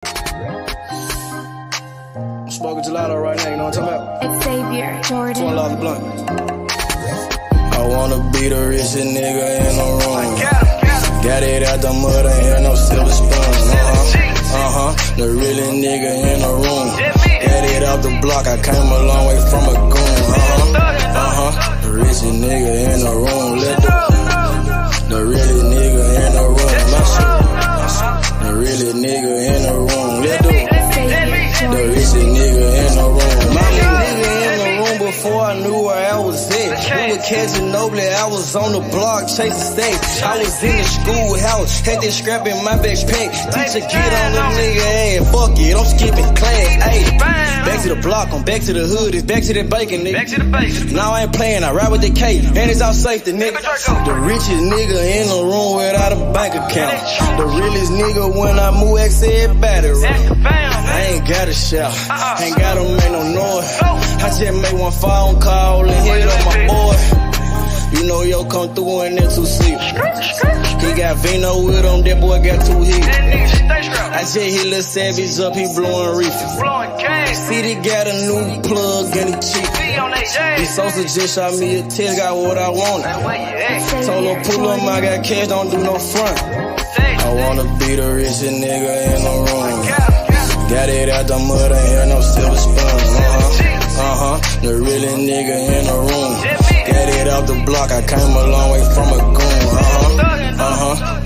I'm smoking gelato right now, you know what I'm talking about? It's Xavier Jordan. $12 a blunt. I wanna be the richest nigga in the room. Got it out the mud, ain't had no silver spoon. The really nigga in the room. Got it out the block, I came a long way from a goon. The richest nigga in the room. The really nigga in the room. The really nigga in the room. The richest nigga in the room. My nigga in the room before I knew where I was at. We were catching Noble, I was on the block chasing stacks. I was in the schoolhouse, had that scrap in my backpack. Teacher get on the nigga ass, fuck it, I'm skipping class. Ayy, back to the block, I'm back to the hood, it's back to that bacon, nigga. Back to the bacon. Now I ain't playing, I ride with the K, and it's all safety, nigga. The richest nigga in the room without a bank account. The realest nigga when I move, except battery. I ain't gotta shout, ain't gotta make no noise. I just made one phone call and hit on my boy. You know yo come through in that 2-seat. He got Vino with him, that boy got 2 hits. I just hit Lil Savage up, he blowing reefer. See they got a new plug and he cheap. He Sosa just shot me a test, got what I wanted. Told him pull up, I got cash, don't do no front. I wanna be the richest nigga in the room. Got it out the mud, ain't had no silver spoon. The really nigga in the room. Got it out the block, I came a long way from a goon.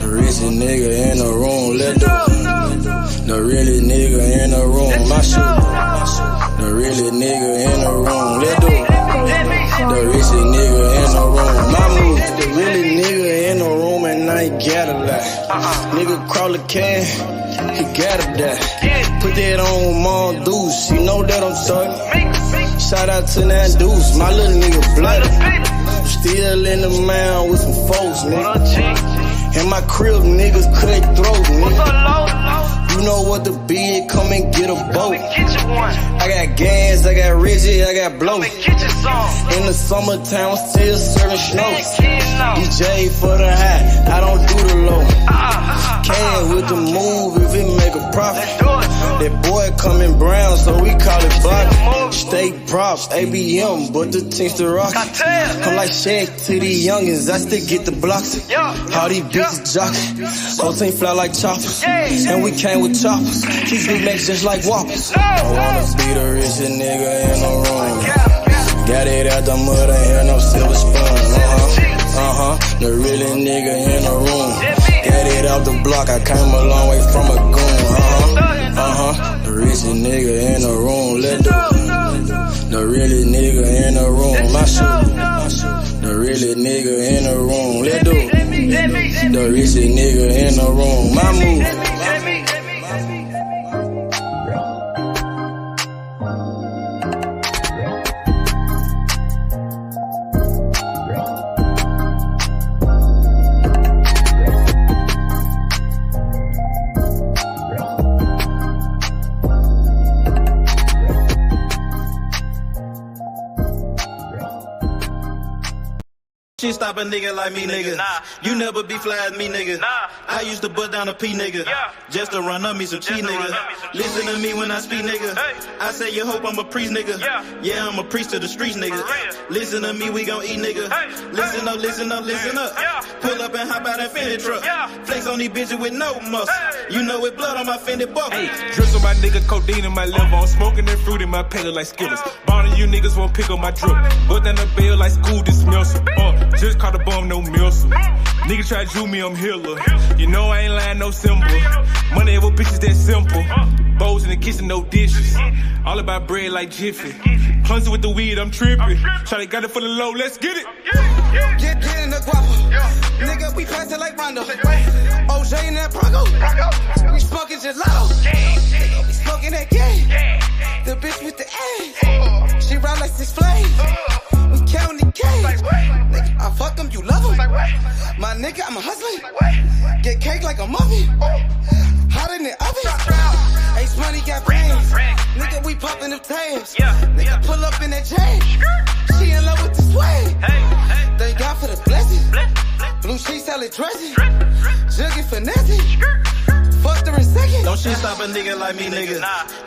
The richest nigga in the room. The really nigga in the room. My shoe. The really nigga in the room. The richest nigga in the room. My move. The really nigga in the room and I ain't gotta lie. Nigga crawl a can, he gotta die. Put that on Mom Deuce, you know that I'm talking. Shout out to that Deuce, my little nigga bloody. Still in the mound with some folks, nigga. In my crib, niggas cut throat, nigga. You know what the bid, come and get a boat. I got gas, I got Reggie, I got blow. In the summertime, still serving snow. DJ for the high, I don't do the low. Can with the move if it make a profit. That boy coming brown, so we call it block. State props, ABM, but the team's the rock. I'm like Shaq to the youngins, I still get the blocks. All these bitches jockey, whole team fly like choppers. And we came with choppers, these big necks just like whoppers. I wanna be the richest nigga in the room. Got it out the mud, ain't had no silver spoon. The really nigga in the room. Got it out the block, I came a long way from a goon. The richest nigga in the room. The really nigga in the room. My shoe. The really nigga in the room. The richest nigga in the room. My move. She stop a nigga like me, nigga. You never be fly as me, nigga. I used to butt down a P, nigga. Just to run up me some cheese, nigga. Listen to me when I speak, nigga. I say you hope I'm a priest, nigga. Yeah, I'm a priest to the streets, nigga. Listen to me, we gon' eat, nigga. Listen up, listen up, listen up. Pull up and hop out that Fendi truck. Flex on these bitches with no muscle. You know with blood on my Fendi buckle. Drips on my nigga, codeine in my liver. I'm smoking that fruit in my pedal like Skittles. Bonding you niggas won't pick up my drip. Put down the bill like school dismissal. Just caught a bum, no missile. Nigga try to do me, I'm healer. You know I ain't lying, no symbol. Money ever bitches that simple. Bowls in the kitchen, no dishes. All about bread like Jiffy. Clumsy with the weed, I'm tripping. Shawty got it for the low, let's get it. Get in the guapo. Nigga, we passing like Rondo. OJ in that Bronco. We smoking gelato. Nigga, we smoking that game. The bitch with the ass. She ride like 6 Flames. We counting the cash. Nigga, I fuck him, you love him. My nigga, I'm a hustler. Get cake like a muffin. Hot in the oven. Ace money got brains. Nigga, we popping them tabs. Nigga, pull up in that chain. She in love with the swag. Thank God for the blessing. Blue sheets, salad dressing. Juggy finessing. Fucked her in second. Don't shit stop a nigga like me, nigga.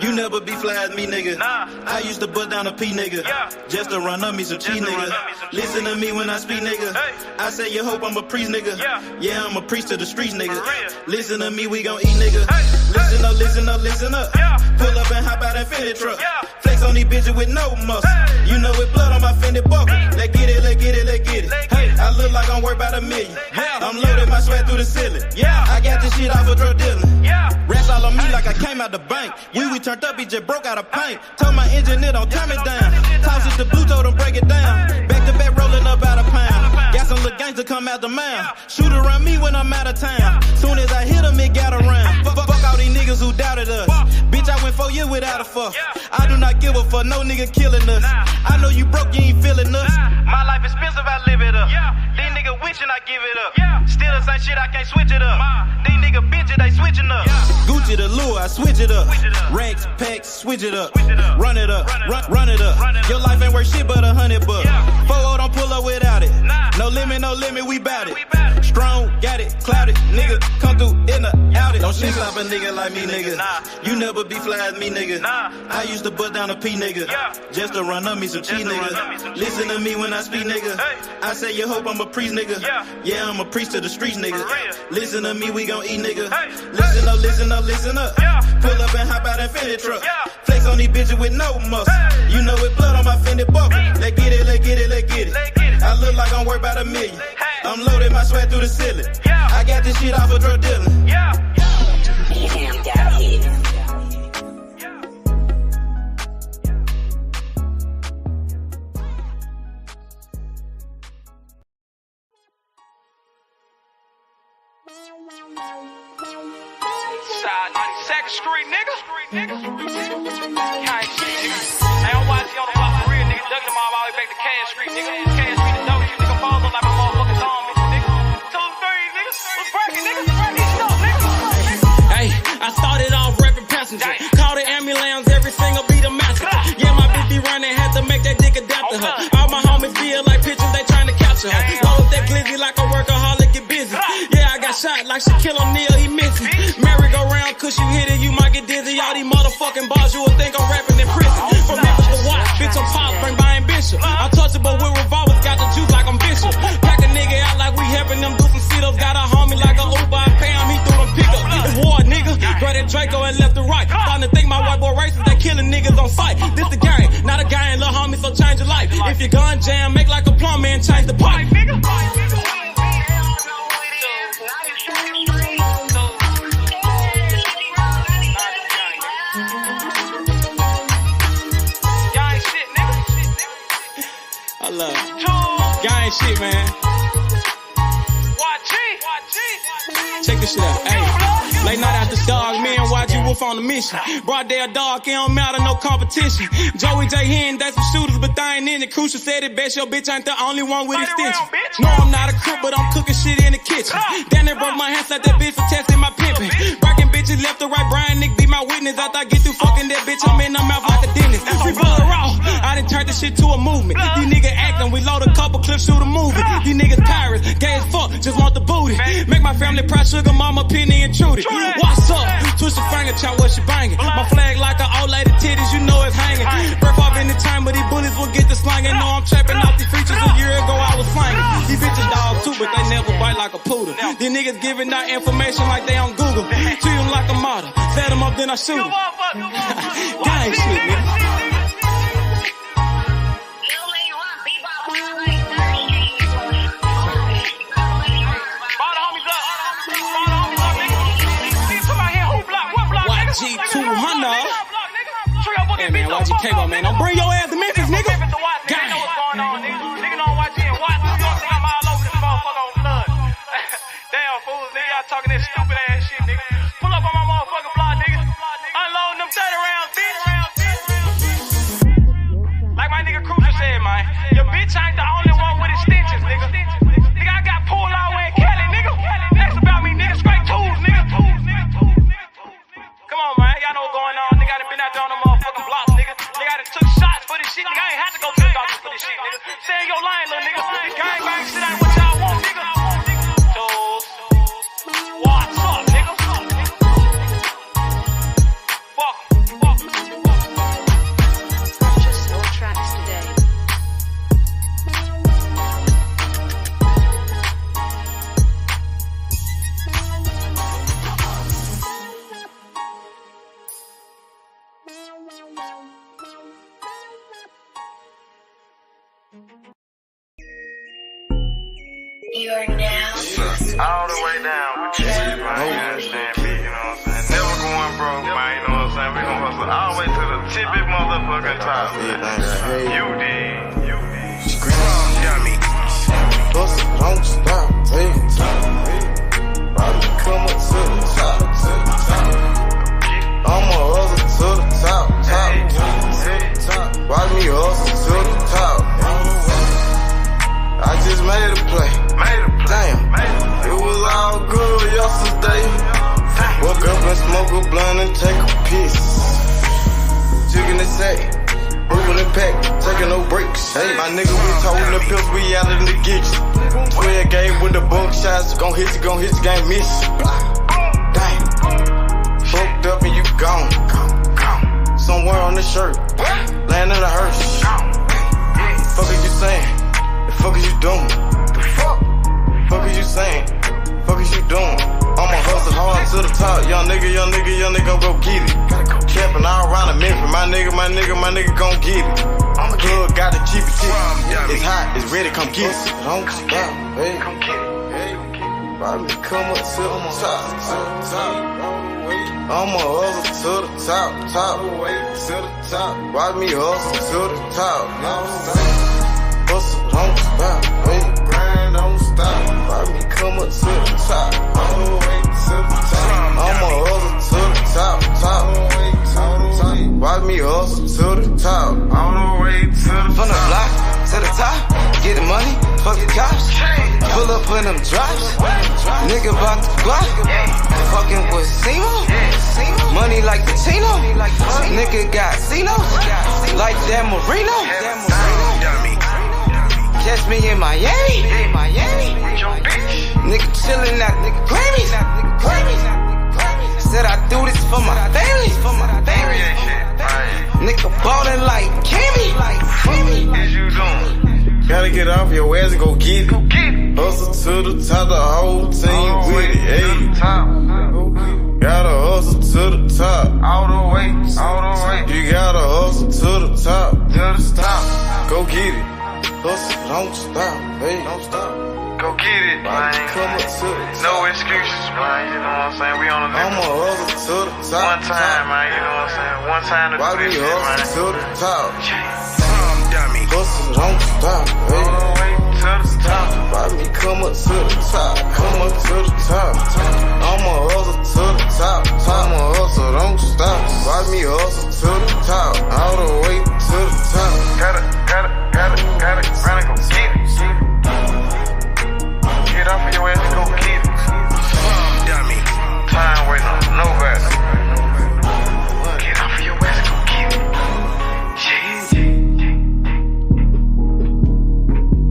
You never be fly as me, nigga. I used to bust down a P, nigga. Just to run up me some cheese, nigga. Listen to me when I speak, nigga. I say you hope I'm a priest, nigga. Yeah, I'm a priest to the streets, nigga. Listen to me, we gon' eat, nigga. Listen up, listen up, listen up. Pull up and hop out that Fendi truck. Flex on these bitches with no muscle. You know with blood on my Fendi buckle. Let's get it, let's get it, let's get it. Hey, I look like I'm worth about $1 million. I'm loaded my sweat through the ceiling. I got this shit off of drug dealing. Rats all on me like I came out the bank. We turned up, he just broke out of paint. Told my engineer don't turn me down. Toss it to blue, told him break it down. Back to back rolling up out of pound. Got some little gangster come out the mound. Shoot around me when I'm out of town. Soon as I hit him, it got around. Fuck all these niggas who doubted us. Bitch, I went 4 years without a fuck. I do not give a fuck, no nigga killing us. I know you broke, you ain't feeling us. My life expensive, I live it up. These niggas wishing I give it up. Still the same shit, I can't switch it up. These niggas bitches, they switching up. Gucci the lure, I switch it up. Racks, packs, switch it up. Run it up, run it up. Your life ain't worth shit but $100 bucks. 4-0 don't pull up without it. No limit, we bout it. Strong, got it, clouded. Nigga, come through in the outed. Don't shit stop a nigga like me, nigga. You never be fly as me, nigga. I used to bust down a P, nigga. Just to run up me some cheese, nigga. Listen to me when I speak, nigga. I say you hope I'm a priest, nigga. Yeah, I'm a priest to the streets, nigga. Listen to me, we gon' eat, nigga. Listen up, listen up, listen up. Pull up and hop out that Fendi truck. Flex on these bitches with no muscle. You know with blood on my Fendi buckle. Let's get it, let's get it, let's get it. I look like I'm worth about $1 million. I'm loaded my sweat through the ceiling. I got this shit off of drug dealing. Damn, down here. Side 92nd Street, nigga. Kind shit, nigga. I don't watch you on the block for real, nigga. Duck them all the way back to Cash Street, nigga. Cash Street, the dope shit, nigga. Falls up like my motherfucking thumb, nigga. 2, 3, nigga. What's breaking, nigga? Hey, I started off rapping passenger. Call the ambulance, every single beat a massacre. Yeah, my bitch be running, had to make that dick adapt to her. All my homies feel like pictures, they trying to capture her. Roll up that glizzy like a workaholic, get busy. Yeah, I got shot like Shakur O'Neal, he missing. Merry-go-round, cause you hit it, you might get dizzy. All these motherfucking bars, you would think I'm rapping in prison. From Memphis to Watts, bitch, I'm pop, bring by Bishop. Untouchable with revolvers, got the juice like I'm Bishop. Pack a nigga out like we helping them do some sit-ups. Got a homie like a Uber, I pay him, he threw them pickups. It's war, nigga. Grab that Draco and left to right. Starting to think my white boy racist, they killing niggas on sight. This the game, not a guy and little homie, so change your life. If your gun jam, make like a plumber and change the pipe. I love it. Gang shit, man. Check this shit out. Hey, late night after dog, me and YG Wolf on a mission. Broad day dog, it don't matter, no competition. Joey J. Hen, that's some shooters, but they ain't in it. Crucial said it best, your bitch ain't the only one with extension. No, I'm not a crook, but I'm cooking shit in the kitchen. Damn, they broke my hands like that bitch for testing my pimping. Breaking bitches left to right, Brian Nick be my witness. After I get through fucking that bitch, I'm in her mouth like a dentist. Free blood raw, I done turned this shit to a movement. These niggas acting, we load a couple clips, shoot a movie. These niggas pirates, gay as fuck, just want the booty. Make my family proud, sugar mama, penny and Trudy. What's up? Twist your finger, chop what she banging. My flag like an old lady titties, you know it's hanging. Breath off in the time, but these bullets will get the slanging. Know I'm trapping off these features, a year ago I was slanging. These bitches dogs too, but they never bite like a poodle. These niggas giving out information like they on Google. Treat them like a model, set them up then I shoot them. Gang shit, nigga. G200. Hey man, YG Cable, man. Don't bring your ass to Memphis, nigga. Gang. What's going on, nigga? Nigga don't watch it and watch it. You don't think I'm all over this motherfucker on blood. Damn fools, nigga. Y'all talking that stupid ass shit, nigga. Pull up on my motherfucking block, nigga. Unloading them 30 rounds, bitch. Like my nigga Crucial said, man. Your bitch ain't the only one with extensions, nigga. Nigga, I got pulled all the way in Cali, nigga. Next about me, nigga. Straight tools, nigga. Come on, man. Y'all know what's going on. Nigga, I done been out there on the motherfucking blocks, nigga. Nigga, I done took shots for this shit. Nigga, I ain't had to go to the doctor for this shit, nigga. Stay in your line, little nigga. Gang bang shit ain't what y'all want, nigga. Tools. What's up? You are now all the way down with you, man. You understand me, you know what I'm saying? Never going broke, man, you know what I'm saying? We gon' hustle all the way to the tippy motherfucking top. You did. Got me. Hustle, don't stop, hey. Probably come up to the top. I'ma hustle to the top. Watch me hustle to the top. I just made a play. Damn, it was all good yesterday. Woke up and smoke a blunt and take a piss. Chicken and sack, moving the pack, taking no breaks. Hey, my nigga, we toting the pills, we out in the gitch. 12 game with the bug shots, gon' hit you, game miss. Damn, fucked up and you gone. Somewhere on the shirt, land in the hearse. Fuck is you saying? The fuck is you doing? The fuck is you saying? Fuck is you doing? I'ma hustle hard to the top. Young nigga gon' go get it. Camping all around the Memphis. My nigga gon' get it. Plug got to keep it tight. It's hot, it's ready, come get it. Don't stop, hey. Probably come up to the top. I'ma hustle to the top. Watch me hustle to the top. Hustle, don't stop, hey. Grind, don't stop. Watch me come up to the top. All the way to the top. I'ma hustle to the top. Watch me hustle to the top. All the way to the top. From the block to the top. Get the money, fuck the cops. Pull up in them drops. Nigga bout to block. Fucking with Simo. Money like the Tino. Nigga got Cinos. Like Dan Marino. Catch me in Miami. Nigga chillin' at nigga Grammys. Said I do this for my family. Nigga ballin' like Kimmy. Gotta get off your ass and go get it. Hustle to the top, the whole team with it. Hey. Gotta hustle to the top. All the way. You gotta hustle to the top. Go get it. Hustle, don't stop, hey. Don't stop. Go get it, man. No excuses, man. You know what I'm saying? We on the I'ma hustle to the top. One time, man. You know what I'm saying? One time to do this shit, man. Hustle to the top. Dummy. Hustle, don't stop, hey. All the way to the top. Watch me come up to the top. Come up to the top. I'ma hustle to the top. I'ma hustle, don't stop. Watch me hustle to the top. All the way to the top. Gotta. Run and go get it. Get off of your ass and go get it. Dummy. Time waiting on nobody. Get off of your ass and go get it.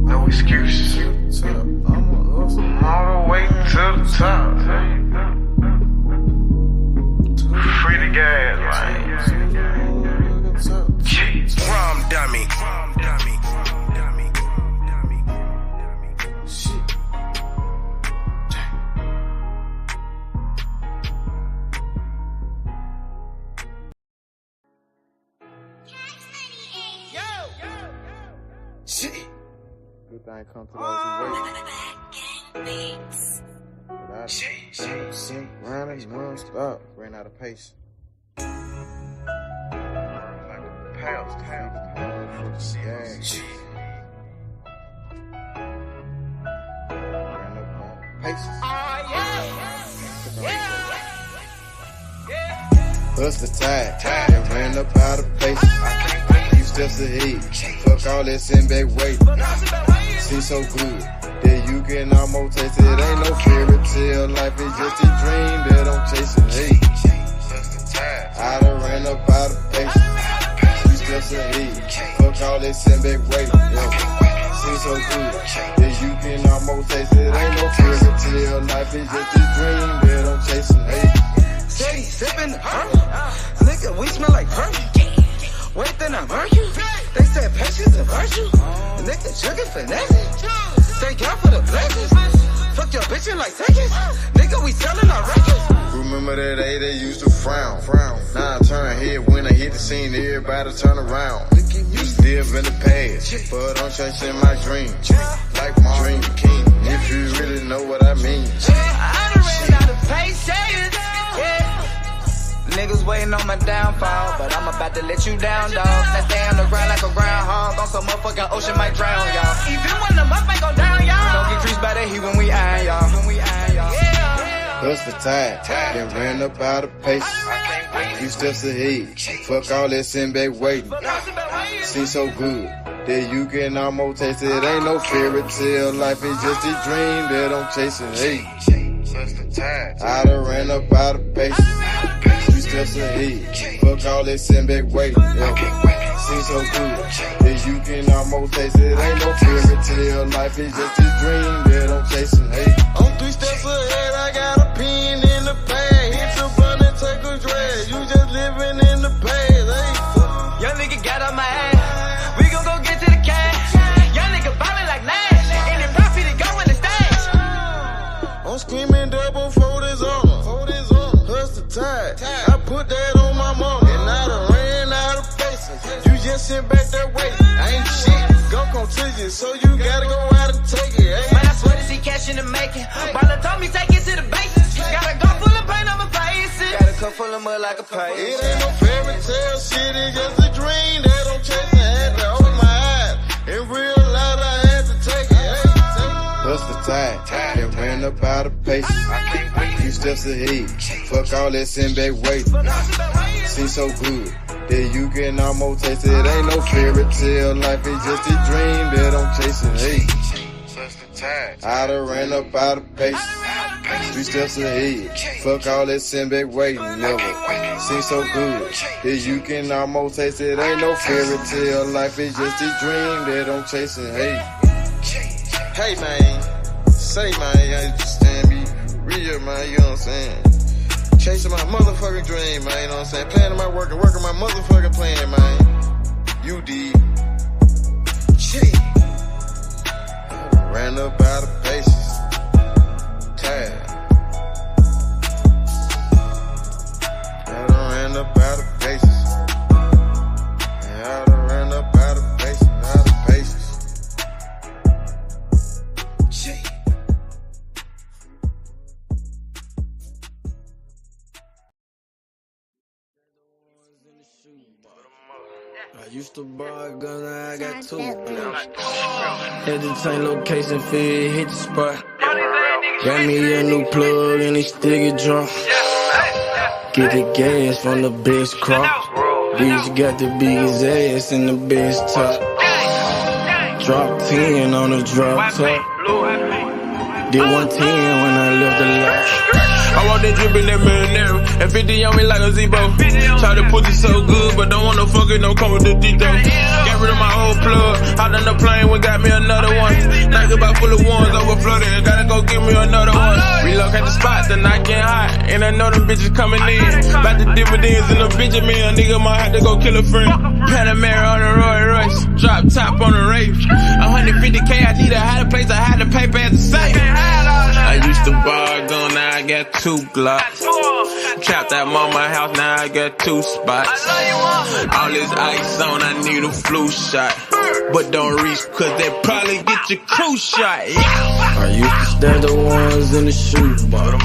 No excuses. All the way to the top. Free the gas, man. Rum dummy. Good thing come to those who wait. Shit. Running non-stop. Ran out of pace. Pounds. Ran up my paces. Bust the tide. And ran up out of pace. Few steps ahead. Fuck all that send back weight. See so good that you can almost taste it. Ain't no fairy tale. Life is just a dream that I'm chasing. Hey, I done ran up out of pace. Few steps ahead. Fuck all that send back weight. See so good that you can almost taste it. Ain't no fairy tale. Life is just a dream that I'm chasing. Hey, steady sipping the purple. Nigga, we smell like perfume. Wait, then I burn you. They said patience and virtue. Nigga, jugging finesse. Thank God for the blessings. Fuck your bitchin' like seconds. Nigga, we sellin' our records. remember that day they used to frown. Now I turn head when I hit the scene, everybody turn around. You live in the past, but I'm chasing my dream. like Martin Luther King. If you really know what I mean. I done ran out of patience. Yeah. Niggas waiting on my downfall, but I'm about to let you down, dog. Now stay on the ground like a groundhog. On some motherfucking ocean might drown, y'all. Even when the must ain't go down, y'all. Don't get creased by the heat when we iron, y'all. What's the time? Then ran up out of pace. Few steps ahead. Fuck all that sitting back waiting. Seems so good that you can almost taste it. Ain't no fairy tale. Life is just a dream that I'm chasing. Hey, I done ran up out of pace. Few steps ahead. Fuck all that sitting back waiting. Seems so good that you can almost taste it. Ain't no fairy tale. Life is just a dream that I'm chasing. Hey, I'm 3 steps ahead. I got a pen in the pad. Hit the button and take a drag. You just living in the past. Hey, young nigga got on my ass. We gon' go get to the cash. Young nigga ballin' like Nash. And the profit to go in the stash. I'm screaming double for this armor. Hustle tide. I put that on my mama. And I done ran out of faces. You just sit back that way. I ain't shit. Gon' come to you. So you gotta go out and take it. Hey. Man, I swear to see cash in the making. Baller told me take it to the bases. Got a gun full of paint on my faces. Got a cup full of mud like a pace. It ain't no fairy tale shit. It's just a dream that I'm chasing. I had to open my eyes. In real life, I had to take it. Hey. What's the time? Then ran up out of pace. Few steps ahead. Fuck all that sitting back waiting. Seems so good that you can almost taste it. Ain't no fairy tale. Life is just a dream that I'm chasing. Hey, I done ran up out of pace. 3 steps ahead. Fuck all that sitting back waiting. Never seems so good that you can almost taste it. Ain't no fairy tale. Life is just a dream that I'm chasing. Hey man, say man, you understand me? Real man, you know what I'm saying? Chasing my motherfucking dream, man, you know what I'm saying? Planning my work and working my motherfucking plan, man. You did. Shit. Ran up out of paces. Tired. I done ran up out of paces. I done ran up out of paces, out of paces. Shit. I used to buy a gun, now I got 2. Had to change location, feel hit the spot. Got me a new plug and it still get drunk. Get the gas from the best crop. Bitch got the biggest ass and the best top. Drop 10 on the drop top. Did 110 when I left the lot. I want that drip in that marinara, and 50 on me like a Zebo. Try to pussy so good, but don't want no fucking, don't come with the Dito. Got rid of my old plug, hopped on the plane, we got me another one. Night about full of ones, overflooded, gotta go get me another one. Relocate the spot, the night getting hot, and I know them bitches coming in. About the dividends in the Benjamin, a nigga might have to go kill a friend. Panamera on the Roy Royce, drop top on the Wraith. 150K, I need a higher place, I had to pay at the safe. I used to buy a gun, now I got 2 Glocks. Trapped at mama house, now I got 2 spots. All this ice on, I need a flu shot. But don't reach, cause they probably get your crew shot. Yeah. I used to stash the ones in the shoebox.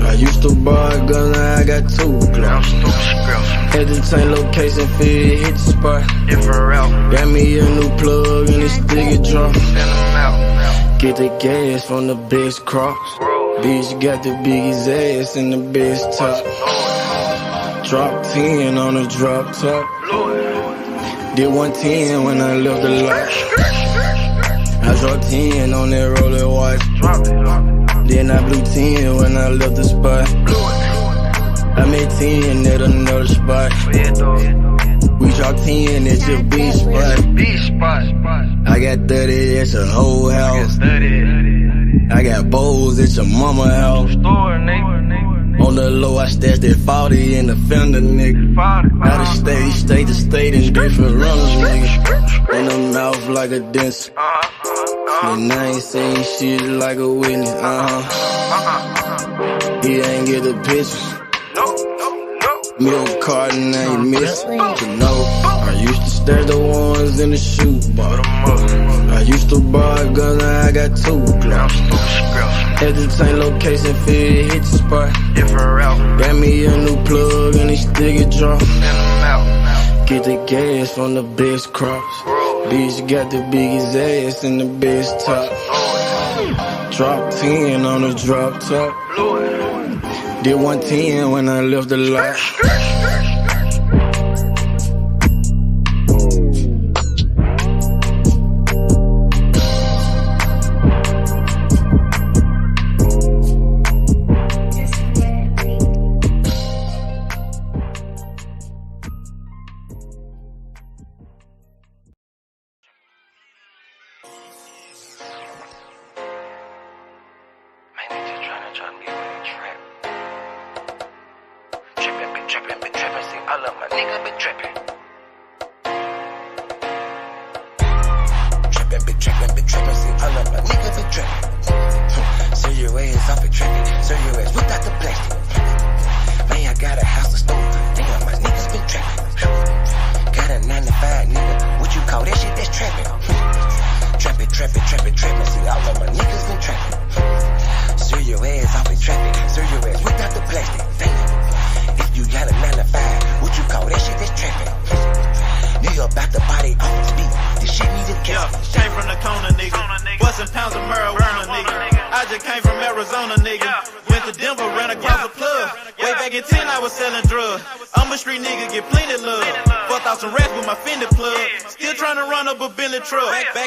I used to buy a gun, now I got 2 Glocks. Had to change location, feel hit the spot. Got me a new plug and it still get drunk. Get the gas from the best crops. Bitch got the biggest ass and the best top. Drop 10 on the drop top. Did 110 when I left the lot. I dropped 10 on that roller watch. Then I blew 10 when I left the spot. I made 10 at another spot. We dropped 10 at your beach spot. I got 30 at your whole house. I got bowls at your mama house. On the low, I stashed that 40 in the fender, nigga. Out of state to state in different rooms, nigga. In the mouth like a dentist. And I ain't saying shit like a witness, He ain't get the picture. Milk carton ain't missing. I used to stash the ones in the shoebox. I used to buy a gun, now I got 2 Glocks. Entertain location, fit hit the spot. Got me a new plug and he still get dropped. Get the gas from the best crops. Bitch got the biggest ass and the best top. Drop 10 on the drop top. Did 110 when I left the lot.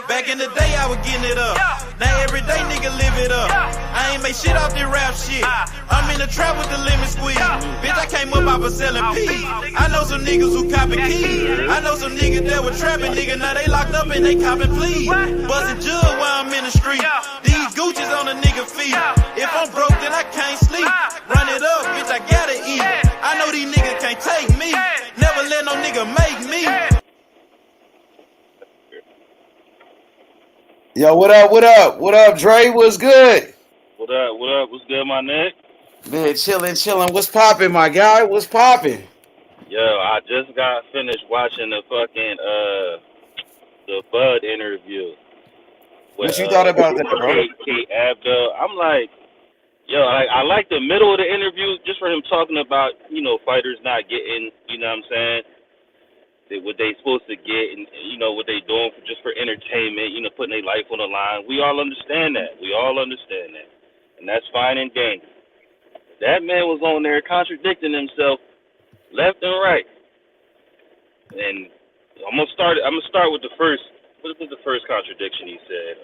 Back in the day, I was getting it up. Now every day, nigga live it up. I ain't make shit off this rap shit. I'm in the trap with the lemon squeeze. Bitch, I came up, I was selling peas. I know some niggas who copping keys. I know some niggas that were trapping, nigga. Now they locked up and they copping pleas. Buzzing jug while I'm in the street. These Gucci's on a nigga feet. If I'm broke, then I can't sleep. Run it up, bitch, I gotta eat. I know these niggas can't take me. Never let no nigga make me. Yo, what up, what up? What up, Dre? What's good? What up, what up? What's good, my neck? Man, chillin'. What's poppin', my guy? What's poppin'? Yo, I just got finished watching the fucking, the Bud interview. With, What you thought about that, bro? Kate Abdul. I'm like, yo, I like the middle of the interview just for him talking about, you know, fighters not getting, you know what I'm saying? What they supposed to get and, you know, what they doing just for entertainment, you know, putting their life on the line. We all understand that. And that's fine and dandy. That man was on there contradicting himself left and right. And I'm gonna start with the first. What was the first contradiction he said?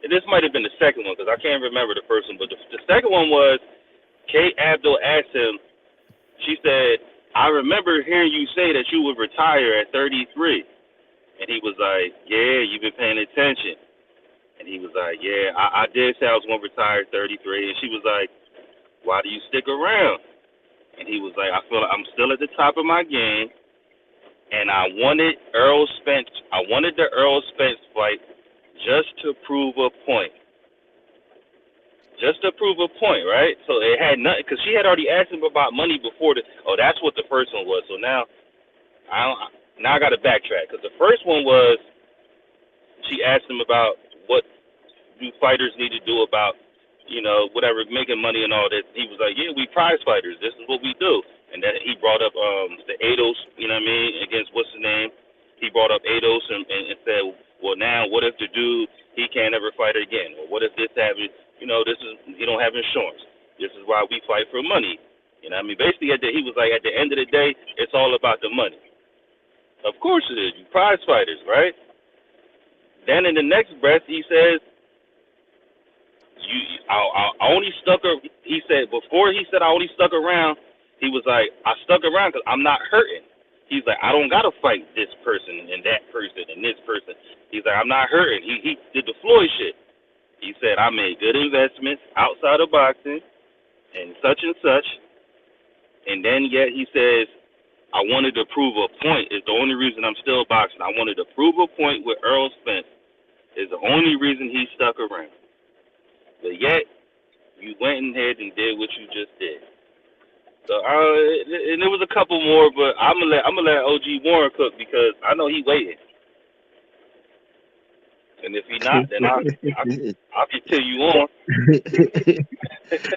And this might have been the second one because I can't remember the first one. But the second one was Kate Abdul asked him. She said, I remember hearing you say that you would retire at 33. And he was like, yeah, you've been paying attention. And he was like, yeah, I did say I was going to retire at 33. And she was like, why do you stick around? And he was like, I feel like I'm still at the top of my game. And I wanted Errol Spence. I wanted the Errol Spence fight just to prove a point. Just to prove a point, right? So it had nothing, because she had already asked him about money before. Oh, that's what the first one was. So now I got to backtrack, because the first one was she asked him about what do fighters need to do about, you know, whatever, making money and all that. He was like, yeah, we prize fighters. This is what we do. And then he brought up the Ados, you know what I mean, against what's his name. He brought up Ados and said, well, now what if the dude, he can't ever fight again? Or what if this happens? You know, he don't have insurance. This is why we fight for money. You know what I mean? Basically, he was like, at the end of the day, it's all about the money. Of course it is. You prize fighters, right? Then in the next breath, he says, I only stuck around. He said, before he said I only stuck around, he was like, I stuck around because I'm not hurting. He's like, I don't got to fight this person and that person and this person. He's like, I'm not hurting. He did the Floyd shit. He said, I made good investments outside of boxing and such. And then yet he says, I wanted to prove a point. Is the only reason I'm still boxing. I wanted to prove a point with Errol Spence. Is the only reason he stuck around. But yet, you went ahead and did what you just did. So and there was a couple more, but I'm gonna let OG Warren cook because I know he waiting. And if he not, then I'll continue on.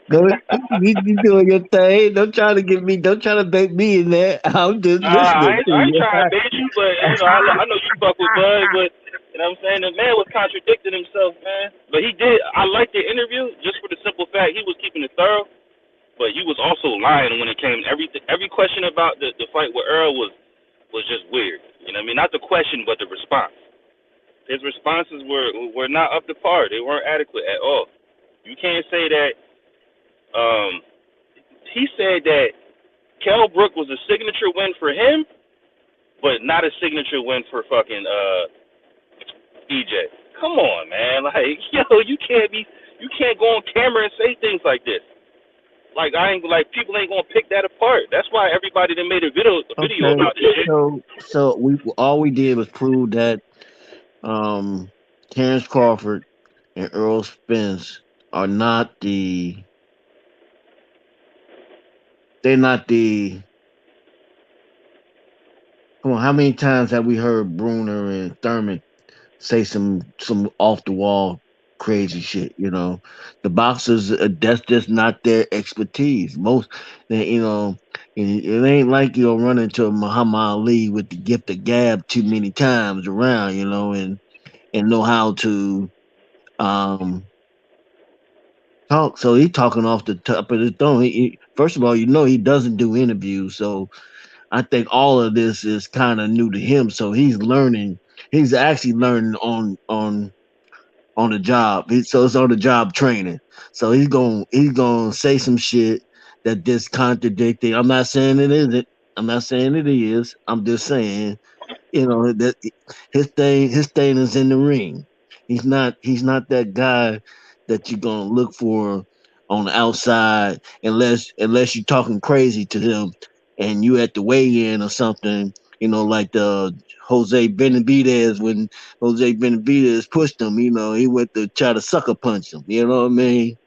Go, you doing your thing. Don't try to get me. Don't try to bait me in there. I'm just listening to I ain't you. trying to bait you, but I know you fuck with Bud, but you know what I'm saying? The man was contradicting himself, man. But he did. I liked the interview just for the simple fact he was keeping it thorough, but he was also lying when it came. Every question about the fight with Earl was just weird. You know what I mean? Not the question, but the response. His responses were not up to par. They weren't adequate at all. You can't say that. He said that Kell Brook was a signature win for him, but not a signature win for fucking EJ. Come on, man. Like, yo, you can't go on camera and say things like this. Like, people ain't gonna pick that apart. That's why everybody that made a video about this shit. So we did was prove that Terence Crawford and Errol Spence are not the. They're not the. Come on, how many times have we heard Bruner and Thurman say some off the wall crazy shit? You know, the boxers, that's just not their expertise. And it ain't like you'll run into Muhammad Ali with the gift of gab too many times around, and know how to talk. So he talking off the top of the dome. First of all, he doesn't do interviews, so I think all of this is kind of new to him. So he's learning. He's actually learning on the job. So it's on the job training. So he's gonna say some shit that just contradicting. I'm not saying it isn't. I'm not saying it is. I'm just saying, that his thing is in the ring. He's not that guy that you're gonna look for on the outside unless you're talking crazy to him and you at the weigh-in or something, like the Jose Benavidez, when Jose Benavidez pushed him, he went to try to sucker punch him. You know what I mean?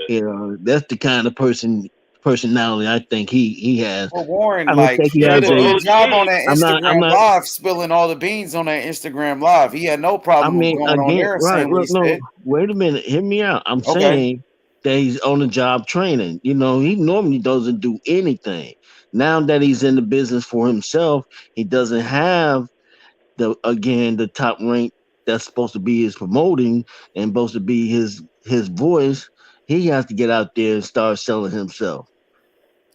Yeah. That's the kind of personality I think he has. Well, Warren, I don't think he he has did a good job on that I'm Instagram not. Live, spilling all the beans on that Instagram Live. He had no problem with going on Again, there and right? saying what he Look, no, said. wait a minute. Hear me out. I'm Okay. saying that he's on the job training. He normally doesn't do anything. Now that he's in the business for himself, he doesn't have the top rank that's supposed to be his promoting and supposed to be his voice. He has to get out there and start selling himself.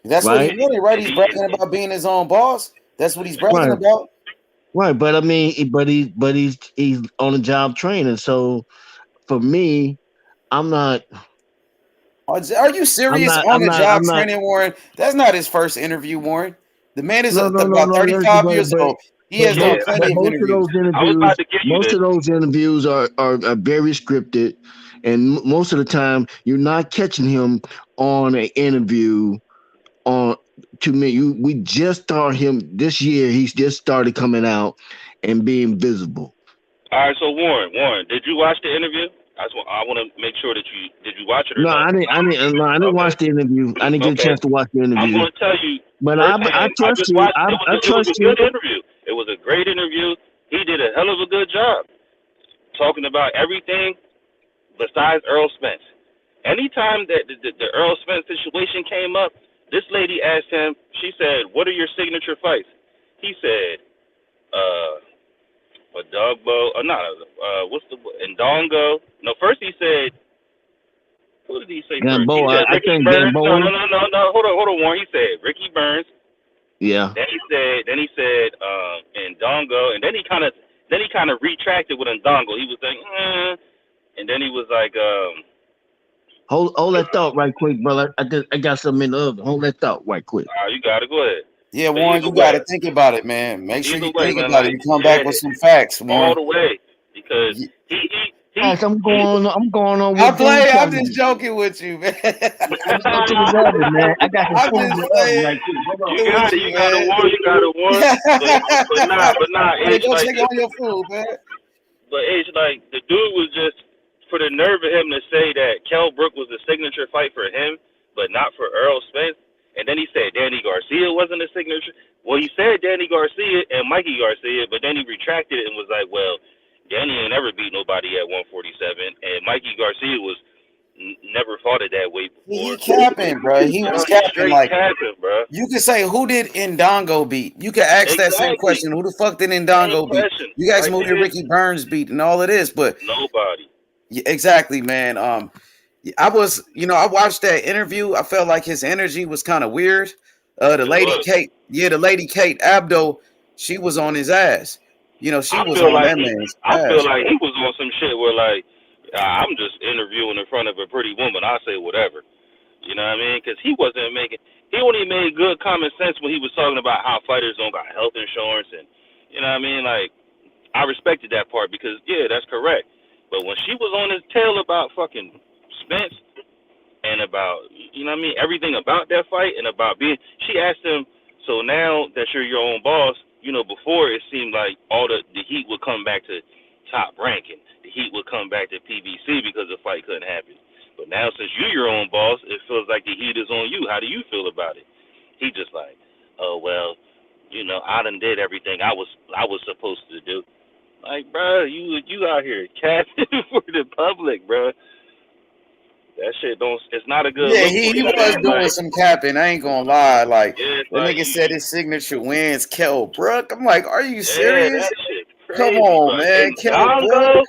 That's what he wanted, right? He's bragging about being his own boss. That's what he's bragging about. Right, but I mean, he's on a job training. So for me, I'm not. Are you serious? On the job training, Warren? That's not his first interview, Warren. The man is about 35 years old. He has done plenty of interviews. Most of those interviews are very scripted, and most of the time you're not catching him on an interview. We just started him this year. He's just started coming out and being visible. All right, so Warren, did you watch the interview? I want to make sure that did you watch it or no? I didn't watch the interview. I didn't get a chance to watch the interview. I'm going to tell you. But I trust you. I trust you. It was a good interview. It was a great interview. He did a hell of a good job talking about everything besides Errol Spence. Anytime that the Errol Spence situation came up, this lady asked him, she said, "What are your signature fights?" He said, a Dogbo, Ndongo. No, first he said, who did he say Gamboa, first? I think Burns. Gamboa. No, hold on, Warren. He said Ricky Burns. Yeah. Then he said, Ndongo, and then he kind of retracted with Ndongo. He was like, and then he was like, Hold that thought right quick, brother. I got something in the oven. Hold that thought right quick. You got to go ahead. Yeah, Warren, you got to think about it, man. Make sure you think about it. You come back with some facts, Warren. All the way, because I'm going on. I'm just joking with you, man. I got some I'm just saying. You got to warn. But nah. Go check on your food, man. But like the dude was just, for the nerve of him to say that Kell Brook was the signature fight for him, but not for Errol Spence. And then he said Danny Garcia wasn't a signature. Well, he said Danny Garcia and Mikey Garcia, but then he retracted it and was like, well, Danny ain't never beat nobody at 147, and Mikey Garcia was never fought it that way before. He capping, bro. He was capping. Like, capping, bro. You could say, who did Ndongo beat? You could ask that same question. Who the fuck did Ndongo beat? You guys moved to Ricky Burns beat and all of this, but nobody. Yeah, exactly, man. I was, I watched that interview. I felt like his energy was kind of weird. The lady Kate Abdo, she was on his ass. She was on that man's ass. I feel like he was on some shit where like, I'm just interviewing in front of a pretty woman. I say whatever. You know what I mean? Because he only made good common sense when he was talking about how fighters don't got health insurance and, you know what I mean? Like, I respected that part because, yeah, that's correct. But when she was on his tail about fucking Spence and about, you know what I mean, everything about that fight and about she asked him, so now that you're your own boss, before it seemed like all the heat would come back to Top Rank and the heat would come back to PBC because the fight couldn't happen. But now since you're your own boss, it feels like the heat is on you. How do you feel about it? He just like, oh, well, I done did everything I was supposed to do. Like, bro, you out here capping for the public, bro. That shit it's not a good look. He was doing some capping. I ain't gonna lie. Like, the nigga said his signature wins Kell Brook. I'm like, are you serious? Come on, man. Kell Brook.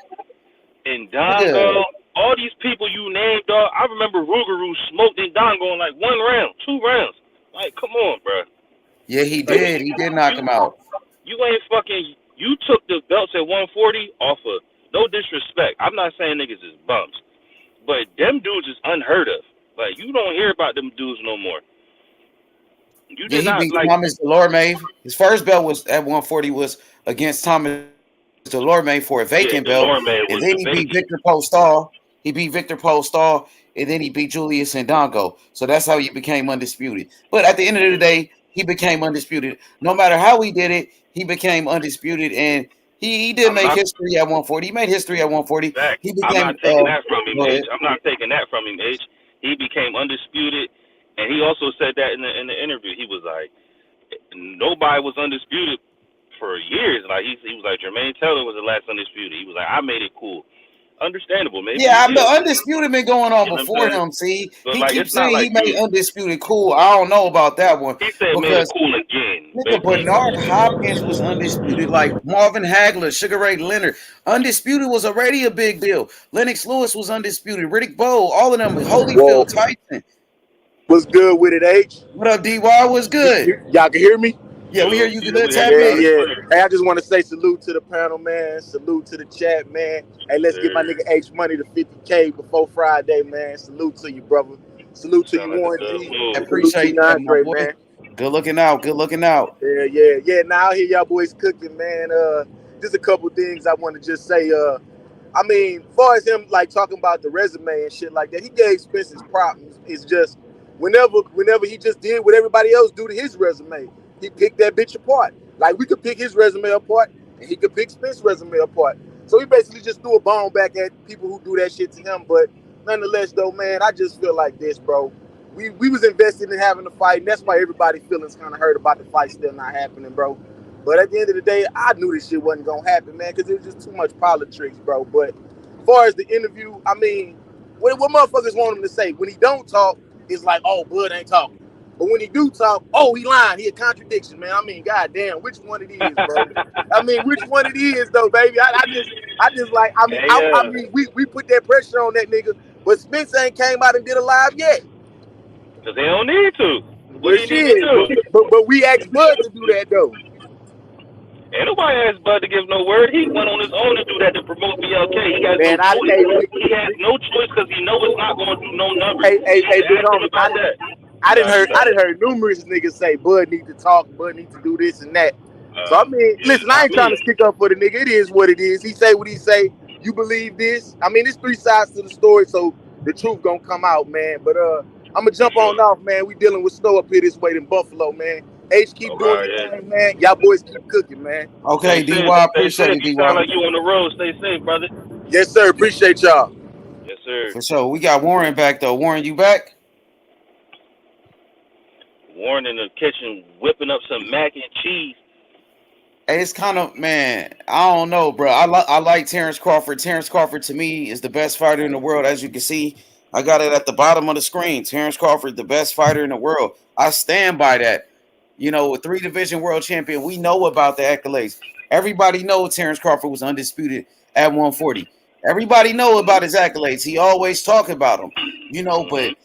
Ndongo, all these people you named, dog. I remember Rougarou smoked Ndongo in like 1 round, 2 rounds. Like, come on, bro. Yeah, he did. He did knock him out. You ain't fucking. You took the belts at 140 off of. No disrespect. I'm not saying niggas is bums, but them dudes is unheard of. Like, you don't hear about them dudes no more. You did not beat like Thomas Delorme. His first belt was at 140 was against Thomas Delorme for a vacant belt, and then he beat Victor Postol. He beat Victor Postol, and then he beat Julius Ndongo. So that's how he became undisputed. But at the end of the day, he became undisputed. No matter how he did it, he became undisputed, and he did make history at 140. He made history at 140. He became, I'm not taking that from him, H. I'm not taking that from him, H. He became undisputed, and he also said that in the interview. He was like, nobody was undisputed for years. Like he was like, Jermaine Taylor was the last undisputed. He was like, I made it cool. Understandable, maybe. Yeah, the undisputed been going on before him. See, he keeps saying he made undisputed cool. I don't know about that one. He said made it cool again. Nigga, Bernard Hopkins was undisputed, like Marvin Hagler, Sugar Ray Leonard. Undisputed was already a big deal. Lennox Lewis was undisputed. Riddick Bowe, all of them. Holyfield, Tyson. What's good with it, H? What up, DY? What's good? Y'all can hear me? Yeah, we hear you good. Yeah. Hey, I just want to say salute to the panel, man. Salute to the chat, man. Hey, let's get my nigga H Money to 50K before Friday, man. Salute to you, brother. Salute to you, Warren G. Appreciate you, Andre, man. Good looking out. Yeah. Now I hear y'all boys cooking, man. Just a couple things I want to just say. I mean, as far as him like talking about the resume and shit like that, he gave Spence his props. It's just whenever he just did what everybody else do to his resume. He picked that bitch apart. Like, we could pick his resume apart, and he could pick Spence's resume apart. So he basically just threw a bone back at people who do that shit to him. But nonetheless, though, man, I just feel like this, bro. We was invested in having a fight, and that's why everybody feelings kind of hurt about the fight still not happening, bro. But at the end of the day, I knew this shit wasn't going to happen, man, because it was just too much politics, bro. But as far as the interview, I mean, what motherfuckers want him to say? When he don't talk, it's like, oh, Bud ain't talking. But when he do talk, oh, he lying. He a contradiction, man. I mean, goddamn, which one it is, bro? I mean, which one it is, though, baby? I just like, I mean, we put that pressure on that nigga, but Spence ain't came out and did a live yet. Because they don't need to. Well, shit. But we asked Bud to do that, though. Ain't nobody asked Bud to give no word. He went on his own to do that to promote BLK. He has no choice because he knows it's not going to do no numbers. Hey, I done heard numerous niggas say Bud need to talk, Bud need to do this and that. So I mean, listen, I ain't trying to stick up for the nigga. It is what it is. He say what he say. You believe this? I mean, it's 3 sides to the story, so the truth gonna come out, man. But I'm gonna jump on off, man. We dealing with snow up here this way in Buffalo, man. H keep doing your thing, man. Y'all boys keep cooking, man. Okay, DY, appreciate it, DY. Sound like you on the road. Stay safe, brother. Yes, sir. Appreciate y'all. Yes, sir. For sure. We got Warren back though. Warren, you back? Warren in the kitchen whipping up some mac and cheese. It's kind of, man, I don't know, bro. I like Terence Crawford. Terence Crawford to me is the best fighter in the world, as you can see. I got it at the bottom of the screen. Terence Crawford, the best fighter in the world. I stand by that. You know, a 3-division world champion. We know about the accolades. Everybody knows Terence Crawford was undisputed at 140. Everybody know about his accolades. He always talk about them. You know, but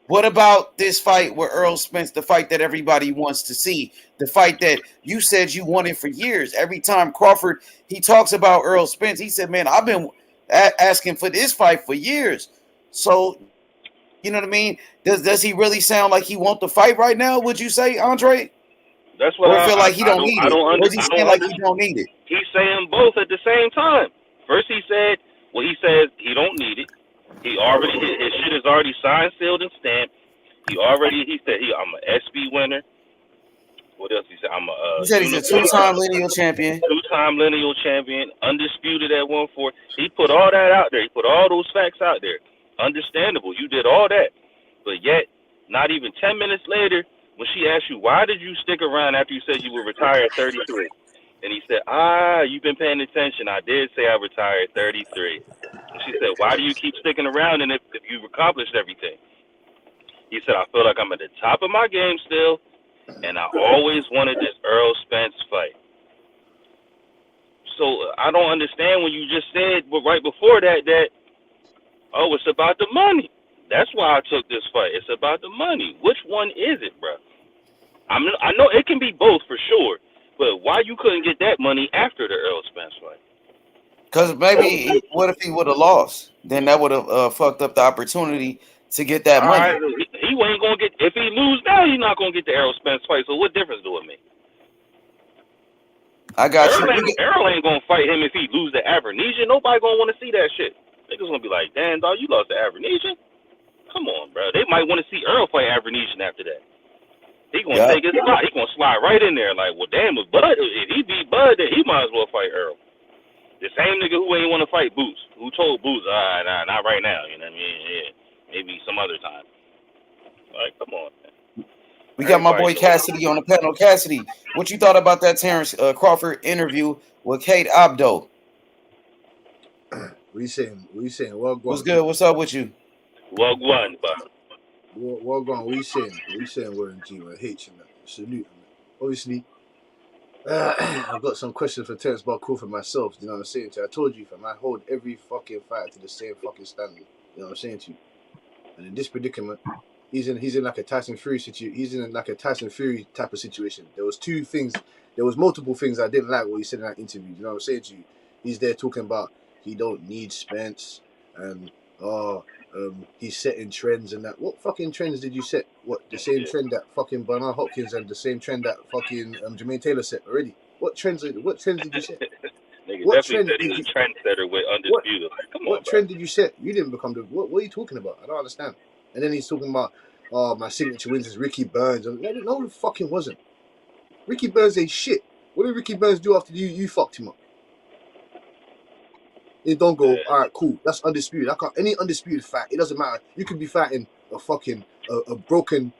what about this fight with Errol Spence, the fight that everybody wants to see, the fight that you said you wanted for years? Every time Crawford, he talks about Errol Spence, he said, man, I've been asking for this fight for years. So, you know what I mean? Does he really sound like he want the fight right now, would you say, Andre? That's what I feel like he don't need it. Or is he saying like he don't need it? He's saying both at the same time. First he said, well, he says he don't need it. He already, his shit is already signed, sealed, and stamped. He said I'm an SB winner. What else he said? He said he's a 2-time lineal champion. 2-time lineal champion, undisputed at 140. He put all that out there. He put all those facts out there. Understandable. You did all that. But yet, not even 10 minutes later, when she asked you, why did you stick around after you said you would retire at 33? And he said, you've been paying attention. I did say I retired at 33. And she said, why do you keep sticking around and if you've accomplished everything? He said, I feel like I'm at the top of my game still, and I always wanted this Errol Spence fight. So I don't understand when you just said right before that, it's about the money. That's why I took this fight. It's about the money. Which one is it, bro? I know it can be both for sure, but why you couldn't get that money after the Errol Spence fight? Because maybe, what if he would have lost? Then that would have fucked up the opportunity to get that money. Right, he ain't gonna get. If he lose now, he's not gonna get the Errol Spence fight. So what difference do it make? I got Errol ain't gonna fight him if he lose to Avernesia. Nobody gonna want to see that shit. Niggas gonna be like, damn, dog, you lost to Avernesia. Come on, bro. They might want to see Errol fight Avernesia after that. He gonna take his spot. He gonna slide right in there. Like, well, damn, if he beat Bud, then he might as well fight Errol. The same nigga who ain't want to fight Boots, who told Boots, nah, not right now. You know what I mean? Yeah, maybe some other time. Like, come on, man. We got my boy Cassidy on the panel. Cassidy, what you thought about that Terence Crawford interview with Kate Abdo? What you saying? What's good? What's up with you? Well, one, but. What you saying? We're in G, man. H, man. Salute, man. Obviously, I've got some questions for Terence Crawford myself. You know what I'm saying to you? I told you, fam, I hold every fucking fight to the same fucking standard. You know what I'm saying to you? And in this predicament, he's in like a Tyson Fury situation. He's in like a Tyson Fury type of situation. There was multiple things I didn't like what he said in that interview. You know what I'm saying to you? He's there talking about he don't need Spence and he's setting trends and that. What fucking trends did you set? What, the same trend that fucking Bernard Hopkins and the same trend that fucking Jermaine Taylor set already? What trends did you set? Nigga what trend said he was a trendsetter with Undisputed. What trend did you set? You didn't become the. What are you talking about? I don't understand. And then he's talking about, my signature wins is Ricky Burns. No, the fucking wasn't. Ricky Burns ain't shit. What did Ricky Burns do after you fucked him up? It don't go, all right, cool. That's undisputed. Any undisputed fight, it doesn't matter. You could be fighting a fucking a broken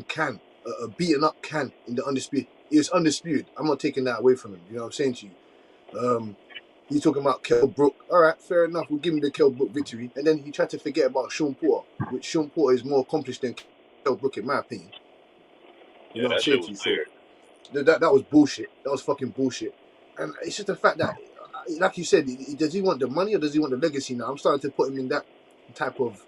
can, a beaten up can in the undisputed. It's undisputed. I'm not taking that away from him. You know what I'm saying to you? He's talking about Kell Brook. All right, fair enough. We'll give him the Kell Brook victory. And then he tried to forget about Sean Porter, which Sean Porter is more accomplished than Kell Brook, in my opinion. You know what I'm saying to you? So that was bullshit. That was fucking bullshit. And it's just the fact that, like you said, does he want the money or does he want the legacy now? I'm starting to put him in that type of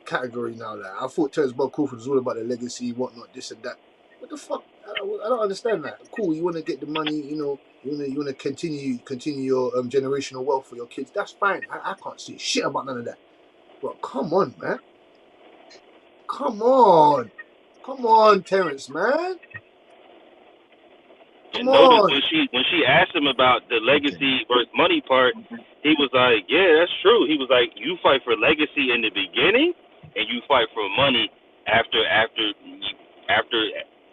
category now. Like, I thought Terence Crawford was all about the legacy, whatnot, this and that. What the fuck? I don't understand that. Cool, you want to get the money, you want to continue your generational wealth for your kids. That's fine. I can't see shit about none of that. But come on, man. Come on, Terence, man. And notice when she asked him about the legacy versus money part, he was like, "Yeah, that's true." He was like, "You fight for legacy in the beginning, and you fight for money after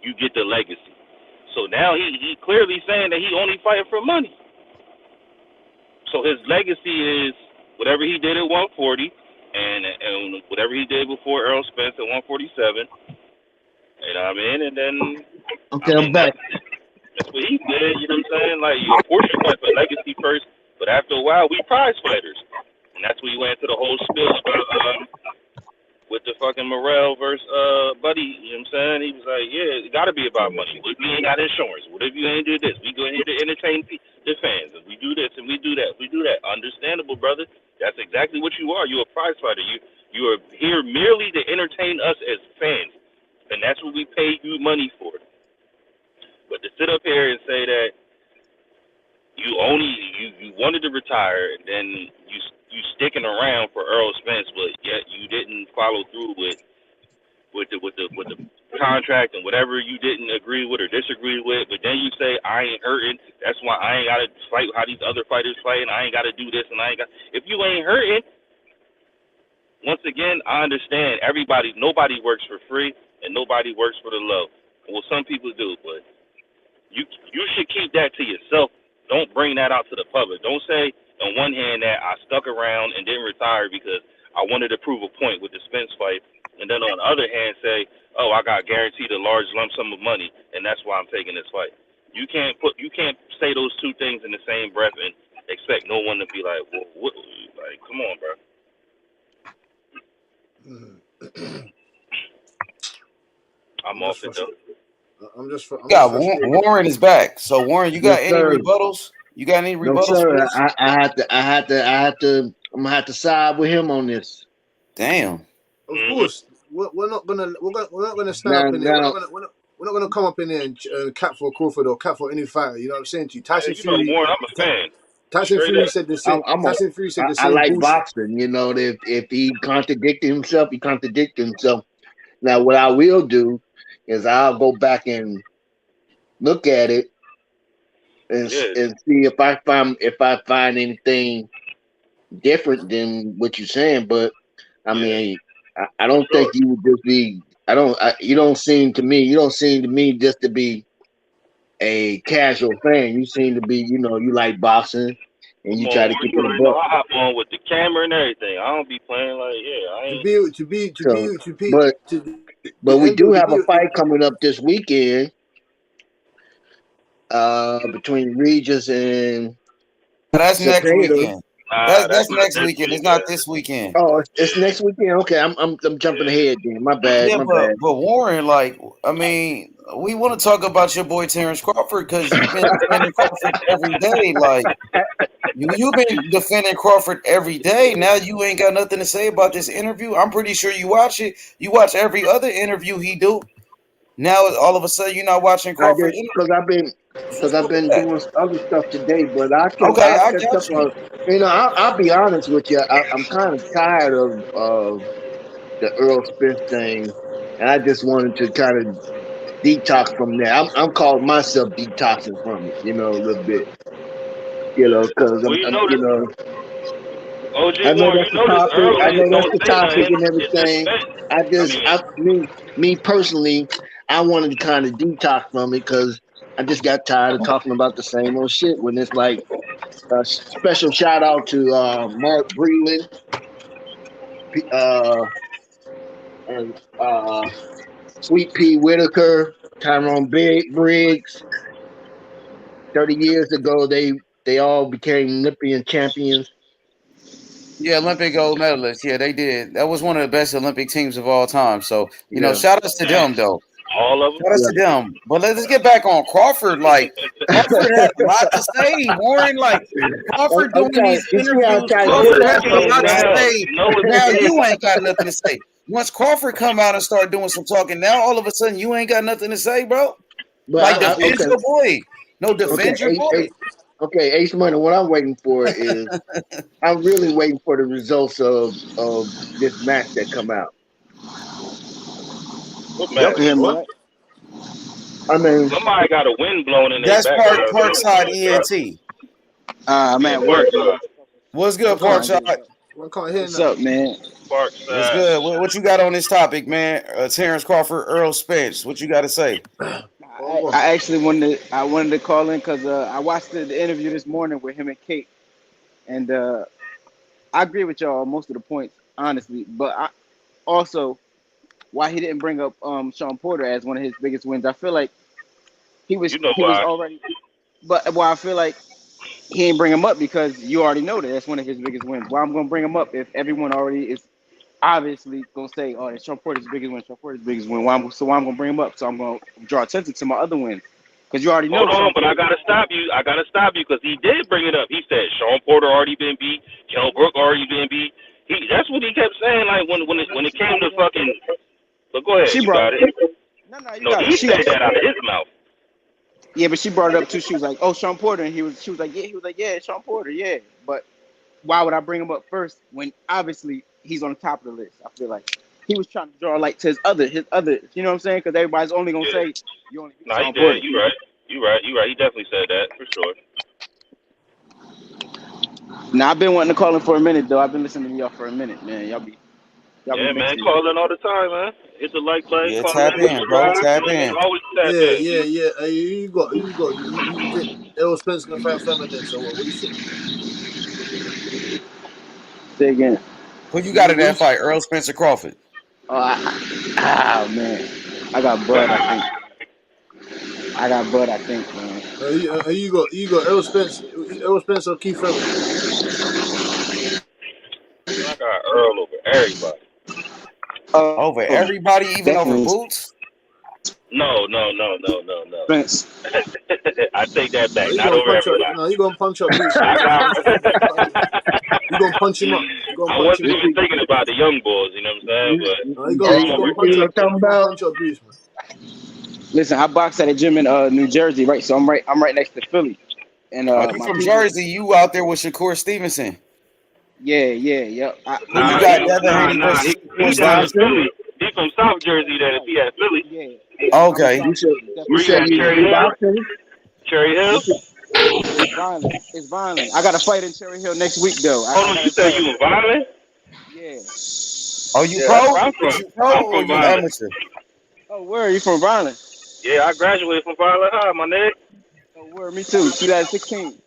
you get the legacy." So now he clearly saying that he only fighting for money. So his legacy is whatever he did at 140, and whatever he did before Errol Spence at 147. You know what I mean? And then, Okay, I'm back. That's what he did. You know what I'm saying? Like, you force your fight for legacy first, but after a while, we prize fighters. And that's when he went into the whole spiel about, with the fucking Morrell versus Buddy. You know what I'm saying? He was like, yeah, it got to be about money. What if you ain't got insurance? What if you ain't do this? We go here to entertain the fans, and we do this, and we do that. We do that. Understandable, brother. That's exactly what you are. You're a prize fighter. You are here merely to entertain us as fans, and that's what we pay you money for. But to sit up here and say that you wanted to retire, and then you sticking around for Errol Spence, but yet you didn't follow through with the contract and whatever you didn't agree with or disagree with. But then you say I ain't hurting. That's why I ain't gotta fight how these other fighters fight, and I ain't gotta do this, and I ain't got. If you ain't hurting, once again, I understand. Nobody works for free, and nobody works for the low. Well, some people do, but you should keep that to yourself. Don't bring that out to the public. Don't say on one hand that I stuck around and didn't retire because I wanted to prove a point with the Spence fight, and then on the other hand say, oh, I got guaranteed a large lump sum of money, and that's why I'm taking this fight. You can't say those two things in the same breath and expect no one to be like, well, what? Like, come on, bro. I'm off it though. Warren is back. So Warren, you got Yes, any sir. rebuttals? You got any rebuttals? No, for sir. this? I'm gonna have to side with him on this. Damn. Of course, we're not gonna stand up in there. We're not gonna come up in there and cap for Crawford or cap for any fighter. You know what I'm saying to you? Tyson Fury. Warren, I'm a fan. Tyson Fury said the same. Tyson Fury said the same. I like bullshit. boxing. You know, if he contradicted himself, he contradicted himself. Now, what I will do is I'll go back and look at it and see if I find anything different than what you're saying. But I mean, I don't think you would just be. You don't seem to me just to be a casual fan. You seem to be, you like boxing and you try to keep it above. I hop on with the camera and everything. I don't be playing like I ain't. But we do have a fight coming up this weekend between Regis and. That's next weekend. That's next this weekend. It's not this weekend. Oh, it's next weekend. Okay, I'm jumping ahead then. My bad. But Warren, like, I mean, we want to talk about your boy Terence Crawford because you've been defending Crawford every day. Like, you've been defending Crawford every day. Now you ain't got nothing to say about this interview. I'm pretty sure you watch it. You watch every other interview he do. Now all of a sudden you're not watching Crawford because I've been doing other stuff today. But I catch up on. I'll be honest with you. I'm kind of tired of the Errol Spence thing, and I just wanted to kind of detox from that. I'm calling myself detoxing from it, a little bit, because OG I know that's the topic. I know that's the topic and everything. Me personally, I wanted to kind of detox from it because I just got tired of talking about the same old shit. When it's like a special shout out to Mark Breland, and Sweet Pea Whitaker, Tyrone Briggs. 30 years ago, they all became Olympian champions. Yeah, Olympic gold medalists. Yeah, they did. That was one of the best Olympic teams of all time. So, shout outs to them, though. All of them. Shout outs to them. But let's get back on Crawford. Like, Crawford had a lot to say. Warren, like, Crawford doing these interviews. Crawford had a lot to say. Now you ain't got nothing to say. Once Crawford come out and start doing some talking, now all of a sudden you ain't got nothing to say, bro. Like, defend your boy. No, defend your boy. Okay, Ace Money, what I'm waiting for is I'm really waiting for the results of this match that come out. What match? What? I mean, somebody got a wind blowing in their back. That's Parkside ENT. Man, work. What's good, Parkside? What's up, man? Parkside. What's good? What you got on this topic, man? Terence Crawford, Errol Spence. What you got to say? I actually wanted to call in because I watched the interview this morning with him and Kate, and I agree with y'all on most of the points, honestly. But I also why he didn't bring up Sean Porter as one of his biggest wins. I feel like he was You know he was why? already, but I feel like he ain't bring him up because you already know that that's one of his biggest wins. Why I'm gonna bring him up if everyone already is obviously gonna say, oh, it's Sean Porter's biggest win, Sean Porter's biggest win. Why I'm gonna bring him up? So I'm gonna draw attention to my other wins because you already know. Hold on, but I gotta stop you. I gotta stop you because he did bring it up. He said Sean Porter already been beat, Kell Brook already been beat. That's what he kept saying. Like when it came to fucking. But go ahead, She you brought got it. you No, got he it. said that out of his mouth. Yeah, but she brought it up too. She was like, "Oh, Sean Porter," and she was like, "Yeah," he was like, "Yeah, it's Sean Porter, yeah." But why would I bring him up first when obviously he's on the top of the list? I feel like he was trying to draw light to his other. You know what I'm saying? Because everybody's only gonna say you only beat No, he Sean did. Porter. You right. He definitely said that for sure. Now I've been wanting to call him for a minute though. I've been listening to y'all for a minute, man. Y'all be Yeah, man, mixing. call in all the time, man. Hit the like button, Yeah, call tap in, in, bro. subscribe. Tap in. Always tap Yeah, in. yeah, yeah. Hey, you think Errol Spence gonna fight Furman then? So what do you think? Say again. Who you got in that fight? Errol Spence or Crawford? Man, I got Bud. I think, man. You got Errol Spence or Keith Furman? I got Earl over everybody. Over everybody, even over Definitely. Boots? No. Spence. I take that back. No, Not over everybody. you gonna punch up Boots, man. I got. You gonna punch him up. I wasn't even thinking about the young boys. You know what I'm saying? No, But you gonna punch up Boots, man. Listen, I box at a gym in New Jersey, right? So I'm right next to Philly. And You my from people, Jersey? You out there with Shakur Stevenson? yeah. Who you got? Devin Haney versus Shakur He down Stevenson? Philly. He from South Jersey. Then if he at Philly, Yeah. Okay. where you at? Cherry Hill. Cherry Hill. It's violent. I got a fight in Cherry Hill next week, though. Hold on, you said you in violent? Yeah. Oh, you Yeah, pro? that's where I'm from. Is you pro I'm or from you violent. amateur? Oh, where are you from, Violent? Yeah, I graduated from Violent High, my nigga. Oh, where? Me too. 2016.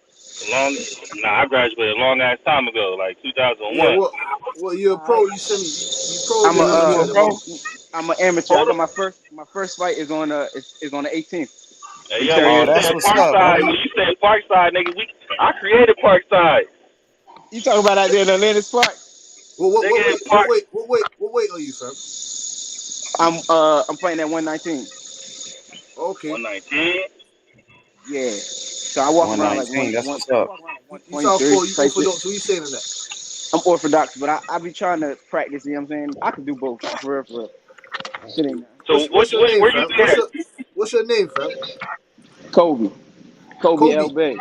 I graduated a long ass time ago, like 2001. Yeah, what you're a pro? You send me. You pro? I'm You're amateur at the pro? moment. I'm an amateur. I got my first fight is on is on the 18th. Hey, yo, when you that's say what's up, Parkside, homie. when you say Parkside, nigga, I created Parkside. You talking about out there in Atlantis Park? What weight are you, fam? I'm fighting at 119. Okay. 119. Yeah. So I walk around like 119. That's what's up. You southpaw, you orthodox. What you saying in that? I'm orthodox, but I be trying to practice. You know what I'm saying? I can do both. For real. Shit ain't So what's your name, where fam? you at? What's your name, fam? Kobe L. Bay.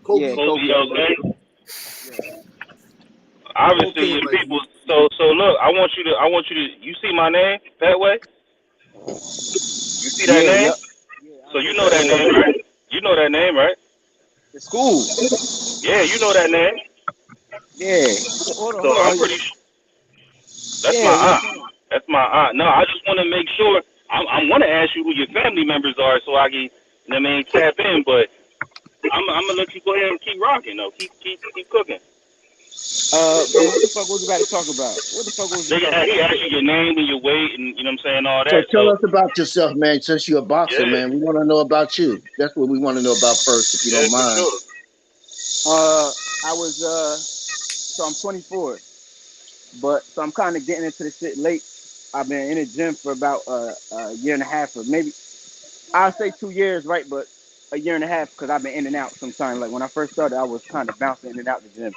Kobe. Yeah, Kobe L. Bay. Yeah. Obviously, your people. So look, I want you to. You see my name that way? You see that name? Yep. So you know that name, right? You know that name, right? The school. Yeah, you know that name. Yeah. Hold on. I'm pretty sure. That's my aunt. That's my aunt. No, I just want to make sure. I want to ask you who your family members are so I can, you know what I mean, tap in. But I'm gonna let you go ahead and keep rocking though. Keep cooking. Man, what the fuck was we about to talk about? What the fuck was we talking about? He asked you your name and your weight and you know what I'm saying, all So that. tell us about yourself, man. Since you're a boxer, man, we want to know about you. That's what we want to know about first, if you don't mind. Sure. I was so I'm 24, but so I'm kind of getting into the shit late. I've been in the gym for about a year and a half, or maybe I'll say 2 years, right? But a year and a half because I've been in and out sometimes. Like when I first started, I was kind of bouncing in and out the gym.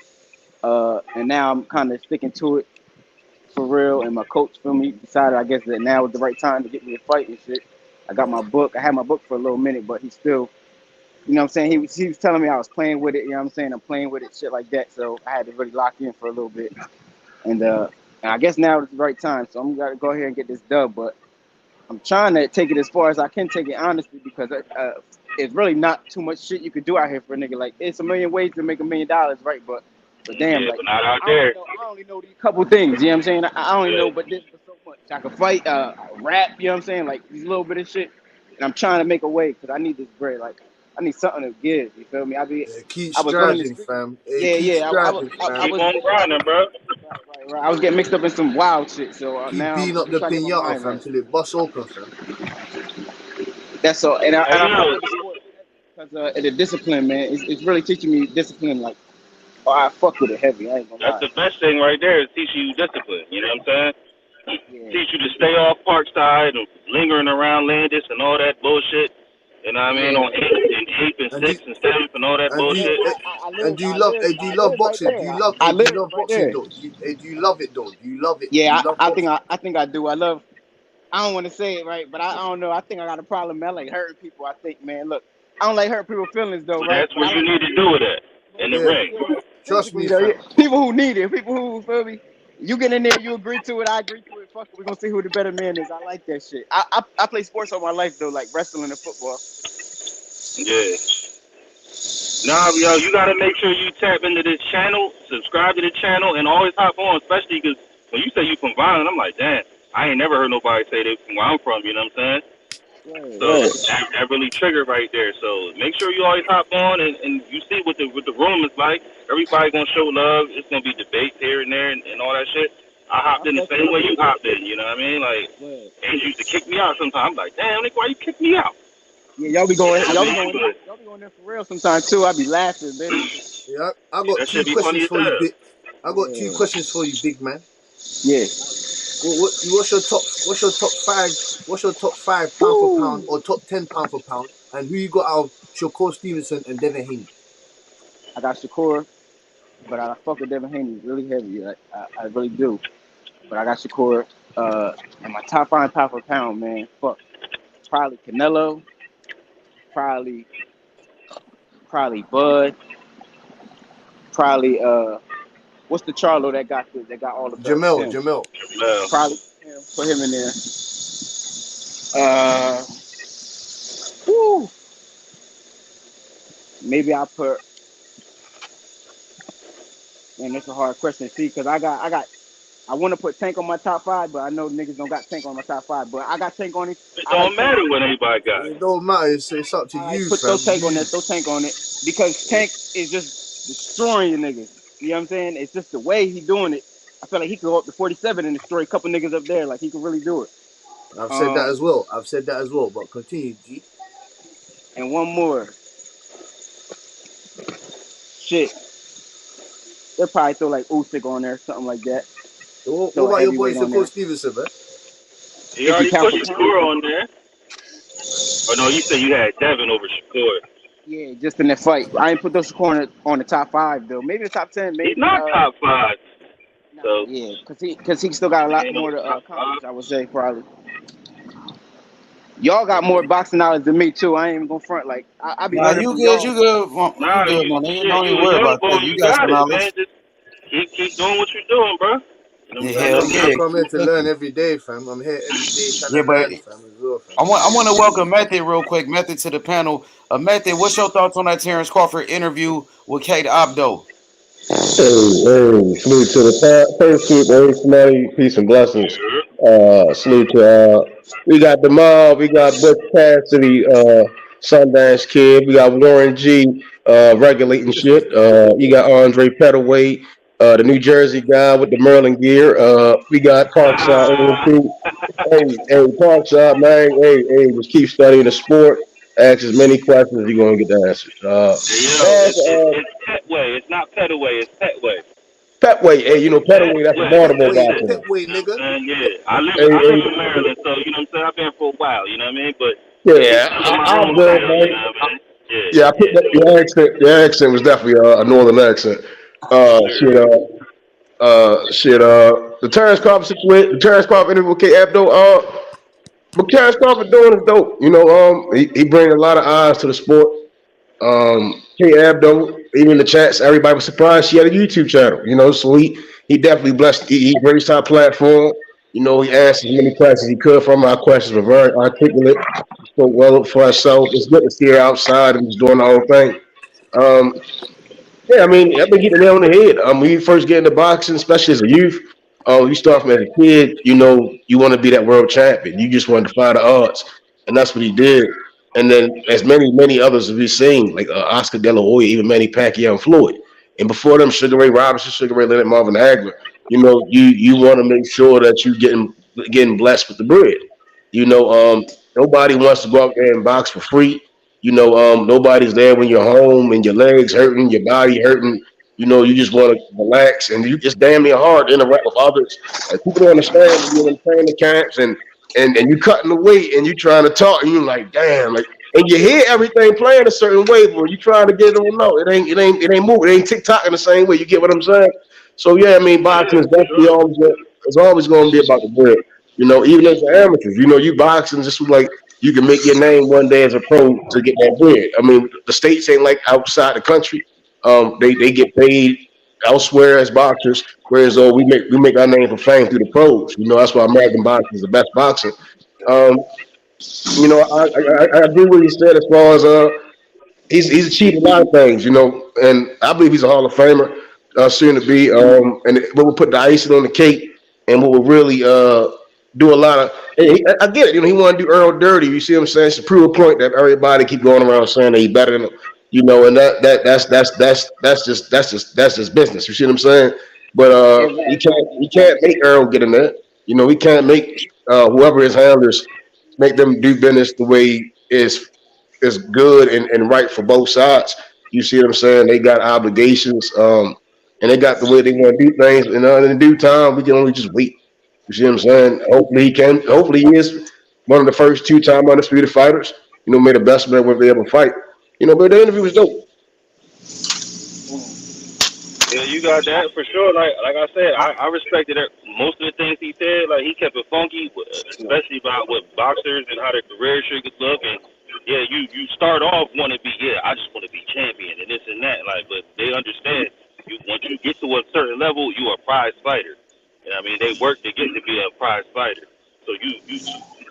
And now I'm kind of sticking to it for real. And my coach, feel me, decided I guess that now was the right time to get me a fight and shit. I got my book. I had my book for a little minute, but he still, you know what I'm saying? He was telling me I was playing with it. You know what I'm saying? I'm playing with it, shit like that. So I had to really lock in for a little bit. And I guess now is the right time. So I'm gonna go ahead and get this dub. But I'm trying to take it as far as I can take it honestly because it's really not too much shit you could do out here for a nigga. Like it's a million ways to make $1 million, right? But damn, yeah, like but not out there. I only know these couple things. You know what I'm saying? I only know but this for so much. I can fight, rap. You know what I'm saying? Like these little bit of shit. And I'm trying to make a way because I need this bread. Like I need something to give. You feel me? Keep I was running the striving, street. fam. Yeah. Keep on grinding, bro. Right. I was getting mixed up in some wild shit, so Keep now I'm beating up the trying to get my pinata, mind fam, right. till it busts open, fam. That's all. And Hey, I fuck yo, with the sport because the discipline, man. It's really teaching me discipline. Like, oh, I fuck with it heavy. I ain't gonna that's lie. the best thing right there is teaching you discipline. You know what I'm saying? Yeah. Teach you to stay off Parkside and lingering around Landis and all that bullshit. You know what I mean? Yeah. On 8 and And do 6 and 7 and all that and do bullshit. and do you love Right boxing? there. Do you I live love right boxing there. though? Do you love it though? Do you love it? Do Yeah, you love I think boxing? I think I do. I love. I don't want to say it right, but I don't know. I think I got a problem. Man. I like hurting people. I think, man. Look, I don't like hurting people's feelings though, Well, right? that's But where I you like need to do it at, in the Yeah, ring. trust physically me, though. Yeah. fam. People who need it. People who feel me. You get in there, you agree to it. I agree to it. Fuck it, we gonna see who the better man is. I like that shit. I play sports all my life though, like wrestling and football. Yeah. Nah, yo, you gotta make sure you tap into this channel, subscribe to the channel, and always hop on, especially because when you say you from Violent, I'm like, damn, I ain't never heard nobody say they from where I'm from, you know what I'm saying? So that really triggered right there. So make sure you always hop on and you see what the room is like. Everybody gonna show love. It's gonna be debates here and there and all that shit. I hopped in the same way you hopped in, you know what I mean? Like, and used to kick me out sometimes. I'm like, damn, nigga, why you kick me out? Yeah, y'all be going there for real sometimes too. I be laughing, man. Yeah, I got That two should be funny questions as for you, hell. big. I got two questions for you, big man. Yeah. What's your top? What's your top five? What's your top five pound for pound or top 10 pound for pound? And who you got out of Shakur Stevenson and Devin Haney? I got Shakur, but I fuck with Devin Haney really heavy. I really do. But I got Shakur. And my top 5 pound for pound, man. Fuck. Probably Canelo. Probably Bud. Probably what's the Charlo that got all the belts? Jamel. Probably him. Put him in there. Woo. Maybe I put. Man, that's a hard question. See, because I want to put Tank on my top 5, but I know niggas don't got Tank on my top 5. But I got Tank on it. It don't matter what anybody got. It don't matter. It's up to you, Put fam. throw Tank on there. Throw Tank on it because Tank is just destroying you niggas. You know what I'm saying? It's just the way he doing it. I feel like he could go up to 47 and destroy a couple niggas up there. Like he could really do it. I've said that as well. But continue, G. And one more. Shit. They'll probably throw like Usyk on there, something like that. What about your boy Shakur Stevenson, man? He already put Shakur on there. Oh no, you said you had Devin over Shakur. Yeah, just in that fight. I ain't put those Shakur on the top 5 though. Maybe the top 10. Maybe he's not top 5. So yeah, because he still got a lot more to accomplish. I would say probably. Y'all got more boxing knowledge than me too. I ain't even gonna front like I be learning from y'all. You good, man. Don't even worry about that. You got some knowledge. Man. Just keep doing what you're doing, bro. I come here to learn every day, fam. I'm here every day trying to learn, fam, as well, fam. I want to welcome Method real quick. Method to the panel. Method, what's your thoughts on that Terence Crawford interview with Kate Abdo? Salute to the first salute to everybody. Peace and blessings. Salute to we got the mob, we got Butch Cassidy, Sundance Kid, we got Warren G regulating shit. You got Andre Pettaway, the New Jersey guy with the Merlin gear. We got Parkside. Hey, Parkside, man. Hey, just keep studying the sport. Ask as many questions as you're gonna get the answers. It's Petway. It's not Pettaway. It's Petway. Petway, hey, you know Petway, that's a Baltimore boxer. Petway, nigga. Yeah, I live in Maryland, so you know what I'm saying. I've been for a while, you know what I mean. But I'm good, man. I picked up your accent. Your accent was definitely a northern accent. The Terence Crawford situation, the Terence Crawford interview with K. Abdo. But Terence Crawford doing is dope. You know, he brings a lot of eyes to the sport. K. Abdo, even in the chats, everybody was surprised she had a YouTube channel. You know, so he definitely blessed. He raised our platform. You know, he answered as many questions he could from our questions were very articulate. Spoke well for herself. It's good to see her outside and just doing the whole thing. Yeah, I mean, I've been getting it on the head. When you first get into boxing, especially as a youth, you start from as a kid, you know, you want to be that world champion. You just want to defy the odds. And that's what he did. And then as many others as we've seen, like Oscar De La Hoya, even Manny Pacquiao and Floyd. And before them, Sugar Ray Robinson, Sugar Ray Leonard, Marvin Hagler. you want to make sure that you getting blessed with the bread. Nobody wants to go out there and box for free. Nobody's there when you're home and your legs hurting, your body hurting. You just want to relax and you just damn near hard to interact with others. And people don't understand when you're in training camps and you cutting the weight and you trying to talk and you're like, damn, like, and you hear everything playing a certain way, but you trying to get it on out. It ain't moving. It ain't TikTok in the same way. You get what I'm saying? So yeah, I mean, boxing is definitely always it's always going to be about the bread. Even as an amateur, you boxing just like you can make your name one day as a pro to get that bread. I mean, the states ain't like outside the country. They get paid elsewhere as boxers, whereas we make our name for fame through the pros. That's why American boxing is the best boxing. Um, I agree with what you said as far as he's achieved a lot of things, and I believe he's a Hall of Famer, soon to be. And what will put the icing on the cake, and what will really do a lot of. I get it, he want to do Earl dirty. You see what I'm saying? It's to prove a point that everybody keep going around saying that he's better than him. And that's just business. You see what I'm saying? But he can't make Earl get in there. He can't make whoever his handlers make them do business the way is good and right for both sides. You see what I'm saying? They got obligations, and they got the way they want to do things. And in due time, we can only just wait. You see what I'm saying? Hopefully he can. Hopefully he is one of the first two-time undisputed fighters. May the best man will be able to fight. But the interview was dope. Yeah, you got that for sure. Like I said, I respected it. Most of the things he said, like he kept it funky, especially about what boxers and how their career should look. And yeah, you start off want to be, I just want to be champion and this and that. Like, but they understand once you get to a certain level, you are a prize fighter. And I mean, they work to get to be a prize fighter. So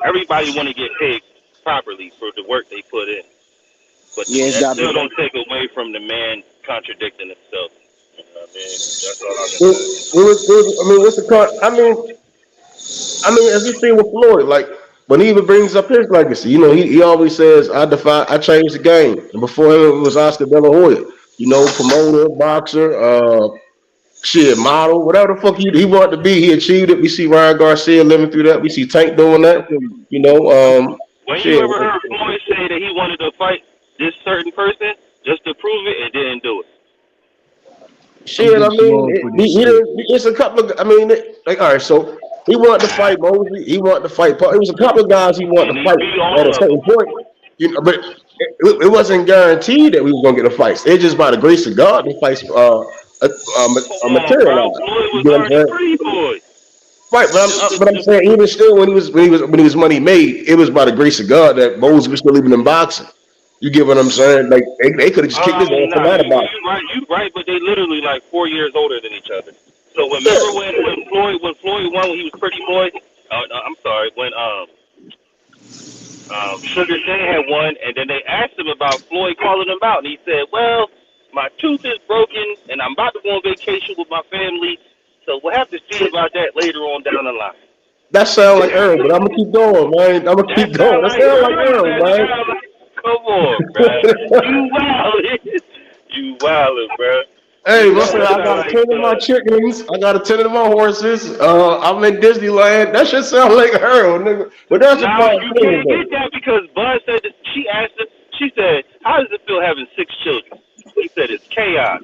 everybody want to get paid properly for the work they put in. But that still don't take away from the man contradicting himself. That's all I can say. What's the I mean, as you see with Floyd, like when he even brings up his legacy, he always says, I changed the game. And before him, it was Oscar De La Hoya, promoter, boxer, model, whatever the fuck he wanted to be, he achieved it. We see Ryan Garcia living through that. We see Tank doing that. When you ever heard Floyd say that he wanted to fight this certain person just to prove it and didn't do it? It's a couple of. All right, so he wanted to fight Mosley. He wanted to fight Paul. It was a couple of guys he wanted to fight at a certain point. But it wasn't guaranteed that we were gonna get the fights. It's just by the grace of God the fights materialized. Right, but I'm saying even still when he was money made, it was by the grace of God that Mosley was still even in boxing. You get what I'm saying? Like they could have just kicked his ass for that about. You right, but they literally like 4 years older than each other. So remember when Floyd won when he was Pretty Boy? I'm sorry, when Sugar Shane had won, and then they asked him about Floyd calling him out, and he said, "Well, my tooth is broken, and I'm about to go on vacation with my family, so we'll have to see about that later on down the line." That sounds like Earl, but I'm gonna keep going, man. I'm gonna keep going. That sounds like Earl, man. Come on, bro. You wildin', bro. Hey, listen, I got 10 of my chickens. I got 10 of my horses. I'm in Disneyland. That shit sound like Earl, nigga. But that's you can't get that because Bud said that she asked him. She said, "How does it feel having 6 children?" He said, "It's chaos."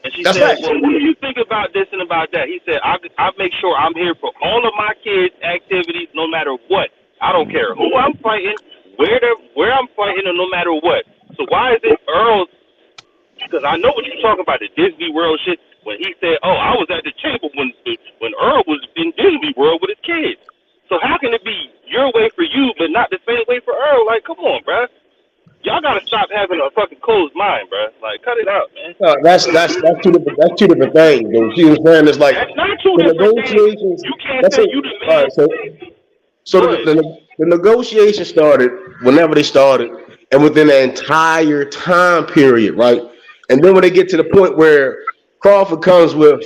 And she said, "Well, what do you think about this and about that?" He said, I make sure I'm here for all of my kids' activities, no matter what. I don't care who I'm fighting, where I'm fighting, or no matter what. So why is it Earl? Because I know what you're talking about, the Disney World shit. When he said, "Oh, I was at the chamber when Earl was in Disney World with his kids." So how can it be your way for you, but not the same way for Earl? Like, come on, bro. Y'all gotta stop having a fucking closed mind, bro. Like, cut it out, man. No, that's two different things. Though. See what I'm saying? It's like that's not two different things. You can't say you the man. All right, so the negotiation started whenever they started, and within the entire time period, right? And then when they get to the point where Crawford comes with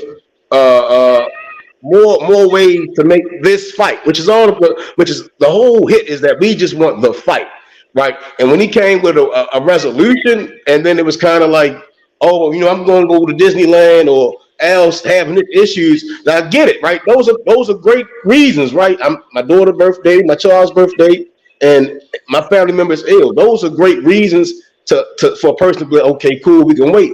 more ways to make this fight, which is the whole hit is that we just want the fight, right? And when he came with a resolution, and then it was kind of like, oh, I'm going to go to Disneyland, or Al's having issues. Now I get it, right? Those are great reasons, right? My daughter's birthday, my child's birthday, and my family member is ill. Those are great reasons to for a person to be like, okay, cool, we can wait.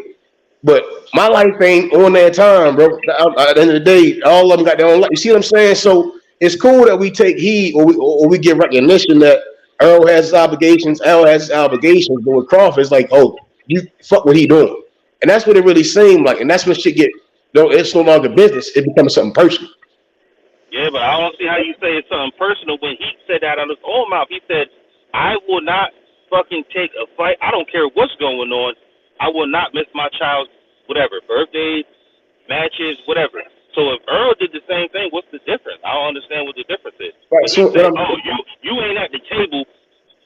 But my life ain't on that time, bro. At the end of the day, all of them got their own life. You see what I'm saying? So it's cool that we take heed or we give recognition that Earl has his obligations, Al has his obligations, but with Crawford, it's like, oh, you fuck what he doing. And that's what it really seemed like. And that's when shit get, no, it's no longer business. It becomes something personal. Yeah, but I don't see how you say it's something personal when he said that out of his own mouth. He said, I will not fucking take a fight. I don't care what's going on. I will not miss my child's whatever, birthdays, matches, whatever. So if Earl did the same thing, what's the difference? I don't understand what the difference is. Right, When so he said, oh, you ain't at the table,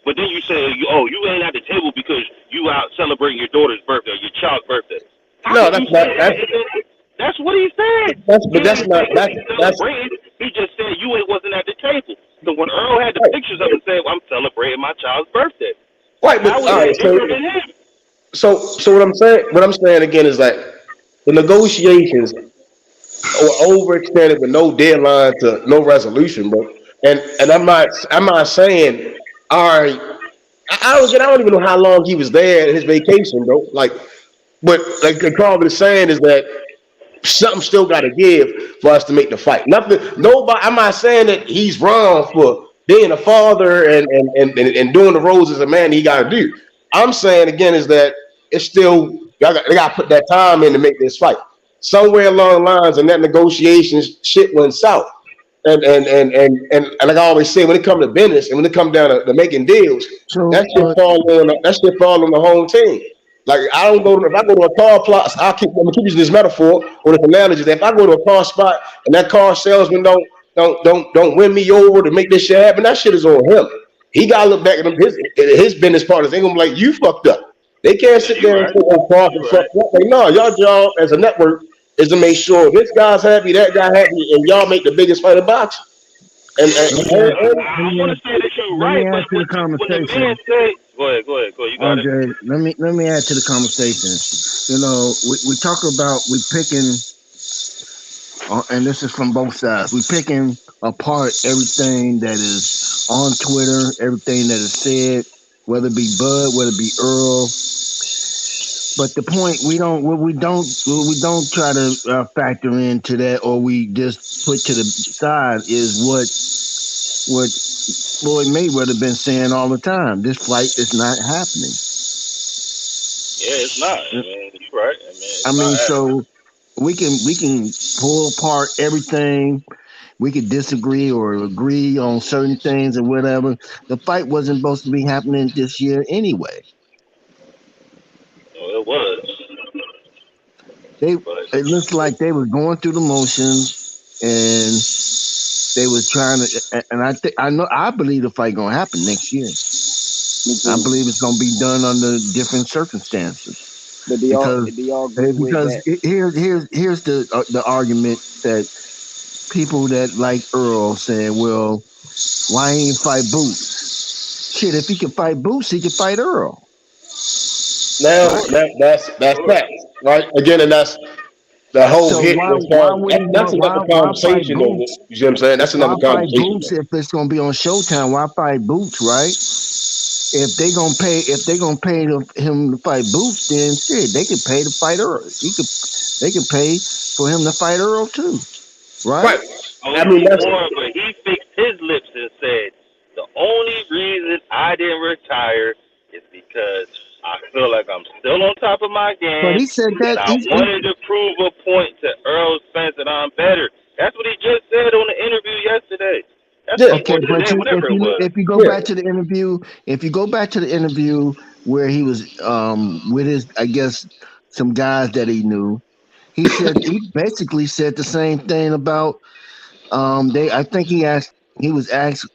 but then you say, oh, you ain't at the table because you out celebrating your daughter's birthday or your child's birthday. No, that's not. That's what he said. That's not. He just said you wasn't at the table. So when Earl had the pictures of it, said, I'm celebrating my child's birthday. Right, but all right, so what I'm saying again is that the negotiations were overextended with no deadline to no resolution, bro. And I'm not saying all right. I don't even know how long he was there in his vacation, bro. Like, but like the Crawford is saying is that something still got to give for us to make the fight. Nobody. I'm not saying that he's wrong for being a father and doing the roles as a man he got to do. I'm saying again is that it's still they got to put that time in to make this fight. Somewhere along the lines in that negotiations, shit went south. And like I always say, when it comes to business and when it comes down to making deals, that shit fall on the home team. Like if I go to a car plot, I'm gonna keep using this metaphor or this analogy. That if I go to a car spot and that car salesman don't win me over to make this shit happen, that shit is on him. He gotta look back at him. His business partners. They gonna be like, you fucked up. They can't sit there and say, oh, Crawford fucked up. Like, no, y'all job as a network is to make sure this guy's happy, that guy happy, and y'all make the biggest fight in boxing. I want to say that you're right, but when the man said, go ahead, you got Andre, it. let me add to the conversation. You know, we talk about we picking, and this is from both sides. We picking apart everything that is on Twitter, everything that is said, whether it be Bud, whether it be Earl. But the point we don't try to factor into that, or we just put to the side is what Floyd Mayweather been saying all the time. This fight is not happening. Yeah, it's not. I mean, you're right. I mean, so we can pull apart everything. We could disagree or agree on certain things or whatever. The fight wasn't supposed to be happening this year anyway. Oh, it was. It looked like they were going through the motions, and they was trying to. And I believe the fight gonna happen next year. I believe it's gonna be done under different circumstances. But do y'all agree with that? Here's the argument that people that like Earl saying, well, why he ain't fight Boots? Shit, if he can fight Boots, he can fight Earl. Now that's facts, right? Again, and that's the whole hit. That's another conversation, though. You see what I'm saying? That's another conversation. Why fight Boots if it's gonna be on Showtime? Why fight Boots, right? If they gonna pay him to fight Boots, then shit, they can pay to fight Earl. They can pay for him to fight Earl too, right? I mean, but he fixed his lips and said, the only reason I didn't retire is because I feel like I'm still on top of my game. But he said that I wanted to prove a point to Errol Spence that I'm better. That's what he just said on the interview yesterday. If you go back to the interview where he was with his, I guess, some guys that he knew, he basically said the same thing about I think he was asked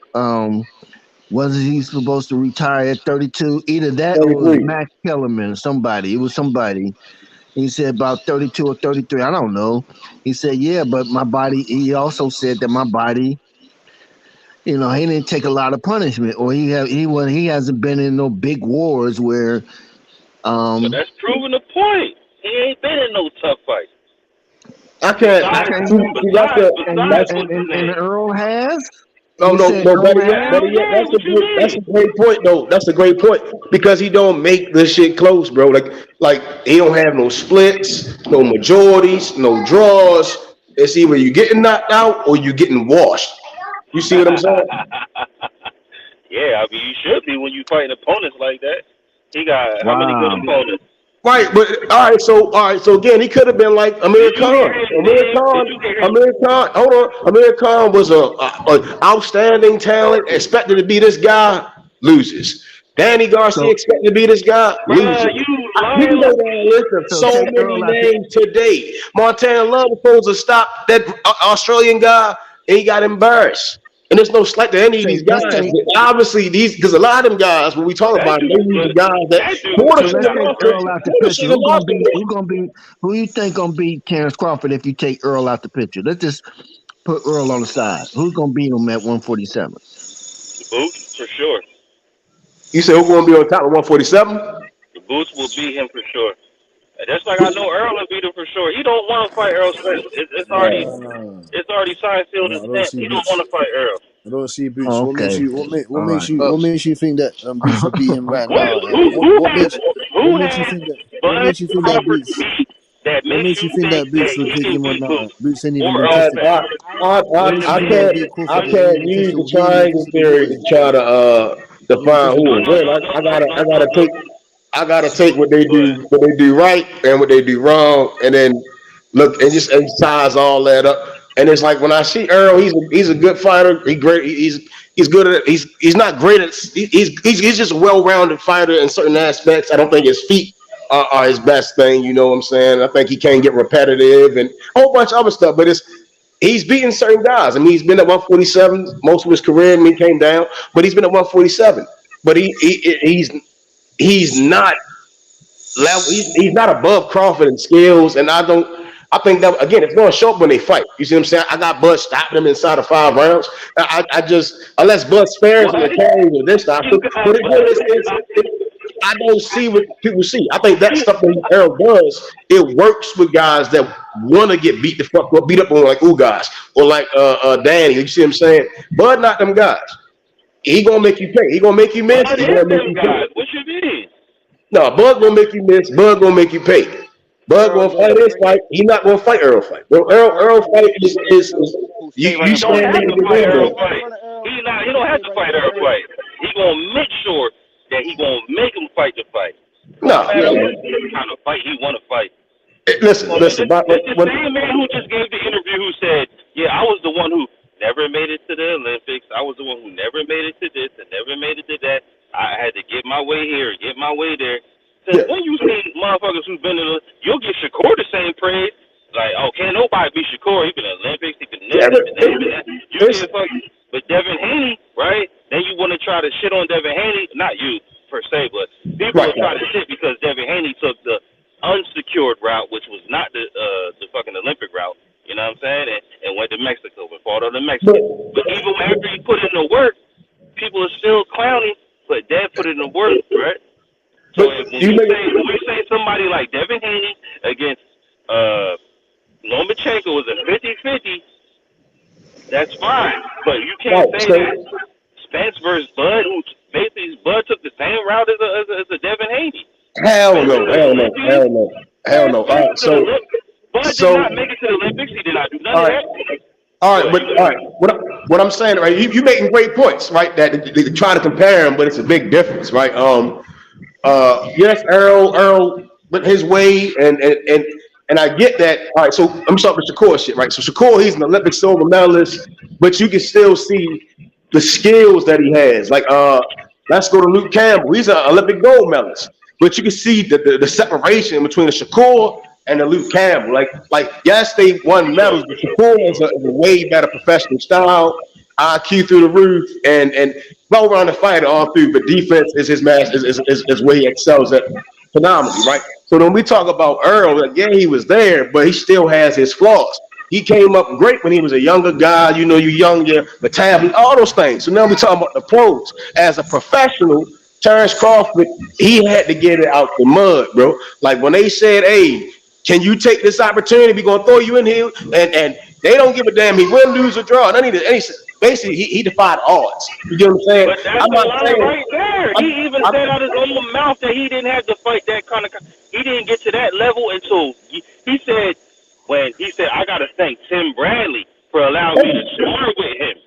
was he supposed to retire at 32? Either that or it was Max Kellerman or somebody. It was somebody. He said about 32 or 33. I don't know. He said, yeah, but my body, he also said that my body, you know, he didn't take a lot of punishment, or he hasn't been in no big wars where but that's proving the point. He ain't been in no tough fights. I can't. Okay. See, that's the And that's Earl has. no, You no, said no. Earl Better yet, has. better yet. That's a great point, though. That's a great point because he don't make this shit close, bro. Like he don't have no splits, no majorities, no draws. It's either you getting knocked out or you getting washed. You see what I'm saying? Yeah, I mean you should be when you fighting opponents like that. He got how many good Wow. opponents? Right, but all right, so again, he could have been like Amir Did you hear Khan. his name? Did you hear his Amir Khan. Hold on, Amir Khan was a outstanding talent, expected to be this guy, loses. Danny Garcia So expected to be this guy, bruh, loses. you We can lying go like down a list of so so take many Earl out the names today. Montana Love was supposed to stop that Australian guy, and he got embarrassed. And there's no slight to any of these let's guys. take But obviously, because a lot of them guys, when we talk that about them, dude they use the was guys that that dude was Porter so should let's have just take lost to. Earl out the Porter picture. should have lost to. Who you think gonna beat Terence Crawford if you take Earl out the picture? Let's just put Earl on the side. Who's gonna beat him at 147? the boots for sure. You said who's going to be on top of 147? The boots will beat him for sure. And just like I know Earl will beat him for sure. He don't want to fight Errol Spence. Nah, It's already signed, sealed, and I don't stamped. see He don't Boots. want to fight Earl. I don't see Boots. Oh, What makes okay. you All right. what makes you think that Boots will beat him right now? Who What makes you has think that Bud Boots? Crawford beat that What makes makes you you think think that that Boots will he take can him right beat now? Boots Boots ain't even or been Earl tested. Spence? What makes you I think that can't beat I Crawford ain't can't even use tested? the He ain't even triangle tested the theory to waters. try to He ain't define tested who the will No, win. waters. no, no, no, no, I no, gotta no. take what they do right and what they do wrong, and then look and just and size all that up. And it's like when I see Earl, he's a good fighter. He's good at he's not great at he's just a well-rounded fighter in certain aspects. I don't think his feet are his best thing. You know what I'm saying? I think he can get repetitive and a whole bunch of other stuff. But he's beaten certain guys. I mean, he's been at 147 most of his career. I mean, he came down, but he's been at 147. But he's not level. He's not above Crawford in skills, and I don't. I think that again, it's going to show up when they fight. You see what I'm saying? I got Bud stopping him inside of 5 rounds. I just unless Bud spares him What? and carries him this time. You But got again, I don't see what people see. I think that stuff that Errol does, it works with guys that want to get beat the fuck up, beat up on like guys or like Danny. You see what I'm saying? Bud not them guys. He gonna make you pay. He gonna make you Bud miss. He is gonna make them you pay. guys. What you mean? No, Bud gonna make you miss. Bud gonna make you pay. Bud Earl gonna fight does, this right? fight. He not gonna fight Earl fight. Bro, Earl Earl does fight make you is who you stay right you in He don't front of stand have there Earl. with to your fight gun Earl down. fight. He don't have to fight Earl fight. He gonna make sure that he gonna make him fight the fight. No No, matter no. what kind of fight he wanna fight. Listen. But This the same man who just gave the interview who said, yeah, I was the one who never made it to the Olympics. I was the one who never made it to this and never made it to that. I had to get my way here, get my way there. Cause when you see motherfuckers who've been in you'll give Shakur the same praise. Like, oh, can't nobody beat Shakur. He been in the Olympics. He been this, he been that, he been that. You get fucking, but Devin Haney, right? Then you want to try to shit on Devin Haney. Not you per se, but people will try to shit because Devin Haney took the unsecured route, which was not the fucking Olympic route. You know what I'm saying? And went to Mexico and fought on the Mexican. But even after he put in the work, people are still clowning. But Dad put in the work, right? So when you say somebody like Devin Haney against Lomachenko was a 50-50, that's fine. But you can't say that Spence versus Bud, who basically Bud took the same route as a Devin Haney. Hell no. All right, Bud did not make it to the Olympics. He did not do none of that. All right. What I'm saying, right? You making great points, right? That they try to compare them, but it's a big difference, right? Yes, Earl went his way, and I get that. All right, so I'm starting with Shakur shit, right? So Shakur, he's an Olympic silver medalist, but you can still see the skills that he has. Like, let's go to Luke Campbell. He's an Olympic gold medalist, but you can see the separation between the Shakur and the Luke Campbell. Like yes, they won medals, but Shakur is a way better professional style, IQ through the roof, and well-rounded fighter all through. But defense is his is where he excels at phenomenally, right? So when we talk about Earl, like, yeah, he was there, but he still has his flaws. He came up great when he was a younger guy. You know, you young, you're metabolism, all those things. So now we're talking about the pros. As a professional, Terence Crawford, he had to get it out the mud, bro. Like when they said, hey, Can you take this opportunity? We're gonna throw you in here, and they don't give a damn. He win, lose, or draw. None of this. Basically, he defied odds. You get what I'm saying? But that's a line right there. He even said out his own mouth that he didn't have to fight that kind of. He didn't get to that level until he said I gotta thank Tim Bradley for allowing me to spar with him.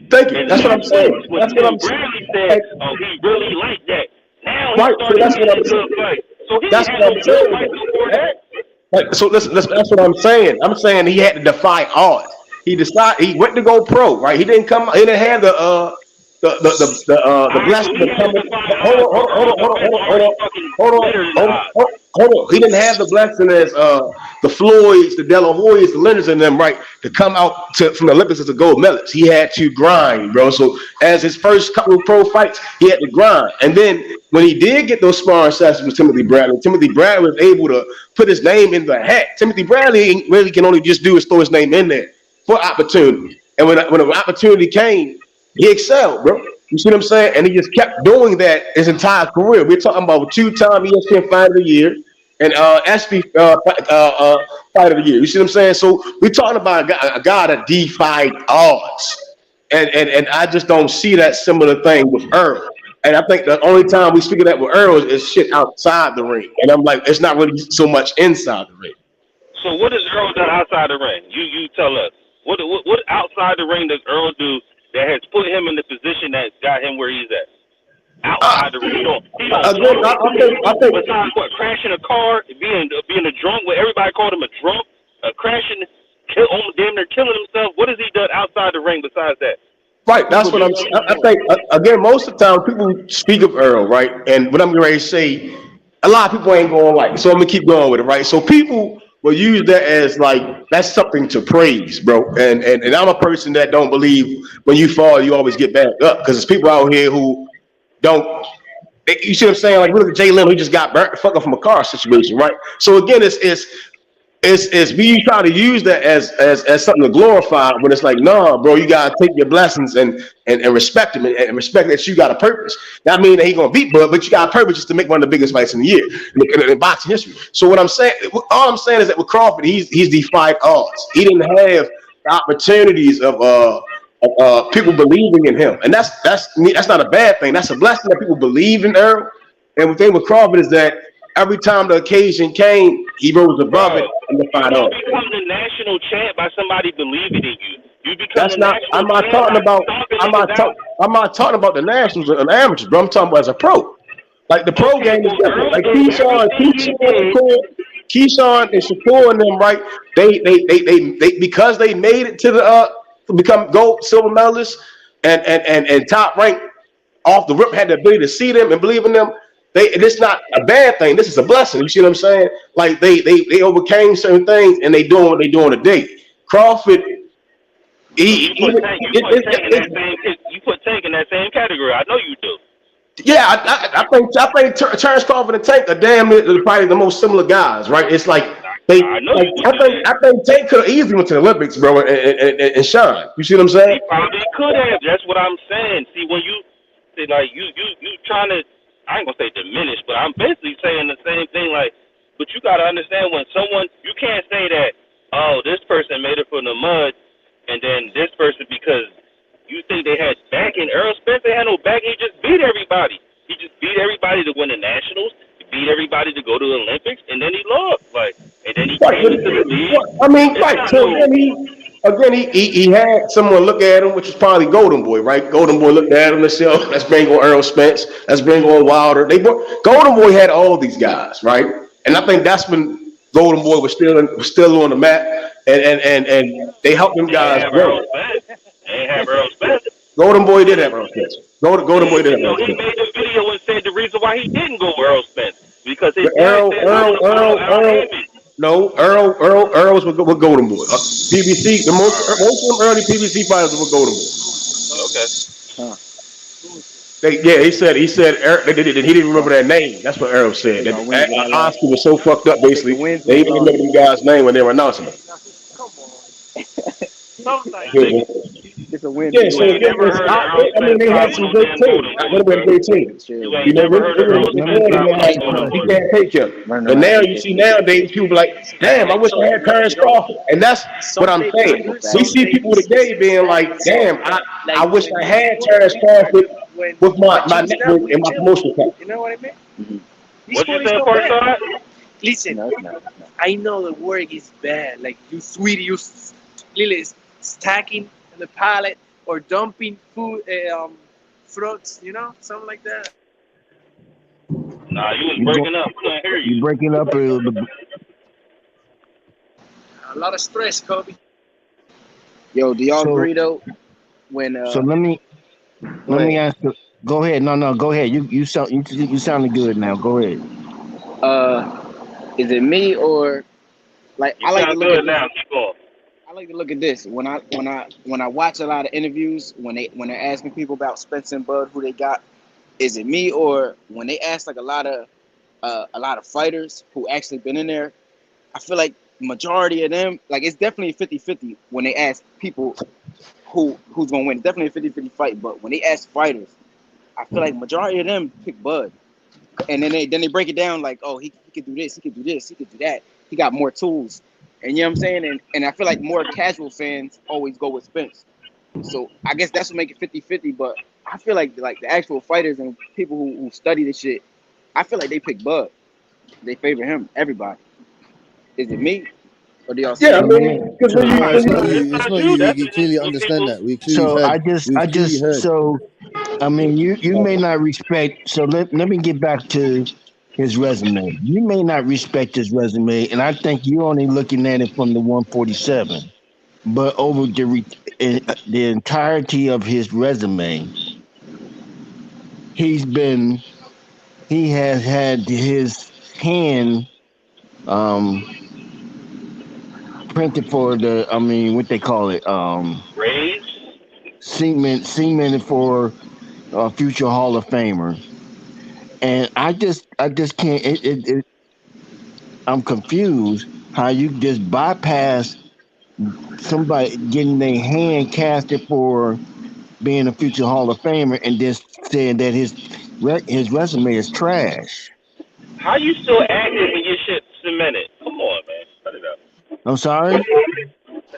Thank you. That's what I'm saying. That's what I'm saying. Bradley said, "Oh, he really liked that." Now Right. he started to get a fight. So he That's had what no I'm saying. good fight before that. Like, so listen, that's what I'm saying. I'm saying he had to defy odds. He went to go pro, right? He didn't have the blessing to come in. Hold on. He didn't have the blessing as the Floyds, the De La Hoyas, the Leonards and them, right, to come out from the Olympics as a gold medalist. He had to grind, bro. So as his first couple of pro fights, he had to grind. And then when he did get those sparring sessions with Timothy Bradley was able to put his name in the hat. Timothy Bradley really can only just do is throw his name in there for opportunity. And when an opportunity came, he excelled, bro. You see what I'm saying? And he just kept doing that his entire career. We're talking about a 2-time ESPN Fighter of the Year and ESPY Fighter of the Year. You see what I'm saying? So we're talking about a guy that defied odds. And I just don't see that similar thing with Errol. And I think the only time we speak of that with Errol is shit outside the ring. And I'm like, it's not really so much inside the ring. So what has Errol done outside the ring? You tell us. What outside the ring does Errol do that has put him in the position that got him where he's at? Outside the ring, he don't I think besides what, crashing a car, being a drunk, where everybody called him a drunk, crashing, damn near killing himself. What has he done outside the ring besides that? Right, that's what I'm saying. I think again, most of the time people speak of Errol, right? And what I'm ready to say, a lot of people ain't going like, so I'm gonna keep going with it, right? So people will use that as like that's something to praise, bro. And I'm a person that don't believe when you fall, you always get back up, because there's people out here who don't. You see what I'm saying? Like look at Jay Leno, he just got burnt the fuck up from a car situation, right? So again, it's we try to use that as something to glorify when it's like, no, bro, you gotta take your blessings and respect him and respect that you got a purpose. That mean that he gonna beat Bud, but you got a purpose just to make one of the biggest fights in the year in boxing history. So what I'm saying, all I'm saying is that with Crawford, he's defied odds. He didn't have the opportunities of people believing in him, and that's not a bad thing. That's a blessing that people believe in Errol. And the thing with Crawford is that every time the occasion came, he rose above it and defied odds. You become the national champ by somebody believing in you. You become That's not. I'm not talking about. I'm not talking about the nationals and the amateurs, bro. I'm talking about as a pro. Like the pro game is different. Like Keyshawn and Shakur and them, right? They because they made it to the become gold, silver medalists and top rank off the rip, had the ability to see them and believe in them. It's not a bad thing. This is a blessing. You see what I'm saying? Like they overcame certain things and they doing what they doing today. Crawford, you put Tank in that same category. I know you do. Yeah, I think Terence Crawford and Tank are probably the most similar guys, right? It's like I think Tank could have easily went to the Olympics, bro, and shine. You see what I'm saying? He probably could have. That's what I'm saying. See, when you say like you trying to, I ain't gonna say diminish, but I'm basically saying the same thing. Like, but you gotta understand when someone, you can't say that, oh, this person made it from the mud, and then this person, because you think they had backing. Errol Spence, they had no backing. He just beat everybody. He just beat everybody to win the Nationals. He beat everybody to go to the Olympics, and then he lost. Like, and then he came into the league. I mean, right. So again, he had someone look at him, which was probably Golden Boy, right? Golden Boy looked at him and said, oh, let's bring on Errol Spence. Let's bring on Wilder. Golden Boy had all these guys, right? And I think that's when Golden Boy was still on the map, and they helped them guys grow. They ain't have Errol Spence. Golden Boy did have Errol Spence. Golden Boy did have Errol Spence. He made the video and said the reason why he didn't go with Errol Spence because his Errol was with Golden Boy. PBC, most of them early PBC fighters were with Golden Boy. Okay. He said he didn't remember their name. That's what Errol said. Oscar was so fucked up. Basically, they didn't remember the guy's name when they were announcing it. It's a win Yeah, to so lose. I mean, they had some great teams. They had a great team. You know, they would have let me ask you a he question. can't take him. But now you see nowadays people like, damn, I wish I had Terence Crawford. And that's what I'm saying. We see people today being like, damn, I wish I had Terence Crawford with my network and my promotion pack. You know what I mean? What you said, first time? Listen, I know the work is bad. Like you sweetie, you literally stacking in the pallet or dumping food, fruits, you know, something like that. Nah, you was breaking up. Couldn't hear you. You breaking up a little bit. A lot of stress, Kobe. Yo, do y'all So, agree though? When so let me ask you. Go ahead. No, go ahead. You sounded good now. Go ahead. Is it me or like You I like to sound look good at now. Keep going. I like to look at this when I watch a lot of interviews when they're asking people about Spence and Bud who they got. Is it me or when they ask like a lot of fighters who actually been in there? I feel like majority of them, like it's definitely 50-50 when they ask people who's gonna win. It's definitely a 50-50 fight, but when they ask fighters, I feel like majority of them pick Bud. And then they break it down like, oh, he could do this, he could do this, he could do that. He got more tools. And you know what I'm saying? And I feel like more casual fans always go with Spence. So I guess that's what make it 50-50, but I feel like the actual fighters and people who study this shit, I feel like they pick Bud. They favor him, everybody. Is it me? Or do y'all see I mean, because when No, it's not you. It's It's not not you. you. That's We clearly some understand people. that. We clearly So heard. I just so I mean you may not respect. So let me get back to his resume. You may not respect his resume, and I think you're only looking at it from the 147. But over the entirety of his resume, he has had his hand printed for what they call it, Raised? cemented for a future Hall of Famer. And I just can't. I'm confused how you just bypass somebody getting their hand casted for being a future Hall of Famer and just saying that his resume is trash. How you still active when your shit cemented? Come on, man. Cut it up. I'm sorry. I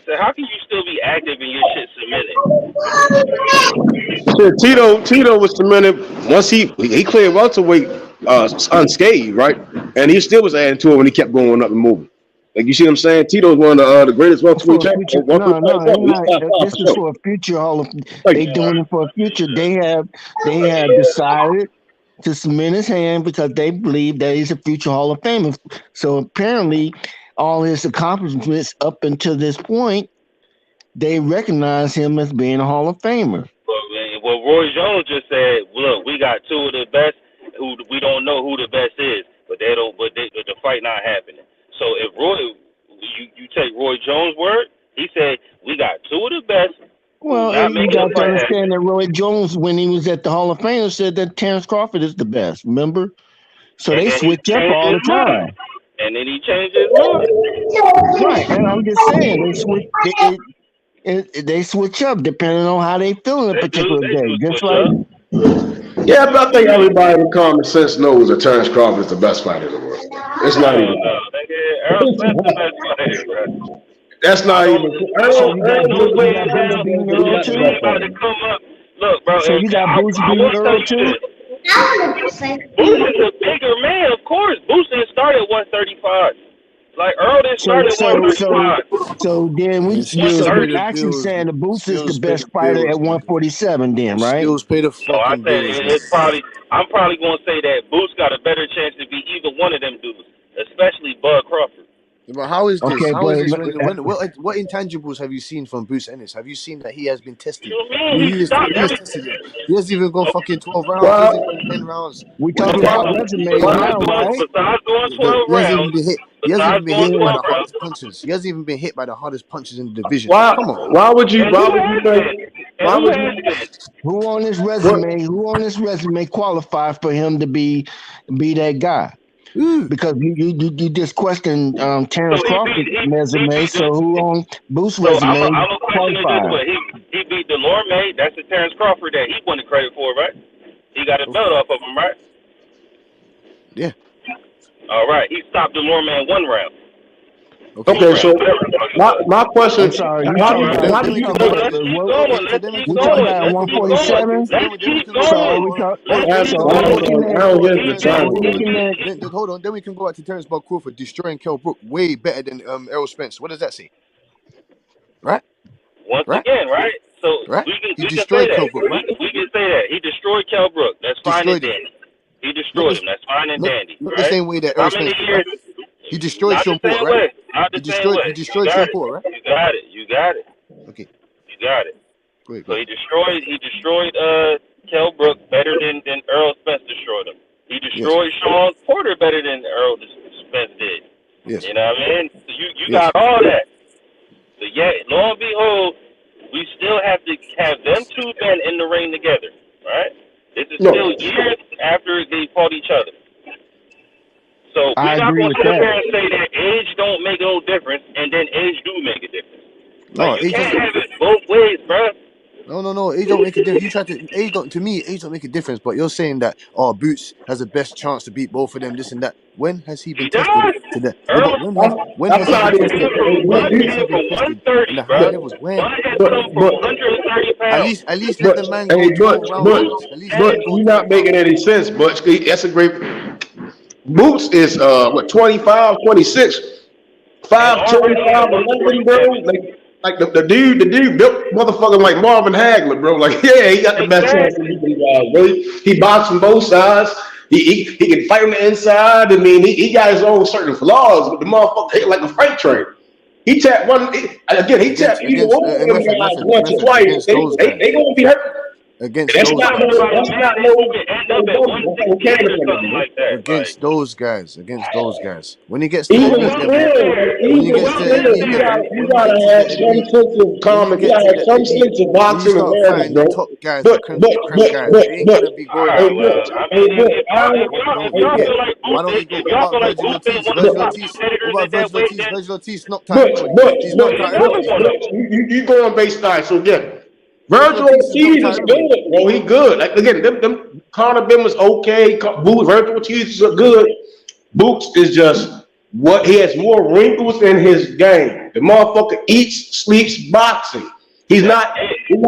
said, how can you still be active when your shit cemented? shit, Tito was cemented once he cleared welterweight unscathed, right? And he still was adding to it when he kept going up and moving. Like you see what I'm saying? Tito's one of the greatest welterweight For a champions. future, no, this is for a future Hall of. They doing it for a future. They have decided to cement his hand because they believe that he's a future Hall of Famer. So apparently, all his accomplishments up until this point, they recognize him as being a Hall of Famer. Well, Roy Jones just said, "Look, we got two of the best. Who we don't know who the best is, but they don't. But the fight not happening. So if you take Roy Jones' word, he said we got two of the best. Well, you got to understand that Roy Jones, when he was at the Hall of Fame, said that Terence Crawford is the best. Remember? So they switch up all the time. And then he changed his mind. Right, and I'm just saying they switch. They switch up depending on how they feel in a particular day. Just like. Yeah, but I think everybody with common sense knows that Terence Crawford is the best fighter in the world. It's not even. Errol Spence is the best fighter, bro. That's not even. So you got Boots beating Earl too. Look, bro. So you got Boots beating Earl too. Boots is a bigger man, of course. Boots didn't start at 135. Like Earl didn't start at 135. So then you're actually saying the Boots is the best fighter at 147, then, right? Skills pay the fucking bills. I'm probably going to say that Boots got a better chance to be either one of them dudes, especially Bud Crawford. Yeah, but how is this? Okay, how is this? What intangibles have you seen from Boots Ennis? Have you seen that he has been tested? He has tested him. He hasn't even gone fucking 12 rounds. He hasn't gone 10 rounds. We talking about resumes now, right? Besides going 12 He hasn't even rounds. been hit. He hasn't even been hit by the hardest punches. He hasn't even been hit by the hardest punches in the division. Come on. Why would you think? Who on his resume qualified for him to be that guy? Because you just questioned Terence Crawford's resume. So who on Boots' So resume I'm a question it this qualified? way. He beat Delorme. That's the Terence Crawford that he wanted credit for, right? He got a belt off of him, right? Yeah. All right. He stopped Delorme in 1 round. Okay, so my question. I'm sorry, you how- talking how- about Let's keep we talking going. about Let's keep going. 147? Let's keep So going. we talk. That's So all. we're I looking at. don't hear the So time. we're looking at. Hold on. Then we can go back to Terence Crawford destroying Kell Brook way better than Errol Spence. What does that say? Right? Once Right? again, right? So Right? we can He say destroyed that. Kell Brook, right? We can say that. He destroyed Kell Brook. That's fine and Destroyed him. dandy. He destroyed him. That's fine and dandy. Not the Right? same way that How Errol many Spence did, years? right? He destroyed Not Sean the same Porter, right? way. Not the same way. He destroyed You Sean got it. Porter, right? You got it. You got it. Okay. You got it. Great. So he destroyed Kell Brook better than Errol Spence destroyed him. He destroyed Sean Porter better than Errol Spence did. Yes. You know what I mean? So you got all that. So yet, lo and behold, we still have to have them two men in the ring together, right? This is still years after they fought each other. So we're not going to sit here and say that age don't make no difference, and then age do make a difference. No, Like, you age can't doesn't. have it both ways, bro. No. Age don't make a difference. You try to age don't. To me, age don't make a difference. But you're saying that Boots has the best chance to beat both of them. This and that. When has he been tested to that? No, but when has he been tested? When has he been tested in the higher levels? When? At least let the man go 12 rounds. At least but you're not making any sense, Butch. That's a great. Boots is 25, 26, 5'25", 11, bro. Like the dude built motherfucker like Marvin Hagler, bro. Like, yeah, he got the best chance to beat these guys, bro. He boxed from both sides. He can fight on the inside. I mean, he got his own certain flaws, but the motherfucker hit like a freight train. He tapped one again. He tapped either one of them guys once or twice. They gonna be hurt. Against That's those not guys. Against those guys. When he gets to even elite level, when he gets to elite level, you gotta have some sense of common. You gotta have some sense of boxing awareness, bro. top guys, the creme guys, they ain't gonna be going out. Why don't you go? What about Virgil Ortiz? Virgil Ortiz knocked out everybody. He's knocked out everybody. You go on base side. So again, Virgil Ortiz is good, bro. He good. Like again, them Conor Ben was okay. Virgil Ortiz is good. Boots is just what he has more wrinkles in his game. The motherfucker eats, sleeps boxing. He's not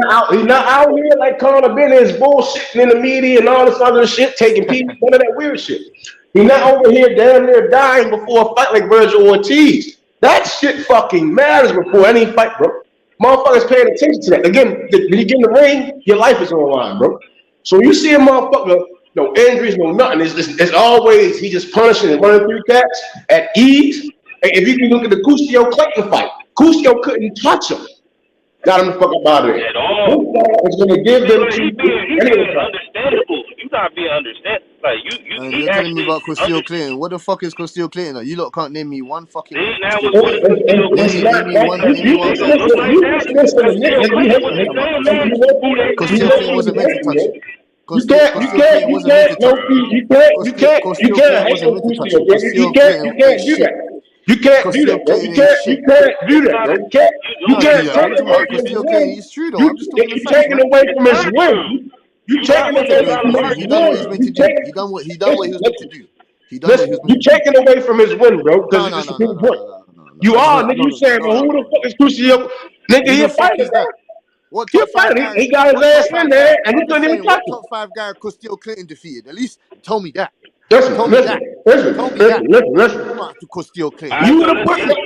out here like Conor Ben is bullshitting in the media and all this other shit, taking people, none of that weird shit. He's not over here damn near dying before a fight like Virgil Ortiz. That shit fucking matters before any fight, bro. Motherfuckers paying attention to that. Again, when you get in the ring, your life is on the line, bro. So you see a motherfucker, no injuries, no nothing. It's always he just punishing and running through cats at ease. And if you can look at the Cusio Clayton fight, Cusio couldn't touch him. Got him the fuck up out of there. At all. It's gonna give them He being understandable. You not being understandable. Like You're telling me about Costillo Clayton. What the fuck is Costillo Clayton? You lot can't name me one fucking. Costillo Clayton wasn't meant to touch him. You can't do that, bro. You can't do that, bro. You can't take it away from his win. It's true though. I'm just talking You taking away from his win. You taking away from his win. He done what he was meant to do. Listen, you taking away from his win, bro. Because it's his win. You are, nigga. You saying, well, who the fuck is Crucio? Nigga, he a fighter. What he a fighter. He got his ass in there, and he couldn't even touch him. Top 5 guy Costillo Clayton defeated. At least tell me that. Listen. Costillo Clayton. You would have put it.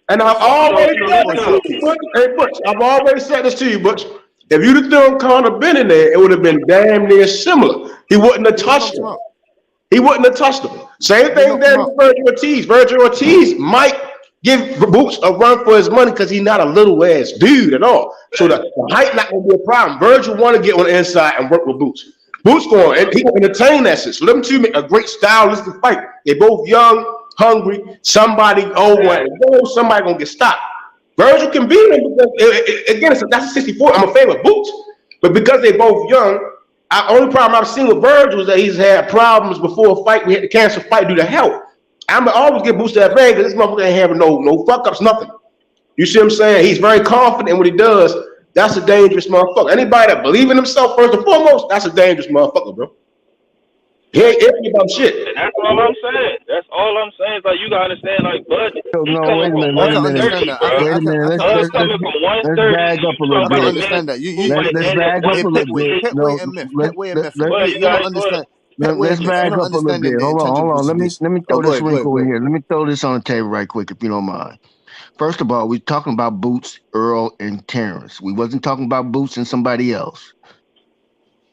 And I've always said this to you, hey, Butch. I've always said this to you, Butch. If you'd have thrown Conor Ben in there, it would have been damn near similar. He wouldn't have touched him. He wouldn't have touched him. Same thing there with Virgil Ortiz. Virgil Ortiz might give Boots a run for his money because he's not a little ass dude at all. So the height not gonna be a problem. Virgil want to get on the inside and work with Boots. Boots going, and he gonna entertain that shit. So them two make a great stylistic fight. They both young, hungry. Somebody somebody gonna get stopped. Virgil can beat him because again, that's a 64. I'm a fan of Boots, but because they both young, Only problem I've seen with Virgil is that he's had problems before a fight. We had to cancel a fight due to health. I'm always get boosted that bang because this motherfucker ain't having no fuck ups, nothing. You see what I'm saying? He's very confident in what he does. That's a dangerous motherfucker. Anybody that believe in himself first and foremost, that's a dangerous motherfucker, bro. He ain't iffy about shit. And that's all I'm saying. That's all I'm saying. Is like you gotta understand, like Bud, he's coming from 130, bro. Bud's coming from 130. Let's back up a little I can bit. understand that. Let's back up a little bit. Pet weight MF. You're not understand. Let's back up a little bit. Hold on. Let me throw this link over here. Let me throw this on the table right quick, if you don't mind. First of all, we're talking about Boots, Earl, and Terence. We wasn't talking about Boots and somebody else.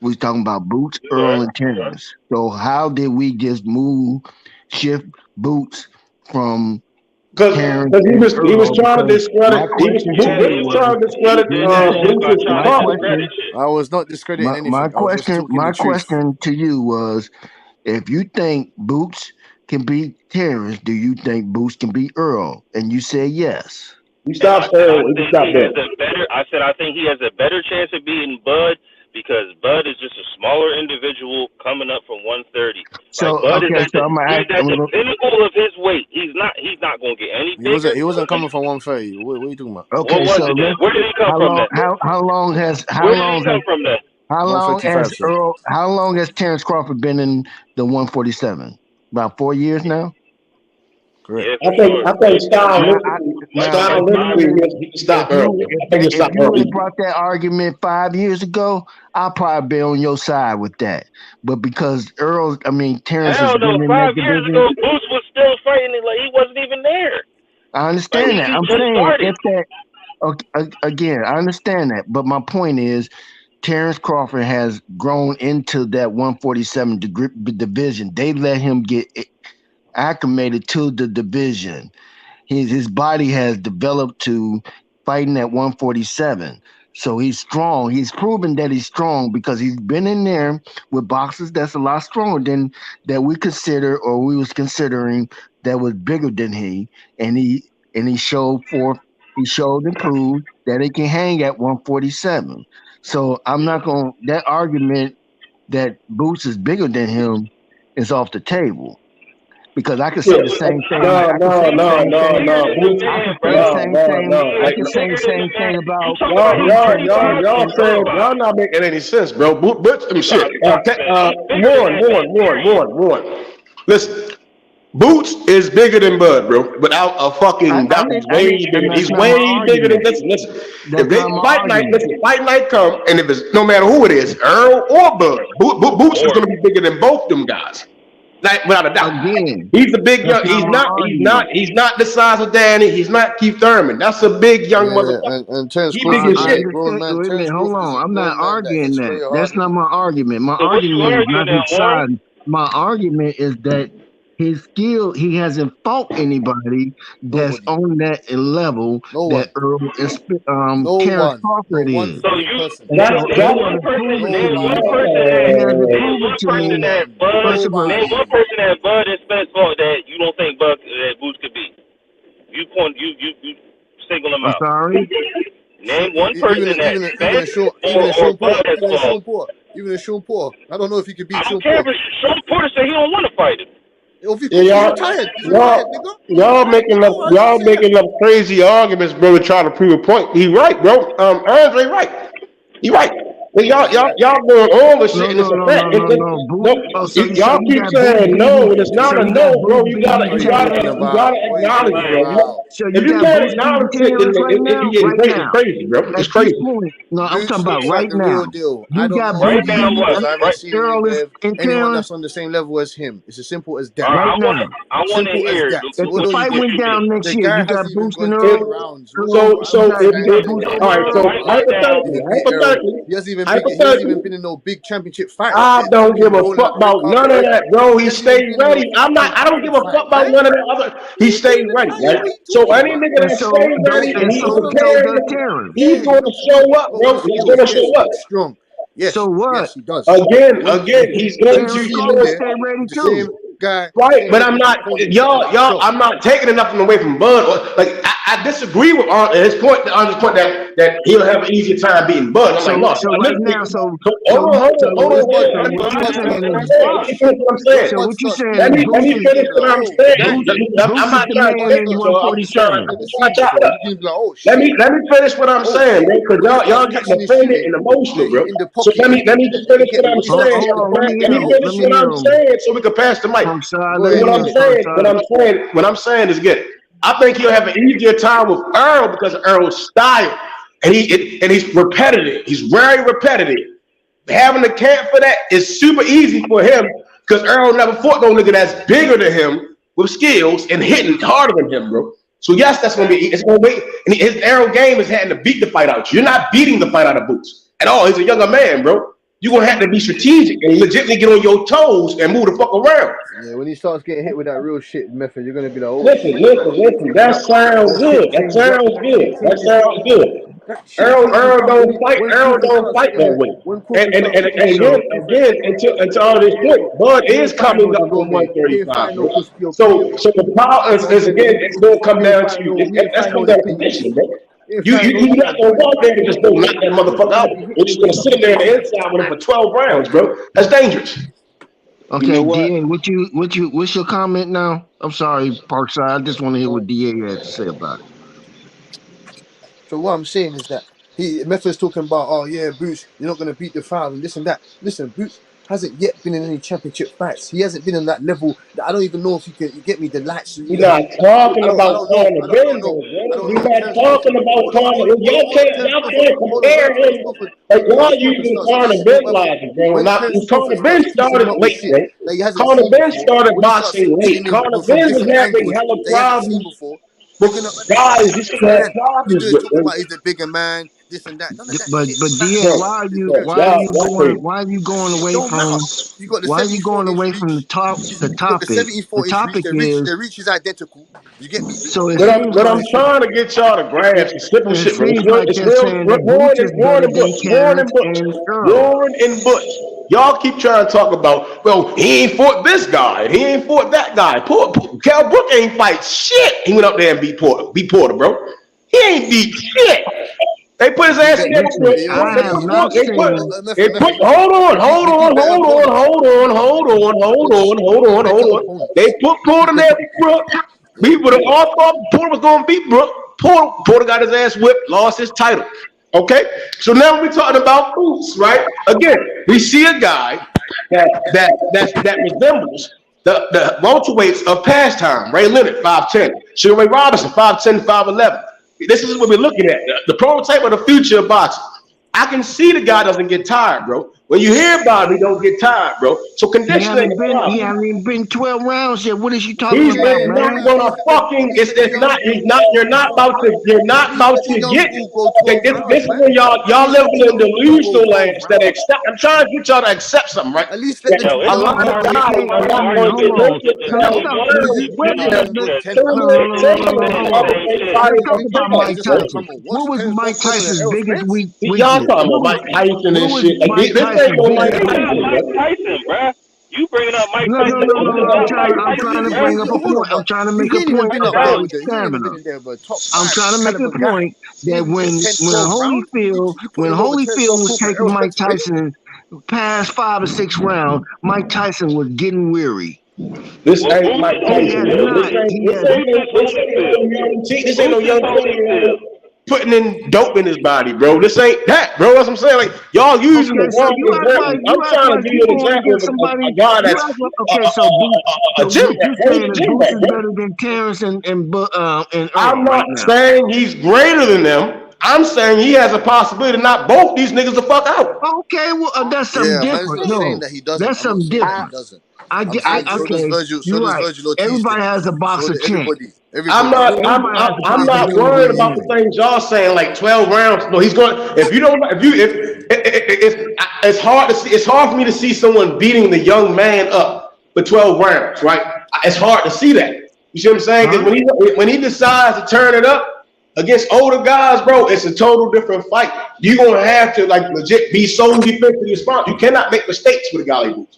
We was talking about Boots, Earl, and Terence. So how did we just shift Boots from Terence? Because he was trying to discredit. He was trying to discredit Boots. I was not discrediting anything. My question to you was, if you think Boots can beat Terence, do you think Boots can beat Earl? And you said yes. You stop saying. I said I think he has a better chance of beating Bud because Bud is just a smaller individual coming up from 130. So Bud okay, is at the pinnacle of his weight. He's not going to get any bigger. He wasn't coming from 130. What are you talking about? Okay, so where did he come from? How long has Terence Crawford been in the 147? About 4 years now. Correct. I think stylistically he can stop early. If you would have brought that argument 5 years ago, I'll probably be on your side with that. But because Terence has been in that 5 years ago, Boots was still fighting it like he wasn't even there. I understand that. I'm saying again, I understand that. But my point is, Terence Crawford has grown into that 147 division. They let him get acclimated to the division. His body has developed to fighting at 147. So he's strong. He's proven that he's strong because he's been in there with boxers that's a lot stronger than that we was considering that was bigger than he. And he showed and proved that he can hang at 147. So I'm not going that argument that Boots is bigger than him is off the table. Because I can say the same thing. I can say the same thing about y'all not making any sense, bro. Shit. Warren. Listen, Boots is bigger than Bud, bro. Without a fucking way bigger. He's way bigger than listen. If they fight night come, and if it's no matter who it is, Earl or Bud, Boots is gonna be bigger than both them guys. Like, without a doubt. Again, he's a big young. He's not the size of Danny. He's not Keith Thurman. That's a big young motherfucker. And Terence Crawford. Hold on. I'm not arguing that. That's not my argument. My argument is not his size. My argument is that his skill, he hasn't fought anybody that's on that level that Earl is Terence Crawford is. So name one person that Bud and Spence fought that you don't think that Boots could beat. You single them out. I'm sorry. Name one person even Sean Porter. I don't know if he could beat Sean Porter. Porter. Sean Porter said he don't want to fight him. Y'all making up crazy arguments, bro, to try to prove a point. He right, bro. Andre right. He right. But y'all going on with shit. Y'all keep saying no, and it's not a no, bro. You gotta acknowledge it, bro. If you can't acknowledge it, it's crazy, bro. It's crazy. No, I'm talking about right now. I don't know right now because I haven't seen anyone that's on the same level as him. It's as simple as that. Right now. I want to hear. If the fight went down next year, you got Boots and Earl. All right, so hypothetically, he hasn't even been in no big championship fight. I don't give a fuck about none of that, bro. He stayed ready. I don't give a fuck about none of that other. He stayed ready, right? So any nigga that stayed ready and he's prepared, he's going to show up, bro. He's going to show up strong. Yes. So what? Yes, he does. Again, he's going to stay ready too. Guy, right? But I'm not, y'all. I'm not taking nothing away from Bud. Like I I disagree with on his point that he'll have an easier time beating Bud. I'm like, no. So right now, hold Hold on. on. So what you saying is, So what you saying let is me Boots finish what I'm saying. Boots I'm is not the trying to man take in it, so I'm just trying 147. to chop it up. Let me finish what I'm saying, man, because y'all getting offended and emotional, bro. So let me just finish what I'm saying. Hold on, let me Let hear me him. finish what I'm saying so we can pass the mic. What I'm saying is good. I think he'll have an easier time with Earl because of Earl's style, and he's repetitive. He's very repetitive. Having the camp for that is super easy for him because Earl never fought no nigga that's bigger than him with skills and hitting harder than him, bro. So yes, that's gonna be it's gonna wait. And his Earl game is having to beat the fight out. You're not beating the fight out of Boots at all. He's a younger man, bro. You're gonna have to be strategic and legitimately get on your toes and move the fuck around. Yeah, when he starts getting hit with that real shit method, you're gonna be like, oh Listen. That sounds good. That sounds good. Earl don't fight. Earl don't fight that way. And again, until all this point, Bud is coming up from 135. Bro. So the power is again. It's gonna come down to that's come down to conditioning, bro. You're not gonna go out there and just go knock that motherfucker out. You're just gonna sit there on the inside with him for 12 rounds, bro. That's dangerous. Okay, you know DA, what's your comment now? I'm sorry, Parkside. I just want to hear what DA had to say about it. So what I'm saying is that Method's talking about, oh yeah, Boots, you're not gonna beat the foul and this and that. Listen, Boots hasn't yet been in any championship fights. He hasn't been on that level. I don't even know if you get me the lights. We're not talking about Conor Ben, though. We're not talking about Conor. Y'all can't compare him. Like y'all using Conor Ben logic, bro. Conor Ben started late, bro. Conor Ben started boxing late. Conor Ben was having hella problems. Guys, this is have problems with talking about he's the bigger man, this and that. None of that but DA, why are you going away from the topic? The topic is the reach is identical. You get me? So what I'm trying to get y'all to grasp is simple shit. It's Warren and Butch. Y'all keep trying to talk about, well, he ain't fought this guy, he ain't fought that guy. Cal Brook ain't fight shit. He went up there and beat Porter, bro. He ain't beat shit. They put his ass in there. Hold on. They put Porter in there, Brook. People that all thought Porter was going to beat Brook. Porter got his ass whipped, lost his title. Okay, so now we're talking about Boots, right? Again, we see a guy that resembles the welterweights of past time. Ray Leonard, 5'10", Sugar Ray Robinson, 5'10", 5'11". This is what we're looking at. The prototype of the future of boxing. I can see the guy doesn't get tired, bro. When you hear about him, he don't get tired, bro. So conditioning. He hasn't even been 12 rounds yet. What is you talking about, man? Not gonna fucking. It's not. He's not. You're not about to get. Okay, this is when y'all live in delusional land instead of accept. I'm trying to get y'all to accept something, right? At least a lot of guys are not going to Let's talk about Mike Tyson. What was Mike Tyson's biggest weakness? Y'all talking about Mike Tyson and shit. This ain't no Mike Tyson, bruh. You bringing up Mike Tyson? No. I'm trying to bring up a point. I'm trying to make a point about stamina. I'm trying to make a point that when Holyfield was taking Mike Tyson past 5 or 6 rounds, Mike Tyson was getting weary. This ain't Mike Tyson. This ain't no young 20-year-old putting in dope in his body, bro. This ain't that, bro. That's what I'm saying. Like y'all using the wrong example. I'm trying to give you an example of a guy that's a gym Boots is better than Terence and Earl. I'm not saying he's greater than them. I'm saying he has a possibility to knock both these niggas the fuck out. Okay, well that's something different. No, that's something different. Okay, you're right. Everybody has a boxer champ. I'm not worried about the things y'all saying like 12 rounds. No, he's going. If it's hard to see. It's hard for me to see someone beating the young man up for 12 rounds, right? It's hard to see that. You see what I'm saying? Because when he decides to turn it up against older guys, bro, it's a total different fight. You're gonna have to like legit be so defensively responsible. You cannot make mistakes with a guy like Boots.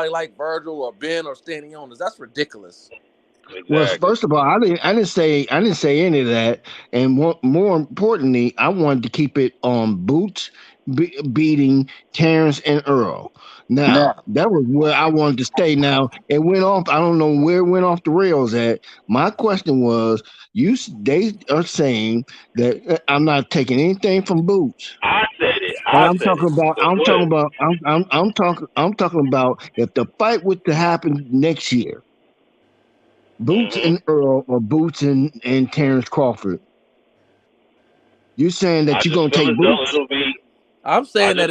somebody like Virgil or Ben or Stanionis. That's ridiculous. Well, first of all, I didn't say any of that, and more importantly, I wanted to keep it on Boots beating Terrence and Earl. Now that was where I wanted to stay. Now it went off. I don't know where it went off the rails at. My question was, they are saying that I'm not taking anything from Boots. I said it. And I'm talking about if the fight was to happen next year. Boots and Earl or Boots and Terence Crawford. You saying that you're gonna take Boots? I'm saying that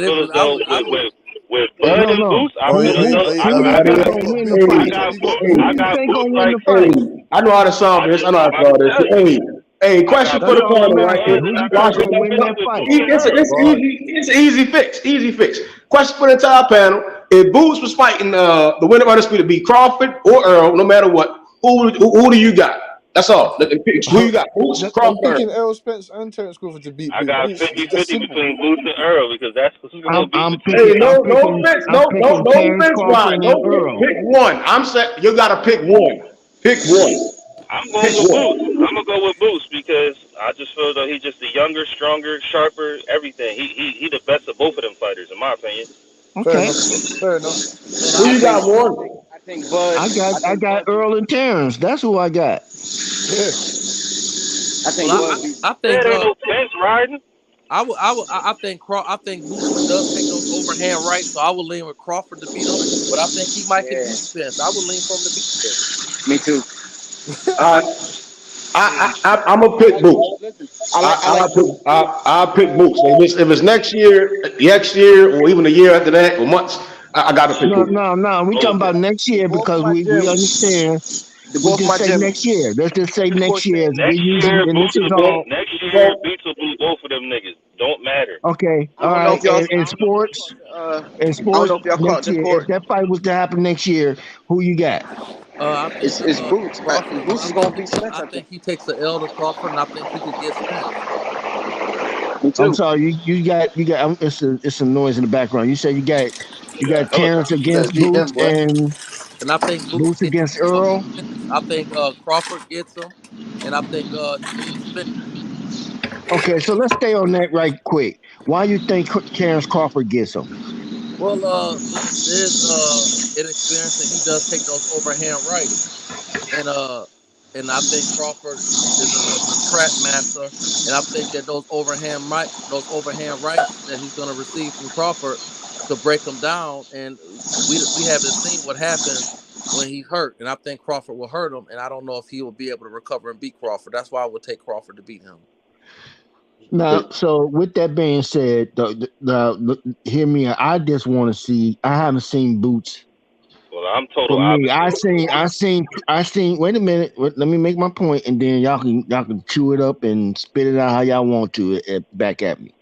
With Bud and No. Boots, I feel as though Who you think gonna win the I fight? got Boots. Who I you got think Boots gonna win like the fight? I know how to solve this. I know how to solve this. tell you. Hey, question for That's the all I'm panel, right? asking. Who you Watch think it. gonna win that fight? It's easy. It's an easy fix. Easy fix. Question for the entire panel: if Boots was fighting the winner of Undisputed be Crawford or Earl, no matter what, who do you got? That's all. Who you got? Boots, I'm Crawford, or picking Earl? Errol Spence and Terence Crawford to beat I got Boots. It's that 50-50 simple. between Boots and Earl because that's who's gonna beat I'm the Hey, picking. champion. I'm picking no Terrence offense, Rod. Crawford No and offense. Earl. Pick one. I'm saying you gotta pick one. Pick one. I'm going Pick with one. Boots. I'm gonna go with Boots because I just feel though he's just a younger, stronger, sharper, everything. He the best of both of them fighters, in my opinion. Fair Okay. enough. Fair enough. Who you got, Warren? I think Bud. I got Earl and Terrence. That's who I got. Yeah. I think Well, Bud beats. I think There ain't no fence riding. I think Boots does take those overhand right, so I would lean with Crawford to beat him. But I think he might can beat Spence. I would lean for him to beat Spence. Me too. I'm gonna pick Boots. I'll pick Boots. If it's next year, or even a year after that, or months, I gotta pick Boots. No. We talking about next year because we understand. We just say next year. Let's just say next year. We using and this is all. Next year, Beats will beat both of them niggas. Don't matter. Okay, I all don't know right. if y'all. In sports, I don't know if y'all caught next the year, court. if that fight was to happen next year, who you got? I think It's Boots. Crawford. Boots is gonna beat Spence. I think he takes the L to Crawford, and I think he could get Spence. Me too. I'm sorry, you got. It's some noise in the background. You said you got Terrence You better against beat them, Boots boy. and And I think Boots Boots gets against Earl. Spence. I think Crawford gets him, and I think he beats Spence. Okay, so let's stay on that right quick. Why you think Terrence Crawford gets him? Well, Boots is inexperienced, and he does take those overhand rights, and I think Crawford is a trap master, and I think that those overhand rights that he's going to receive from Crawford could break him down, and we haven't seen what happens when he's hurt, and I think Crawford will hurt him, and I don't know if he will be able to recover and beat Crawford. That's why I would take Crawford to beat him. Now, so with that being said, hear me. I just want to see. I haven't seen Boots. Well, I'm total For me, opposite. I seen. Wait a minute. Let me make my point, and then y'all can chew it up and spit it out how y'all want to back at me.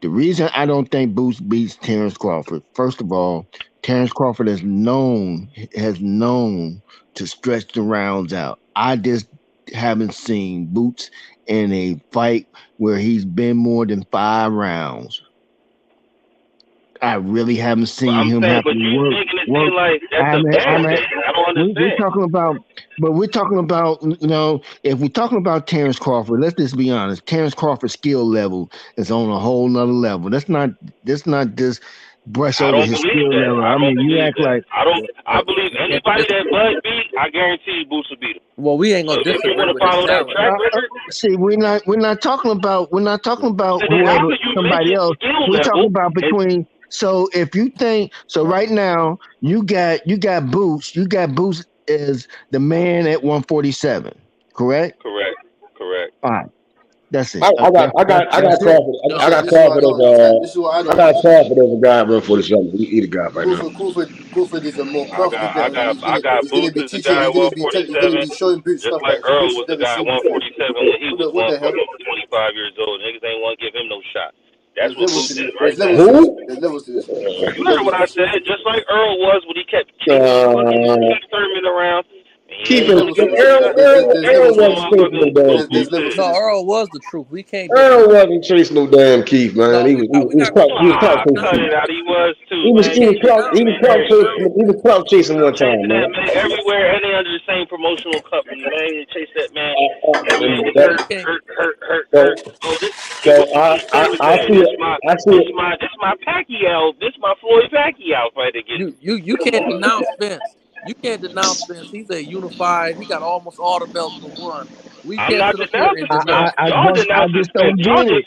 The reason I don't think Boots beats Terrence Crawford, first of all, Terrence Crawford has known to stretch the rounds out. I just haven't seen Boots in a fight where he's been more than 5 rounds. I really haven't seen him have to work. Like that's a bad thing. I don't understand. We're talking about, if we're talking about Terrence Crawford, let's just be honest. Terrence Crawford's skill level is on a whole nother level. Let's not just brush over his skill level. I mean, you act like I believe anybody that Bud beat, I guarantee Boots will beat him. Well, we ain't gonna disagree with his talent. See, we're not talking about whoever somebody else. We're talking about between. So if you think so, right now you got Boots. You got Boots as the man at 147. Correct. All right. That's it. I got Crawford. I got Crawford as a guy run for the show. He the guy right now. Crawford is a more confident I guy. got He's going to be Boots as the teaching. guy at He's going to be showing Boots just stuff like that Earl Boots was has the guy never at seen. 147 when he was What the hell? 25 years old. Niggas ain't want to give him no shot. That's what Boots is There's right levels to this. You heard what I said. Just like Earl was when he kept Thurman around. Earl wasn't chasing no damn Keith. No, Earl was the truth. We can't. Earl wasn't chasing no damn Keith, man. He was clout chasing. He was too. He was clout chasing one time, man. Everywhere, and they under the same promotional company, man. They chase that man. That man hurt. Oh, this my Pacquiao. This my Floyd Pacquiao fight again. You can't denounce Spence. You can't denounce Spence. He's a unified. He got almost all the belts but one. We can't sit up here and denounce. I just don't get it.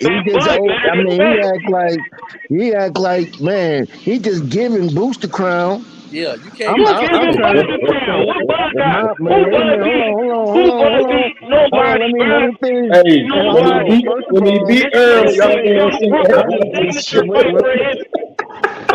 He act like man. He just giving Boots the crown. Yeah, you can't. I'm trying to. Hold on. Let me finish. When he beat Earl, y'all ain't gonna see Earl.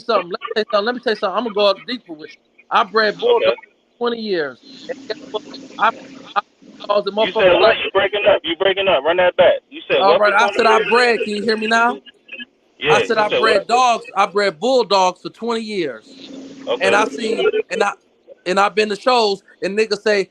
tell you something. Let me tell you something. I'm gonna go up deeper with you. I bred bulldogs for 20 years. And guess what? I dogs and You said motherfuckers what? like. You breaking up. You breaking up. Run that back. You said All what right, for I 20 said I years? bred. Can you hear me now? Yeah. I said You I said bred what? dogs. I bred bulldogs for 20 years. Okay. And I see, and I've been to shows, and niggas say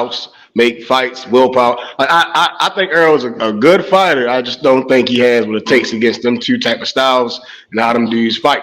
knockouts, make fights, willpower. Like I think Errol's a good fighter. I just don't think he has what it takes against them two type of styles and how them dudes fight.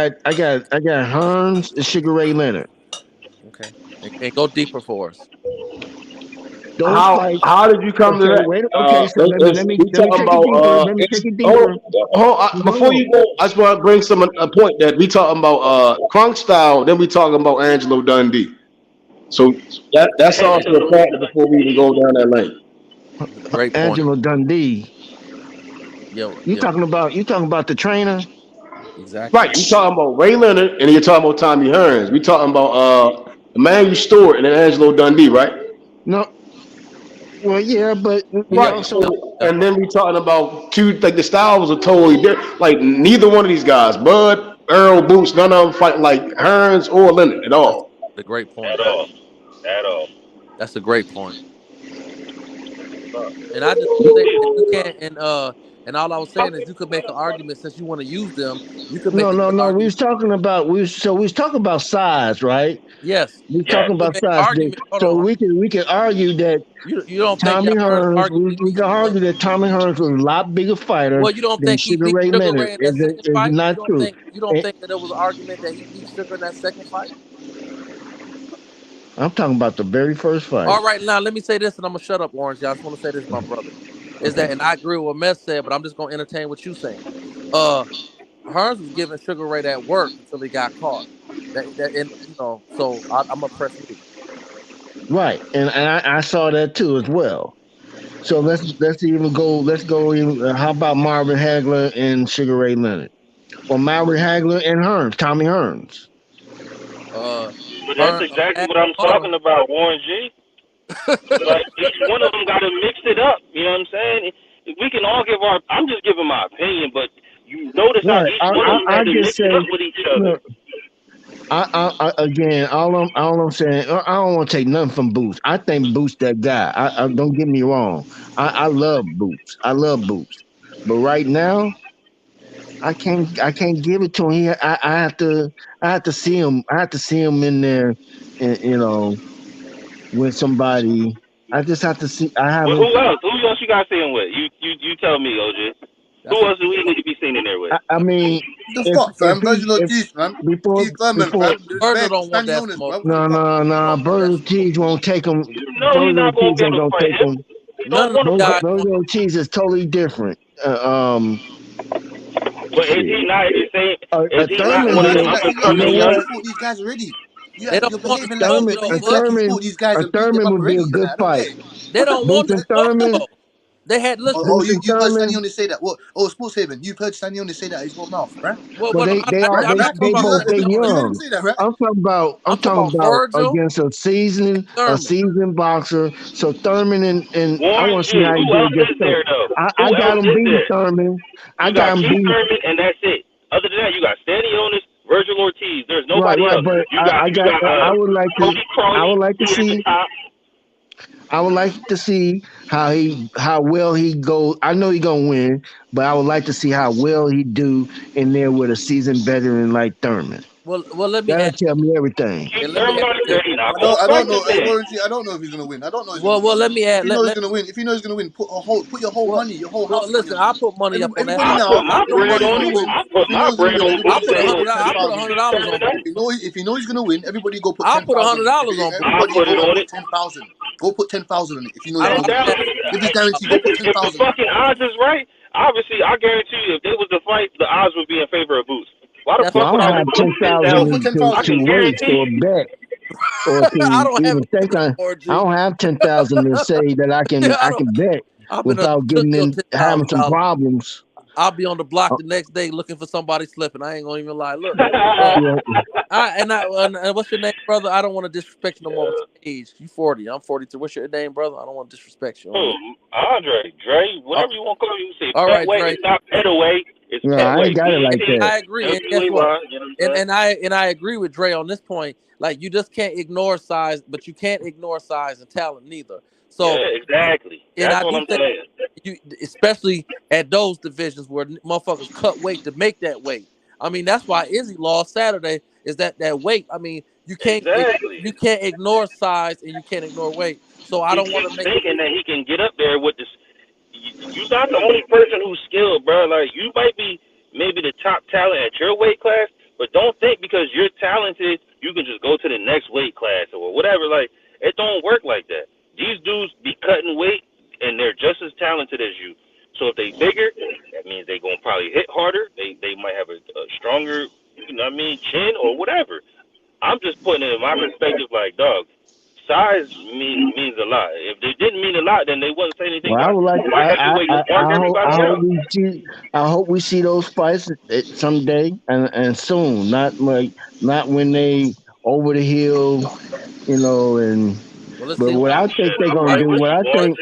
got Hearns and Sugar Ray Leonard. Okay, and go deeper for us. Those fights. How did you come to that? Wait, okay, so let me take it deeper. Let me take it deeper. Before you go, I just want to bring a point that we talking about Crunk style, then we talking about Angelo Dundee. So that's also a factor before we even go down that lane. Great point. Angelo Dundee. You talking about the trainer? Exactly. Right. You talking about Ray Leonard and you're talking about Tommy Hearns. We talking about Emmanuel Stewart and then Angelo Dundee, right? No. Well, yeah, but right. And then we talking about two, like the styles are totally different. Like neither one of these guys, Bud Errol, Boots, none of them fight like Hearns or Leonard at That's all. the great point. At all. At all. That's a great point. And I just think that you can't. And all I was saying is you could make an argument since you want to use them. You could make No, a no, good no. We argument. was talking about we was talking about size, right? Yes. We was Yeah. talking You could about make an size. argument. Hold So on. we can argue that You don't think Tommy that Hearns Hearns. arguably We can argue that Tommy Hearns was a lot bigger fighter well, you don't than think he Sugar beat Ray Sugar Leonard. Ray in that second Is fight? not true. You don't And think that there was an argument that he beat Sugar in that second fight? I'm talking about the very first fight. All right, now let me say this, and I'm gonna shut up, Orange. I just want to say this, my brother. Is that, and I agree with what Mess said, but I'm just gonna entertain what you saying. Hearns was giving Sugar Ray that work until he got caught. So I'm gonna press you. Right, and I saw that too as well. So let's even go. Let's go. Even, how about Marvin Hagler and Sugar Ray Leonard, or Marvin Hagler and Hearns, Tommy Hearns? But that's exactly what I'm talking about, Warren G. Like each one of them got to mix it up. You know what I'm saying? We can all give our. I'm just giving my opinion, but you notice how each one of them had to mix it up with each other. Again, all I'm saying, I don't want to take nothing from Boots. I think Boots that guy. I don't get me wrong. I love Boots. I love Boots. But right now, I can't give it to him. I have to see him. I have to see him in there, and with somebody. I just have to see. But who else? Who else you got seeing with? You tell me, OJ. Who else do we need to be seen in there with? I mean, the fuck, fam? Virgil Ortiz, man. Keith Thurman, fam. Virgil don't want that smoke. No. Virgil Ortiz won't take him. No, he's not going to be able to Don't fight take him. None of them guys. Virgil Ortiz is totally different. But is he not the same? Is he not Thurman one of will- them up and you coming know young? what? Fought these guys already. They don't You're want behaving the like smoke, you though, fought Bud. these guys and beat them Thurman up would be already. a good I don't fight. get it. They don't want Boots the and smoke, Thurman. though. They had listen. You've heard Thurman. Stanley say that. What? Oh, Sports Haven. You've heard Stanley say that. He's got mouth, right? Well, But I'm not talking they about both Boots they and You Thurman. heard him young. say that, right? I'm talking about Virgil against a and Thurman. seasoned boxer. So Thurman and I Warren want to G. see how he Who do else against is there Thurman. though? I Who got else him is beat there? Thurman. I You got got him Keith beat. Thurman, and that's it. Other than that, you got Stanionis, Virgil Ortiz. There's nobody Right. else. But You got I would like to. Kobe Crowley I would like to at the see. top. I would like to see how well he goes. I know he's gonna win, but I would like to see how well he do in there with a seasoned veteran like Thurman. Well, let me That'll ask. tell me everything. Yeah, Keith let me Thurman ask there, this. he not I gonna don't fight know. this Hey, man. Warren G, I don't know if he's gonna win. I don't know if he's Well, gonna win. let me add. If you know he's gonna win, put your whole money, your whole house money listen. on I it. put money up on that. Everybody now, I put my bread on it. I put my bread on I Boots put anyway. $100 on Boots. If you know he's gonna win, everybody go put I'll 10,000. put $100 on Boots. I put it on it. 10,000. Go put 10,000 on it. If you know I he's don't. gonna I win. don't If it's guaranteed, go put Listen, if the 10,000. fucking odds is right, obviously I guarantee you, if there was a fight, the odds would be in favor of Boots. Why the That's fuck Well, I would don't I have put 10,000 10,000? I to can waste guarantee or you. bet or I to don't have even think. I $100, don't have 10,000 to say that I I can bet been without took getting your in having some $10,000. problems. I'll be on the block Uh, the next day looking for somebody slipping. I ain't gonna even lie. Look, yeah. and what's your name, brother? I don't want to disrespect you no more with your age. You 40. I'm 42. What's your name, brother? I don't want to disrespect you. Andre, Dre, whatever you want to call you. Say All pet right, way. Dre. It's not pet away. It's No, pet I way. ain't got it like that. I agree. And guess what? You know what I'm saying? And I agree with Dre on this point. Like, you just can't ignore size, but you can't ignore size and talent neither. So Yeah, exactly. and That's I what do I'm think saying. you, especially at those divisions where motherfuckers cut weight to make that weight. I mean, that's why Izzy lost Saturday. Is that weight? I mean, you can't ignore size and you can't ignore weight. So I don't want to make thinking that he can get up there with this. You're not the only person who's skilled, bro. Like, you might be maybe the top talent at your weight class, but don't think because you're talented you can just go to the next weight class or whatever. Like, it don't work like that. These dudes be cutting weight and they're just as talented as you. So if they bigger, that means they gonna probably hit harder. They might have a stronger, you know what I mean, chin or whatever. I'm just putting it in my perspective, like, dog, size means a lot. If they didn't mean a lot, then they wouldn't say anything. Well, I would like. I hope we see those fights someday and soon. Not when they over the hill, and. But what I think they're gonna do, I think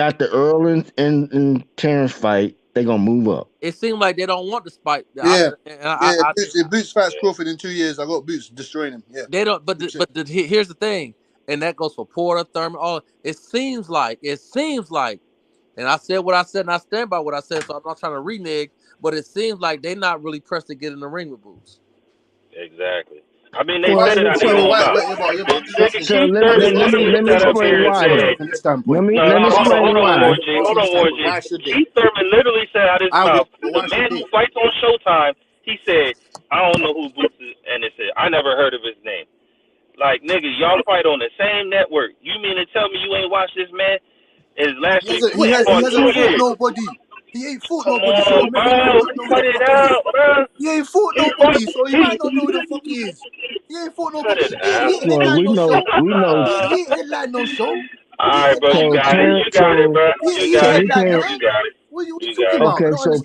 after Earl and Terrence fight, They're gonna move up. It seems like they don't want the spike. Yeah. If Boots fights Crawford in 2 years, I got Boots destroying him. Yeah. They don't. But here's the thing, and that goes for Porter, Thurman. All it seems like, and I said what I said, and I stand by what I said. So I'm not trying to renege, but it seems like they're not really pressed to get in the ring with Boots. Exactly. I mean, they said it out their own mouth. So let me explain why. Let me explain why. Hold on, Warren G. Keith Thurman literally said out his mouth, the man who fights on Showtime, he said, I don't know who Boots is, and it said, I never heard of his name. Like, nigga, y'all fight on the same network. You mean to tell me you ain't watched this man? His last week, he hasn't fought nobody. He ain't fought nobody. So cut it out, bro. He ain't fought nobody, so he might not know who the fuck he is. He ain't fought nobody. He ain't headline no show. He ain't headline no show. All right, bro, you got it, bro. You got it. What are you talking about? Okay, so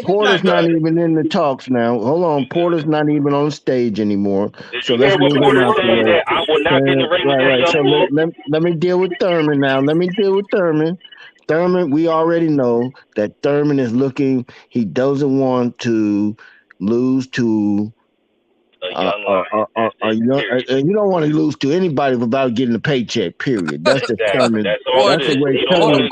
Porter's not even in the talks now. Hold on, Porter's not even on stage anymore. So let's move him out the way. I will not get in the ring with that young So bull. let me deal with Thurman now. Thurman, we already know that Thurman is looking. He doesn't want to lose to you don't want to lose to anybody without getting a paycheck. Period. That's the Thurman. That's the way Thurman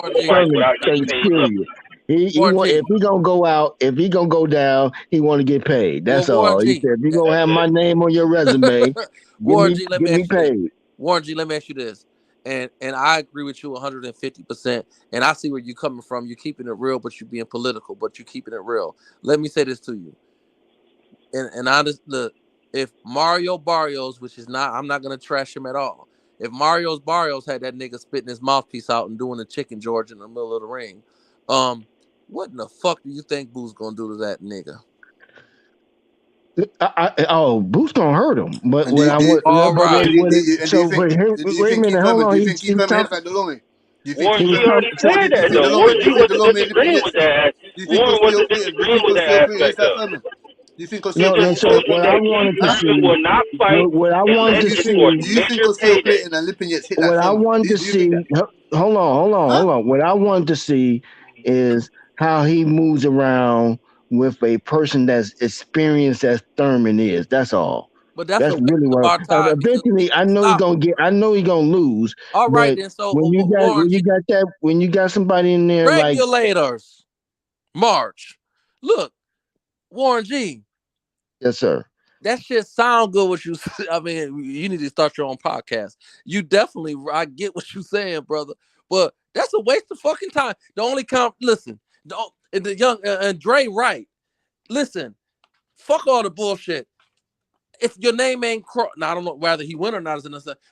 thinks. Period. If he gonna go out, if he gonna go down, he want to get paid. That's all. He said, if you gonna have my name on your resume, get me paid. Warren G, let me ask you this. And I agree with you 150%. And I see where you're coming from. You're keeping it real, but you're being political, but you're keeping it real. Let me say this to you. And I just look, if Mario Barrios, which is not, I'm not gonna trash him at all. If Mario Barrios had that nigga spitting his mouthpiece out and doing the chicken George in the middle of the ring, what in the fuck do you think Boo's gonna do to that nigga? Boo's gonna hurt him, but wait a minute, hold on. Do you think he's coming ahead for Delonge? Warren G already said that though. Warren G wasn't disagreeing with that. Warren wasn't disagreeing with that aspect though. Do you think so what I wanted to see, what I wanted to see, do you think Clayton and Lipinets hit that? What I wanted to see, hold on. What I wanted to see is how he moves around with a person that's experienced as Thurman is. That's all. But that's really what. Eventually, I know he's gonna lose. All right, then. So when you got somebody in there regulators, March. Look, Warren G. Yes, sir. That shit sound good. What you? I mean, you need to start your own podcast. You definitely. I get what you saying, brother. But that's a waste of fucking time. The only listen. The young and Dre right. Listen, fuck all the bullshit. If your name ain't now I don't know whether he win or not,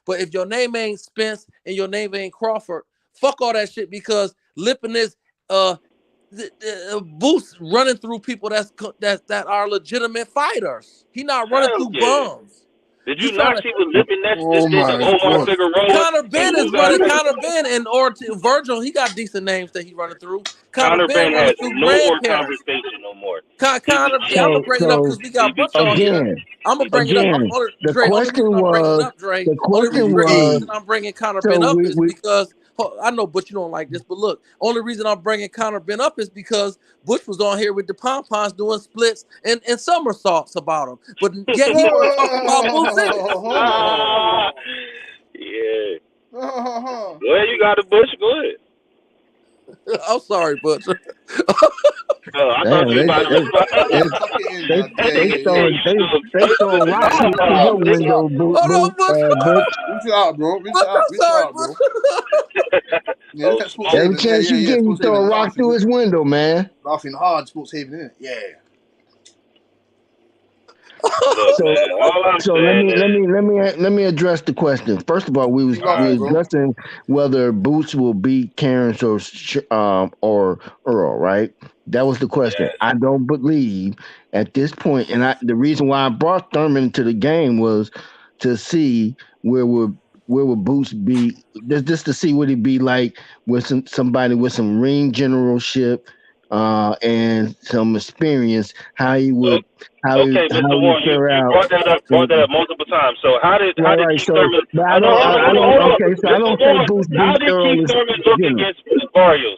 but if your name ain't Spence and your name ain't Crawford, fuck all that shit because Lipinets, Boots running through people that are legitimate fighters. He not running through bums. Did you not see what Lipinets did to Omar Figueroa? Connor Ben is running. Connor Ben and Virgil, he got decent names that he running through. Connor Ben has no more conversation no more. Connor Ben, I'm gonna bring it up because we got Butch on here. I'm gonna bring it up. The question was, I'm bringing Connor Ben up is because I know Butch, you don't like this, but look, only reason I'm bringing Connor Ben up is because Butch was on here with the pom-poms doing splits and somersaults about him, but yet he want to talk about Boots. Yeah. Go ahead, you got it, Butch. Go ahead. I'm sorry, Butch. I thought you about to They throwing rocks through your window, Butch. Reach out, bro. Reach out, bro. Yeah, look at Sports Haven. Every chance you get, you throw a rock through his window, man. Laughing hard, Sports Haven, isn't it? Yeah. So let me address the question. First of all, we was addressing whether Boots will beat Terence or Earl, right? That was the question. I don't believe at this point, and the reason why I brought Thurman to the game was to see where would Boots be, just to see what he'd be like with somebody with some ring generalship and some experience, how he would Mr. Warren, you brought that up multiple times. So how did Keith Thurman? I don't think Boots beat Earl. How did Keith Thurman look against Barrios?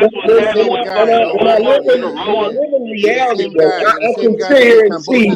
When I live in reality, bro, I can sit here and see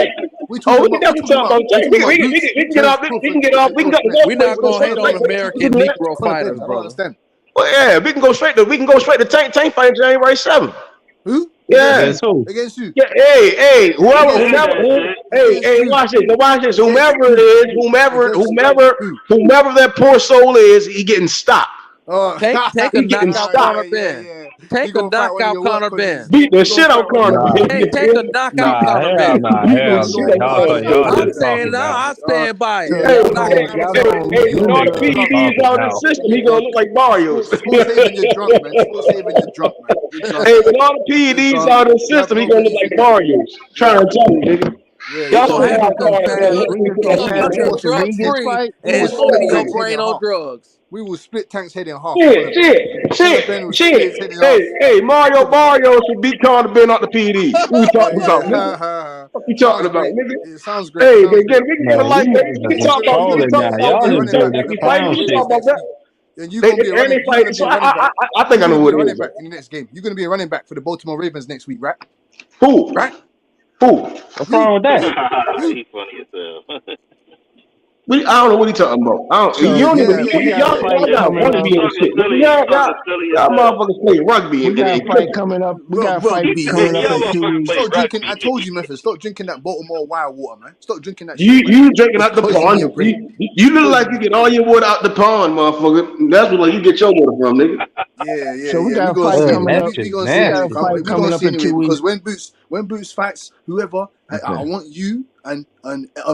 We Oh, talking we can about definitely talk about Tank. We can get off. We can get off. We can go We're straight. not gonna hate on American Negro fighters, I don't brother. understand. Well, yeah, we can go straight to Tank. Tank fight January 7th. Who? Yeah. Guess who? Against who? Yeah, hey, whoever, hey, watch this. Whomever it is, whomever that poor soul is, he getting stopped. Tank He a getting knockout stopped. Conor Ben. Tank a knockout Conor Ben. Beat the shit out Conor Ben. Tank a knockout Conor Ben. I'm saying now, I stand by it. Hey, all the PEDs out in the system, he gonna look like Mario. Score saving you're drunk, man. Score saving you're drunk, man. Hey, with all the PEDs out in the system, he gonna look like Mario. Trying to tell you, nigga. Y'all gonna should have have you're drug free and smoking your brain on drugs. We will split Tank's head in half. Shit. Hey, Mario should beat Conor Ben out the PEDs. Who we talking about, nigga? What you talking about, nigga? It sounds great. Hey, again, we can get a light. We can talk about that. And you're gonna be a running back. I think I know what it is. In the next game, you're gonna be a running back for the Baltimore Ravens next week, right? Who? Right? Who? What's wrong with that? He's funny as hell. I don't know what he talking about. So You don't even. yeah, we got a fight Y'all got coming up. rugby and shit. Y'all motherfuckers play rugby We got a and fight coming up. We got a fight coming up in 2 weeks. Stop drinking. I told you, Memphis. Stop drinking that Baltimore wild water, man. Stop drinking that You shit, man. you drinking It's out the poisoning your pond. brain. You look like you get all your water out the pond, motherfucker. That's where you get your water from, nigga. So we got We a gonna fight see. coming up. We gonna We see got anyway. a fight We coming gonna up see in 2 anyway weeks. because when Boots fights whoever, I want you and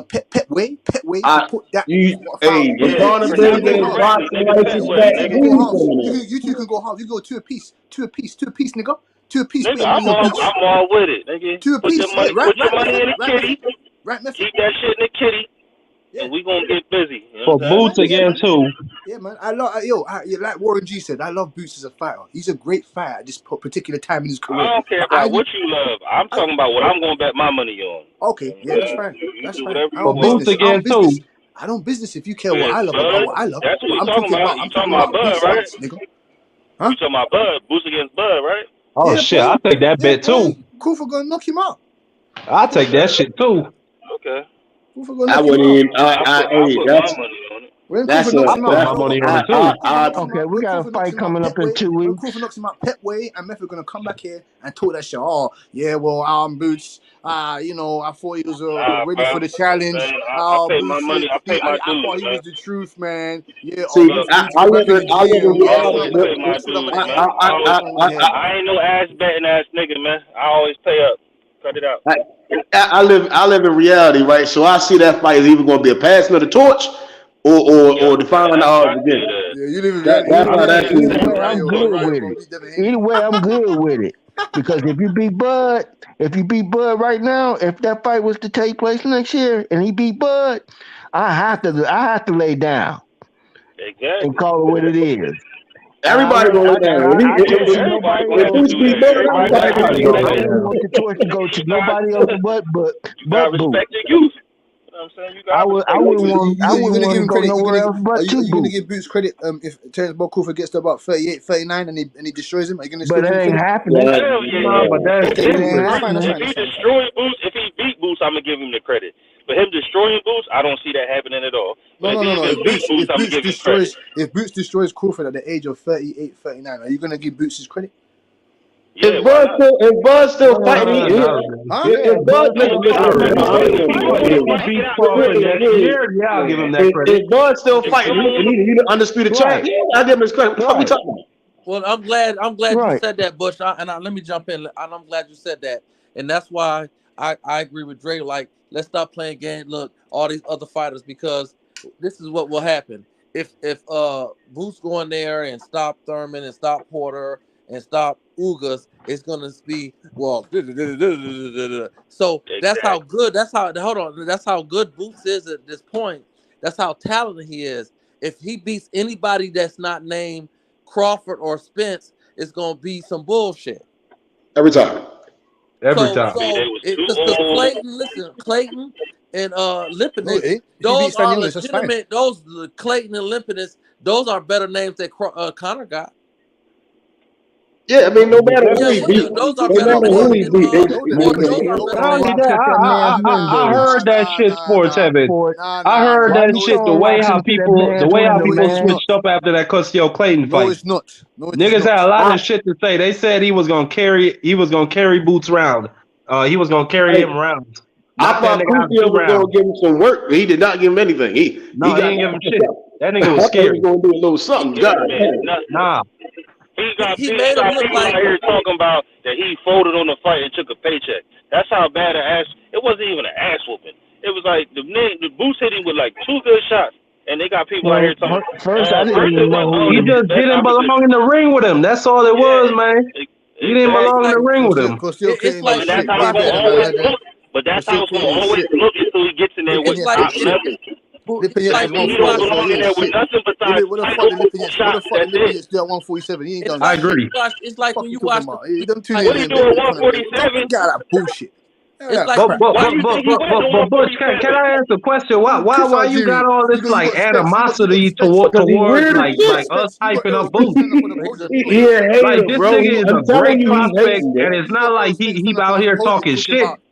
Pet Way to put that fight. Madonna You two been can go getting half. boxing license back. You two can Who go you half. coming in? You two can go half. You go two apiece, nigga. Two apiece, Nigga, put your money I'm on all Boots. with it, nigga. Two Put apiece. your money Method? in the kitty. Right, Method? Keep that shit in the kitty. And we gonna get busy. You know For what I'm Boots saying? against who? Yeah, man. Like Warren G said, I love Boots as a fighter. He's a great fighter at this particular time in his career. I don't care about what you love. I'm talking about what I'm gonna bet my money on. Okay, yeah, that's fine. You That's do fine. whatever I you don't want. business. I don't business if you care what I love about what I love. That's what But you I'm talking talking about. about. You I'm talking talking about about Bud, Boots right? fights, nigga. Huh? You talking about Bud? Boots against Bud, right? Oh shit, I take that bet too. Crawford gonna knock him out. I take that shit too. Okay. Crawford gonna I knock him wouldn't out. even. I put my money on it. When That's Crawford a. knocks him put out, my money on when it too. Crawford knocks him Okay, out, we when got a Crawford knocks fight him out coming up Pet in Way, 2 when weeks. Crawford knocks him out Pet Way, and Method gonna come back here and talk that shit. Oh, yeah, well, Boots, I thought he was ready Bro, for the challenge. I pay my Boots, money. I pay my I thought dues, he man. was the truth, man. Yeah, See, Boots I needs to go back in the live in gym. Yeah, reality. Always pay my that's what I'm dues, gonna man. end. That's what I'm gonna end. I ain't no ass betting ass nigga, man. I always pay up. Cut it out. I live in reality, right? So I see that fight is either going to be a passing of the torch or the final That's what I odds see again. it as. Yeah, you live in reality. That's how that shit Either is. way, I'm good with it. Either way, I'm good with it. Because if you beat Bud right now, if that fight was to take place next year and he beat Bud, I have to lay down Exactly. and call it what it is. Everybody going to lay down. I can't see nobody If else. Boots beat Bud, everybody going to lay I down. wouldn't want the torch to go to nobody else but You gotta Boots. respect your youth. You know what I'm saying? You gotta respect I wouldn't You're want gonna give to him go credit. nowhere else Are but to you gonna Boots. give Boots credit? If Terence Crawford gets to about 38, 39 and he destroys him, are you gonna But still give it him ain't credit? happening. Hell yeah. No, but that's Okay, It ain't that's fine. happening. If he destroyed Boots, if he beat Boots, I'm gonna give him the credit. But him destroying Boots, I don't see that happening at all. But No. if he just beat Boots, I'm gonna give him credit. If Boots destroys Crawford at the age of 38, 39, are you gonna give Boots his credit? Yeah, why not? If Bud's still fighting, Huh? if Bud, If he beats Crawford next year, yeah, I'll give him that credit. if Bud's still fighting, and he the undisputed champ, yeah, I'll give him his credit. What the fuck we talking about? Well, I'm glad you Right. said that, Bush. Let me jump in, and I'm glad you said that, and that's why I agree with Dre. Like, let's stop playing games. Look, all these other fighters, because this is what will happen if Boots go in there and stop Thurman and stop Porter and stop Ugas. It's gonna be so. That's how good. That's how good Boots is at this point. That's how talented he is. If he beats anybody that's not named Crawford or Spence, it's gonna be some bullshit. Every time. Clayton and Limpinus, No, if he those beats Van are Nunes, that's fine. legitimate. Those Clayton and Limpinus, those are better names that Connor got. Yeah, I mean, no matter who he beat, those are no better matter who he names beat, Not only that, I heard that shit, Sports Heaven. I heard Why that you shit. throwing rocks into that man's window, man? Switched up after that Custio Clayton fight. No, it's not. No, it's Niggas not. had a lot of shit to say. They said he was gonna carry Boots around. He was gonna carry him around. I thought Custio was gonna give him some work, but he did not give him anything. He didn't give him shit. That nigga was scary. He was gonna do a little something. Nah. He got He people made him look out here talking about that he folded on the fight and took a paycheck. That's how bad an ass. It wasn't even an ass whooping. It was like the Boots hit him with like 2 good shots, and they got people out here talking. First, I didn't even know. He just didn't belong in the ring with him. That's all it was, man. He didn't belong in the ring with him. It's like that's how it's gonna always look. But that's how it's gonna always look until he gets in there with top level. Lipinets is He don't belong in there with nothing besides what the fuck did Lipinets do at 147? He ain't done I agree. It's like when you watch what are you doing at 147? Get that bullshit. It's like But Butch, can I ask a question? Why you got all this like animosity towards like us hyping up Boots? Like this nigga is a great prospect, and it's not like he out here talking shit.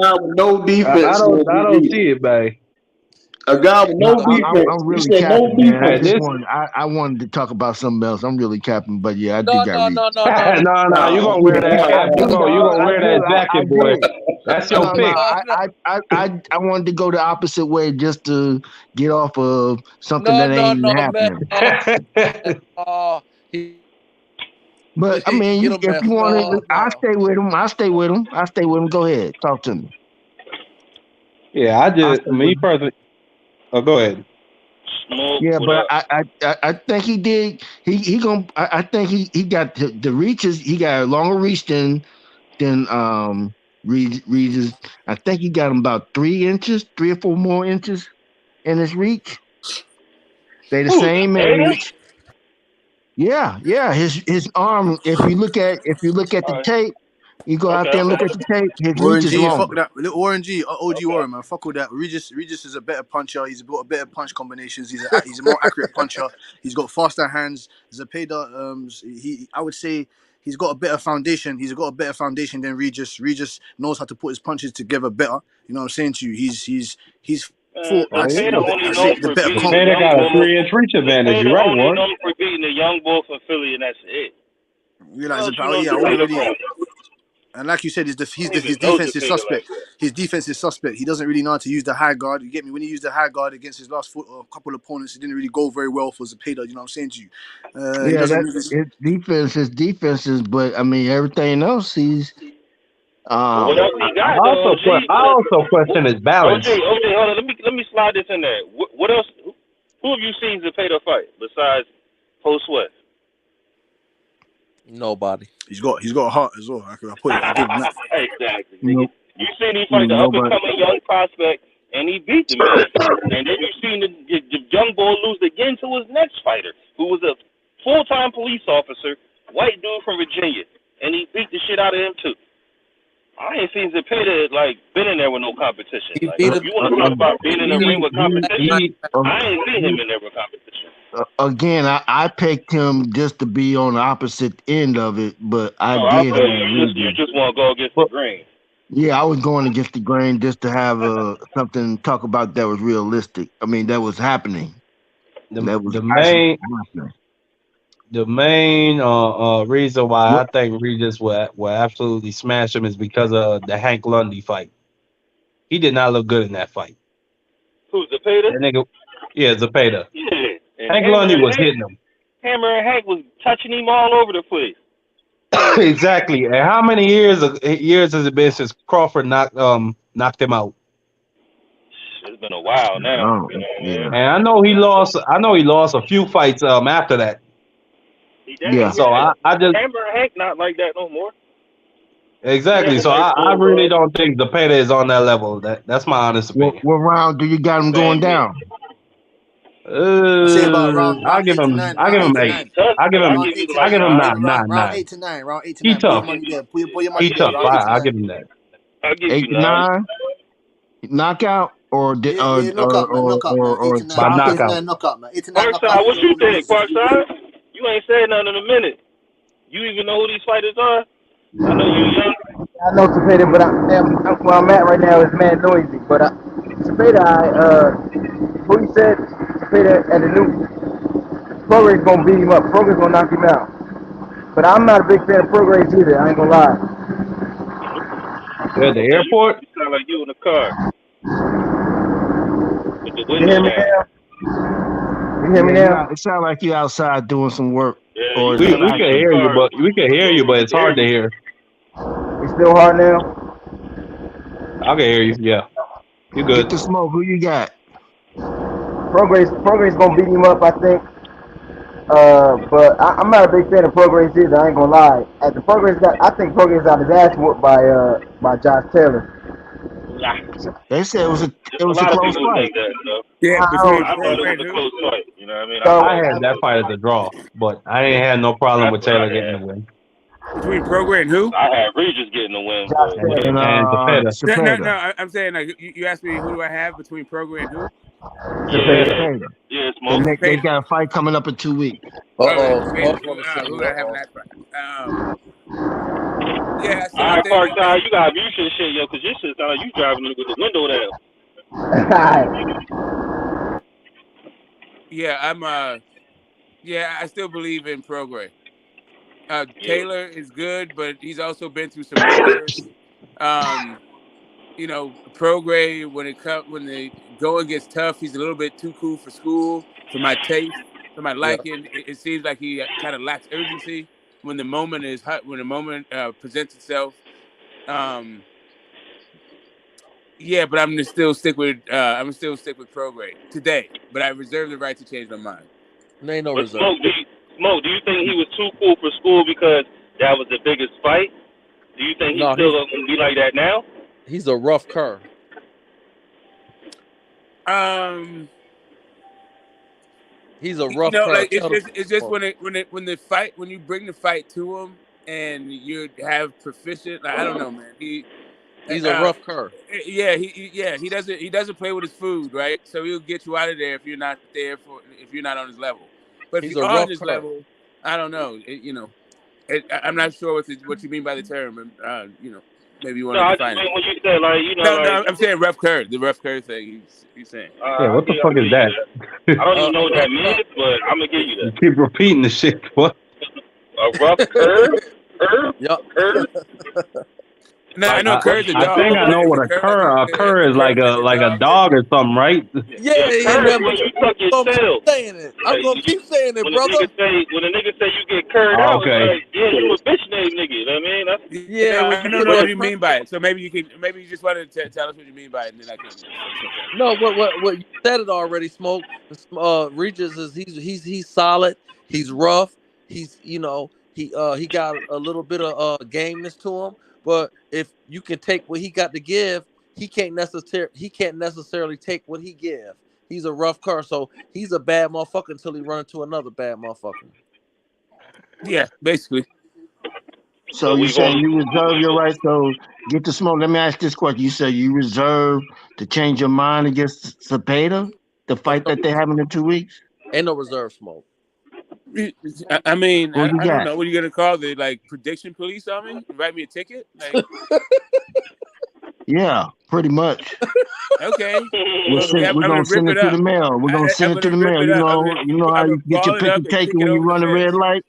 guy with no I defense don't will I be don't beat. see it, man. A guy with No, no defense. I'm You really said no capping, man. I Hey, just defense. this wanted I wanted to talk about something else. I'm really capping, but yeah, I No, did got no, read. no, no, no, no. no, you No. gonna wear that I cap. do, You dog. gonna I wear do. that I jacket, boy. do. That's your No, pick. I wanted to go the opposite way just to get off of something No, that no, ain't even no, man. happening. Oh, he, But I mean, get a if you mess. want to, No, I no. stay with him. I stay with him. I stay with him. Go ahead, talk to me. Yeah, I stay with me him. personally. Oh, go ahead. Smoke, Yeah, what but up? I think he did. He gonna. I think he got the reaches. He got a longer reach than Regis, I think he got him about 3 or 4 more inches in his reach. They the same age. Yeah. His arm. If you look at the tape, you go out there and look at the tape. His reach Warren is G, fuck longer. that. Little Warren G, OG Warren, man. Fuck all that. Regis is a better puncher. He's got better punch combinations. He's a more accurate puncher. He's got faster hands. Zepeda, I would say he's got a better foundation. He's got a better foundation than Regis. Regis knows how to put his punches together better. You know what I'm saying to you? He's fought. I'd say the better comp. Zepeda got a 3-inch reach advantage. You're right, only Warren. known for beating the young bull from Philly, and that's it. Realize What the else you power, know yeah, Zepeda already. from? And like you said, his I don't even know defense is Zepeda suspect. like that. His defense is suspect. He doesn't really know how to use the high guard. You get me? When he used the high guard against his last couple of opponents, it didn't really go very well for Zepeda. You know what I'm saying to you? He Yeah, doesn't that move his. his defenses, but I mean everything else he's But what else he I got though, OG? also question his balance. OJ, hold on. Let me slide this in there. What else? Who have you seen Zepeda fight besides Post Sweat? Nobody. He's got a heart as well. I give him that. Exactly. Nope. You seen him fight the up and Nobody. coming young prospect, and he beat the man. And then you seen the young boy lose again to his next fighter, who was a full-time police officer, white dude from Virginia, and he beat the shit out of him too. I ain't seen Zepeda like been in there with no competition. He Like, beat if you want to talk about being in the ring with competition, I ain't seen him in there with competition. Again, I picked him just to be on the opposite end of it, but I I did feel have you just want to go against the grain. Yeah, I was going against the grain just to have something to talk about that was realistic. I mean, that was happening. The actually main reason why I think Regis will absolutely smash him is because of the Hank Lundy fight. He did not look good in that fight. Who's Zepeda? That nigga, yeah, Zepeda. Yeah. And Hank Lundy was hitting him. Hammer and Hank was touching him all over the place. Exactly. And how many years has it been since Crawford knocked him out? It's been a while now. And I know he lost a few fights after that. Yeah. So I just Hammer and Hank not like that no more. exactly. So I really don't think Zepeda is on that level. That's my honest opinion. What round do you got him going down? Say about round I'll give 8 to him 9. I'll give him 8. I'll give him 9. Round 8 to 9. Round 8 to 9. He Put your tough. money there. Put your money He there. tough. Round 8 to 9. I'll give him that. I'll give 8 to 9? Knockout or knockout, man. Knockout, man. 8 to 9. by knockout. 8 to 9 knockout, man. 8 to 9 Parkside, knockout. what you think, Parkside? You ain't said nothing in a minute. You even know who these fighters are? I know you young. I know Zepeda, but where I'm at right now is mad noisy. But Zepeda, who you said Zepeda at the new Progress gonna beat him up. Progress gonna knock him out. But I'm not a big fan of Progress either. I ain't gonna lie. At the airport? You sound like you in the car. With the You hear me now? You hear me now? It sounds like you outside doing some work. Yeah, Or We can hear you, but it's hard to hear. It's still hard now. I can hear you. Yeah, you good? Get the smoke. Who you got? Progress gonna beat him up, I think. But I'm not a big fan of Progress either. I ain't gonna lie. I think Progress got his ass whooped by Josh Taylor. They said it was a a lot of close people fight. think that, though. Yeah, I between thought Progress it was a who? close fight. You know what I mean? So, I had that fight as a draw, but I ain't had no problem with Taylor getting the win. Between Progress and who? I had Regis getting the win. And Zepeda. No, I'm saying like you asked me who do I have between Progress and who? Zepeda. Yeah, And Smoke. they got a fight coming up in 2 weeks. Uh-oh. Who do I have in that fight? Yeah, so All I right, think Parkside, you gotta mute your shit, yo, because your shit sound like you driving with the window down. yeah, I still believe in Progress. Taylor is good, but he's also been through some injuries. Prograis when the going gets tough, he's a little bit too cool for school, for my taste, for my liking. It seems like he kind of lacks urgency when the moment is hot, when the moment presents itself. But I'm gonna still stick with Prograis today, but I reserve the right to change my mind. There ain't no But reserve. Smoke, do you think he was too cool for school because that was the biggest fight? Do you think he's No, still gonna be like that now? he's a rough cur. He's a rough cur. Like it's just when you bring the fight to him and you have proficient. Like, I don't know, man. He's a rough cur. Yeah, he doesn't play with his food, right? So he'll get you out of there if you're not on his level. But if He's you're a on rough his cur. level, I don't know. I'm not sure what you mean by the term. Maybe you want to define it. When you say No, I'm saying rough cur. The rough cur thing. He's saying. Yeah, what the fuck is that? I don't even know what that means, but I'm gonna give you You that. keep repeating the shit. What? A rough curve? Yep. No, I know cur's a dog. I think I know what a cur is like a dog or something, right? Curve is when you tuck your tail. I'm gonna keep saying it, brother. When a nigga say you get curved out, Okay. it's like, yeah, you a bitch name nigga. You know what I mean? I don't know what you mean by it. So maybe you just wanted to tell us what you mean by it, and then I can. No, what you said it already. Smoke. Regis is he's solid. He's rough. He's he got a little bit of gameness to him. But if you can take what he got to give, he can't necessarily take what he give. He's a rough cur, so he's a bad motherfucker until he runs into another bad motherfucker. Yeah, basically. So you saying you reserve your right? So get the smoke. Let me ask this question. You say you reserve to change your mind against Cepeda, the fight that they're having in 2 weeks? Ain't no reserve smoke. I mean, I What you don't got? know. What are you gonna call the prediction police on me? Write me a ticket? Like, Yeah, pretty much. okay. We're gonna send it to the mail. We're gonna send it to the mail. You know how you get your picture taken when you run a red light?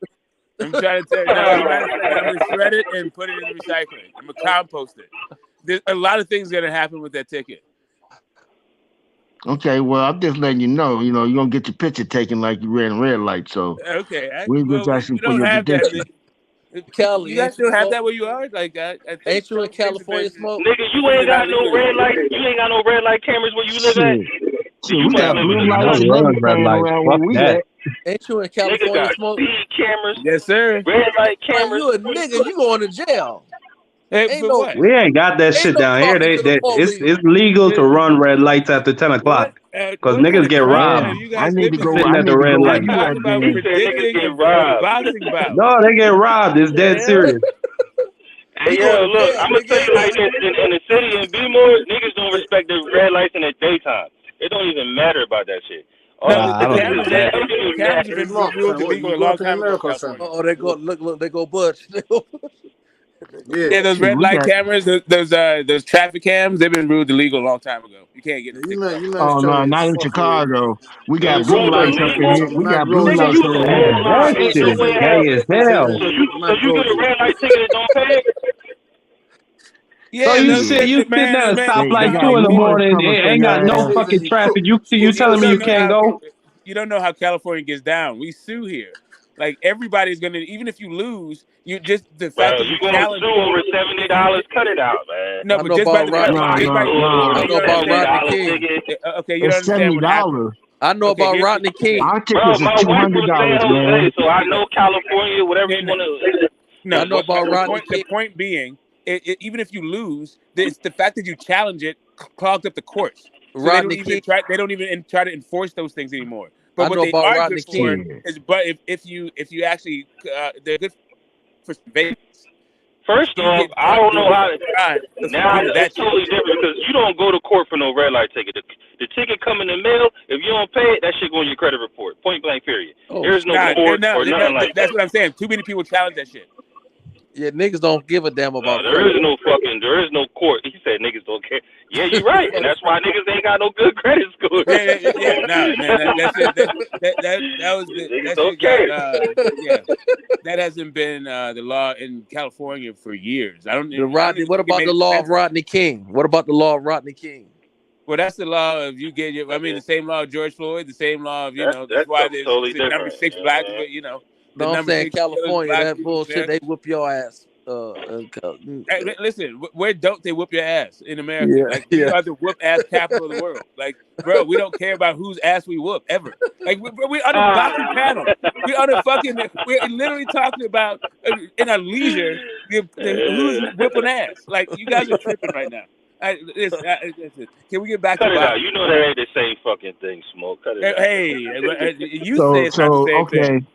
I'm trying to tell you. No, as a matter of fact, I'm gonna shred it and put it in the recycling. I'm gonna compost it. There's a lot of things gonna happen with that ticket. Okay, well, I'm just letting you know. You're gonna get your picture taken like you ran a red light. So Okay. we're just asking for your prediction. Cali, you guys still have that where you are? Like, I think ain't you in California, smoke? Nigga, you ain't got no red light. You ain't got no red light cameras where you live at. Shit, we got blue lights and everything around where we at. Ain't you in California, Nigga smoke? got speed cameras. Yes, sir. Red light Man, cameras. you a nigga? You going to jail? Hey, Ain't for no, what? We ain't got that Ain't shit no down here. talking to the It's legal to run red lights after 10 o'clock because niggas get robbed. You guys I need to go. Sitting I at need the to red go. light. Where you at, Talking about then? predicting get a robbed. boxing bout. No, they get robbed. It's dead serious. Hey, yo, look, I'm gonna tell you, like, in the city in B-More, niggas don't respect the red lights in the daytime. It don't even matter about that shit. I don't give a damn. The cameras have been ruled illegal a long time ago in California. Oh, they go look. They go Butch. Yeah, those Shit, red we light got- cameras, those traffic cams, they've been ruled illegal a long time ago. You can't get no tickets. Oh no, not in Chicago. We got blue Ruled lights up in illegal? here. We got blue Nigga, lights you over the here. headline. That shit is gay as hell. So you get a red light ticket and don't pay? Yeah, So you those sit shit, down at a They stoplight got 2 in the rumors morning. coming It from ain't got your no ass. fucking traffic. You telling me you can't go? You don't know how California gets down. We sue here. Like, everybody's gonna, even if you lose, you just the fact that You you gonna challenge sue over $70? Cut it out, man. No, I but know just by about the Rodney. No, just by no. I know about Rodney King. Okay, you don't It's understand what happened. $70. I know about Rodney King. Our Bro, tickets is my wife was in $200, Jose, man. so I know California, whatever you want to. No, I know about Rodney the point being, even if you lose, it's the fact that you challenge it clogged up the courts. So Rodney King. They don't even try to enforce those things anymore. But I what know they about are Rodney good for King. is, but if you actually, they're good for surveillance. First You off, get I don't know how. crime. Now it's totally different because you don't go to court for no red light ticket. The ticket come in the mail. If you don't pay it, that shit go on your credit report. Point blank. Period. There's no court or nothing like that. That's what I'm saying. Too many people challenge that shit. Yeah, niggas don't give a damn about There is no court. He said niggas don't care. Yeah, you're right, and that's why niggas ain't got no good credit score. Yeah, no, man, that shit. That was the that shit got that hasn't been the law in California for years. What about the law of Rodney King? What about the law of Rodney King? Well, that's the law of the same law of George Floyd, the same law of that's why there's totally the number 6 black, but the No, I'm number saying 6 California, black that people bullshit, there. they whoop your ass. Hey, listen, where don't they whoop your ass in America? Yeah, Like, we are the whoop ass capital of the world. Like, bro, we don't care about whose ass we whoop ever. Like, we're on a boxing panel. We're literally talking about in our leisure. Who's whipping ass? Like, you guys are tripping right now. Can we get back Cut to it out. boxing? You know that ain't the same fucking thing, Smoke. Cut it out. Hey, you say it's not the same okay. thing.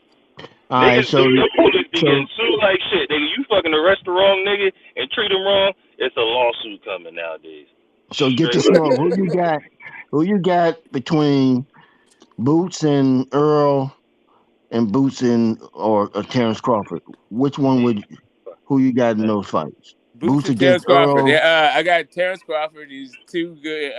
All right, Niggas, them police be so getting sued like shit. Nigga, you fucking arrest the wrong nigga and treat him wrong, it's a lawsuit coming nowadays. so get the Straight up. smoke. Who you got between Boots and Earl and Boots and or Terence Crawford? Which one who you got in those fights? Boots and Terence against Crawford. Earl. Yeah, I got Terence Crawford. He's too good.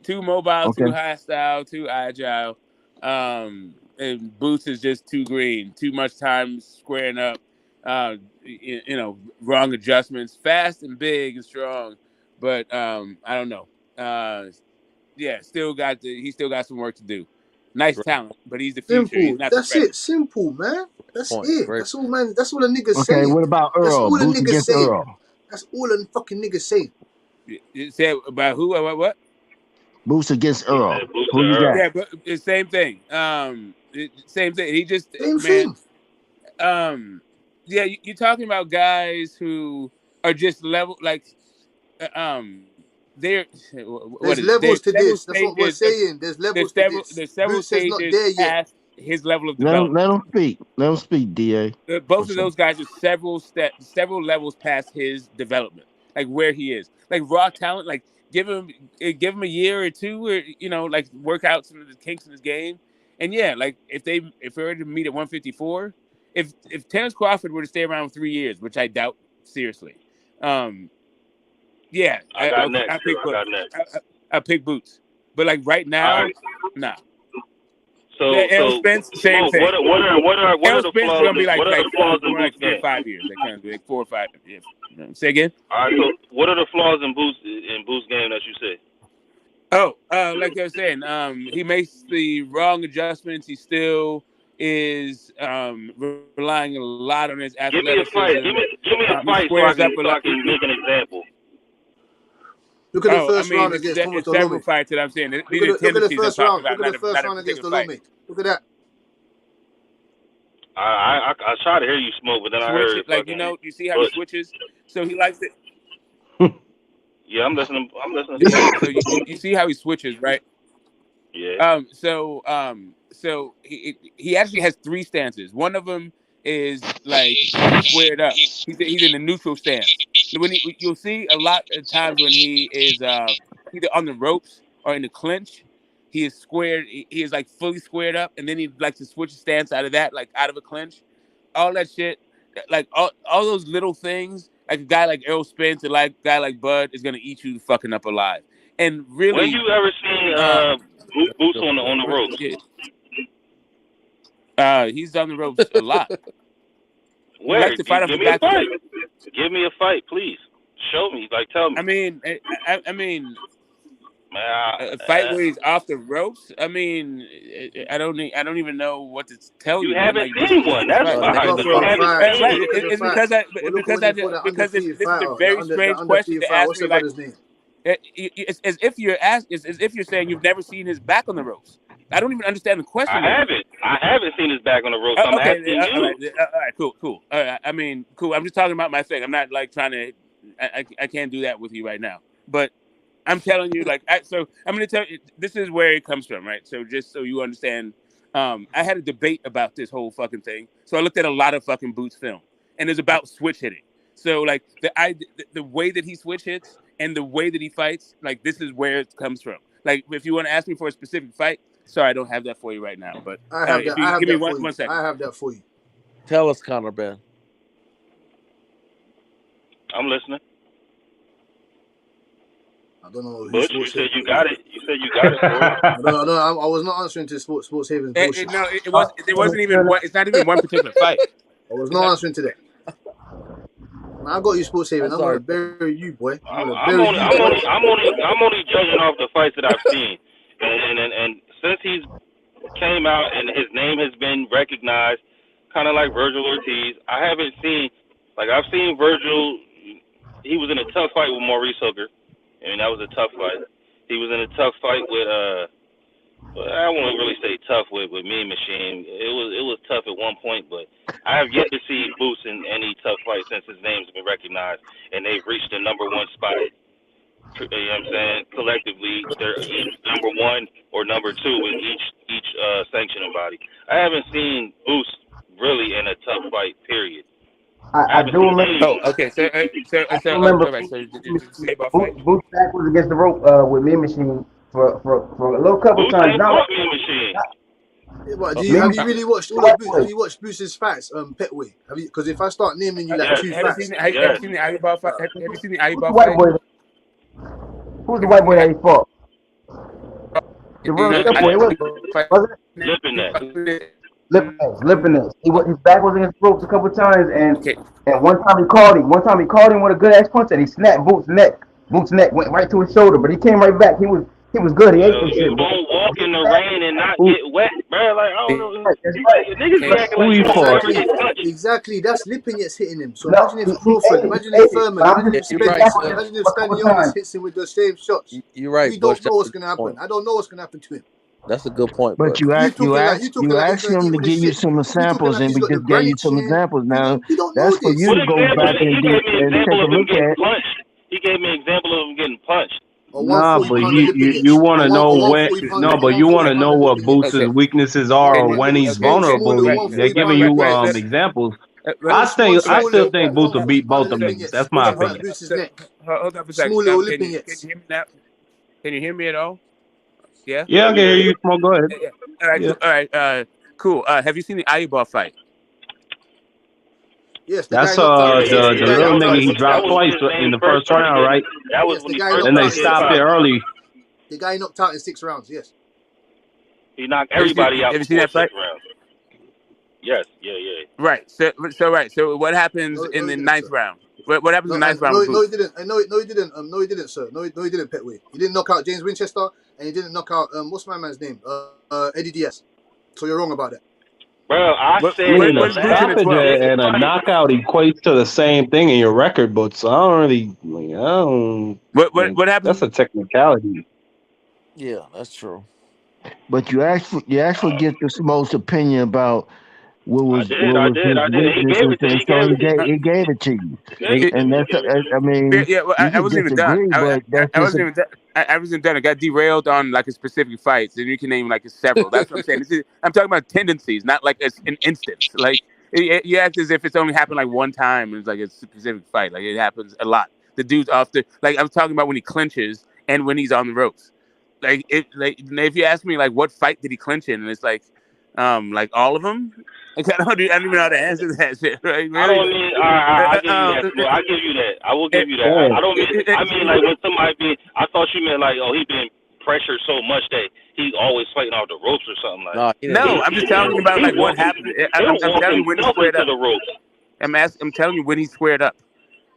Too mobile, Okay. too hostile, too agile. And Boots is just too green. Too much time squaring up. Wrong adjustments. Fast and big and strong, but I don't know. He still got some work to do. Nice talent, but he's the future. He's Simple. not the That's present. it. Simple, man. That's Point. it. Great. That's all, man. That's all the niggas Okay, saying. what about That's Earl? all the Boots niggas against saying. Earl. That's all the fucking niggas saying. You said about who? What? Boots against Earl. Boots Who you and Earl. got? Yeah, but it's same thing. Same thing. He just Same thing. You're talking about guys who are just level they're There's levels to this. That's what we're saying. There's levels to this. There's several Boots is not stages there yet. past his level of Let development. him speak. Let him speak, DA. Both of those guys are several levels past his development, like where he is, like raw talent. Like give him a year or two, or like work out some of the kinks in his game. And like if they were to meet at 154, if Terence Crawford were to stay around 3 years, which I doubt seriously, I pick Boots. But like right now, nah. So Errol Spence, same Smoke, thing. what are Errol the Spence flaws? is gonna be What are the flaws in more like Boots' game? 5 years. They kind of do like 4 or 5 years. Say again. All right. So what are the flaws in Boots' game that you say? Oh, like I was saying, he makes the wrong adjustments. He still is relying a lot on his Give me a athleticism. fight. Give me a fight so I can make an example. Look at the first round against Thomas it's several Dolome. fights that I'm saying. Look at the first round. Look at the first round against Dolome. Look at that. I try to hear you, Smoke, but then I heard it, like you see how he switches. So he likes it. Yeah, I'm listening. So you see how he switches, right? Yeah. So he actually has 3 stances. One of them is like squared up. He's in a neutral stance. You'll see a lot of times when he is either on the ropes or in the clinch, he is squared. He is like fully squared up, and then he likes to switch stance out of that, like out of a clinch. All that shit, like all those little things. Like a guy like Errol Spence and like a guy like Bud is gonna eat you fucking up alive. And really, when you ever seen Boots on the ropes? He's on the ropes a lot. Where? Like to fight off Give the me a back fight. foot. Give me a fight, please. Show me. Like, tell me. I mean, a fight where he's off the ropes. I mean, I don't even know what to tell you. You haven't seen one. That's why. It's because this is a very strange question to ask me. Like, it's as if you're saying you've never seen his back on the ropes. I don't even understand the question. I haven't seen his back on the ropes. I'm asking you. All right, cool. I mean, cool. I'm just talking about my thing. I'm not like trying to. I can't do that with you right now. But I'm telling you, so I'm going to tell you. This is where it comes from, right? So just so you understand, I had a debate about this whole fucking thing. So I looked at a lot of fucking Boots film, and it's about switch hitting. So like the way that he switch hits and the way that he fights, like this is where it comes from. Like if you want to ask me for a specific fight. Sorry, I don't have that for you right now. But I have that. Give me one second. I have that for you. Tell us, Conor Ben. I'm listening. I don't know. Butch, you said you got it. You said you got it. No, I was not answering to Sports Haven's bullshit. No, it wasn't even one. It's not even one particular fight. I was not answering to that. I got you, Sports Haven. I'm gonna bury you, boy. I'm only judging off the fights that I've seen, and since he's came out and his name has been recognized, kind of like Virgil Ortiz, I haven't seen I've seen Virgil. He was in a tough fight with Maurice Hooker. I mean, that was a tough fight. He was in a tough fight with I won't really say tough with Mean Machine. It was tough at one point, but I have yet to see Boots in any tough fight since his name's been recognized and they've reached the number one spot. You know what I'm saying? Collectively, they're each number one or number two in each sanctioning body. I haven't seen Boots really in a tough fight. Period. I do remember. Oh, okay. So Remember, all right. So did you say about fight? Boots back was against the rope with Mean Machine for a little couple Boots times. ain't Not fought like, Mean Machine. What, have you really watched all of Boots? Have you watched Boots' fights, Petway? Have you? Because if I start naming you like Yes. two Have you fights, seen the Ayubal fight? Have you seen the who's Ayubal the white fight? boy? Who's the white boy that he fought? The real Stepway, wasn't it? Lipiness. His back was against the ropes a couple times, and one time he called him. One time he called him with a good ass punch, and he snapped Boots' neck. Boots' neck went right to his shoulder, but he came right back. He was good. He ate some shit. You don't walk in the rain and not get wet, bro. Like I don't know. That's right. Niggas be acting like you don't ever get punched. Exactly. That's Lipinets hitting him. So No, imagine if Crawford, imagine if Furman, imagine if You're Spence, right, sir. imagine if Stanionis hits him with the same shots. You're right, We Bush. don't know what's gonna That's a good happen. point. I don't know what's gonna happen to him. That's a good point, But Bush. you You talking like he's asked gonna him eat to all this give you shit. some You talking samples, like and he's we got the just gave you granite some chin. examples. Now We don't know that's for this. you What to go example? back He and gave me an and example take a of him look getting at. punched. He gave me an example of him getting punched. A Nah, 140 but pounder you Lipinets. want to know when. 140 pounder. No, A but you want 140 to know pounder what Lipinets. Boots' weaknesses A are, or when little he's small, vulnerable. little They're 140 giving pounder you Lipinets. examples. One I small still little think Boots will 140 beat both pounder of niggas. That's Lipinets. my Inside opinion. Boots' neck. Hold up a Small second. little Can you Lipinets. hear me now? Can you hear me at all? Yeah. Yeah, I can hear you. Smoke. Go ahead. Yeah. All right. Yeah. Cool. All right. Cool. Have you seen the Ayubal fight? Yes, the guy That's knocked out. the The guy little knocked out nigga in he 6 dropped rounds. twice in the first round, right? Yes, the guy Then knocked they out in 6 stopped it rounds. early. The guy knocked out in 6 rounds. Yes. He knocked everybody out Have you seen before that fight? 6 rounds. Yes. Yeah. Right. So what happens No, in he the didn't, ninth sir. round? What happens in the ninth round No, with Boots? he didn't. No, he didn't. No, he didn't, sir. No, he didn't. Petway. He didn't knock out James Winchester, and he didn't knock out what's my man's name? Eddie Diaz. So you're wrong about that. Bro, I What said A what's Boots in the stoppage 12th? and a knockout equates to the same thing in your record books. So I don't really. I don't. What happens? That's a technicality. Yeah, that's true. But you actually get the Smoke's opinion about what was I his did. He gave weaknesses, it to and he so gave it to me. he gave it to you. He gave it to And me. that's I mean, Yeah. Well, you I can wasn't even done. disagree, but that's I just wasn't even done. I wasn't done. I got derailed on like a specific fights, and you can name like several. That's what I'm saying. I'm talking about tendencies, not like an instance. Like you act as if it's only happened like one time, and it's like a specific fight. Like it happens a lot. The dude's often like I'm talking about when he clinches and when he's on the ropes. Like if you ask me like what fight did he clinch in, and it's like all of them. Like, I don't even know how to answer that shit. Right? Really? I don't mean. I give you that. Well, I give you that. I will give you that. I don't mean. I mean like when somebody be. I thought you meant like, oh, he been pressured so much that he always fighting off the ropes or something like. No, I'm just telling you about like what happened. I'm telling you when he squared up. The ropes. I'm telling you when he squared up.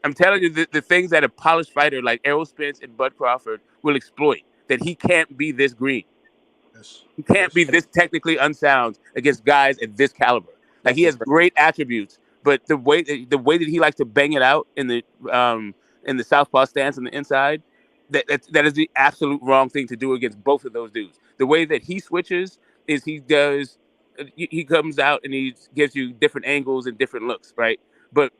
I'm telling you the things that a polished fighter like Errol Spence and Bud Crawford will exploit. That he can't be this green. He can't be this technically unsound against guys at this caliber. Like he has great attributes, but the way that he likes to bang it out in the southpaw stance on the inside, that is the absolute wrong thing to do against both of those dudes. The way that he switches is he comes out and he gives you different angles and different looks, right? But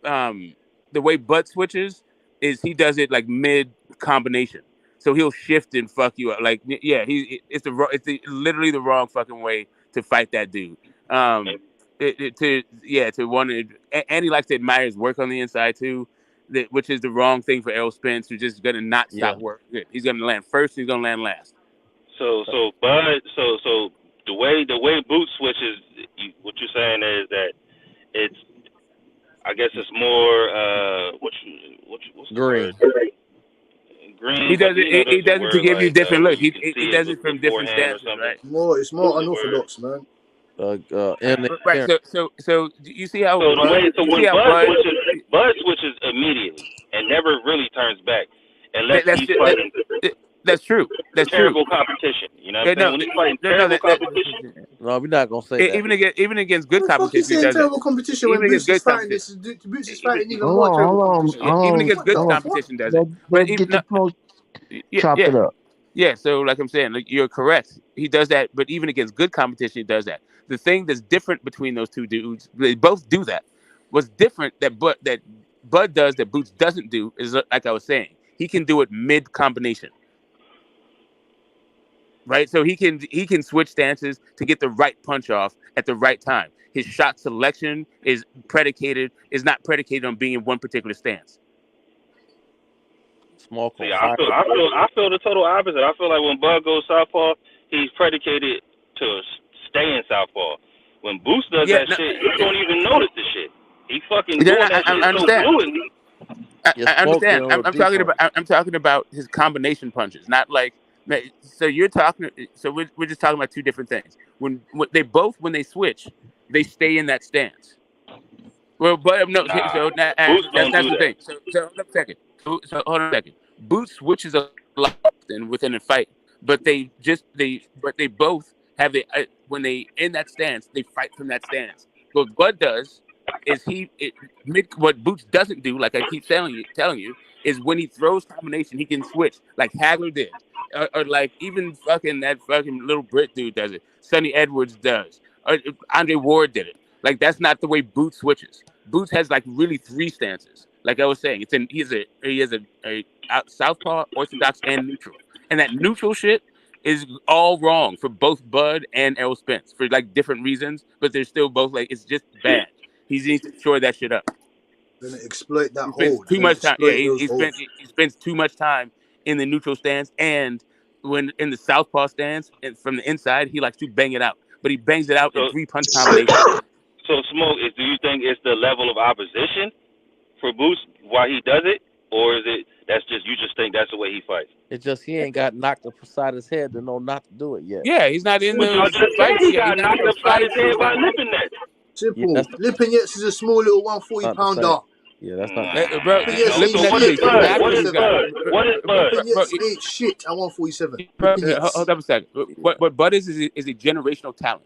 the way Bud switches is he does it like mid combination. So he'll shift and fuck you up. Like, yeah, it's literally the wrong fucking way to fight that dude. And he likes to admire his work on the inside too, which is the wrong thing for Errol Spence, who's just gonna not stop work. He's gonna land first. He's gonna land last. So Bud, so the way Boots switches, what you're saying is that it's, I guess it's more what's the green. word? Green. He does it. He does it to give you different looks. He does it from different beforehand stances, right? It's more unorthodox, man. Right. So you see how So the way when Bud Bud switches immediately and never really turns back unless he's fighting. That's true. That's terrible true. competition. You know what I'm saying? When he's fighting terrible competition. No, we're not gonna say that. Even against good What the fuck you competition, he saying does that. terrible competition when Even against Boots is good fighting competition. this? Boots is fighting even hold more on, terrible competition. Even against good hold on. competition, does it? Let's get the Smoke chop it up. Yeah, so like I'm saying, like, you're correct. He does that, but even against good competition, he does that. The thing that's different between those two dudes, they both do that. What's different that Bud does that Boots doesn't do is like I was saying, he can do it mid combination, right? So he can switch stances to get the right punch off at the right time. His shot selection is not predicated on being in one particular stance. Smoke See, on fire. I feel the total opposite. I feel like when Bud goes southpaw, he's predicated to stay in southpaw. When Boost does that shit, you don't even notice the shit. He fucking doing that shit I understand. so fluently. I understand. I'm talking about his combination punches, not like. So you're talking. So we're just talking about two different things. When they switch, they stay in that stance. Well, but no. So that's the thing. So hold on a second. So hold on a second. Boots switches a lot often within a fight, but they both have when they in that stance, they fight from that stance. What Bud does is what Boots doesn't do, like I keep telling you, is when he throws combination, he can switch like Hagler did, or like even that little Brit dude does it. Sonny Edwards does, or Andre Ward did it. Like that's not the way Boots switches. Boots has like really three stances. Like I was saying, he has a southpaw, orthodox, and neutral, and that neutral shit is all wrong for both Bud and Errol Spence for like different reasons, but they're still both like it's just bad. He needs to shore that shit up. Gonna exploit that He spends hole. too much time. Yeah, He he spends too much time in the neutral stance, and when in the southpaw stance and from the inside, he likes to bang it out, but he bangs it out in 3-punch combinations. So Smoke, do you think it's the level of opposition for Boost why he does it, or is it you just think that's the way he fights? It's just he ain't got knocked upside his head to know not to do it yet. Yeah, he's not in those fights. He got knocked upside his head by lipping that. Simple. Lipping Yates is a small little 140-pounder. Yeah, that's not. Bro, Lipping Yates ain't shit at 147. Hold up a second. What Bud is a generational talent.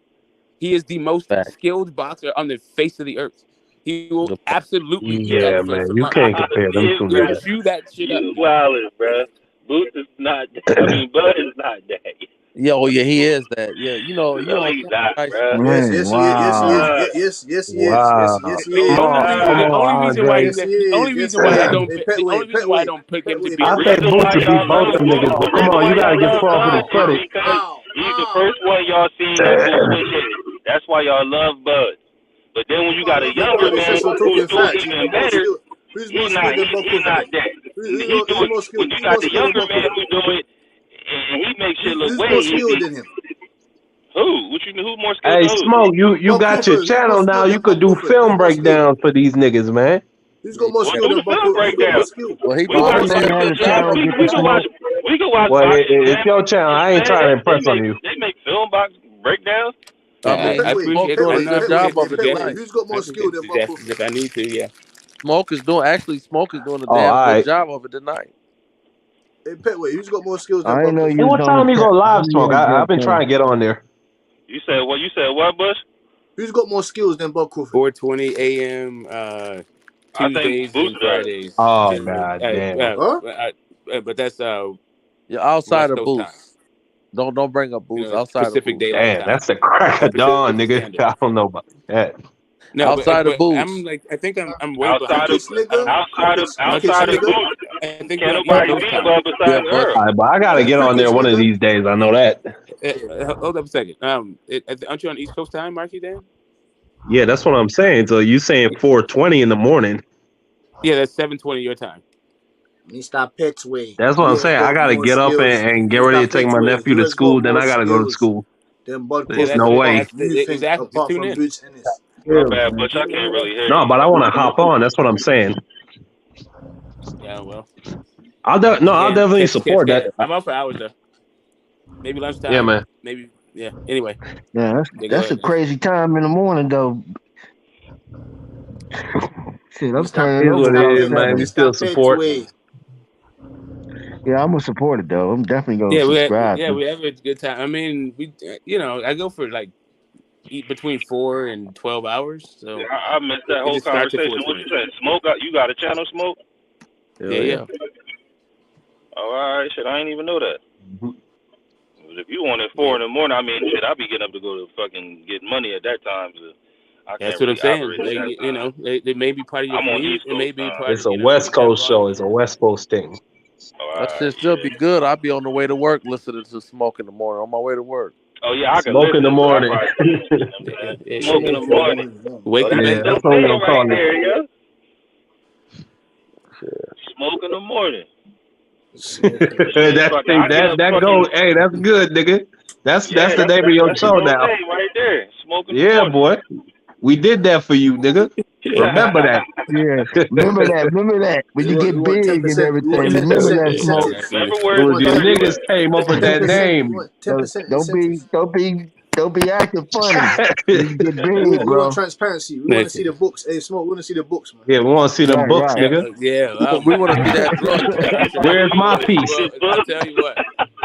He is the most skilled boxer on the face of the earth. He will absolutely Yeah, man. You can't compare them two niggas. Chew that shit up. You wildin', bro. Boots is not. I mean, Bud is not that. Yeah, oh yeah, he is that. Yeah, you know, he's not, bro. Yes, he is. The only reason why I don't pick him to be. I think Boots would beat both them niggas, but come on, you gotta give Crawford his credit. He's the first one y'all seen that switch hit. That's why y'all love Bud. But then when you got a younger man who's doing even better, he's not that. When you got the younger man who do it, and he makes shit look way easier than him. Who more skilled? Hey, Smoke, you got your channel now. You could do film breakdowns for these niggas, man. Who's got more skill than Buckle? Well, he we can watch. Well, it's your channel. I ain't trying to impress on you. They make film box breakdowns. I appreciate doing a job of it tonight. Who's got more skill than Buckle? If I need to, yeah. Smoke is doing a damn good job of it tonight. Hey, Petway, who's got more skills than Buckle? Buckle? Hey, what time you go live, Smoke? I've been trying to get on there. You said what? You said what, Bush? Who's got more skills than Buckle? 4:20 a.m. Tuesdays and Fridays. Oh god damn! But that's you're outside of Boost. Don't bring up Boost outside Pacific of Boost. Damn, that's the crack of dawn, nigga. I don't know about that. No, outside of Boost. I think I'm way outside of Boost. I think but I gotta get on there one of these days. I know that. Hold up a second. Aren't you on East Coast time, Marky Dan? Yeah, that's what I'm saying. So you saying 4:20 in the morning? Yeah, that's 7:20 your time. Mr. Petway. That's what I'm saying. I gotta get up and get ready to take my nephew to school. Then I gotta go to school. There's no way. Exactly. Just tune in. My bad, Butch. I can't really hear you. No, but I want to hop on. That's what I'm saying. Yeah, well. I'll definitely support that. I'm up for hours though. Maybe lunchtime. Yeah, man. Maybe. Yeah. Anyway. Yeah, that's a crazy time in the morning though. Shit, I'm turning over. What it is, man. We still support. Yeah, I'm gonna support it though. I'm definitely gonna subscribe. We have a good time. I mean, I go for like eat between 4 and 12 hours. So yeah, I missed that whole conversation. What you said? Smoke? You got a channel, Smoke? Yeah. Oh, all right. Shit, I didn't even know that. If you want it 4 in the morning, I mean, shit, I'll be getting up to go to fucking get money at that time. So I That's can't what I'm really saying. operate at They, that you time. know, they may be part of your I'm on commute. East It may Coast be time. part It's of, a you know, West get that Coast show. volume. It's a West Coast thing. That shit still be good. I'll be on the way to work listening to Smoke in the morning on my way to work. Oh yeah, I can Smoke in the listen, but I morning. probably can't listen to that. Yeah, Smoke in the morning. Wake Oh, up. that's That's the what we're name gonna right call it. there, yo. Smoke in the morning. that go. Hey, that's good, nigga. That's the name of your that's the show new now. name right there. Smoke in the Yeah, morning. boy. We did that for you, nigga. Remember that. Yeah, remember that. When you We get want big and 10%. We want everything, remember 10% that Smoke. incentive. Remember It where was want your 10. We niggas want came up with that 10%. We name. want 10% incentive. Don't be acting funny. When you get big, We want bro. transparency. We want to see the books. Hey, Smoke. We want to see the books, man. Yeah, we want to see them books, Right. nigga. We want to see that drug test. Where's my piece? Well, I'll tell you what.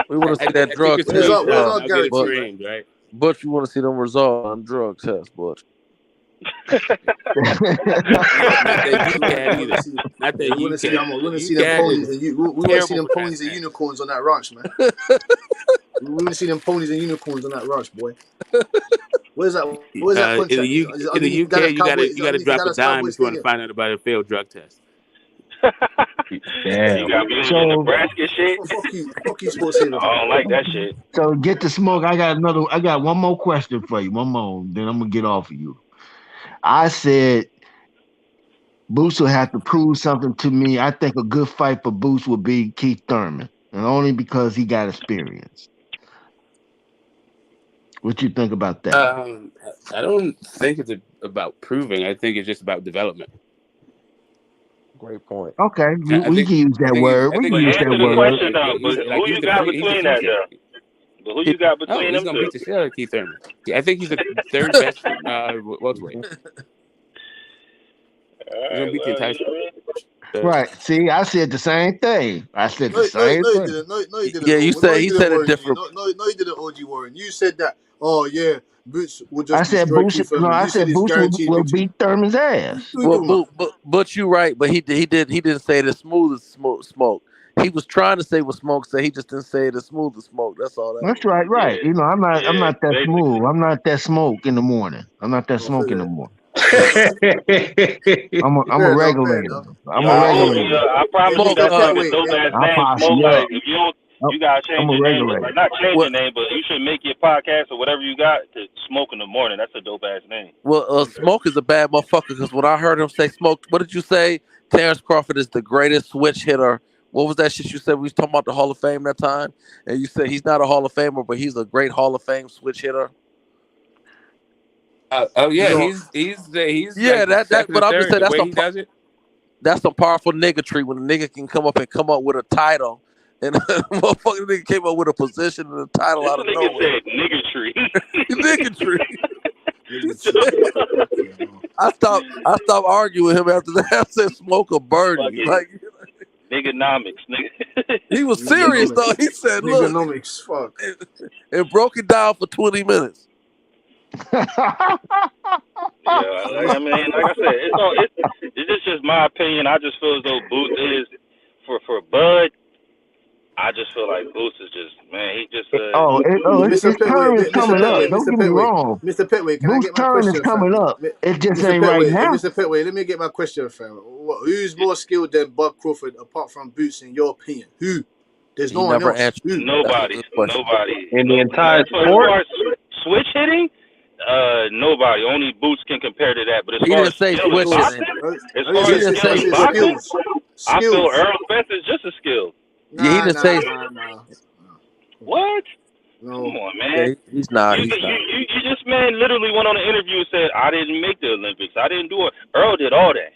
We want to see that I think drug it's Where's test. framed, our and I'll get it guarantee? framed, right? Butch, you want to see them results on drug test, Butch. Not that you can either. Not that We want you to see. can. We want to You see them can ponies is and we want to see terrible them for ponies and transparency. unicorns on that ranch, man. We want to see them ponies and unicorns on that ranch, boy. Where's that? Where's that In contract? Is the, it in the underneath UK, you Cowboy? gotta Is you it gotta underneath the drop a Dallas dime Cowboy if you want to Stadium? find out about a failed drug test. Damn. You got me on So- your Nebraska shit. Fuck you, Sports Haven. I don't like that shit. So get the Smoke. I got one more question for you. One more, then I'm gonna get off of you. I said Boots will have to prove something to me. I think a good fight for Boots would be Keith Thurman, and only because he got experience. What you think about that? I don't think it's about proving. I think it's just about development. Great point. Okay, I we think- can use I that think word. I We think can use Answer that the word. question though. He's But like who he's you the got he's the between that future. though? But who you got Oh, between he's them gonna two? beat the shit out of Keith Thurman. I think he's the third best welterweight. He's gonna beat the entire. Right. See, I said the same thing. I said No, the same you thing. didn't. No, you didn't. Yeah, you No, said you he didn't, said it Warren. different. No, you didn't, OG Warren. You said that. Oh yeah, Boots will I just said destroy Boots. Keith No, Thurman. I You said said it's Boots guaranteed will victory. beat Thurman's ass. Who you talking about? But you right. But he didn't say it as smooth as smoke. He was trying to say what Smoke said. He just didn't say it as smooth as Smoke. That's all that That's was. right. You know, I'm not that basically. smooth. I'm not that Smoke in the morning. I'm not that I Smoke feel in the it. morning. Fair I'm a enough. Fair regulator. enough. I'm Yo, a I told you, regulator. I promise you Smoke. that Mr. fucking Petway, dope ass I'll name, posse Smoke. you Like, up. if you don't, you gotta change I'm a your name. regulator. Like, not change Well, your name, but you should make your podcast or whatever you got to Smoke in the Morning. That's a dope ass name. Smoke is a bad motherfucker because when I heard him say Smoke, what did you say? Terence Crawford is the greatest switch hitter. What was that shit you said? We was talking about the Hall of Fame that time, and you said he's not a Hall of Famer, but he's a great Hall of Fame switch hitter. Oh yeah, You know, he's yeah, like second But or I'm just third. saying The way he does it. that's some powerful niggatry when a nigga can come up with a title, and motherfucking nigga came up with a position and a title This out of nigga nowhere. said niggatry. Niggatry. I stopped arguing with him after that. I said Smoke or burn me. Fucking Like niggonomics, nigga. he was serious though. He said, "Look," Niggonomics, fuck. and broke it down for 20 minutes. Yeah, I mean, like I said, it's just my opinion. I just feel as though Boots is for Bud. I just feel like Boots is just, man, he just His turn is coming up. Don't get me wrong. Mr. Petway, can I Boots' get my turn is question, fam? coming up. It just Mr. ain't right Petway, now. Mr. Petway, let me get my question, fam. Who's more skilled than Bud Crawford apart from Boots, in your opinion? Who? There's no one else. Who? Nobody. In the entire As sport? far as switch hitting, nobody. Only Boots can compare to that. But as He far didn't as say skill in switch boxing, hitting. as far as skill in boxing, I feel Skills. Errol Spence is just as skilled. Yeah, he didn't say. What? No. Come on, man. Yeah, he's not. You just, man, literally went on an interview and said, I didn't make the Olympics. I didn't do it. Earl did all that.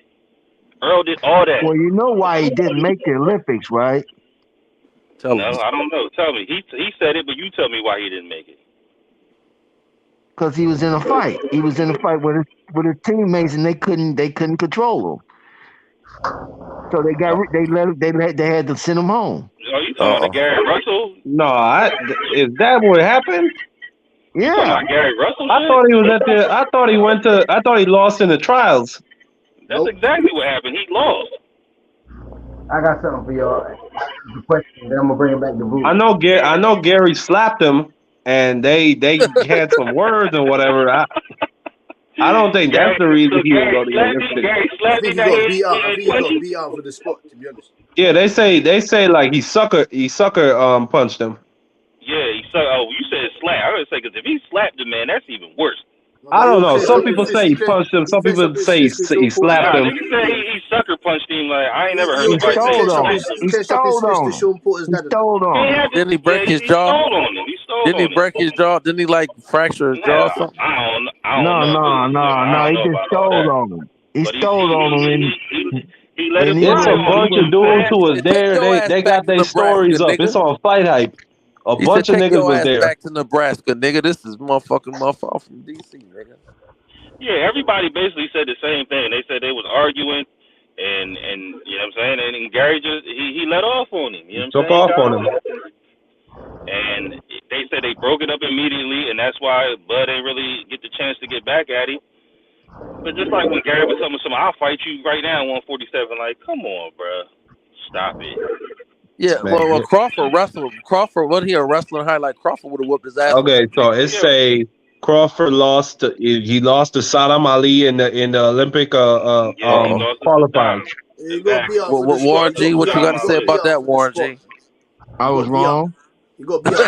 Well, you know why he didn't make the Olympics, right? No, I don't know. Tell me. He said it, but you tell me why he didn't make it. Because he was in a fight. He was in a fight with his teammates, and they couldn't control him. So they had to send him home. Are you talking about Gary Russell? No, is that what happened? You talking about Gary Russell? I thought he was at the. I thought he lost in the trials. That's exactly what happened. He lost. I got something for y'all. The question, then I'm gonna bring it back to Boots. I know Gary slapped him, and they had some words and whatever. I don't think that's the reason he would go to the Olympics. I think he got beat out. I think he got beat out for the spot. To be honest. Yeah, they say like he sucker punched him. Yeah, he suck. Oh, you said slap. I would say because if he slapped the man, that's even worse. I don't know. Some people say he punched him. Some people say he slapped him. Niggas say he sucker punched him. Like I ain't never heard He nobody say stole on him. that. He stole on him. He stole on him. Didn't he break his jaw? Didn't he break his jaw? Didn't he like fracture his jaw or something? I don't know. No. He just stole on him. He stole on him. He let him It's a bunch of dudes who was there. They got their stories up. It's on Fight Hype. A bunch of niggas was there. Back to Nebraska, nigga. This is motherfucking from DC, nigga. Yeah, everybody basically said the same thing. They said they was arguing, and you know what I'm saying. And Gary just he let off on him. You know what I'm saying? Took off on him. And they said they broke it up immediately, and that's why Bud ain't really get the chance to get back at him. But just like when Gary was telling me, I'll fight you right now, 147. Like, come on, bro, stop it. Yeah, well, Crawford wrestled. Crawford, wasn't he a wrestling highlight? Crawford would have whooped his ass. Okay, so it say Crawford lost. He lost to Saddam Ali in the Olympic qualifiers. Warren G, what you got to say about that, Warren G? I was wrong. You got beat out.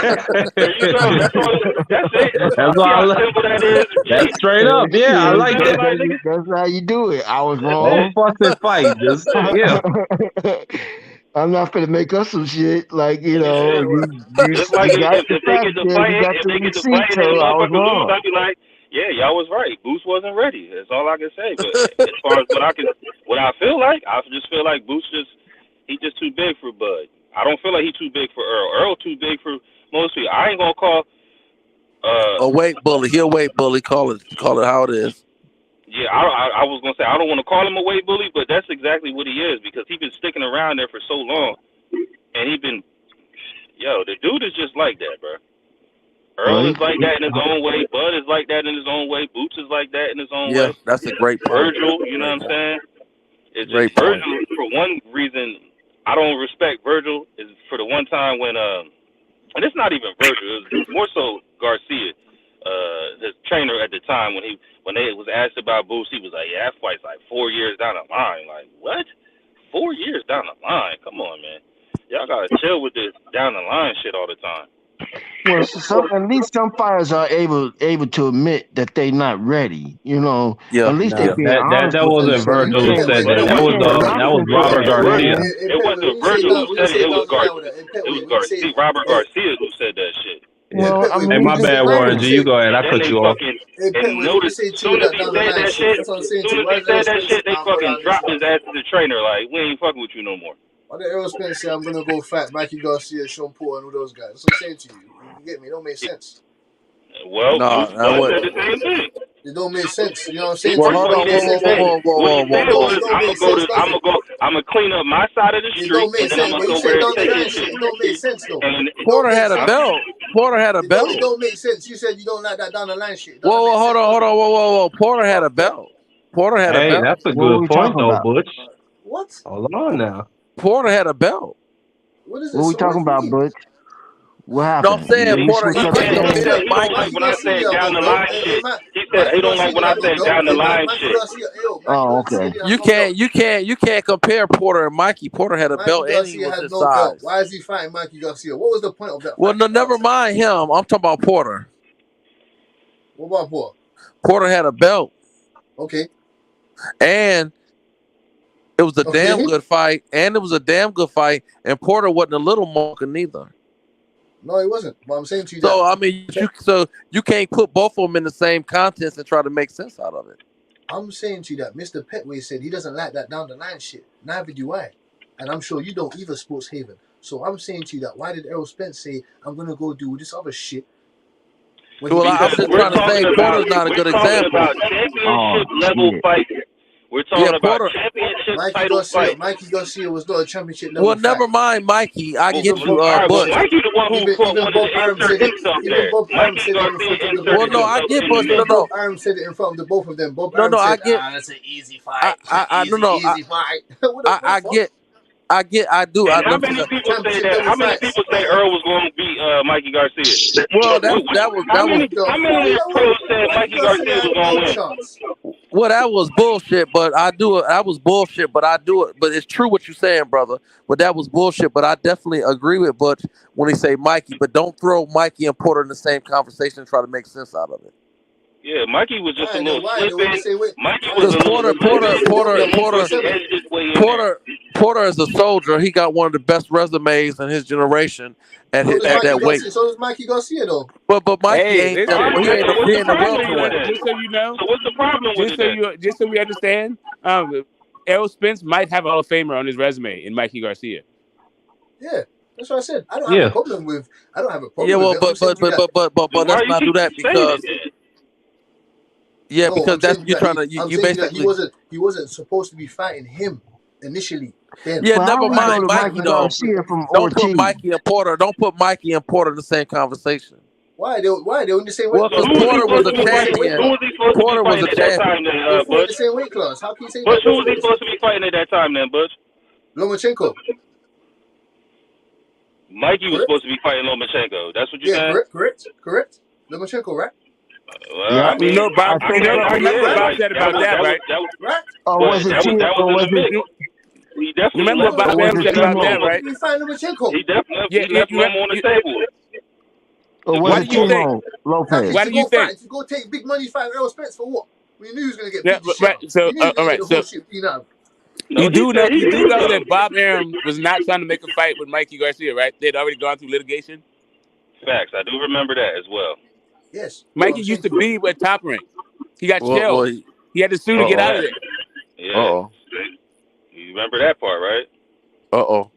That's That's straight up. Yeah, I like that. That's how you do it. I was wrong. Don't fuss and fight. Just I'm not gonna make up some shit like you Just like if they get to fight, I be like, yeah, y'all was right. Boots wasn't ready. That's all I can say. But as far as what I feel like, I just feel like Boots he's just too big for Bud. I don't feel like he's too big for Earl. Earl too big for most people. I ain't gonna call a weight bully. He a weight bully. Call it how it is. Yeah, I was gonna say I don't want to call him a weight bully, but that's exactly what he is because he's been sticking around there for so long, and the dude is just like that, bro. Earl is like that in his own way. Bud is like that in his own way. Boots is like that in his own way. Yeah, that's a great point. Virgil, you know what I'm saying? It's just Virgil for one reason. I don't respect Virgil is for the one time when and it's not even Virgil. It was more so Garcia, his trainer at the time when they was asked about Boots, he was like, yeah, that fight's like 4 years down the line. Like, what? 4 years down the line? Come on, man. Y'all gotta chill with this down the line shit all the time. Well, at least some fighters are able to admit that they're not ready. Yeah. At least they being honest. That wasn't Virgil who said that. That was Robert Garcia. It wasn't Virgil who said it. It was Garcia. Robert Garcia who said that shit. Well, hey, my bad, Warren G. You go ahead. I cut you off. And notice, as soon as he said that shit, they fucking dropped his ass to the trainer. Like, we ain't fucking with you no more. Why did Errol Spence say I'm gonna go fight Mikey Garcia, Sean Paul, and all those guys? That's what I'm saying to you. You get me? It don't make sense. Well, no, said the same thing. It don't make sense. You know what I'm saying? Whoa. I'm gonna clean up my side of the street. It don't make sense. When you say down the line shit, it don't make sense though. Porter had a belt. It don't make sense. You said you don't like that down the line shit. Whoa, hold on. Porter had a belt. Hey, that's a good point though, Butch. What? Hold on now. Porter had a belt. What is what we talking about, Butch? What happened? No, I'm saying Porter. He don't like when I say down the line shit. He said he don't like when I say down the line shit. Oh, okay. You can't compare Porter and Mikey. Porter had a belt and he was his size. Why is he fighting Mikey Garcia? What was the point of that? Well, no, never mind him. I'm talking about Porter. What about Porter? Porter had a belt. Okay. And it was a damn good fight. And And Porter wasn't a little monkey neither. No, he wasn't. But I'm saying to you. So I mean, you can't put both of them in the same contest and try to make sense out of it. I'm saying to you that Mr. Petway said he doesn't like that down the line shit. Neither do I, and I'm sure you don't either, Sports Haven. So I'm saying to you that why did Errol Spence say I'm gonna go do this other shit? Well, I'm just trying to say Porter's not a good example. About championship level fights. We're talking about championship title fight. Mikey Garcia was not a championship level. Well, never mind, Mikey. I get you, Butch. Mikey the one who put one of the hits up there. Mikey Garcia. Well, no, I get Butch. No. Bob Arum said it in front of the both of them. Bob Arum said, I get. That's an easy fight. Easy fight. I do. And how Let me many say, people say that? How many people say Earl was going to beat Mikey Garcia? well, that How was many pros said Mikey Garcia was going to win? well, that was bullshit. But I do it. That was bullshit. But I do it. But it's true what you're saying, brother. But that was bullshit. But I definitely agree with Butch when he say Mikey. But don't throw Mikey and Porter in the same conversation and try to make sense out of it. Yeah, Mikey was just a little slipping. Mikey was Because a little Porter is a soldier. He got one of the best resumes in his generation at that weight. So does Mikey Garcia though. But Mikey Hey, ain't listen, he ain't a welterweight. just so you know. So what's the problem with it? Just so we understand, Errol Spence might have a Hall of Famer on his resume in Mikey Garcia. Yeah, that's what I said. I don't have a problem with. Yeah, well, but let's not do that because. Yeah, No, because that's you're trying to you basically he wasn't supposed to be fighting him initially. Then. Yeah, Well, never how we mind know Mikey Mikey though. Garcia from Don't put Ortiz? Mikey and Porter. Don't put Mikey and Porter in the same conversation. Why they in the same weight Well, class? because Porter was a champion. Who was he supposed to be Porter was fighting a at that time champion. then, They fought in Butch? the same weight class. How can you say Butch, that? who was he supposed to be fighting at that time then, Butch? Lomachenko. Mikey was supposed to be fighting Lomachenko. That's what you're saying? Correct. Lomachenko, right? Well, Yeah, I mean, No, Bob. I think Remember what Bob said about that, right? Right? Or was it T? That Or was was in the it? mix. He definitely Remember what Bob Arum said about that, right? You fight Lomachenko. He definitely left Loma on the table. Or Why was it do you think? Timo Lopez? Why do you think? To go take big money fight Errol Spence for what? We knew he was going to get Yeah, beat the shit. right. So, We knew he was all going to right. get the So whole shit beat out. No, you do know though. that Bob Arum was not trying to make a fight with Mikey Garcia, right? They'd already gone through litigation. Facts. I do remember that as well. Yes. Mikey used to be with Top Rank. He got shelled. Well, He had to sue to get out of there. Yeah. You remember that part, right? You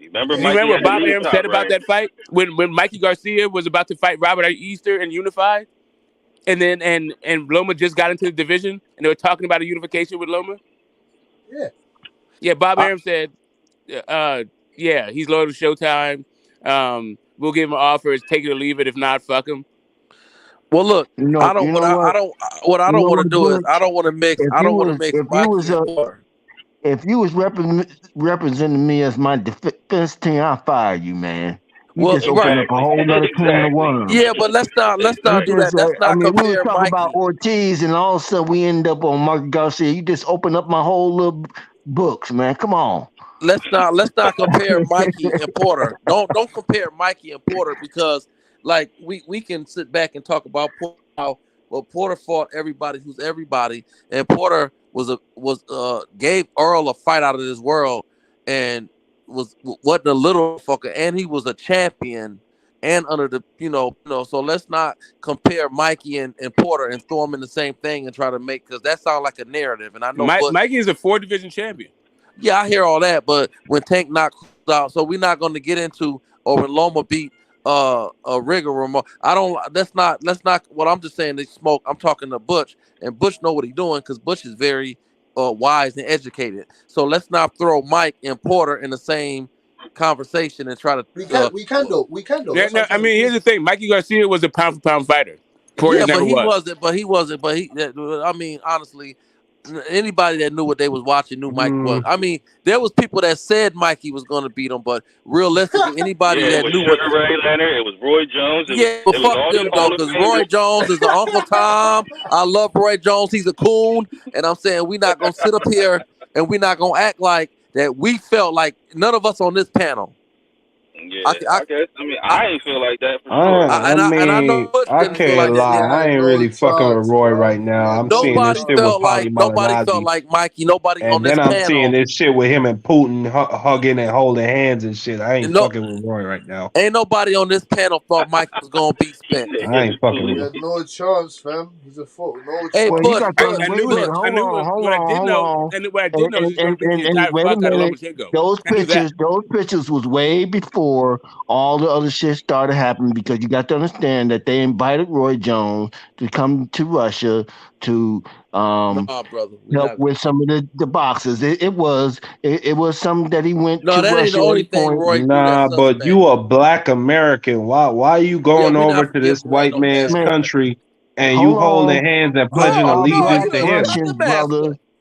remember You Mikey remember what had to Bob leave Arum Top, said about right? that fight when Mikey Garcia was about to fight Robert Easter and Unified, and then and Loma just got into the division and they were talking about a unification with Loma. Yeah. Bob Arum said, yeah, he's loyal to Showtime. We'll give him an offer. It's take it or leave it. If not, fuck him. Well, look, You know, I don't want to do is I don't want to mix Mikey and Porter. If you was representing me as my defense team, I'll fire you, man. You just open up a whole nother can of worms. Yeah, but let's not do that. Let's not we compare were talking Mikey. about Ortiz, and all of a sudden we end up on Mark Garcia. You just open up my whole little books, man. Come on. Let's not compare Mikey and Porter. Don't compare Mikey and Porter because like we can sit back and talk about Porter how Porter fought everybody who's everybody, and Porter gave Earl a fight out of this world and wasn't a little fucker, and he was a champion and under the so let's not compare Mikey and Porter and throw them in the same thing and try to make because that sounds like a narrative, and I know Mikey is a 4-division champion. Yeah, I hear all that, but when Tank knocked out, so we're not going to get into when Loma beat a Rigor Ramon. That's not what I'm just saying. They smoke. I'm talking to Butch, and Butch know what he's doing because Butch is very wise and educated. So let's not throw Mike and Porter in the same conversation and try to. We can though. Yeah, no, I mean, here's the thing. Mikey Garcia was a pound for pound fighter. Porter never was. I mean, honestly. Anybody that knew what they was watching knew Mikey was. I mean, there was people that said Mikey was going to beat him, but realistically, anybody that knew what. Ray Leonard, it was Roy Jones. But fuck them though, because Roy Jones is the Uncle Tom. I love Roy Jones. He's a coon, and I'm saying we're not gonna sit up here and we're not gonna act like that. We felt like none of us on this panel. Yeah, I guess. I mean, I ain't feel like that for sure. I can't lie. I ain't really fucking with Roy right now. I'm seeing this shit with Polly nobody felt like Mikey. Nobody on this panel. And then I'm seeing this shit with him and Putin hugging and holding hands and shit. I ain't fucking with Roy right now. Ain't nobody on this panel thought Mikey was gonna beat Spence. I ain't fucking with him. He had no chance, fam. He's a fool. No chance. Hey, What I did know is he's gonna beat the entire fuck out of Lomachenko. Those pictures was way before all the other shit started happening because you got to understand that they invited Roy Jones to come to Russia to help with some of the boxers. It was something that he went to Russia. Ain't the only thing Roy but you a black American. Why are you going over to this white man's country and you holding hands and pledging allegiance to him? Russians, brother.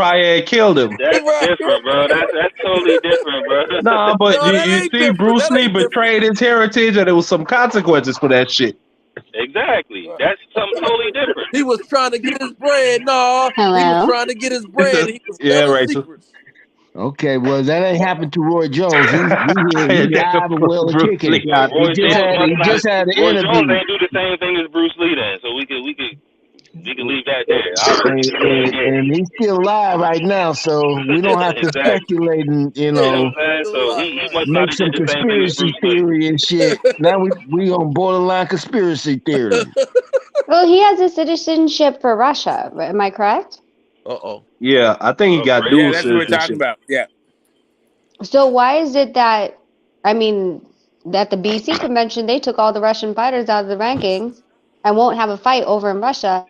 Triad killed him. That's different, bro. That's totally different, bro. Nah, but No, that you ain't see, different. Bruce That Lee ain't different. betrayed his heritage, and there was some consequences for that shit. Exactly. That's something totally different. He was trying to get his bread. No, he Hello? was trying to get his bread. He was Yeah, telling Rachel. secrets. Okay, well that ain't happened to Roy Jones. He's Nigga, live and well and Bruce kicking it. Lee out He Roy just Jones had an Roy Jones interview. ain't do the same thing as Bruce Lee then, so we could leave that there. And he's still alive right now, so we don't have to Exactly. speculate and You know what I'm saying? So he must not make have some did the same thing as conspiracy Bruce Lee. theory and shit. Now we on borderline conspiracy theory. Well, he has a citizenship for Russia. Am I correct? Yeah, I think he got dual that's what we're talking citizenship. about. Yeah. So why is it that, I mean, that the BC convention, they took all the Russian fighters out of the rankings and won't have a fight over in Russia?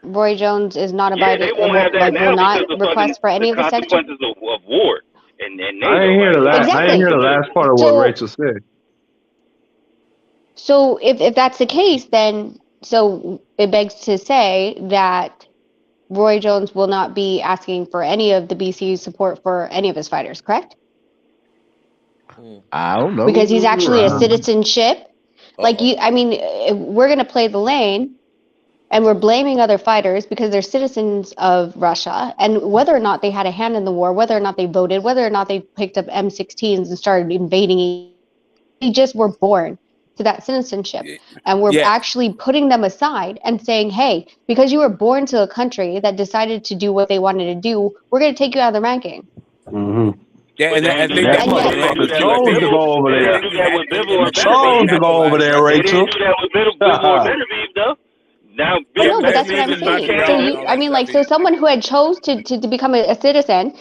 Roy Jones is not Yeah, abiding, they won't have that now will not because of request for any the of the sanctions. consequences of war and I NATO. ain't hear the last. I ain't hear the last part of what So- Rachel said. So if that's the case, then so it begs to say that Roy Jones will not be asking for any of the BC's support for any of his fighters, correct? I don't know. Because he's actually a citizenship. Like I mean, if we're going to play the lane and we're blaming other fighters because they're citizens of Russia, and whether or not they had a hand in the war, whether or not they voted, whether or not they picked up M16s and started invading, they just were born to that citizenship. And we're actually putting them aside and saying, hey, because you were born to a country that decided to do what they wanted to do, we're going to take you out of the ranking. Mm-hmm. Yeah, and I think That that's what motherfucker chose to go over there. do that with Bivol or Chose to go over there, They Rachel. didn't do that with Bivol or Benavides, though. Now, But no, but that's what I'm saying. So you, I mean, like, so someone who had chose to become a citizen,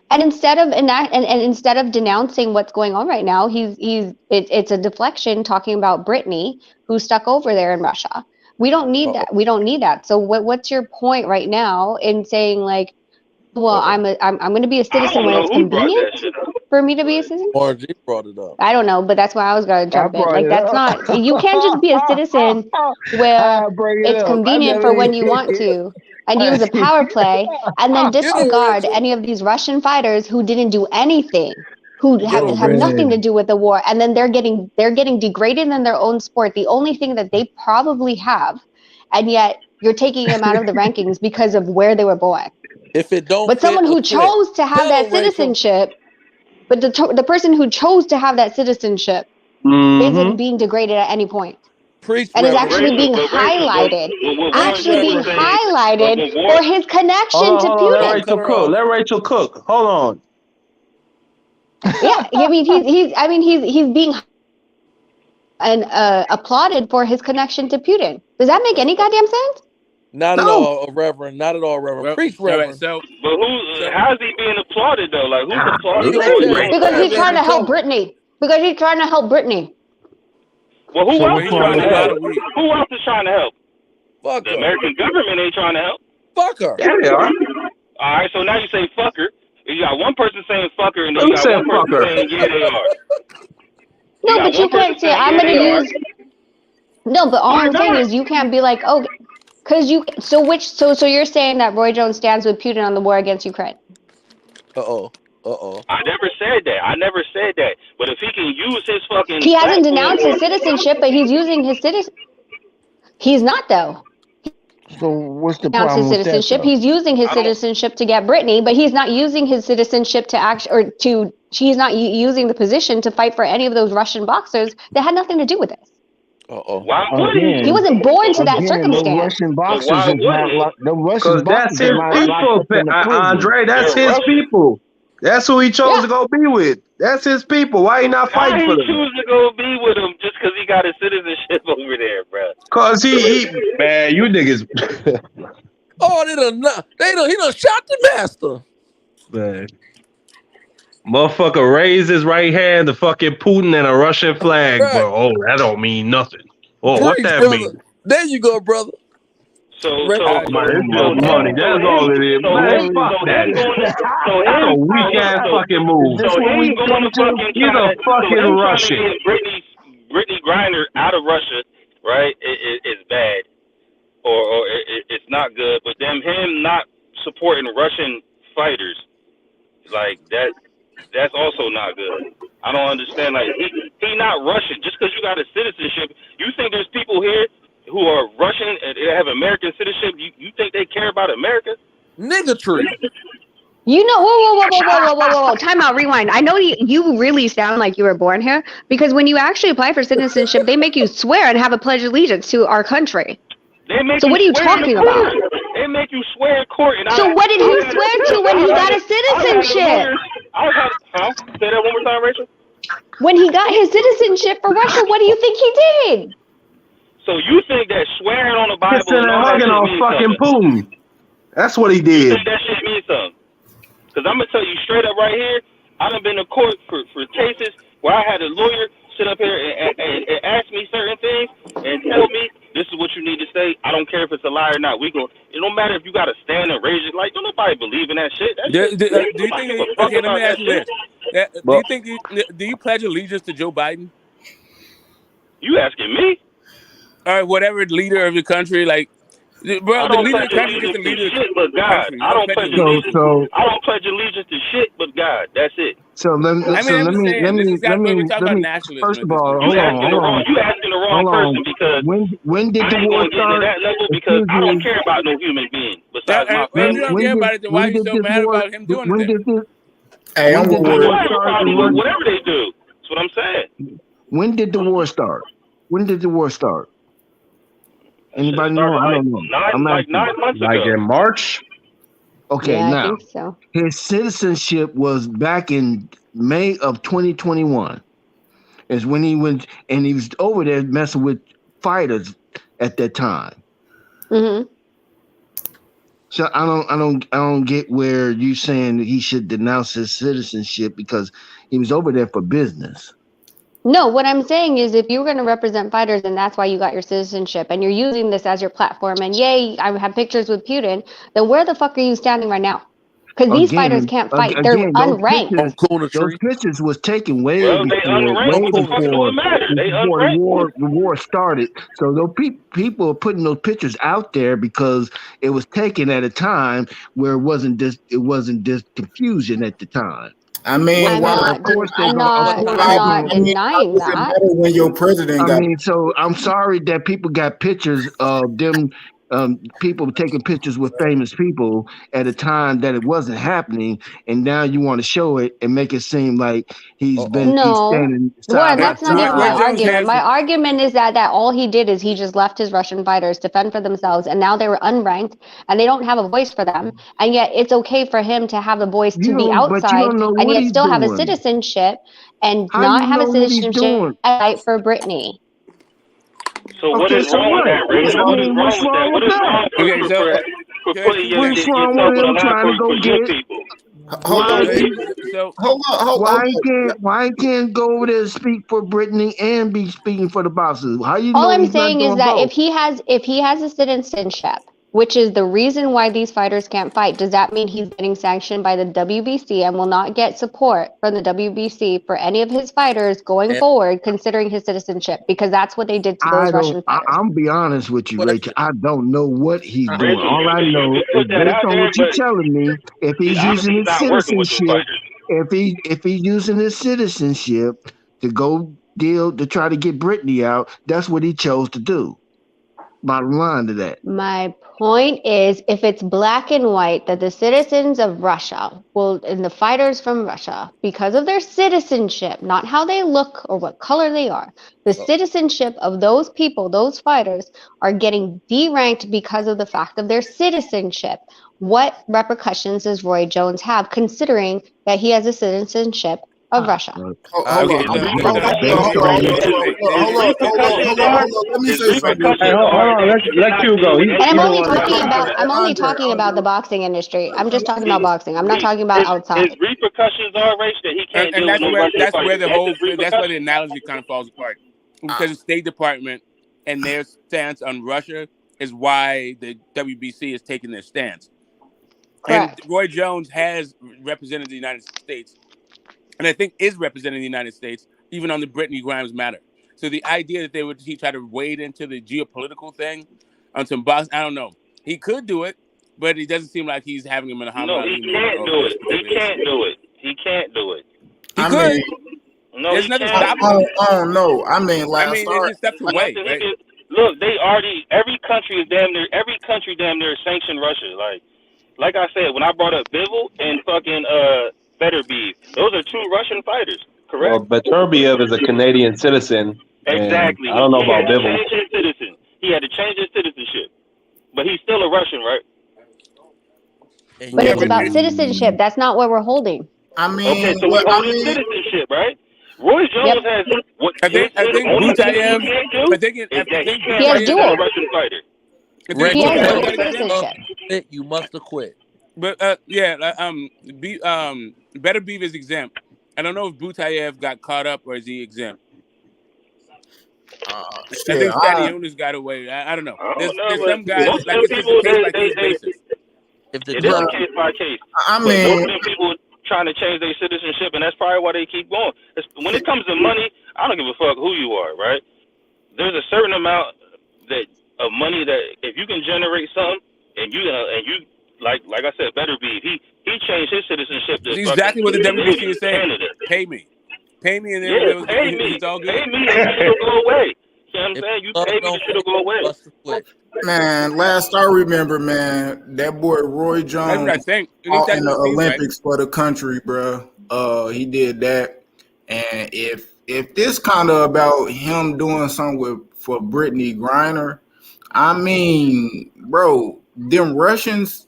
and instead of instead of denouncing what's going on right now, it's a deflection talking about Brittany who's stuck over there in Russia. We don't need that. We don't need that. So what's your point right now in saying like, well, I'm going to be a citizen when it's convenient for me to be a citizen? RG brought it up. I don't know, but that's why I was going to jump in. Like, that's not, you can't just be a citizen where it's convenient for when you want to and use a power play and then disregard any of these Russian fighters who didn't do anything, who have nothing to do with the war. And then they're getting degraded in their own sport, the only thing that they probably have. And yet you're taking them out of the rankings because of where they were born. If it don't, but someone who chose to have that citizenship, but the person who chose to have that citizenship isn't being degraded at any point. And is actually being highlighted. For his connection to Putin. Let Rachel cook. Hold on. Yeah, I mean he's being applauded for his connection to Putin. Does that make any goddamn sense? Not at all, Reverend. Not at all, Reverend. Preach, Reverend. But how's he being applauded though? Like who's applauding? Because he's trying to help Brittany. Because he's trying to help Brittany. Well, who else is trying to help? Who else is trying to help? Fuck the American government ain't trying to help. Fuck her. Yeah, they are. All right, so now you say fuck her. You got one person saying fuck her, and then you got one person saying yeah, they are. No, but you can't say I'm going to use. No, but all I'm saying is you can't be like, oh, because you. So you're saying that Roy Jones stands with Putin on the war against Ukraine? I never said that. But if he can use his fucking. He hasn't denounced his citizenship, but he's using his citizen. He's not though. So what's the Denounced problem his with citizenship. that? He's using his citizenship to get Brittany, but he's not using his citizenship to act or to. He's not using the position to fight for any of those Russian boxers that had nothing to do with this. Why would he? He wasn't born to that circumstance. The Russian boxers is not like the Russian Because that's boxers his are not locked people, up in the prison. Andre. That's his people. That's who he chose to go be with. That's his people. Why he not Why fighting for he them? choose to go be with him just because he got his citizenship over there, bro? Cause he man, you niggas. He done shot the master. Man. Motherfucker raised his right hand to fucking Putin and a Russian flag, Right. bro. Oh, that don't mean nothing. Oh, what Preach, that brother. mean? There you go, brother. Money. That's all it is. Man, fuck that. That's a weak ass fucking move. So he ain't going to fucking. He's a fucking Russian. To get Brittany Griner out of Russia, right? It's bad, or it's not good. But him not supporting Russian fighters, like that. That's also not good. I don't understand. Like he definitely not Russian. Just because you got a citizenship, you think there's people here who are Russian and they have American citizenship? You think they care about America? Niggatry. You know, whoa. Time out, rewind. I know you really sound like you were born here because when you actually apply for citizenship, they make you swear and have a pledge of allegiance to our country. So what are you talking about? They make you swear in court. And so what did he swear to when he got a citizenship? Say that one more time, Rachel. When he got his citizenship for Russia, what do you think he did? So you think that swearing on the Bible and and all that hugging shit on means fucking something? Putin. That's what he You did. think that shit means something? Because I'm going to tell you straight up right here, I done been to court for cases where I had a lawyer sit up here and ask me certain things and tell me this is what you need to say. I don't care if it's a lie or not. It don't matter if you got to stand and raise it. Like, don't nobody believe in that shit. That shit Do you think? Okay, let me ask you this. Do you think? Do you pledge allegiance to Joe Biden? You asking me? Or whatever leader of your country, like, bro, the leader of the country is just the leader of shit, but God. I don't pledge allegiance. I don't pledge allegiance to shit, but God. That's it. So let me first of all, hold on. You asking the wrong person because when did I the ain't war gonna get into start? that level because I don't care about no human being besides my family. You don't care about it, then why are you so mad about him doing it? Hey, I'm war whatever they do. That's what I'm saying. When did the war start? When did the war start? Anybody know? I don't know. Like 9 months ago. Like in March? Okay, yeah, now I think so. his citizenship was back in May of 2021. Is when he went and he was over there messing with fighters at that time. Mm-hmm. So I don't get where you saying that he should denounce his citizenship because he was over there for business. No, what I'm saying is if you're going to represent fighters and that's why you got your citizenship and you're using this as your platform and yay, I have pictures with Putin, then where the fuck are you standing right now? Because these fighters can't fight. They're unranked. Those pictures was taken way Well, they before unranked. What the fuck do it matter? They unranked. the war started. So those people are putting those pictures out there because it was taken at a time where it wasn't this confusion at the time. I mean, I'm not denying that. When your president got so I'm sorry that people got pictures of them, people taking pictures with famous people at a time that it wasn't happening, and now you want to show it and make it seem like he's standing side by that's not even my side. argument. My argument is that all he did is he just left his Russian fighters to fend for themselves, and now they were unranked, and they don't have a voice for them, and yet it's okay for him to have the voice to be outside, and yet still have a citizenship, and not have a citizenship and fight for Brittany. So what is wrong with that, Rachel? What is wrong with that? What's wrong with him trying to go get it? Why he can't go over there and speak for Brittany and be speaking for the boxers? How you All know I'm he's not saying is doing that both? if he has a citizenship, which is the reason why these fighters can't fight, does that mean he's getting sanctioned by the WBC and will not get support from the WBC for any of his fighters going forward, considering his citizenship? Because that's what they did to those Russian fighters. I'm be honest with you, Rachel. I don't know what he's doing. All I know is based on what you're telling me, if he's using his citizenship, if he's using his citizenship to go deal to try to get Brittany out, that's what he chose to do. Bottom line to that. My point is, if it's black and white, that the citizens of Russia and the fighters from Russia, because of their citizenship, not how they look or what color they are, the citizenship of those people, those fighters, are getting deranked because of the fact of their citizenship. What repercussions does Roy Jones have, considering that he has a citizenship of Russia? Hold on. Let me say something. Hold on. Let you go. And I'm only talking about the boxing industry. I'm just talking about boxing. I'm not talking about outside. His repercussions are, Rach, that he can't deal with no Russian that's where fighters. that's where the analogy kind of falls apart. Because the State Department and their stance on Russia is why the WBC is taking their stance. Correct. And Roy Jones has represented the United States, and I think is representing the United States even on the Brittany Grimes matter. So the idea that he try to wade into the geopolitical thing on some box, I don't know. He could do it, but it doesn't seem like he's having him in a No, he can't do it. He can't do it. He can't do it. He could. No, There's he nothing can't. stopping him. I don't know. I mean, I last mean, it just steps away, Nothing he right? can. Look, they already every country damn near sanctioned Russia. Like I said, when I brought up Bivol and fucking Better Beef, those are two Russian fighters, Well, correct? Beterbiev is a Canadian citizen, and Exactly. I don't know He had about to Bivol. change his citizen. He had to change his citizenship, but he's still a Russian, right? But Yeah, it's but about citizenship. That's not what we're holding. I Okay, mean, so we hold his citizenship, right? Roy Jones has what I think only thing he Butayev. can't do I think is that he He can't has fight another dual. Russian fighter. I He think has Butayev dual got exempt. citizenship. You must acquit. But Better Beef is exempt. I don't know if Butayev got caught up or is he exempt. I shit. think Stationis got away. I don't know. I don't know, There's but some guys most of like them it's just a people, case by case basis. If the it is a judge, case by case. I But most mean, of them people trying to change their citizenship, and that's probably why they keep going. When it comes to money, I don't give a fuck who you are, right? There's a certain amount of money that if you can generate something, and you like I said, Better Beef, he changed his citizenship to It's exactly what the WBC is saying. Canada. Pay me, and then Yeah, pay me. it's all good. Pay me, and the shit'll go away. You know what I'm if saying? You the pay me, judge the shit'll go away. must acquit. man, last I remember, man, that boy Roy That's what I Jones think. At least fought that's in what the it seems like. Olympics for the country, bro. He did that, and if this kind of about him doing something for Brittany Griner, I mean, bro, them Russians,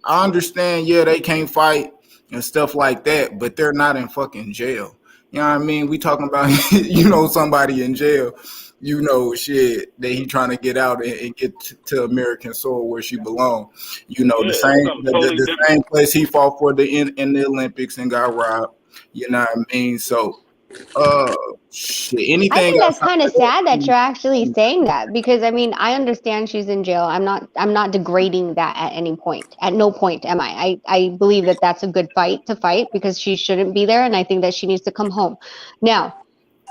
I understand, yeah, they can't fight and stuff like that, but they're not in fucking jail. You know what I mean? We talking about, somebody in jail, shit, that he trying to get out and get to American soil where she belong. The same the same place he fought for in the Olympics and got robbed. You know what I mean? So, shit, I anything think that's outside kind of of that, sad that you're actually saying that because I mean I understand she's in jail. I'm not degrading that at any point. At no point am I. I believe that that's a good fight to fight because she shouldn't be there, and I think that she needs to come home. Now,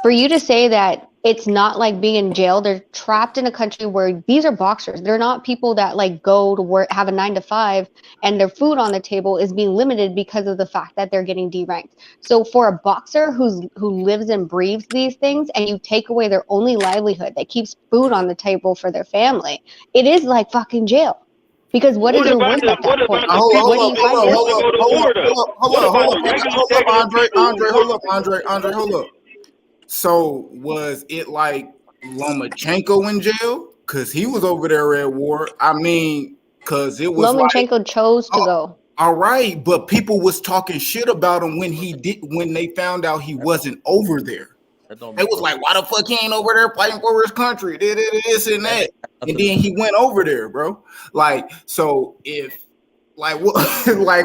for you to say that it's not like being in jail, they're trapped in a country where these are boxers. They're not people that like go to work, have a 9 to 5, and their food on the table is being limited because of the fact that they're getting deranked. So for a boxer who lives and breathes these things, and you take away their only livelihood that keeps food on the table for their family, it is like fucking jail. Because what is your worth at that point? What do you fight Andre, hold up. So was it like Lomachenko in jail? Cause he was over there at war. I mean, cause it was Lomachenko chose to go. All right, but people was talking shit about him when they found out he wasn't over there. They was like, why the fuck he ain't over there fighting for his country? This and that. And then he went over there, bro. Like, so if like what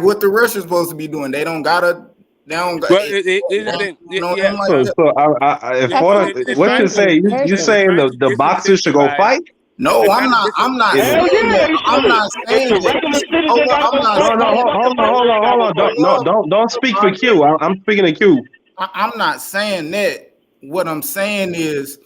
what the Russians supposed to be doing, they don't gotta. So what you say? You saying the boxers should go fight? No, I'm not saying that. I'm not saying that. Don't speak for Q. I'm speaking to Q. I'm not saying that. What I'm saying is,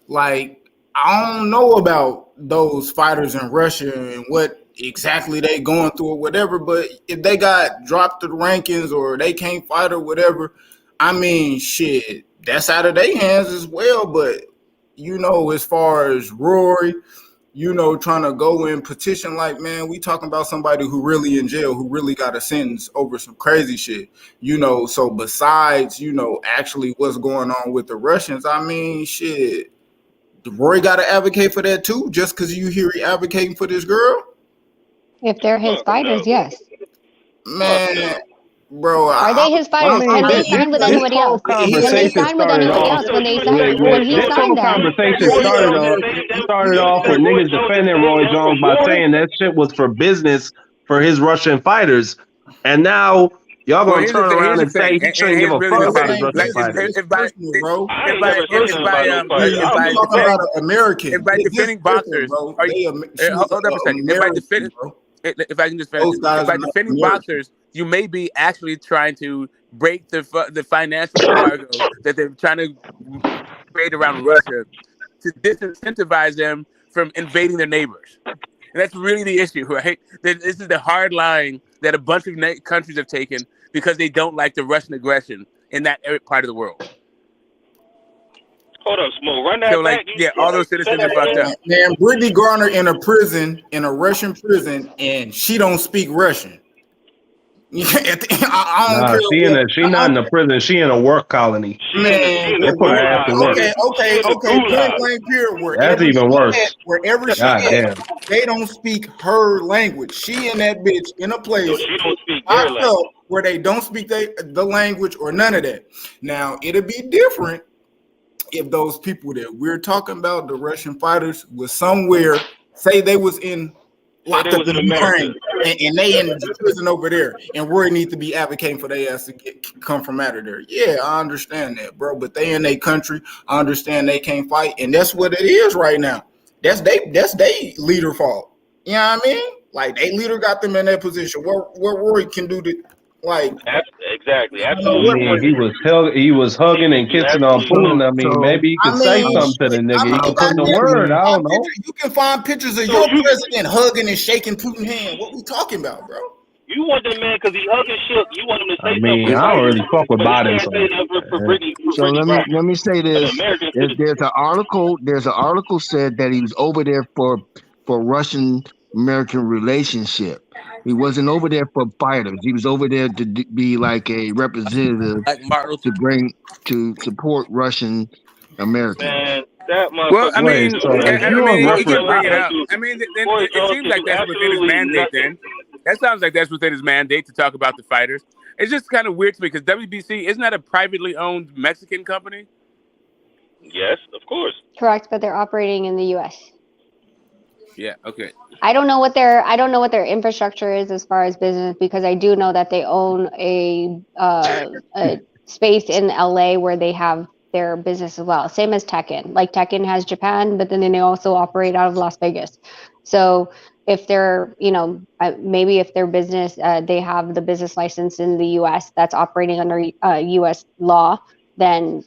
like, I don't know about those fighters in Russia and what exactly they going through or whatever, but if they got dropped to the rankings or they can't fight or whatever, I mean, shit, that's out of their hands as well. But as far as Rory, trying to go and petition, like, man, we talking about somebody who really in jail, who really got a sentence over some crazy shit, so besides, actually what's going on with the Russians, I mean, shit, Rory got to advocate for that too, just because you hear he advocating for this girl? If they're his fighters, yes. Man, bro. Are they his fighters? Can they sign with anybody else? Can they sign with anybody else when he signed that? Conversation started off with niggas defending Roy Jones by saying that shit was for business for his Russian fighters. And now y'all gonna turn around and say he shouldn't give a fuck about his Russian fighters. If by defending boxers, hold up a second. If I can just finish, by defending boxers, you may be actually trying to break the financial embargo that they're trying to create around Russia to disincentivize them from invading their neighbors. And that's really the issue, right? This is the hard line that a bunch of countries have taken because they don't like the Russian aggression in that part of the world. Hold up, Smoke. Run that So back. like, all those citizens are fucked up. Man, Brittany Garner in a prison, in a Russian prison, and she don't speak Russian. I don't Nah, care. she not in a prison. She in a work colony. Man, They put her ass to work. okay. Point blank period. That's even worse. Wherever she God at, damn. they don't speak her language. She and that bitch in a place So she don't speak their locked language. up where they don't speak the language or none of that. Now it'll be different if those people that we're talking about, the Russian fighters, was somewhere, say they was locked up in Ukraine, and they in the prison over there, and Roy needs to be advocating for their ass to come from out of there. Yeah, I understand that, bro. But they in their country, I understand they can't fight, and that's what it is right now. That's they leader fault. You know what I mean? Like they leader got them in that position. What Roy can do to Exactly. He was hugging and kissing on Putin. I mean, maybe he could say something to the nigga. He could put the word. I don't know. You can find pictures of your president hugging and shaking Putin's hand. What we talking about, bro? You want that man because he hugging shook. You want him to say something. I don't really fuck with Biden. So let me say this. There's an article. There's an article said that he was over there for Russian American relationship. He wasn't over there for fighters. He was over there to be like a representative to support Russian Americans. Man, that well, I mean, so he can bring it up. I mean, it seems like that's within his mandate. Then that sounds like that's within his mandate to talk about the fighters. It's just kind of weird to me because WBC isn't that a privately owned Mexican company? Yes, of course. Correct, but they're operating in the U.S. Yeah. Okay. I don't know what their infrastructure is as far as business, because I do know that they own a space in LA where they have their business as well. Same as Tekken. Like Tekken has Japan, but then they also operate out of Las Vegas. So if they're, maybe if their business, they have the business license in the U.S. that's operating under U.S. law, then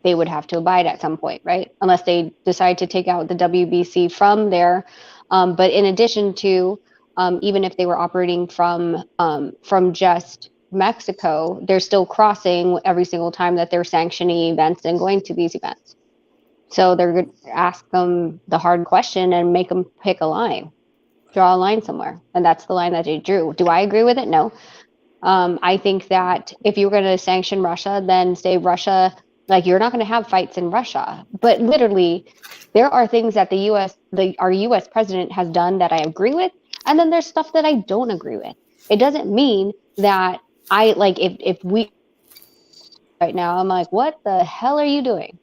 they would have to abide at some point, right? Unless they decide to take out the WBC from there. But in addition to, even if they were operating from just Mexico, they're still crossing every single time that they're sanctioning events and going to these events. So they're going to ask them the hard question and make them pick a line, draw a line somewhere. And that's the line that they drew. Do I agree with it? No. I think that if you're going to sanction Russia, then say Russia, like you're not going to have fights in Russia. But literally, there are things that our U.S. president has done that I agree with, and then there's stuff that I don't agree with. It doesn't mean that I like if we right now, I'm like, what the hell are you doing?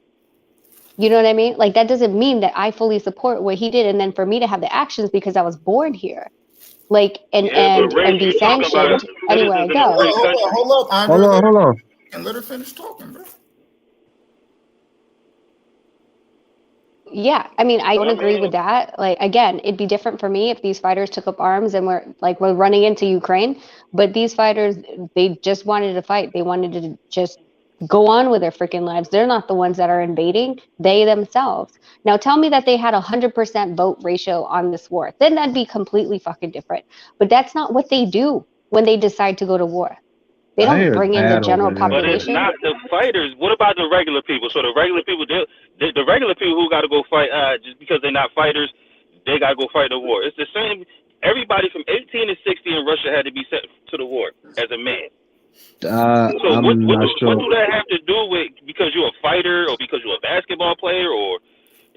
You know what I mean? Like that doesn't mean that I fully support what he did, and then for me to have the actions because I was born here, like and be sanctioned anywhere I go. Hold up, Andre. Hold on. And let her finish talking, bro. Yeah, I mean, I don't agree with that. Like, again, it'd be different for me if these fighters took up arms and we're running into Ukraine. But these fighters, they just wanted to fight. They wanted to just go on with their freaking lives. They're not the ones that are invading. They themselves. Now, tell me that they had 100% vote ratio on this war. Then that'd be completely fucking different. But that's not what they do when they decide to go to war. They don't bring in the general population. But it's not the fighters. What about the regular people? So the regular people, the regular people who got to go fight, just because they're not fighters, they got to go fight the war. It's the same. Everybody from 18 to 60 in Russia had to be sent to the war as a man. So what do that have to do with because you're a fighter or because you're a basketball player or?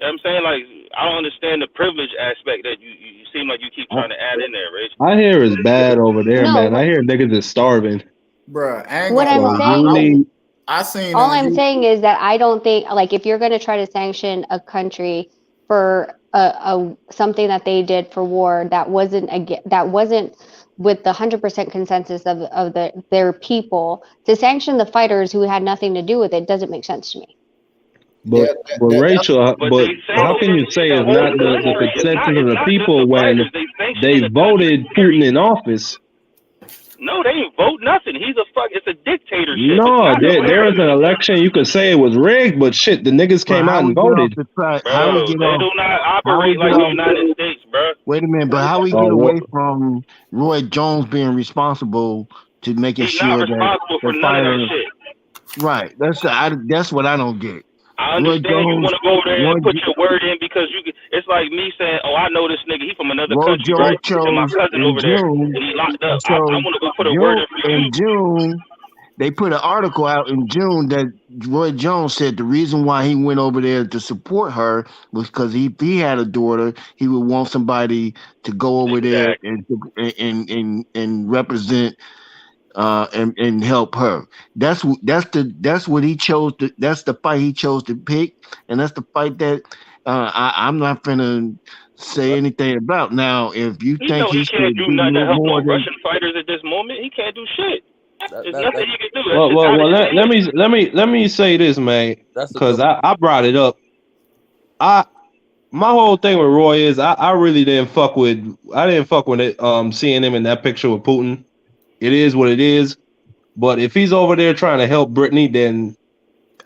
You know what I'm saying? Like, I don't understand the privilege aspect that you seem like you keep trying to add in there, Rich. I hear it's bad over there, man. I hear niggas is starving. Bruh, what I'm saying, all I'm saying is that I don't think, like, if you're going to try to sanction a country for something that they did for war that wasn't with the 100% consensus of their people, to sanction the fighters who had nothing to do with it doesn't make sense to me. But Rachel, how can you say it's not the consensus of the people when they voted Putin in office? No, they didn't vote nothing. It's a dictatorship. No, there was an election. You could say it was rigged, but shit, the niggas came out and voted. Bro, they do not operate like the United States, bro. Wait a minute, but how we get away from Roy Jones being responsible to making sure that responsible for none of that shit. Right, that's what I don't get. I understand you want to go over there and put your word in because you. It's like me saying, "Oh, I know this nigga. He from another country, right? And my cousin over there, and he locked up. I want to go put a word in for you." In June, they put an article out in June that Roy Jones said the reason why he went over there to support her was because if he had a daughter, he would want somebody to go over there and represent and help her. That's what he chose. That's the fight he chose to pick, and that's the fight that I'm not gonna say anything about. Now, if you think he should do do nothing to help more no than Russian fighters at this moment. He can't do shit. There's nothing he can do. Well, let me say this, man, because I brought it up. My whole thing with Roy is I really didn't fuck with it. Seeing him in that picture with Putin. It is what it is. But if he's over there trying to help Brittany, then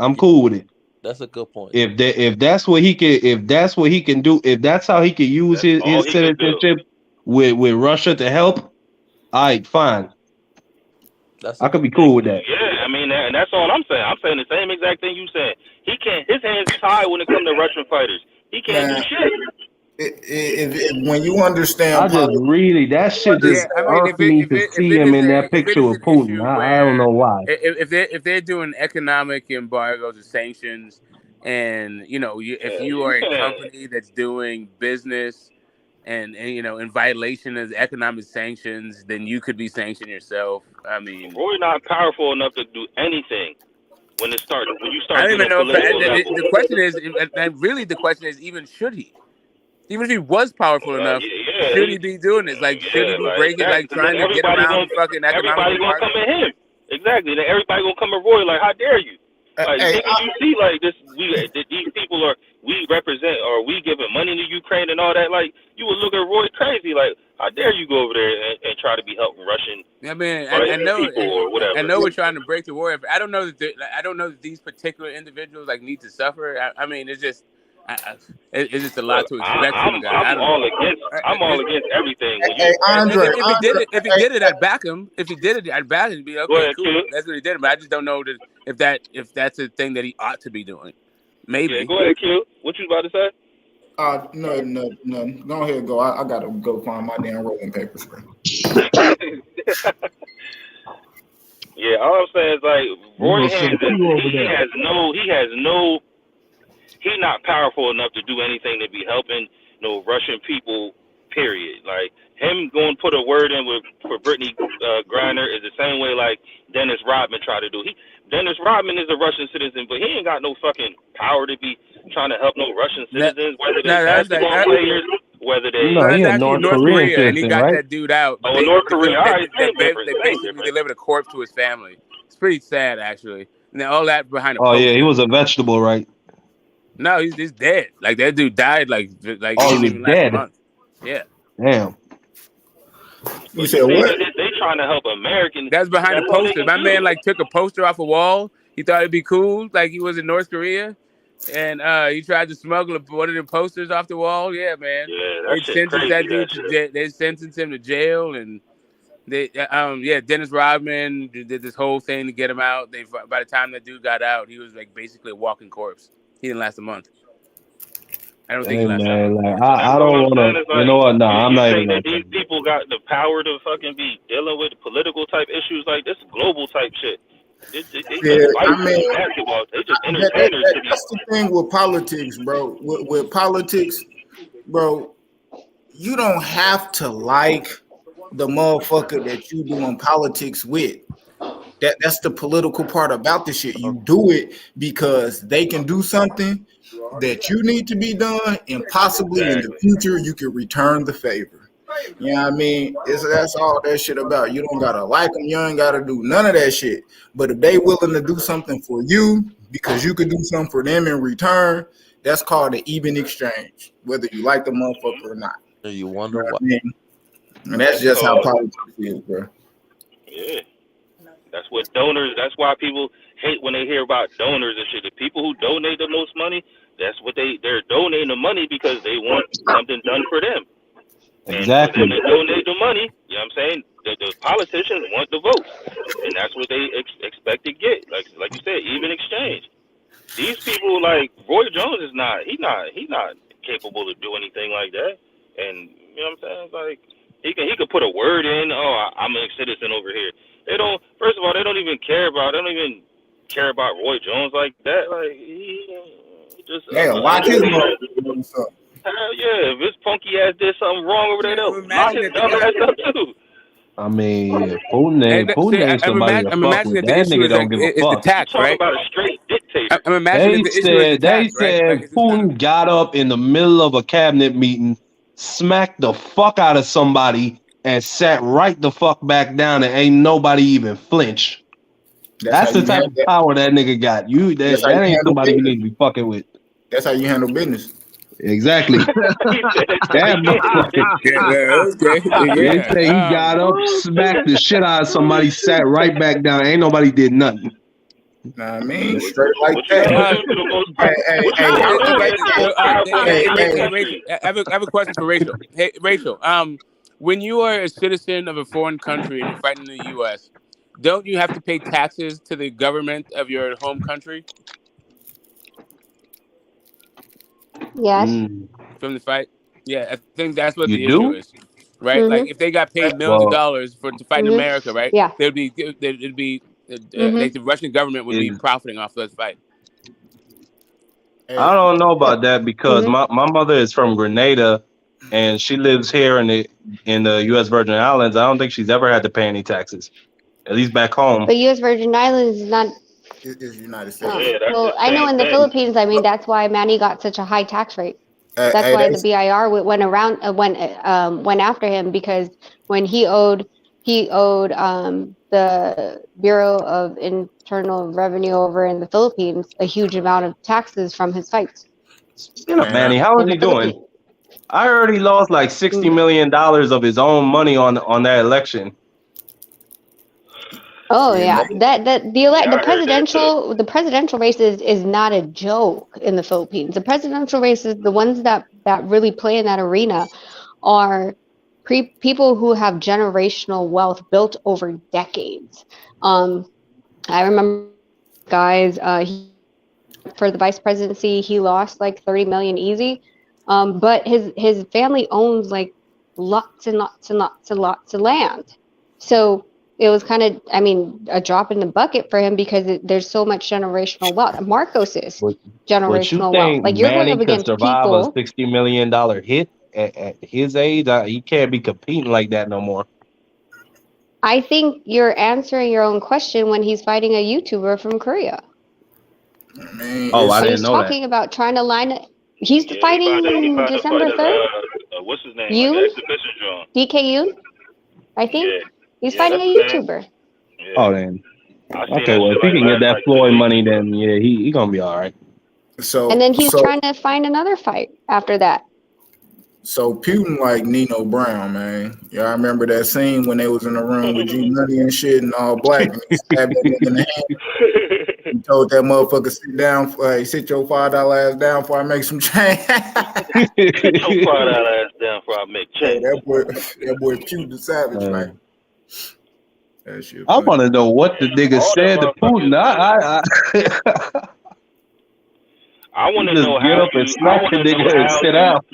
I'm cool with it. That's a good point. If that's what he can do, if that's how he can use his citizenship with Russia to help, all right, fine. I could be cool with that. Yeah, I mean, and that's all I'm saying. I'm saying the same exact thing you said. He can't. His hands tied when it comes to Russian fighters. He can't do shit. When you understand, I just really that shit just irked me to see him in that picture with Putin. I don't know why. If they're doing economic embargoes or sanctions, and if you are a company that's doing business and in violation of economic sanctions, then you could be sanctioned yourself. I mean, Roy not powerful enough to do anything when you start. I don't even know. The question is, even should he? Even if he was powerful enough, should he be doing this? Like, should he be breaking, trying to get around the fucking economic embargo? Everybody gonna come at him. Exactly. Then everybody gonna come at Roy like, how dare you? Like, you see, like this, these people we represent, or we giving money to Ukraine and all that. Like, you would look at Roy crazy, like, how dare you go over there and try to be helping Russian? I mean, I know we're trying to break the war. I don't know that these particular individuals need to suffer. I mean, it's just. It's just a lot to expect from a guy. I'm all against everything. Andre, if he did it, I'd back him. If he did it, I'd back him and be okay. Ahead, cool. That's what he did. But I just don't know if that's a thing that he ought to be doing. Maybe. Yeah, go ahead, Q. What you about to say? No. Go ahead, go. I gotta go find my damn rolling papers. Yeah, all I'm saying is like Roy he's not powerful enough to do anything to be helping Russian people, period. Like, him going to put a word in for Brittany Griner is the same way like Dennis Rodman tried to do. Dennis Rodman is a Russian citizen, but he ain't got no fucking power to be trying to help no Russian citizens, whether they're basketball players, whether they... No, he's a North Korean citizen, and he got that dude out. Oh, North Korea. All right, they basically delivered a corpse to his family. It's pretty sad, actually. And all that behind a post. Yeah, he was a vegetable, right? No, he's dead. Like, that dude died like oh, he was dead. Month. Yeah. Damn. You said what? They trying to help Americans. That's behind a poster. My man took a poster off a wall. He thought it'd be cool, like he was in North Korea, and he tried to smuggle one of the posters off the wall. Yeah, man. Yeah, they sentenced that dude they sentenced him to jail, and Dennis Rodman did this whole thing to get him out. By the time that dude got out, he was basically a walking corpse. He didn't last a month. I don't think he lasted a month. I don't want to. You know what? No, I'm not even. That these people got the power to fucking be dealing with political type issues like this, global type shit. They just basketball. They just entertainers. That's the thing with politics, bro. With politics, bro, you don't have to like the motherfucker that you doing politics with. That's the political part about this shit. You do it because they can do something that you need to be done, and possibly in the future you can return the favor. You know what I mean? That's all that shit about. You don't gotta like them. You ain't gotta do none of that shit. But if they willing to do something for you because you could do something for them in return, that's called an even exchange, whether you like the motherfucker or not. You wonder why. I mean? And that's just how politics is, bro. Yeah. That's what donors. That's why people hate when they hear about donors and shit. The people who donate the most money, that's what they're donating the money because they want something done for them. Exactly. And when they donate the money, you know what I'm saying? The politicians want the votes, and that's what they expect to get. Like you said, even exchange. these people like Roy Jones is not. He's not capable of doing anything like that. And you know what I'm saying? It's like he could put a word in. Oh, I'm a citizen over here. They don't. First of all, they don't even care about. They don't even care about Roy Jones like that. Like he just. Yeah, watch his motherfucker. Hell yeah! If his punky ass did something wrong over there, they'll knock his dumb ass up too. I mean, Putin ain't somebody to I'm fuck imagining with. that the That issue nigga is don't like give a is the fuck. tax, Talking right? about a straight dictator. I'm imagining They that the issue is the tax, right? said Like, it's just not Putin got up in the middle of a cabinet meeting, smacked the fuck out of somebody, and sat right the fuck back down, and ain't nobody even flinch. That's the type of power that nigga got. That's how That you ain't handle somebody you business. need to be fucking with. That's how you handle business. Exactly. That motherfucker. They say he got up, smacked the shit out of somebody, sat right back down. Ain't nobody did nothing. Nah, I mean, straight like that. Rachel, I have a question for Rachel. Hey, Rachel, when you are a citizen of a foreign country and you're fighting in the U.S., don't you have to pay taxes to the government of your home country Yes. from the fight? Yeah, I think that's what You the issue do? is, right? Like if they got paid millions of Well, dollars to fight in America, right? Yeah. Like the Russian government would be profiting off that fight. I don't know about that because my mother is from Grenada and she lives here in the U.S. Virgin Islands. I don't think she's ever had to pay any taxes, at least back home. But U.S. Virgin Islands is not. It's United Oh. States. Well, I know in the Philippines. I mean, that's why Manny got such a high tax rate. That's why the BIR went after him, because when he owed the Bureau of Internal Revenue over in the Philippines a huge amount of taxes from his fights. Speaking of Manny, how is he doing? I heard he lost like $60 million of his own money on that election. Oh yeah, the presidential race is not a joke in the Philippines. The presidential races, the ones that really play in that arena, are people who have generational wealth built over decades. I remember guys, for the vice presidency, he lost like 30 million easy, but his family owns like lots and lots and lots and lots of land, so. It was kind of, I mean, a drop in the bucket for him because there's so much generational wealth. Marcos is generational wealth. Like you're going Manny up could against survive people. a $60 million hit at his age? He can't be competing like that no more. I think you're answering your own question when he's fighting a YouTuber from Korea. Oh, I didn't know that. He's talking about trying to line it. He's fighting December 3rd. What's his name? Yoon? Exhibition John. DK Yoon, I think. Yeah. He's fighting a YouTuber. Yeah. Oh, then. Okay, well, if he can get that Floyd money, then yeah, he gonna be all right. And then he's trying to find another fight after that. So Putin like Nino Brown, man. Y'all remember that scene when they was in the room with G Money and shit and all black and he stabbed that nigga in the hand. He told that motherfucker sit down, sit your $5 ass down before I make some change. Sit your $5 ass down before I make change. That boy Putin the savage, man. I want to know what the nigga said to Putin. I want to just know get how up and smack the nigga and sit out.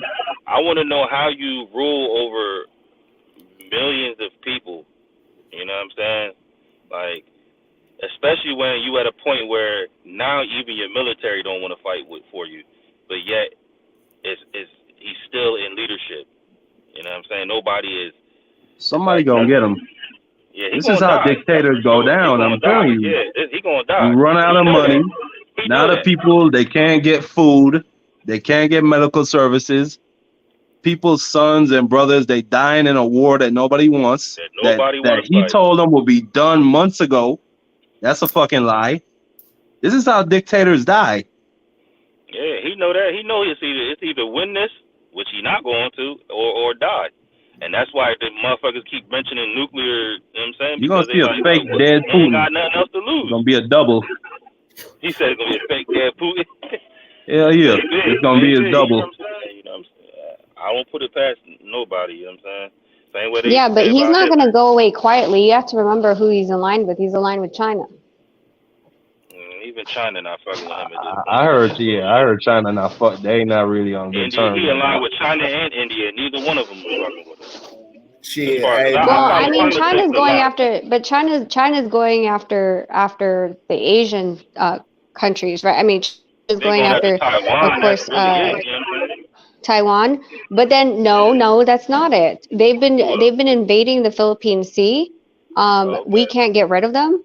I want to know how you rule over millions of people. You know what I'm saying? Like, especially when you at a point where now even your military don't want to fight for you, but yet he's still in leadership. You know what I'm saying? Nobody is. Somebody gonna get him. Yeah, this is how dictators go down. I'm telling you. Yeah, he gonna die. You run out of money. Now the people, they can't get food. They can't get medical services. People's sons and brothers, they dying in a war that nobody wants. That he told them will be done months ago. That's a fucking lie. This is how dictators die. Yeah, he know that. He know it's either win this, which he not going to, or die. And that's why the motherfuckers keep mentioning nuclear, you know what I'm saying? You're going to see a fake dead They ain't Putin. got nothing else to lose. It's going to be a double. He said it's going to be a fake dead Putin. Hell yeah. It's going to be a double. You know what I'm saying? I won't put it past nobody, you know what I'm saying? Same way Yeah, but he's not going to go away quietly. You have to remember who he's aligned with. He's aligned with China. He's even China not fucking with him at this I point. heard, yeah, I heard China not fuck. They not really on good India, terms he in right line now. with China and India. Neither one of them is fucking with him. Shit, As far as hey, I but Well, follow I mean, politics China's a going lot. after, but China's going after the Asian countries, right? I mean, China's They going going after after, of Taiwan. That's course, really it. You know what I'm saying? Taiwan. But then no, that's not it. They've been invading the Philippine Sea. We Okay. can't get rid of them.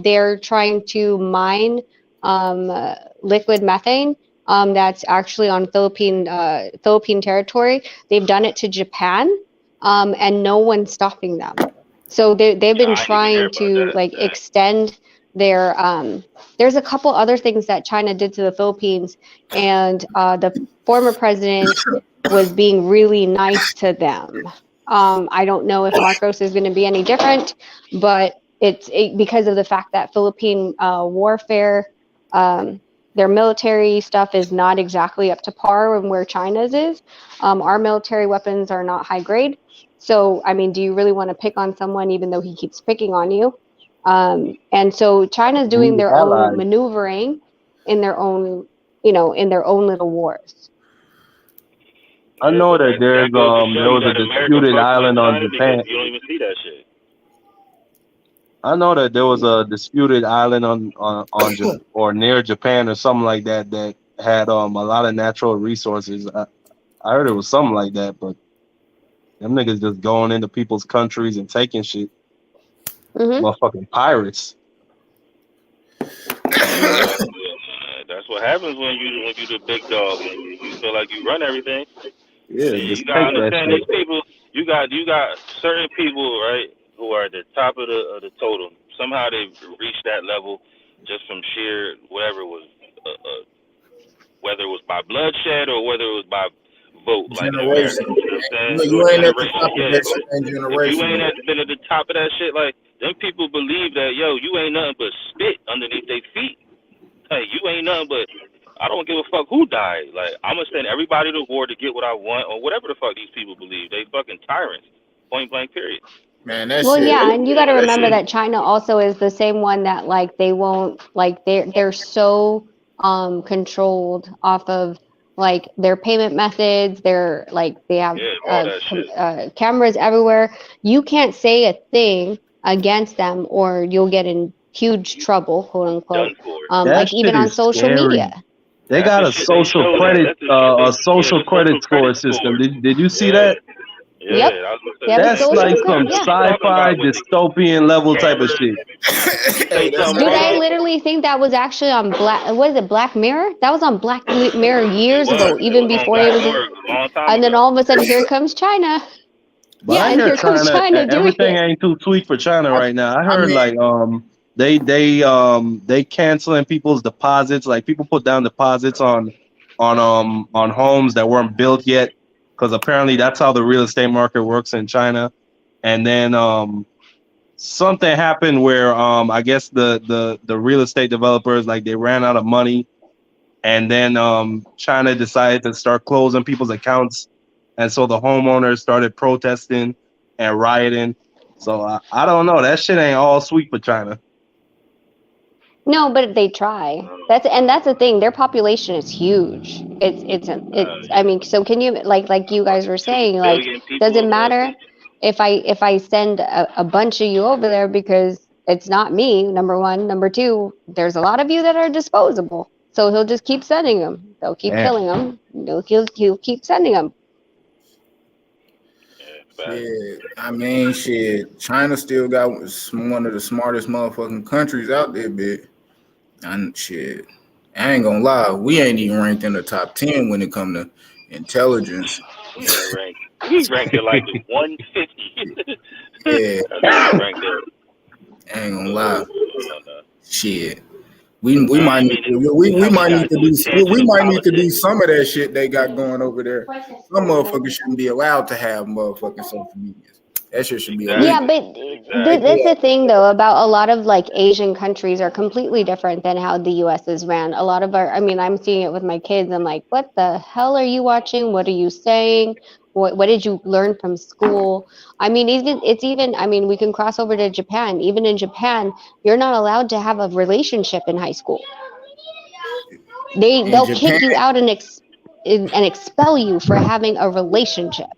They're trying to mine liquid methane. That's actually on Philippine territory. They've done it to Japan, and no one's stopping them. So they've Yeah, been I didn't even hear trying about to that. like extend their there's a couple other things that China did to the Philippines, and the former president was being really nice to them. I don't know if Marcos is going to be any different, but because of the fact that Philippine warfare, their military stuff is not exactly up to par with where China's is. Our military weapons are not high grade. So, I mean, do you really want to pick on someone even though he keeps picking on you? And so China's doing We their own allies. maneuvering in their own, in their own little wars. I Yeah, know but that that goes to show there you was a that America disputed fucks with island on China because Japan. you don't even see that shit. I know that there was a disputed island on or near Japan or something like that that had a lot of natural resources. I heard it was something like that, but them niggas just going into people's countries and taking shit. Mm-hmm. Motherfucking pirates. That's what happens when you the big dog and you feel like you run everything. Yeah, Shit, just you gotta take that understand shit. these people. You got certain people, right, who are at the top of the totem. Somehow they reached that level just from sheer whatever it was, whether it was by bloodshed or whether it was by vote, like in America. generation. You know what I'm saying? You Or ain't at the generation. top of Yeah. that shit in If you generation. ain't been at the top of that shit, like them people believe that you ain't nothing but spit underneath their feet. Hey, you ain't nothing but I don't give a fuck who died. Like I'm gonna send everybody to war to get what I want or whatever the fuck these people believe. They fucking tyrants. Point blank. Period. Man, that Well, shit. yeah, and you got to That remember shit. that China also is the same one that like they won't like they're so controlled off of like their payment methods. They're like they have Yeah, all that shit. cameras everywhere. You can't say a thing against them or you'll get in huge trouble, quote unquote. Done for. That Like even shit on is social scary. media. They That's got the a shit they social show that. credit That's the shit a the social social credit credit score system. scores. Did you see Yeah. that? Yep. Yeah, I was gonna They say, have a That's man, like social what credit. some the fuck Yeah. you talking sci-fi about with the dystopian level type of cameras? shit. You Hey, say that's something Dude, I wrong, literally think that was actually on Black. What is it, Black Mirror? That was on Black Mirror it years ago, was. It even was on before it Black was. Mirror a long time And then ago. all of a sudden, here comes China. But Yeah, I and hear here comes China, China doing everything it. ain't too sweet for China right now. I I heard mean, like they canceling people's deposits. Like people put down deposits on homes that weren't built yet, because apparently that's how the real estate market works in China. And then something happened where I guess the real estate developers, like, they ran out of money, and then China decided to start closing people's accounts, and so the homeowners started protesting and rioting. So I don't know. That shit ain't all sweet for China. No, but they try. That's the thing. Their population is huge. It's. I mean, so can you like you guys were saying, like, 2 billion does people it over that matter bitch. if I send a bunch of you over there because it's not me, number one. Number two, there's a lot of you that are disposable. So he'll just keep sending them. They'll keep Damn. killing them. He'll keep sending them. shit. I mean, shit. China still got one of the smartest motherfucking countries out there, bitch. And shit. I ain't gonna lie, we ain't even ranked in the top 10 when it come to intelligence. We ain't ranked. We ranked at like the 150. Yeah, That's what we ranked at. I ain't gonna lie. No. Shit. We I might ain't need mean to we how we might got need to into a do tangent we of might need to do politics. some of that shit they got going over there. Some motherfuckers shouldn't be allowed to have motherfucking social media. That shit should be Yeah, illegal. Exactly. but Like, that's the thing though about a lot of like Asian countries are completely different than how the US is ran. A lot of our, I mean, I'm seeing it with my kids. I'm like, what the hell are you watching? What are you saying? What did you learn from school? I mean, I mean, we can cross over to Japan. Even in Japan, you're not allowed to have a relationship in high school. In They'll Japan, kick you out and expel you for having a relationship.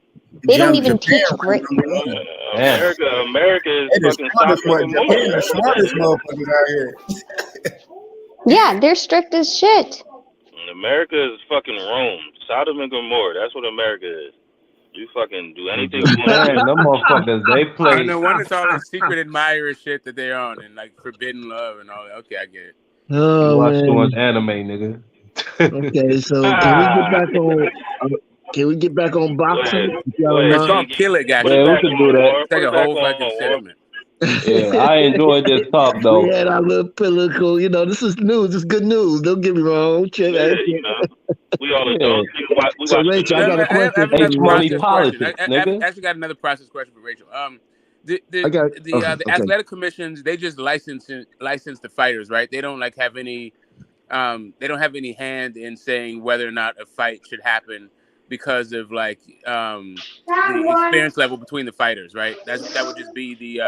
They don't even Japan teach ranked number one. Damn. America is They the fucking smartest Sodom and Japan, Gomorrah. the That's what that smartest is. motherfuckers out here. Yeah, they're strict as shit. America is fucking Rome. Sodom and Gomorrah. That's what America is. You fucking do anything you want to Japan, do. them motherfuckers, they Oh, play. no wonder it's all this secret admirer shit that they're on and like forbidden love and all that. Okay, I get it. You Oh watch too much man. anime, nigga. Okay, so can we get back on? Can we get back on boxing? If y'all Go don't ahead, It's mind? called G. Kill It, Put it Yeah, actually. we back could on, do that. Warren. It's like Put a it back whole fucking on, Warren. sentiment. Yeah, I enjoyed this talk We though. had our little political, this is news. It's good news. Don't get me wrong. Yeah, you know. We all Yeah, adults. We So watch the Rachel, I got news. a I question have for another H you, money process Rachel. question. politics, I nigga. actually got another process question for Rachel. I got The okay. athletic commissions, they just license the fighters, right? They don't like have any they don't have any hand in saying whether or not a fight should happen because of like the experience level between the fighters, right? That would just be the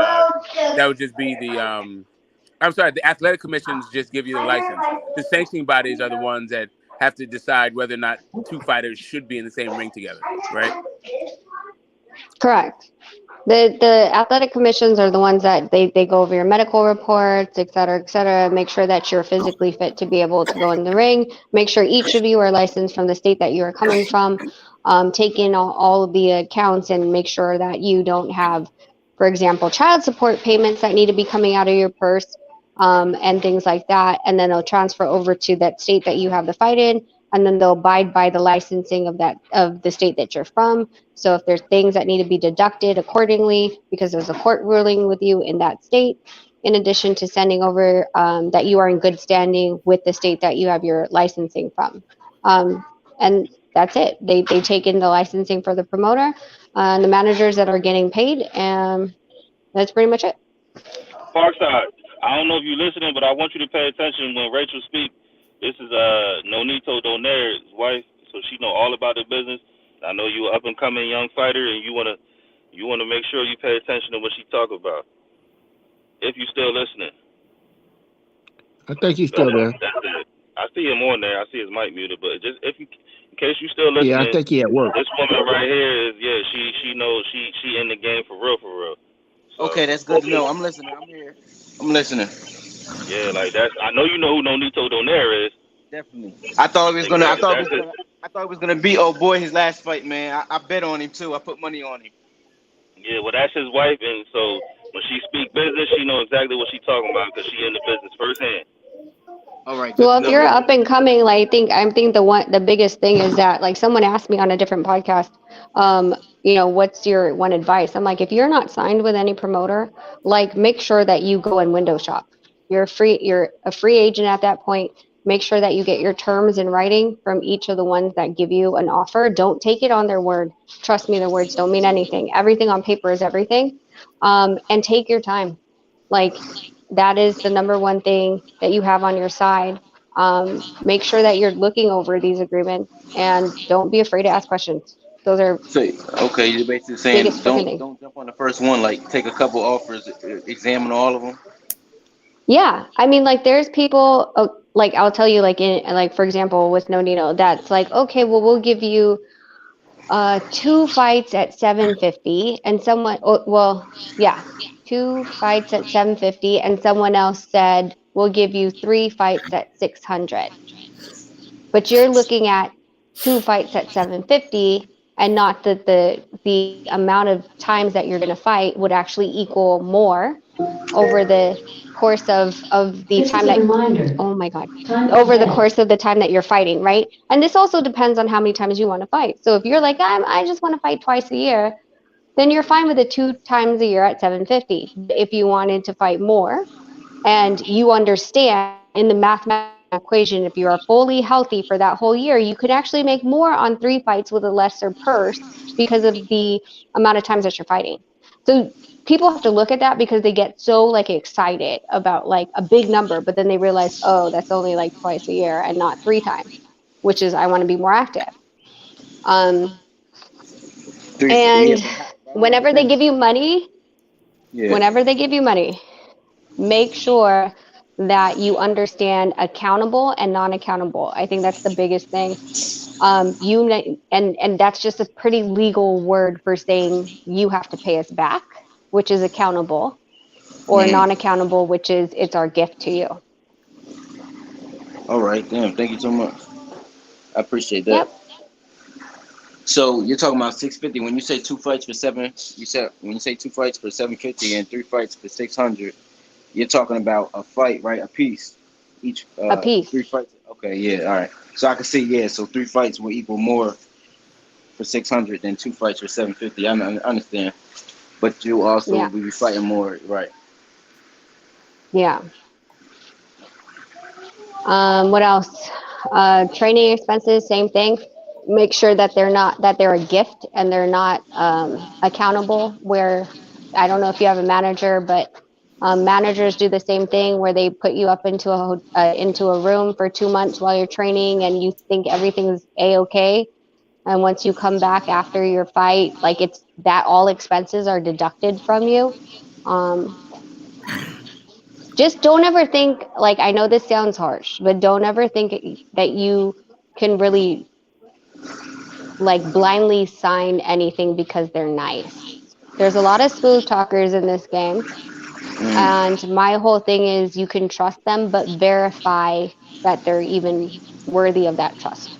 I'm sorry, the athletic commissions just give you the license. The sanctioning bodies are the ones that have to decide whether or not two fighters should be in the same ring together, right? Correct. The athletic commissions are the ones that they go over your medical reports, et cetera, make sure that you're physically fit to be able to go in the ring, make sure each of you are licensed from the state that you are coming from, take in all of the accounts and make sure that you don't have, for example, child support payments that need to be coming out of your purse, and things like that. And then they'll transfer over to that state that you have the fight in, and then they'll abide by the licensing of the state that you're from. So if there's things that need to be deducted accordingly because there's a court ruling with you in that state, in addition to sending over that you are in good standing with the state that you have your licensing from. And that's it. They take in the licensing for the promoter and the managers that are getting paid, and that's pretty much it. Parkside, I don't know if you're listening, but I want you to pay attention when Rachel speaks. This is Nonito Donaire's wife, so she know all about the business. I know you an up and coming young fighter, and you wanna make sure you pay attention to what she talk about. If you still listening. I think he's still there. That's it. I see him on there. I see his mic muted, but just in case you still Yeah, listening. I think he at work. This woman right here is she knows she in the game for real. So, Okay, that's good to know. I'm listening. I'm here. I'm listening. yeah, like that's. I know you know who Nonito Donaire is. Definitely. I thought he was gonna beat old boy his last fight, man. I bet on him too. I put money on him. Yeah, well, that's his wife, and so when she speak business, she know exactly what she talking about because she in the business firsthand. All right. Well, if you're up and coming, like I think the biggest thing is that, like, someone asked me on a different podcast, what's your one advice? I'm like, if you're not signed with any promoter, like, make sure that you go and window shop. You're a free agent at that point. Make sure that you get your terms in writing from each of the ones that give you an offer. Don't take it on their word. Trust me, their words don't mean anything. Everything on paper is everything. And take your time. Like, that is the number one thing that you have on your side. Make sure that you're looking over these agreements and don't be afraid to ask questions. Those are Okay, you're basically saying biggest freaking thing. don't jump on the first one. Like, take a couple offers, examine all of them. Yeah, I mean, like, there's people, like, I'll tell you, like, for example, with Nonito, that's like, okay, well, we'll give you 2 fights at 750, and 2 fights at 750, and someone else said, we'll give you 3 fights at 600. But you're looking at 2 fights at 750, and not that the amount of times that you're going to fight would actually equal more over the course of the time that over the course of the time that you're fighting, right? And this also depends on how many times you want to fight. So if you're like, I just want to fight twice a year, then you're fine with it 2 times a year at 750. If you wanted to fight more, and you understand in the mathematical equation, if you are fully healthy for that whole year, you could actually make more on 3 fights with a lesser purse because of the amount of times that you're fighting. So people have to look at that because they get so, like, excited about, like, a big number, but then they realize, oh, that's only like twice a year and not 3 times, which is, I want to be more active. And whenever they give you money, make sure that you understand accountable and non-accountable. I think that's the biggest thing. And that's just a pretty legal word for saying you have to pay us back, which is accountable, or non-accountable, which is it's our gift to you. All right, damn. Thank you so much. I appreciate that. Yep. So you're talking about 650. When you say 2 fights for seven, when you say 2 fights for 750 and 3 fights for 600, you're talking about a fight, right? A piece. Each a piece. 3 fights. Okay, yeah, all right. So I can see, so 3 fights will equal more for 600 than 2 fights for 750. I understand. But you also will be fighting more, right? Yeah. What else? Training expenses, same thing. Make sure that they're a gift and they're not accountable. Where I don't know if you have a manager, but managers do the same thing where they put you up into a room for 2 months while you're training and you think everything's a-okay. And once you come back after your fight, like it's that all expenses are deducted from you. Just don't ever think, like, I know this sounds harsh, but don't ever think that you can really like blindly sign anything because they're nice. There's a lot of smooth talkers in this game. And my whole thing is you can trust them, but verify that they're even worthy of that trust.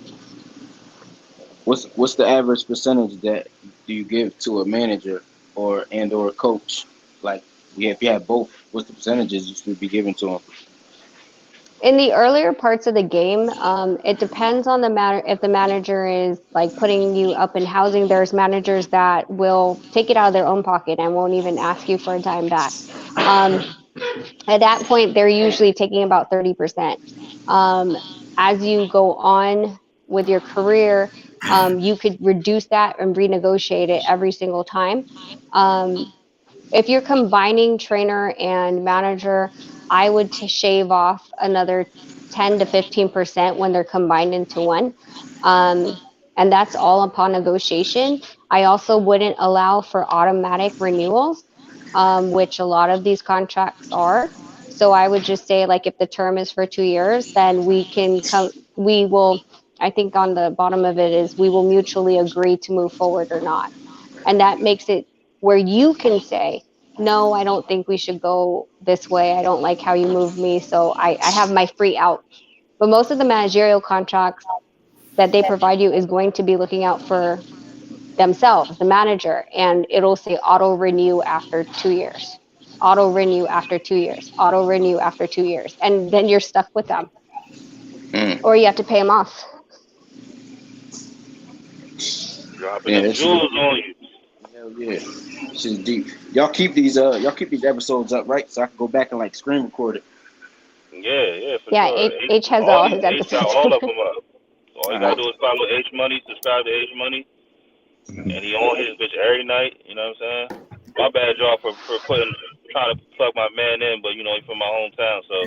What's the average percentage that do you give to a manager or a coach? Like, if you have both, what's the percentages you should be giving to them? In the earlier parts of the game, it depends on if the manager is like putting you up in housing. There's managers that will take it out of their own pocket and won't even ask you for a dime back. At that point, they're usually taking about 30%. As you go on with your career, you could reduce that and renegotiate it every single time. If you're combining trainer and manager, I would shave off another 10 to 15% when they're combined into one. And that's all upon negotiation. I also wouldn't allow for automatic renewals, which a lot of these contracts are. So I would just say, like, if the term is for 2 years, then I think on the bottom of it is we will mutually agree to move forward or not. And that makes it where you can say, no, I don't think we should go this way. I don't like how you move me. So I have my free out. But most of the managerial contracts that they provide you is going to be looking out for themselves, the manager, and it'll say auto renew after 2 years, auto renew after 2 years, auto renew after 2 years. And then you're stuck with them. Or you have to pay them off. Dropping the jewels on you. Hell yeah. This is deep. Y'all keep these episodes up, right? So I can go back and like screen record it. Yeah, for sure. H has all his episodes. H got all of them up. So all you gotta do is follow H Money, subscribe to H Money, and he on his bitch every night. You know what I'm saying? My bad, y'all, for trying to plug my man in, but you know he's from my hometown, so.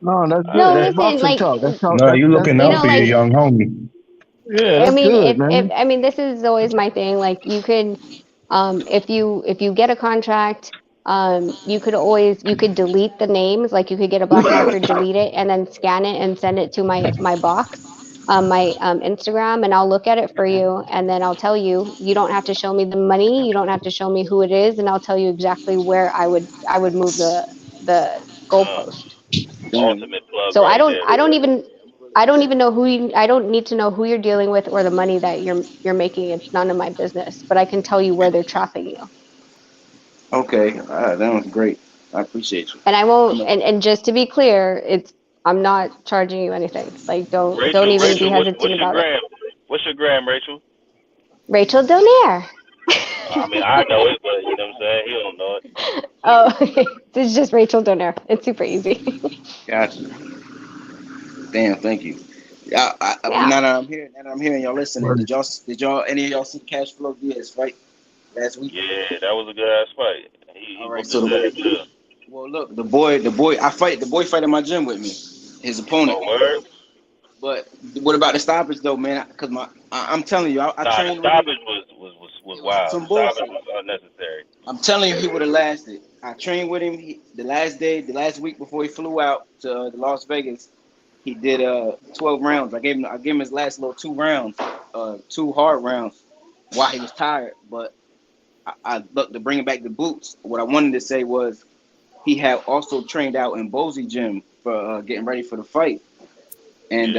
No, that's good. No, That's listen, boxing talk. That's talk. No, you looking out for your young homie. Yeah, that's good, man. I mean, this is always my thing. Like, you could, if you get a contract, you could delete the names. Like, you could get a black marker, delete it, and then scan it and send it to my box, my Instagram, and I'll look at it for you, and then I'll tell you. You don't have to show me the money. You don't have to show me who it is, and I'll tell you exactly where I would move the goalpost. Ultimate plug. So right I don't even know I don't need to know who you're dealing with or the money that you're making. It's none of my business, but I can tell you where they're trapping you. Okay, that was great. I appreciate you. And I won't. And just to be clear, I'm not charging you anything. Like, don't even be hesitant about it. What's your gram, Rachel? Rachel Donaire. I mean, I know it, but you know what I'm saying? He don't know it. Oh, okay. It's just Rachel Donaire. It's super easy. Gotcha. Damn, thank you. Now that I'm hearing y'all listening, did y'all any of y'all see Cash Flow Diaz fight last week? Yeah, that was a good ass fight. All right, so well, look, the boy fight in my gym with me, his opponent. Oh, word? But what about the stoppage though, man? Because I'm telling you, I trained. The stoppage was was wild. Some Stopping bullshit. was unnecessary. I'm telling you, he would have lasted. I trained with him the last week before he flew out to Las Vegas. He did 12 rounds. I gave him his last little 2 rounds, 2 hard rounds, while he was tired. But I look to bring it back to Boots. What I wanted to say was he had also trained out in Bozy Gym for getting ready for the fight. And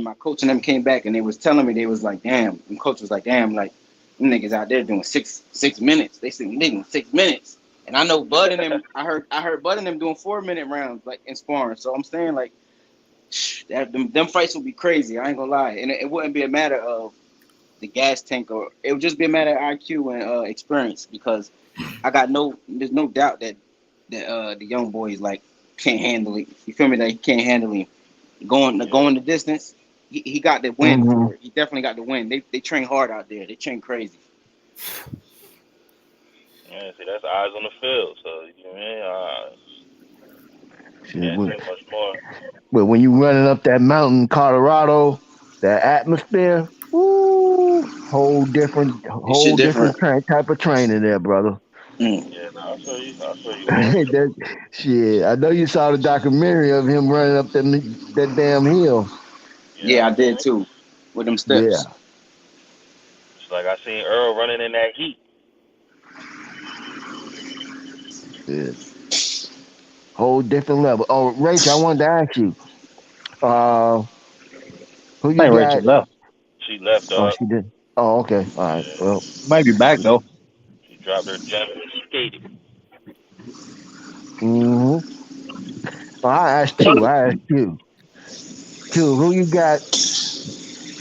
my coach and them came back and they was telling me, they was like, damn. And coach was like, damn, like them niggas out there doing six minutes. They said they doing 6 minutes. And I know Bud and them. I heard Bud and them doing 4-minute rounds like in sparring. So I'm saying like, them fights would be crazy. I ain't gonna lie, and it wouldn't be a matter of the gas tank, or it would just be a matter of IQ and experience. Because there's no doubt that the young boys like can't handle it. You feel me? That he can't handle it. Going the distance, he got the win for it. He definitely got the win. They train hard out there. They train crazy. Yeah, see, that's eyes on the field. So you know what I mean? Can't say much more. But when you running up that mountain in Colorado, that atmosphere, whole different type of training there, brother. Yeah, I'll show you. Shit, I know you saw the documentary of him running up that damn hill. Yeah, I did too, with them steps. Yeah. It's like I seen Earl running in that heat. Yeah. Whole different level. Oh, Rachel, I wanted to ask you. Who you got? Rachel left. She left, Oh, dog. she did. Oh, okay. All right. Well, might be back though. She dropped her gem and skated. Well, I asked you. Q, who you got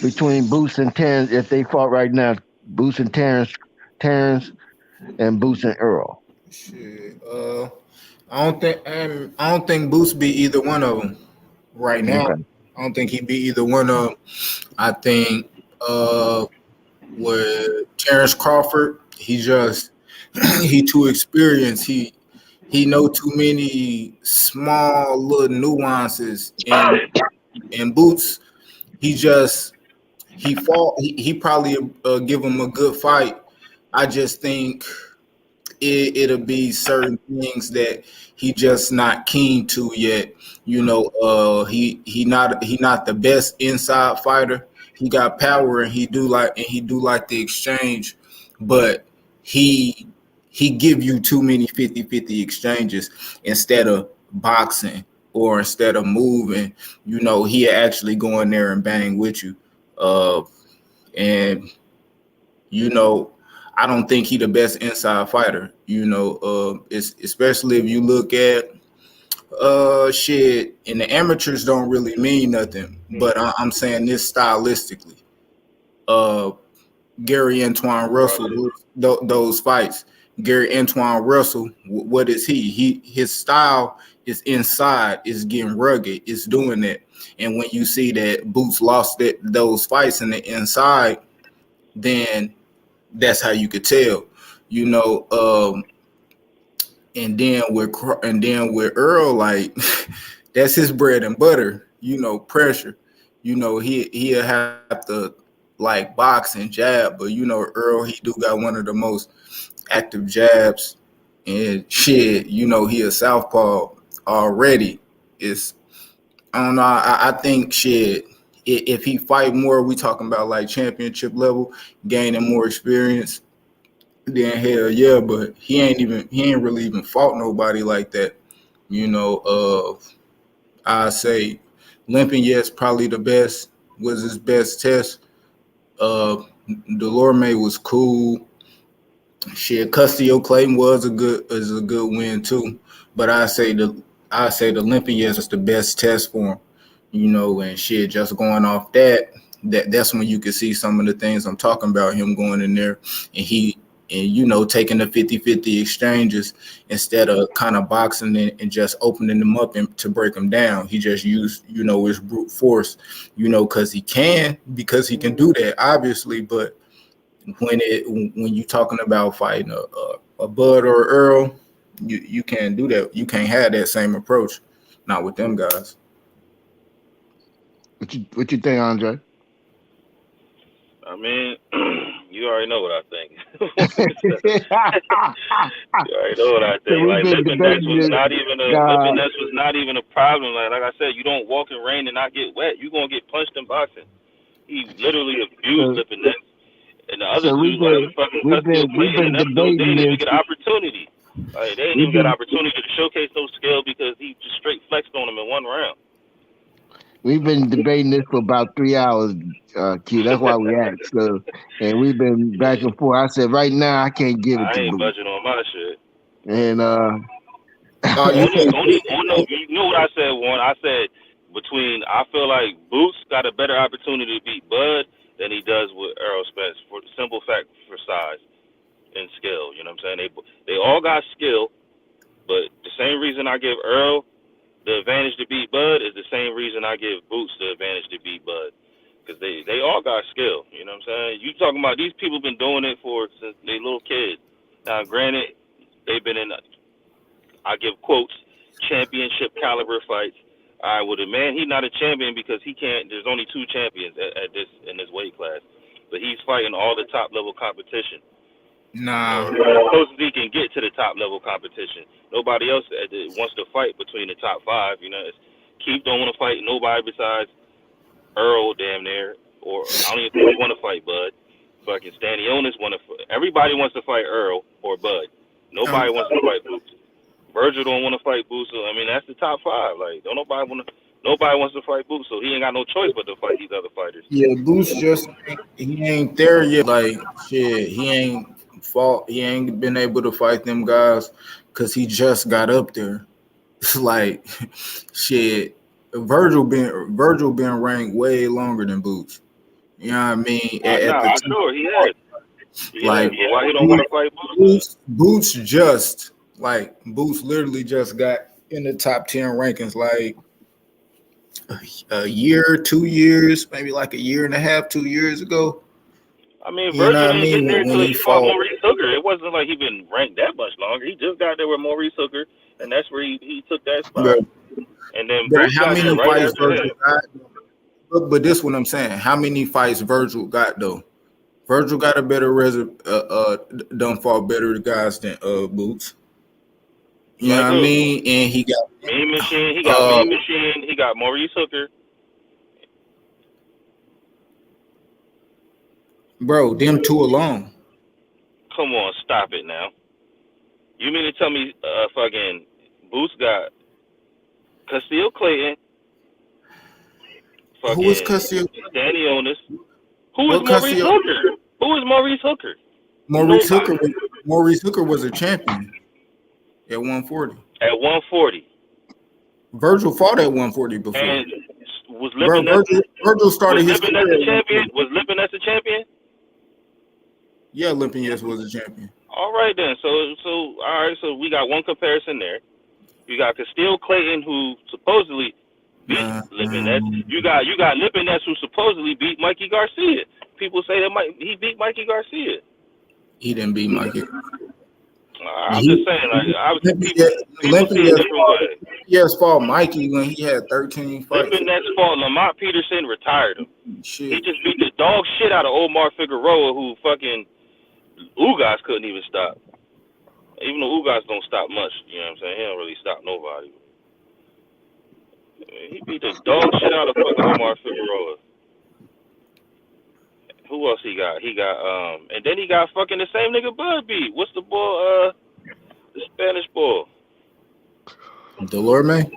between Boots and Terrence if they fought right now? Boots and Terrence, and Boots and Earl. Shit. I don't think Boots be either one of them right now. Okay. I don't think he be either one of them. I think with Terence Crawford, he too experienced. He know too many small little nuances. And Boots, he probably give him a good fight. I just think it'll be certain things that he just not keen to yet. You know, he not the best inside fighter. He got power and he do like the exchange, but he give you too many 50-50 exchanges instead of boxing or instead of moving. You know, he actually go in there and bang with you. And you know, I don't think he the best inside fighter. You know, especially if you look at shit, and the amateurs don't really mean nothing. But I'm saying this stylistically. Gary Antoine Russell, those fights. Gary Antoine Russell, what is he? His style is inside, is getting rugged, is doing that. And when you see that Boots lost those fights in the inside, then that's how you could tell, you know. And then with Earl, like that's his bread and butter, you know, pressure. You know, he'll have to like box and jab, but you know, Earl, he do got one of the most active jabs, and shit, you know, he a southpaw already. I don't know. I think shit. If he fight more, we talking about like championship level, gaining more experience, then hell yeah. But he ain't really even fought nobody like that. You know, I say limping, yes, probably was his best test. Delorme was cool. Shit, Custio Clayton is a good win too. But I say the limping, yes, is the best test for him. You know, and shit, just going off that's when you can see some of the things I'm talking about, him going in there and you know, taking the 50-50 exchanges instead of kind of boxing and just opening them up and to break them down. He just used, you know, his brute force, you know, because he can do that, obviously. But when you talking about fighting a Bud or Earl, you can't do that. You can't have that same approach, not with them guys. What you think, Andre? I mean, you already know what I think. You already know what I So think. we've Like been Lippin Ness debating was this. not even a problem. Like I said, you don't walk in rain and not get wet. You gonna get punched in boxing. He literally abused So, Lippin Ness. And the other so two, like fucking Custio Clayton and them dudes, they debating didn't even this. get an opportunity. Like they didn't We've even get an been opportunity to showcase those skills because he just straight flexed on them in one round. We've been debating this for about 3 hours, Q. That's why we asked. So, and we've been back and forth. I said, right now, I can't give it I to ain't Boots. budging on my shit. And you know what I said, Warren? I said I feel like Boots got a better opportunity to beat Bud than he does with Errol Spence for the simple fact for size and skill. You know what I'm saying? They all got skill, but the same reason I give Earl the advantage to beat Bud is the same reason I give Boots the advantage to beat Bud. Because they all got skill. You know what I'm saying? You talking about these people been doing it since they little kids. Now, granted, they've been in, I give quotes, championship caliber fights. All right, well, the man, he's not a champion because he can't, there's only 2 champions in this weight class. But he's fighting all the top level competition. Nah. As close as he can get to the top level competition. Nobody else wants to fight between the top 5. You know, Keith don't want to fight nobody besides Earl, damn near, or I don't even think he want to fight Bud. Fucking Stanionis everybody wants to fight Earl or Bud. Nobody wants to fight Boots. Virgil don't want to fight Boots. So, I mean, that's the top 5. Like, nobody wants to fight Boots, so he ain't got no choice but to fight these other fighters. Yeah, Boots he ain't there yet. Like shit, he ain't been able to fight them guys because he just got up there. It's like shit. Virgil been ranked way longer than Boots. You know what I mean? I'm sure he has. Like, but why he don't want to fight Boots? Boots literally just got in the top 10 rankings like a year, 2 years, maybe like a year and a half, 2 years ago. I mean, You know Virgil what I didn't get mean? there When until he he fought fought. Maurice Hooker. It wasn't like he been ranked that much longer. He just got there with Maurice Hooker, and that's where he took that spot. And then But Boots how got there many right fights after Virgil him. got? But this what I'm saying. How many fights Virgil got though? Virgil got a better done fought better guys than Boots. You know what I mean? And he got Mean Machine. He got Mean Machine. He got Maurice Hooker. bro, them 2 alone. Come on, stop it now. You mean to tell me fucking Boots got Castile Clayton, Who was fucking Castile? Stanionis. Who is Maurice Hooker? Who is Maurice Hooker? Maurice Hooker was a champion at 140. At 140. Virgil fought at 140 before. And was Lippin Virgil started his career as a champion? Was Lippin as a champion? Yeah, Lippin was a champion. All right then. So all right. So we got one comparison there. You got Castile Clayton, who supposedly beat Lippin Ness. You got Lippin Ness, who supposedly beat Mikey Garcia. People say that he beat Mikey Garcia. He didn't beat Mikey. I'm just saying, like, obviously people see it different way. Yes, fought Mikey when he had 13 fights. Lippin Ness fought Lamont Peterson, retired him. Shit. He just beat the dog shit out of Omar Figueroa, who fucking Ugas couldn't even stop. Even though Ugas don't stop much, you know what I'm saying? He don't really stop nobody. He beat the dog shit out of fucking Omar Figueroa. Who else he got? And then he got fucking the same nigga Bud beat. What's the boy, the Spanish boy? Delorme?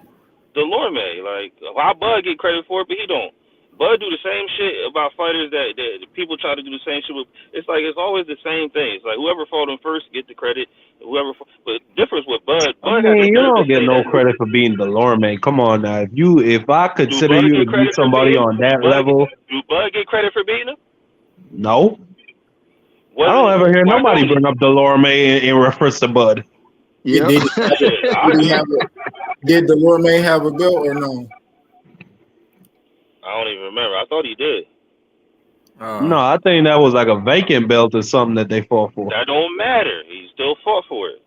Like, why Bud get credit for it, but he don't. Bud do the same shit about fighters that people try to do the same shit with. It's like, it's always the same thing. It's like, whoever fought him first get the credit. But difference with Bud I mean, you don't get no credit for being Delorme. Come on now. If I consider you to be somebody on that level, do Bud get credit for beating him? no. I don't ever hear nobody bring up Delorme in reference to Bud. Yeah. Did Delorme have a belt or no? I don't even remember. I thought he did. No, I think that was like a vacant belt or something that they fought for. That don't matter. He still fought for it.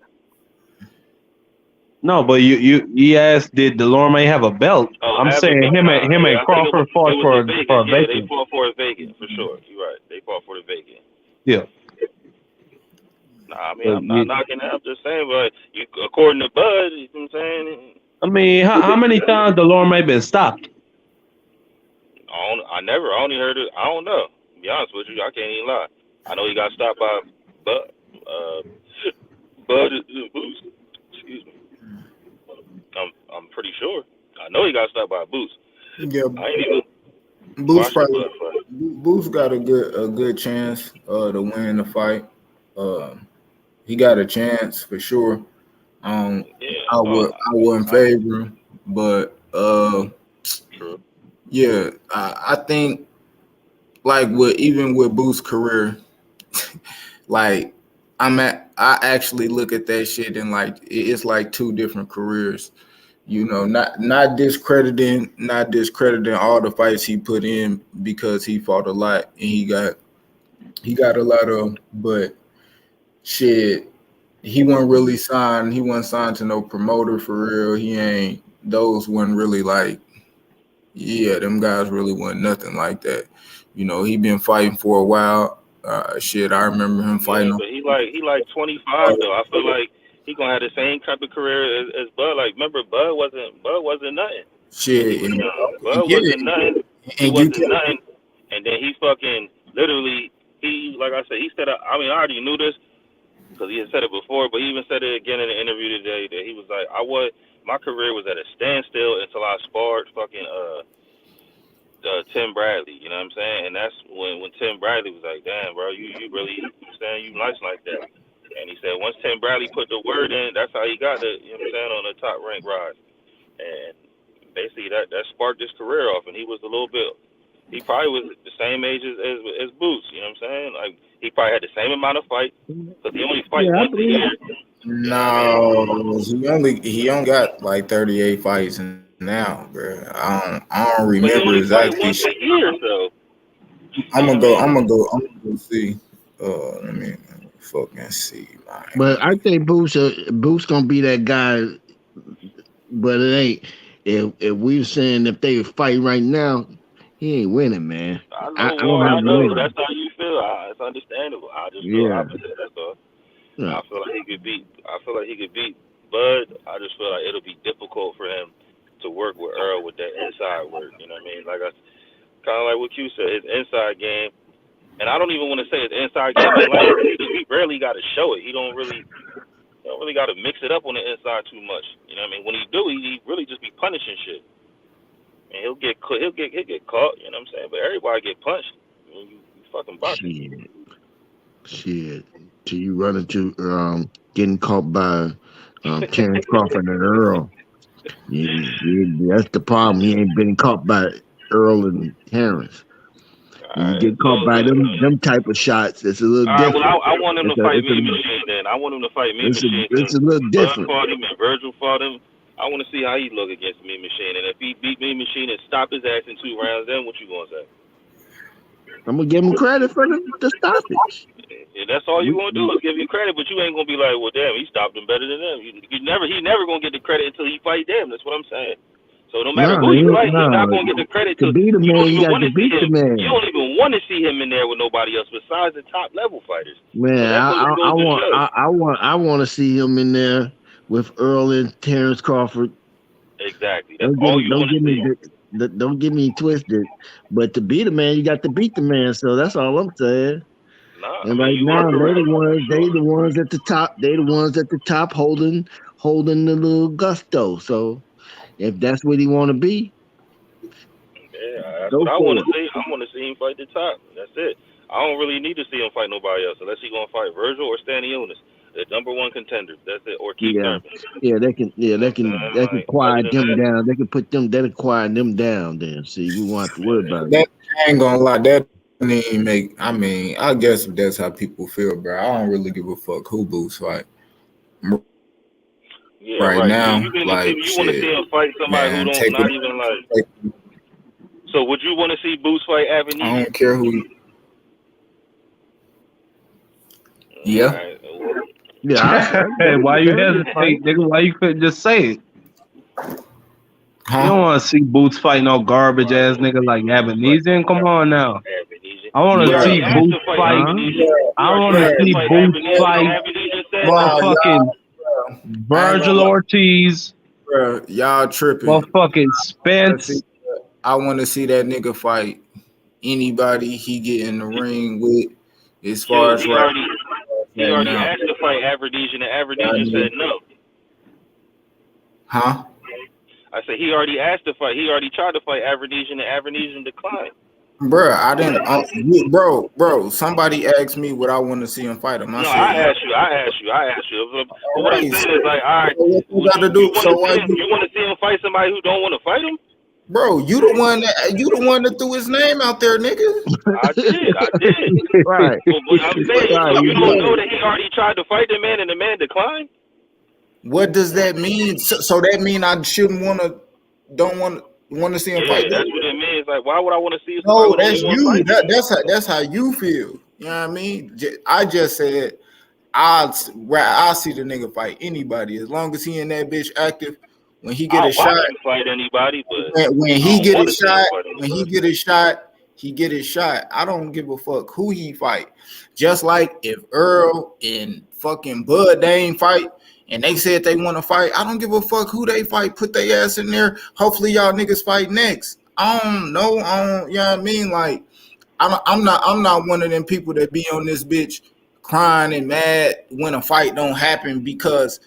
No, but you asked, did Delorme have a belt? Oh, I'm have a saying belt. him and Yeah, I think Crawford fought it was for a a vacant. Yeah, they vacant. fought for a vacant for sure. You're right. They fought for the vacant. Yeah. Nah, I mean, But I'm not knocking that. I'm just saying, but you, according to Bud, you know what I'm saying? I mean, how many times Delorme been stopped? I only heard it. I don't know. To be honest with you, I can't even lie. I know he got stopped by Bud. Bud is Boots. Excuse me. I'm pretty sure. I know he got stopped by Boots. Yeah, I ain't even Boots watched the probably Bud fight. Boots got a good chance to win the fight. He got a chance for sure. Yeah. I wouldn't favor him, but True. yeah, I think like even with Boots' career, like I actually look at that shit and like it's like two different careers. You know, not discrediting all the fights he put in because he fought a lot and he got a lot of, but shit, he wasn't signed to no promoter for real. Those weren't really like, yeah, them guys really wasn't nothing like that. You know, he been fighting for a while. Shit, I remember him fighting. Yeah, but he like 25 though. I feel like he gonna have the same type of career as Bud. Like, remember, Bud wasn't nothing. Shit, Bud yeah, wasn't nothing. He and you wasn't nothing. And then he fucking literally, like I said, he said, I mean, I already knew this because he had said it before, but he even said it again in the interview today that he was like, my career was at a standstill until I sparred fucking Tim Bradley. You know what I'm saying? And that's when Tim Bradley was like, damn, bro, you really, you saying you nice like that. And he said once Tim Bradley put the word in, that's how he got the, you know what I'm saying, on the top rank rise. And basically that sparked his career off, and he was a little bit, he probably was the same age as Boots, you know what I'm saying? Like, he probably had the same amount of fights, because he only fight once a year. No, he only got like 38 fights now, bro. I don't remember but he only exactly. fight once a year, so. I'm gonna go see. Let me fucking see, man. But I think Boots gonna be that guy, but it ain't. If we saying if they fight right now, he ain't winning, man. I I know, don't have I him know. winning. That's how you feel. It's understandable. I just feel Yeah. opposite. That's all. Yeah. I feel like he could beat. Bud. I just feel like it'll be difficult for him to work with Earl with that inside work. You know what I mean? Like kind of like what Q said, his inside game. And I don't even want to say his inside game in life because he rarely got to show it. He don't really got to mix it up on the inside too much. You know what I mean? When he do, he really just be punishing shit. And he'll get caught. You know what I'm saying? But everybody get punched. I mean, you fucking boxing. Shit. Till you run into getting caught by Terence Crawford and Earl. That's the problem. He ain't been caught by Earl and Terence. You get caught by them type of shots. It's a little different. Well, I want him to fight Mean Machine then. I want him to fight Mean Machine. It's a little different. Bud fought him and Virgil fought him. I want to see how he look against Mean Machine. And if he beat Mean Machine and stop his ass in 2 rounds, then what you gonna say? I'm gonna give him credit for the stoppage. Yeah, that's all you gonna do is give him credit, but you ain't gonna be like, well, damn, he stopped him better than them. He never gonna get the credit until he fight them. That's what I'm saying. So no matter who you fight, he's not gonna get the credit. To beat the man, you got to beat the man. You don't even want to see him in there with nobody else besides the top level fighters. Man, so I want to see him in there with Earl and Terence Crawford. Exactly. That's all you want to see. Don't get me twisted, but to beat a man, you got to beat the man. So that's all I'm saying. And right now, they the ones at the top. They the ones at the top holding the little gusto. So if that's what he want to be, yeah, that's what I want to see. I want to see him fight the top. That's it. I don't really need to see him fight nobody else unless he's gonna fight Virgil or Stanley Eunice, the #1 contenders. That's it. Or Keith Thurman. They can quiet them down. They can put them. They can quiet them down. Then see, we won't have to worry about that. I ain't gonna lie. That didn't make. I mean, I guess that's how people feel, bro. I don't really give a fuck who Boots fight. Yeah, right now, you want to see him fight somebody who don't not even like. So would you want to see Boots fight Avenue? I don't care who. Yeah. Right. Yeah, Why you hesitate, nigga? Why you couldn't just say it? Huh? You don't want to see Boots fight no garbage ass nigga like Ebenezer. Come on now. I want to see Boots fight. I want to see Boots fight motherfucking Virgil Ortiz. Bro, y'all tripping. Motherfucking Spence. I want to see that nigga fight anybody he get in the ring with. As far as he already asked to fight Averdesian, and Averdesian said no. Huh? I said he already asked to fight. He already tried to fight Averdesian, and Averdesian declined. Bro, I didn't. Bro, somebody asked me what I want to see him fight him. I asked you. But what I'm saying is like, all right, what you got to do? You want to see him fight somebody who don't want to fight him? Bro, you the one that threw his name out there, nigga. I did. Right. But I'm saying, you don't know that he already tried to fight the man and the man declined? What does that mean? So that mean I shouldn't don't want to see him fight? That's what it means. Like, why would I want to see? No, that's you. That's how you feel. You know what I mean? I just said I'll see the nigga fight anybody as long as he in that bitch active. When he get a shot, fight anybody, but when he get a shot, he get his shot. I don't give a fuck who he fight. Just like if Earl and fucking Bud they ain't fight and they said they want to fight, I don't give a fuck who they fight. Put their ass in there. Hopefully y'all niggas fight next. I don't know. You know what I mean? Like I'm not one of them people that be on this bitch crying and mad when a fight don't happen because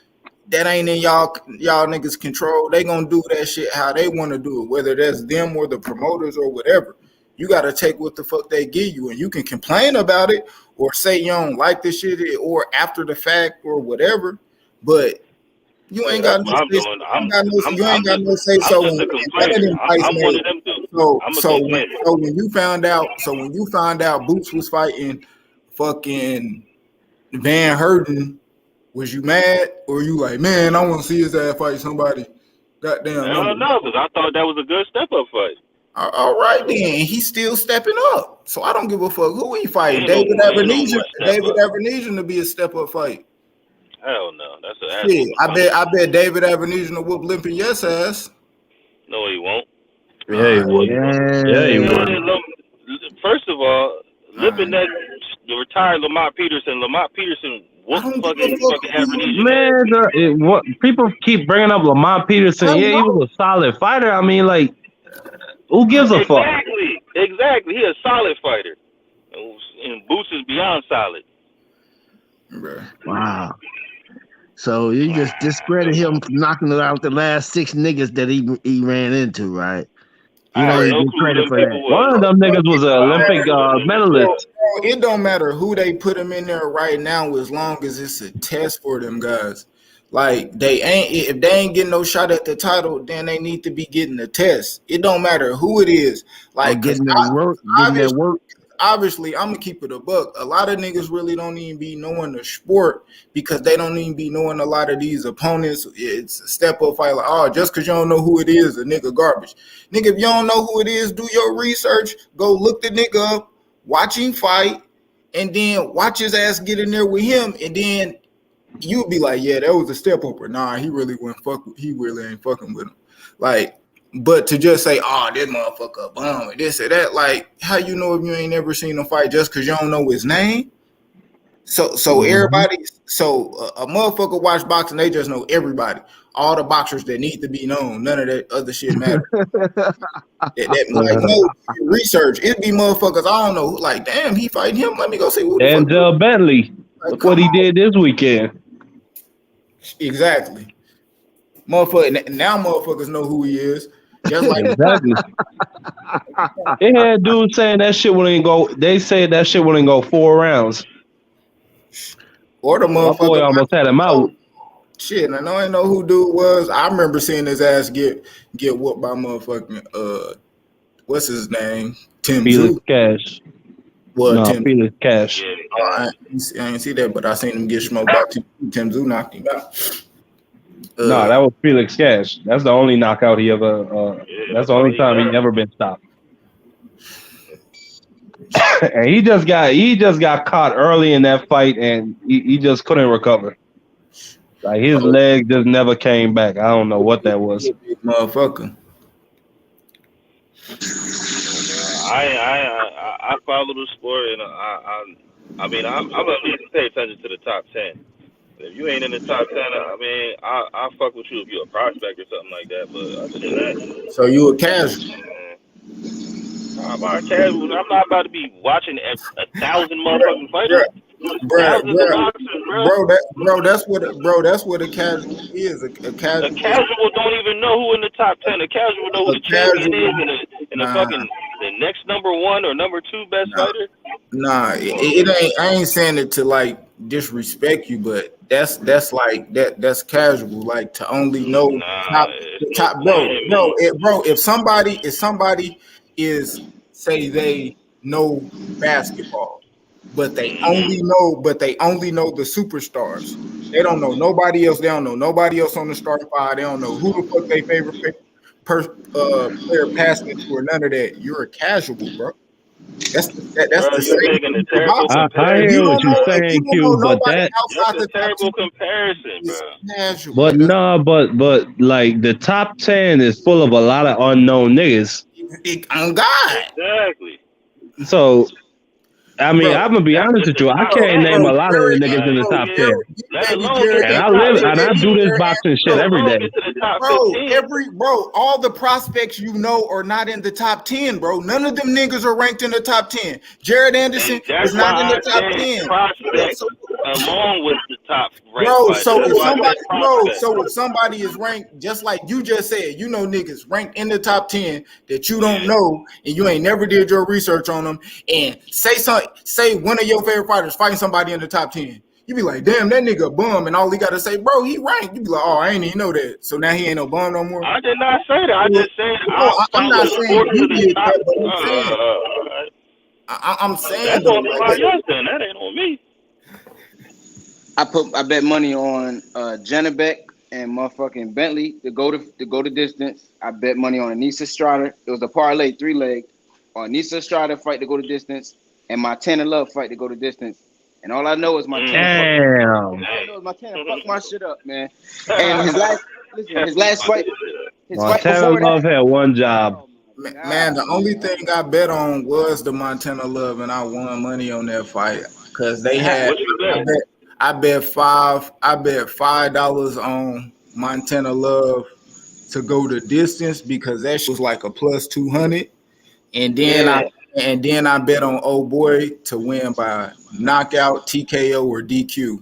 that ain't in y'all niggas control. They gonna do that shit how they want to do it, whether that's them or the promoters or whatever. You gotta take what the fuck they give you, and you can complain about it or say you don't like this shit or after the fact or whatever. But you ain't got no say. You ain't got no say. So when you found out Boots was fighting fucking Van Herten. Was you mad or you like, man, I want to see his ass fight somebody? Goddamn. I don't know, because I thought that was a good step-up fight. All right, then. He's still stepping up. So I don't give a fuck who he fighting. David Avenesian to be a step-up fight. Hell no. That's an shit. I bet David Avenesian will whoop Limpin' Yes ass. No, he won't. Yeah, he would. Yeah, he would. First of all, Limpin' that the retired Lamont Peterson whooped fucking Avenesian. Man, people keep bringing up Lamont Peterson. Yeah, he was a solid fighter. I mean, like, who gives a fuck? Exactly. He a solid fighter. And Boots is beyond solid. Wow. So you just discredit him for knocking out the last 6 niggas that he ran into, right? You don't even get credit for that. One of them niggas was an Olympic medalist. It don't matter who they put him in there right now, as long as it's a test for them guys. Like if they ain't getting no shot at the title, then they need to be getting a test. It don't matter who it is. Like getting that work. Obviously, I'm gonna keep it a buck. A lot of niggas really don't even be knowing the sport because they don't even be knowing a lot of these opponents. It's a step up fight. Like, just because you don't know who it is, a nigga garbage. Nigga, if you don't know who it is, do your research. Go look the nigga up, watch him fight, and then watch his ass get in there with him, and then you'll be like, yeah, that was a step up. Or nah, he really ain't fucking with him. Like. But to just say, this motherfucker bum, this or that, like, how you know if you ain't never seen him fight just because you don't know his name? So everybody, a motherfucker watch boxing, they just know everybody. All the boxers that need to be known, none of that other shit matters. No research. It'd be motherfuckers, I don't know, like, damn, he fighting him, let me go see who the fuck. Denzel Bentley, look what he did this weekend. Exactly. Now motherfuckers know who he is. Just like exactly. They had dudes saying that shit wouldn't go. They said that shit wouldn't go 4 rounds. Or the motherfucker boy almost had him out. Shit, I know who dude was. I remember seeing his ass get whooped by motherfucking what's his name? Tim Felix Cash. Felix Cash. I didn't see that, but I seen him get smoked by Tim Zoo knocked him out. No, that was Felix Cash. That's the only knockout he ever. That's the only time he ever been stopped. And he just got caught early in that fight, and he just couldn't recover. Like his leg just never came back. I don't know what that was. Big motherfucker. I follow the sport, and I mean, I'm at least pay attention to the top 10. If you ain't in the top 10, I mean, I'll fuck with you if you're a prospect or something like that. But other than that, So you a casual? I'm not casual. I'm not about to be watching 1,000 motherfucking fighters. That's what a casual is. A casual. A casual don't even know who in the top 10. A casual know who the champion is and the next number 1 or number 2 best fighter. Nah, it ain't. I ain't saying it to like disrespect you, but that's like that. That's casual. Like to only know top, bro. If somebody is say they know basketball, but they only know the superstars. They don't know nobody else. They don't know nobody else on the starting five. They don't know who the fuck they favorite player passing it to or none of that. You're a casual, bro. That's the same. I hear what you're saying, Q, but that's a terrible comparison, bro. But no, but like the top 10 is full of a lot of unknown niggas. On God. Exactly. So, I mean, I'm gonna be honest with you. I can't name a lot of the niggas in the top 10. And I do this boxing shit every day. All the prospects you know are not in the top 10, bro. None of them niggas are ranked in the top 10. Jared Anderson is not in the top 10. Along with the top ranked bro, fighters. So if somebody is ranked, just like you just said, you know niggas ranked in the top 10 that you don't know and you ain't never did your research on them, and say one of your favorite fighters fighting somebody in the top 10. You be like, damn, that nigga a bum, and all he gotta say, bro, he ranked. You be like, oh, I ain't even know that. So now he ain't no bum no more. I did not say that. I just said I'm not saying you did that, but I'm saying that's on somebody else then. That ain't on me. I bet money on Janabek and motherfucking Bentley to go to distance. I bet money on Anissa Estrada. It was a parlay 3-leg. On Anissa Estrada fight to go to distance and Montana Love fight to go to distance. And all I know is Montana. Fuck my shit up, man. And his last fight. Montana Love had one job. Man, the only thing I bet on was the Montana Love, and I won money on that fight because they had. I bet $5 on Montana Love to go the distance because that shit was like a plus 200, and then I bet on old boy to win by knockout, TKO, or DQ,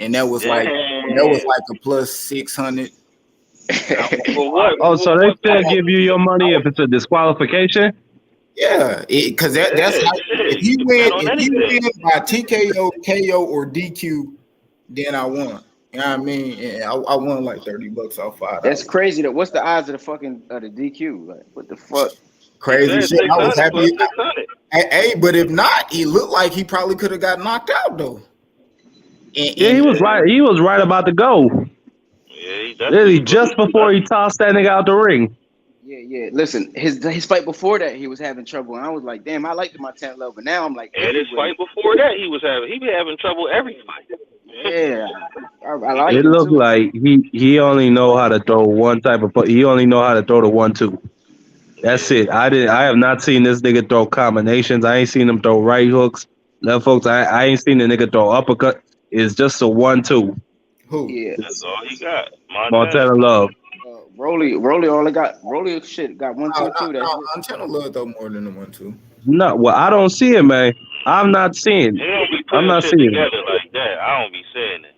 and that was like a plus 600. Oh, so they still give you your money if it's a disqualification? Yeah, because that's how, if you win by TKO, KO, or DQ, then I won. You know what I mean? And I won like $30 off $5. That's crazy. Though. What's the odds of the fucking the DQ? Like, what the fuck? Crazy shit. I was happy. Hey, but if not, he looked like he probably could have got knocked out though. He was right. He was right about to go. Yeah, literally just before he tossed that nigga out the ring. Yeah. Listen, his fight before that, he was having trouble, and I was like, damn, I like the Montana Love, but now I'm like, and his fight before that, he be having trouble every fight. Yeah, I like it. Looked like he only know how to throw one type of. He only know how to throw the 1-2. That's it. I have not seen this nigga throw combinations. I ain't seen him throw right hooks, left hooks. I ain't seen the nigga throw uppercut. It's just a 1-2. Who? Yeah, that's all he got. Montana Love. Rolly all I got. Rolly shit got 1-2. That's Montana Love though more than the 1-2. No, well, I don't see it, man. I'm not seeing it. I'm not seeing it. Like that. I don't be saying it.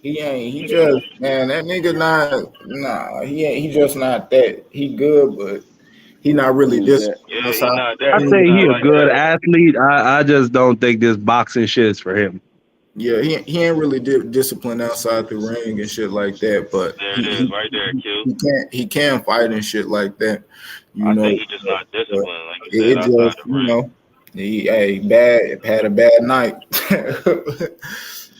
He ain't. He just, man, that nigga not. Nah, he ain't. He just not that. He good, but he not really this. Yeah, he not that. I say he a good athlete. I just don't think this boxing shit is for him. Yeah, he ain't really disciplined outside the ring and shit like that. But there it is, right there, Q. He can fight and shit like that. I think he just not disciplined. Like it just, you know, he had a bad night.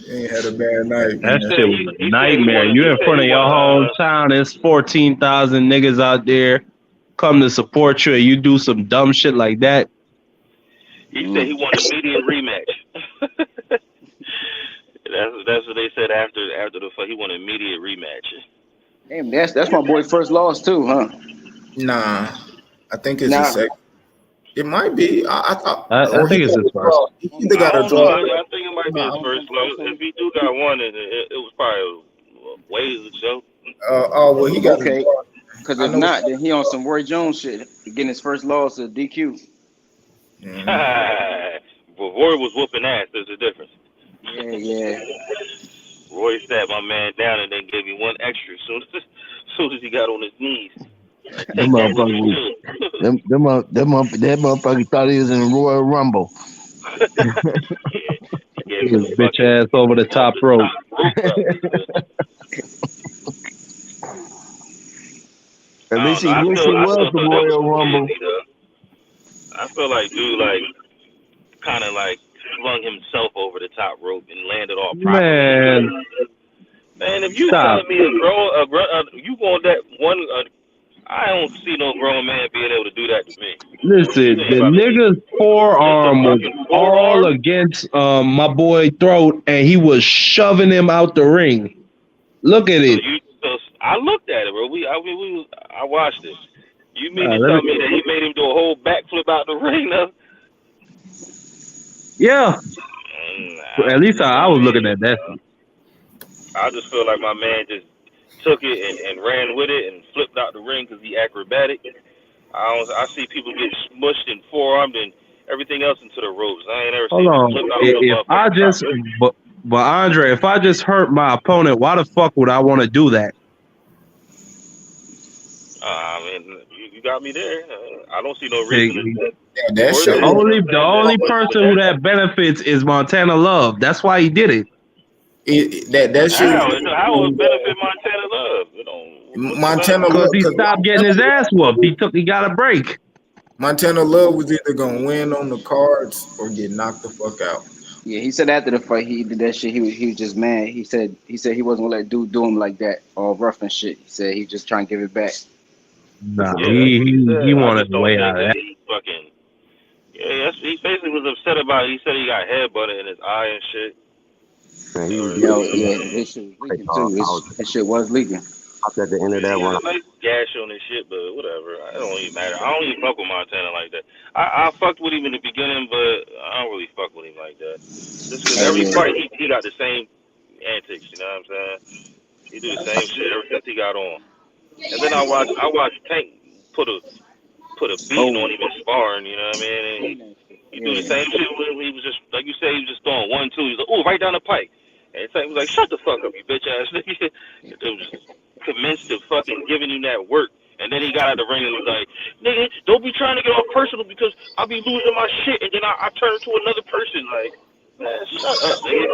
He had a bad night. That shit was a nightmare. You in front of your hometown. There's 14,000 niggas out there come to support you, and you do some dumb shit like that. He said he wanted a immediate rematch. that's what they said after the fight. He wanted immediate rematch. Damn, that's my boy's first loss too, huh? Nah, I think it's a Nah. second. It might be. I thought. I Or he think it's got his a first. draw. He either I got a don't know. draw. I think it might be his first loss. If he do got one, it was probably ways to show. Well, he got a Okay. draw. Because I if know. not, then he on some Roy Jones shit, getting his first loss at DQ. But Roy was whooping ass. There's a difference. Yeah. Roy sat my man down and then gave me one extra as soon as he got on his knees. That motherfucker thought he was in Royal Rumble. His bitch ass over the top rope. At least he wished it was the Royal Rumble. I feel like dude kind of flung himself over the top rope and landed all properly. Man, if you telling me you want that one, I don't see no grown man being able to do that to me. Listen, the nigga's forearm was all against my boy throat, and he was shoving him out the ring. Look at it. I looked at it, bro. I watched it. You mean to tell me that he made him do a whole backflip out the ring, though? Yeah. At least I was looking at that. I just feel like my man just took it and ran with it and flipped out the ring because he acrobatic. I see people get smushed and forearmed and everything else into the ropes. I ain't ever seen him flip out But Andre, if I just hurt my opponent, why the fuck would I want to do that? I mean, you got me there. I don't see no reason. The only person who that benefits is Montana Love. That's why he did it. How would benefit Montana Love? Montana Love, because he stopped getting his ass whooped. He got a break. Montana Love was either gonna win on the cards or get knocked the fuck out. Yeah, he said after the fight he did that shit. He was just mad. He said he wasn't gonna let dude do him like that, all rough and shit. He said he just trying to give it back. Nah, he wanted the way out of that. He basically was upset about it. He said he got headbutted in his eye and shit. This shit was leaking too. That shit was leaking. At the end of that one, Nice gash on his shit, but whatever. It don't even matter. I don't even fuck with Montana like that. I fucked with him in the beginning, but I don't really fuck with him like that. Just because every fight he got the same antics. You know what I'm saying? He do the same shit ever since he got on. And then I watched Tank put a beating on him in sparring. You know what I mean? And he do the same shit when he was just like you say. He was just throwing 1-2. He's like, right down the pike. And Tank was like, shut the fuck up, you bitch ass nigga. It was commenced to fucking giving him that work. And then he got out the ring and was like, nigga, don't be trying to get all personal because I'll be losing my shit and then I turn to another person. Like, man, shut up, nigga.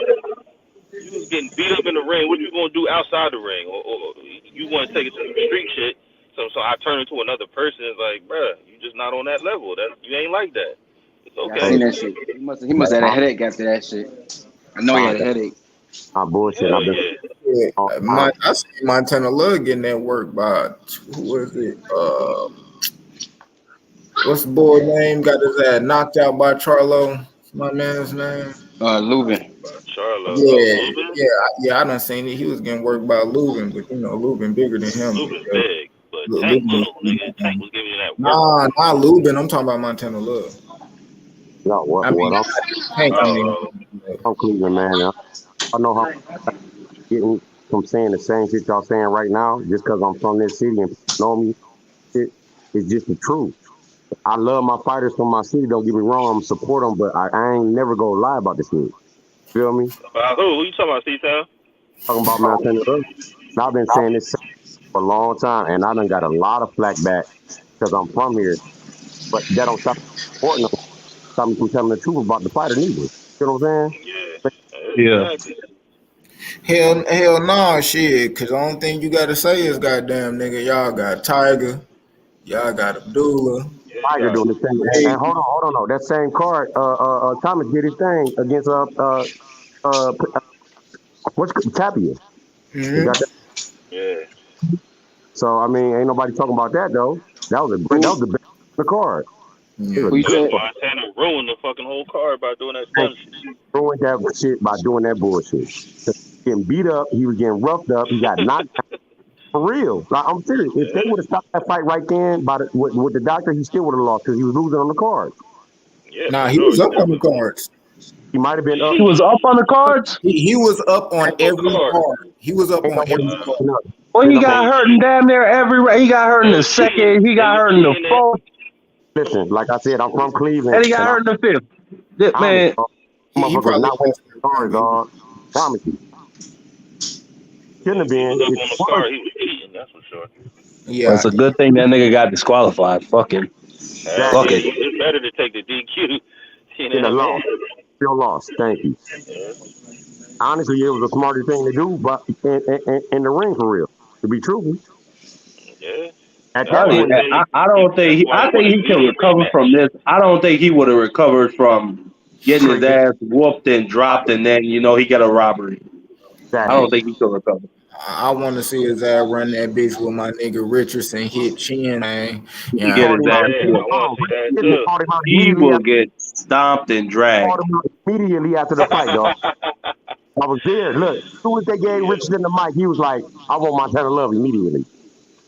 You was getting beat up in the ring. What you gonna do outside the ring? Or you want to take it to the street shit? So I turn into another person. It's like, bruh, you just not on that level. You ain't like that. It's okay. Yeah, I seen that shit. He must have had a headache after that shit. I know he had a headache. Bullshit. I see Montana Love getting that work by who was it? What's the boy name? Got his ass knocked out by Charlo. My man's name. Lubin. Charlo. Yeah. I done seen it. He was getting worked by Lubin, but Lubin bigger than him. Lubin big, but Tank little nigga. Tank was giving you that work. Nah, not Lubin. I'm talking about Montana Love. No, I'm Cleveland, man. I know how getting from saying the same shit y'all saying right now, just because I'm from this city and know me, it's just the truth. I love my fighters from my city. Don't get me wrong, I'm support them, but I ain't never gonna lie about this shit. Feel me? Who you talking about, C-Town? Talking about Montana Love. I've been saying this for a long time, and I done got a lot of flack back because I'm from here. But that don't stop me supporting them. Stop me from telling the truth about the fighter neither. You know what I'm saying? Yeah. Hell nah, shit. Cause the only thing you gotta say is goddamn nigga, y'all got Tiger, y'all got Abdullah. Tiger doing the same. And hold on, no. That same card, Thomas did his thing against what's Tapia. Yeah. So I mean, ain't nobody talking about that though. That was the best of the card. Montana ruined the fucking whole card by doing that dumb shit. Ruined that shit by doing that bullshit. Getting beat up, he was getting roughed up, he got knocked out. For real. Like, I'm serious. If they would have stopped that fight right then with the doctor, he still would have lost because he was losing on the cards. Yeah, nah, he was up on the cards. He might have been up. He was up on the cards? He was up on every card. He was up on every card. Well, he got hurt in damn near every. He got hurt in the second. He got hurt in the fourth. Listen, like I said, I'm from Cleveland. And he got hurt in the fifth. Yeah, man. He probably not winning the cards, dog. Promise you. Shouldn't have been. He was up on the card. He was eating, that's for sure. Yeah, it's a good thing that nigga got disqualified. Fuck him. Fuck it. It's better to take the DQ. You know lost. Still lost. Thank you. Honestly, it was the smarter thing to do, but in the ring for real. To be truthful. Yeah. I don't think. I think he can recover from this. I don't think he would have recovered from getting his ass whooped and dropped, and then he got a robbery. I don't think he could recover. I want to see his ass run that bitch with my nigga Richardson hit chin, man. He get his ass whooped. He will get stomped and dragged. Immediately after the fight, dog. I was there. Look, as soon as they gave Richardson the mic, he was like, "I want Montana Love immediately."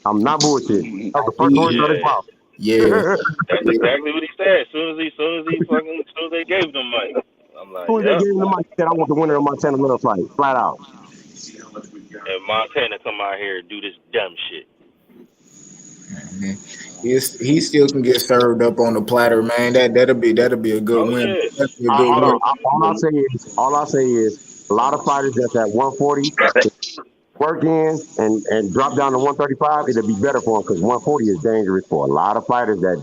I'm not bullshit. That was the first words out of his mouth. Yeah, that's exactly what he said. As soon as they gave him the mic, I'm like, as soon as they gave him the mic, he said, "I want the winner of Montana Love fight, flat out." And Montana come out here and do this dumb shit. He still can get served up on the platter, man. That'll be a good win. That'll be a good win. All I say is a lot of fighters that's at 140 work in and drop down to 135. It'll be better for them because 140 is dangerous for a lot of fighters that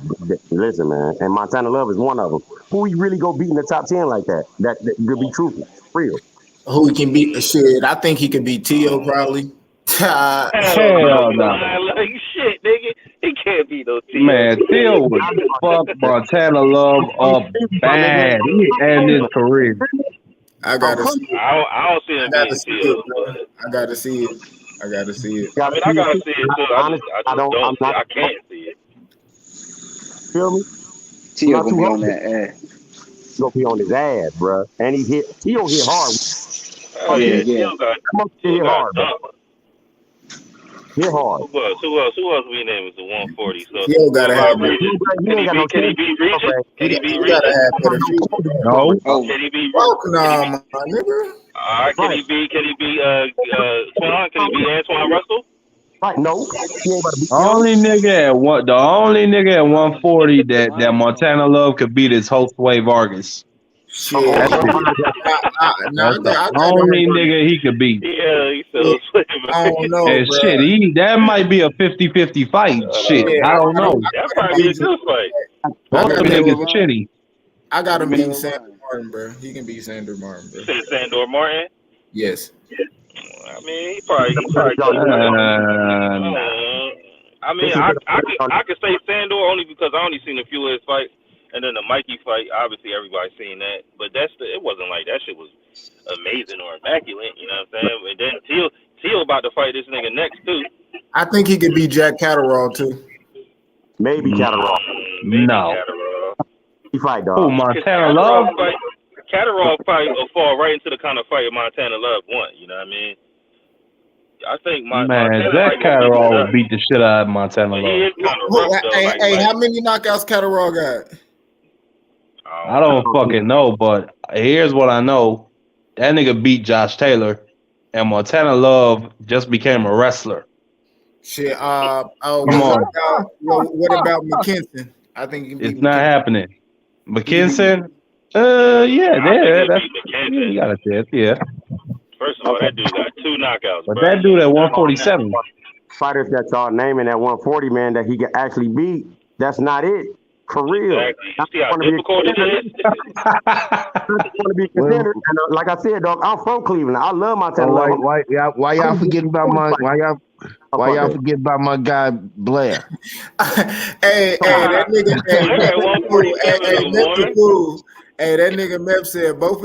listen, man. And Montana Love is one of them. Who he really go beat in the top 10 like that? That could be truthful, real. Who he can beat? Shit, I think he could beat Tio probably. Hell no. Like shit, nigga. He can't beat no Tio. Man, Tio would fuck Montana Love up bad. He end his career. I gotta see it. I don't see him beating Tio. I gotta see it. I gotta see it. I mean, I gotta see it too. I can't see it. Feel me? Tio gonna be on that ass. Gonna be on his ass, bro. And Tio hit hard. Oh yeah. Come on, hit hard, bro. Hit hard. Who else we name is the 140? So Tio gotta have it. Can he beat Regis? Can he beat Regis? No. Can he beat my nigga? Alright, can he beat Twan? Can he beat Antoine Russell? Right, no. The only nigga at 140 that Montana Love could beat is Josue Vargas. Shit. That's the only nigga he could beat. Yeah, he so I don't know. And shit, that might be a 50-50 fight. Shit, I don't know. That probably be a good fight. Both of them niggas shitty. I got him beating Sandor Martin, bro. He can beat Sandor Martin, bro. You said Sandor Martin? Yes. I mean, he probably I mean, I could say Sandor only because I only seen a few of his fights. And then the Mikey fight, obviously everybody's seen that, but it wasn't like that shit was amazing or immaculate, you know what I'm saying? And then Tio about to fight this nigga next too. I think he could beat Jack Catterall too. Maybe Catterall. No. He fight, dog. Who, Montana Love? Catterall fight will fall right into the kind of fight Montana Love won, you know what I mean? I think Jack Catterall will beat the shit out of Montana Love. He is kind of rough, though, hey, how many knockouts Catterall got? I don't fucking know, but here's what I know. That nigga beat Josh Taylor, and Montana Love just became a wrestler. Shit, Come on. What about McKinson? I think it's not happening. McKinson? Yeah, that's you got a chance, yeah. First of all, that dude got 2 knockouts. But that dude at 147. Fighters that y'all naming at 140, man, that he can actually beat, that's not it. For real. Exactly. See how difficult it is? I want to be a contender. And like I said, dog, I'm from Cleveland. I love Montana. Why y'all forget about why y'all forget about my guy Blair? Hey, that nigga. Hey, that nigga Mep said both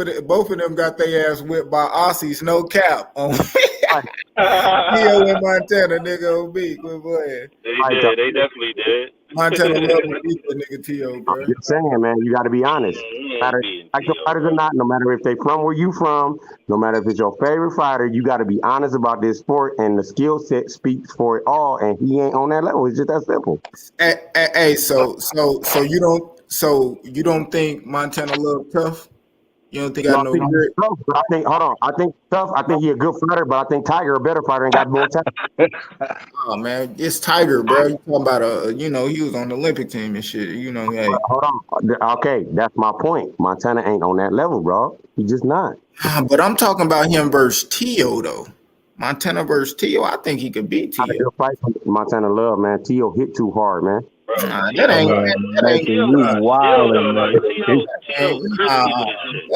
of them got their ass whipped by Aussies, no cap. Tio and Montana, nigga, OB. Quit playing. They definitely did. Montana love to beat that nigga Tio, bro. I'm just saying, man, you got to be honest. No matter like the fighters or not, no matter if they from where you from, no matter if it's your favorite fighter, you got to be honest about this sport, and the skill set speaks for it all. And he ain't on that level. It's just that simple. Hey, so you don't think Montana love tough? You don't think I know grit? I think hold on. I think tough. I think he a good fighter, but I think Tiger a better fighter and got more talent. Oh man, it's Tiger, bro. You talking about he was on the Olympic team and shit. Hey. Hold on. Okay, that's my point. Montana ain't on that level, bro. He just not. But I'm talking about him versus Tio though. Montana versus Tio, I think he could beat Tio. Good fight for Montana love, man. Tio hit too hard, man. That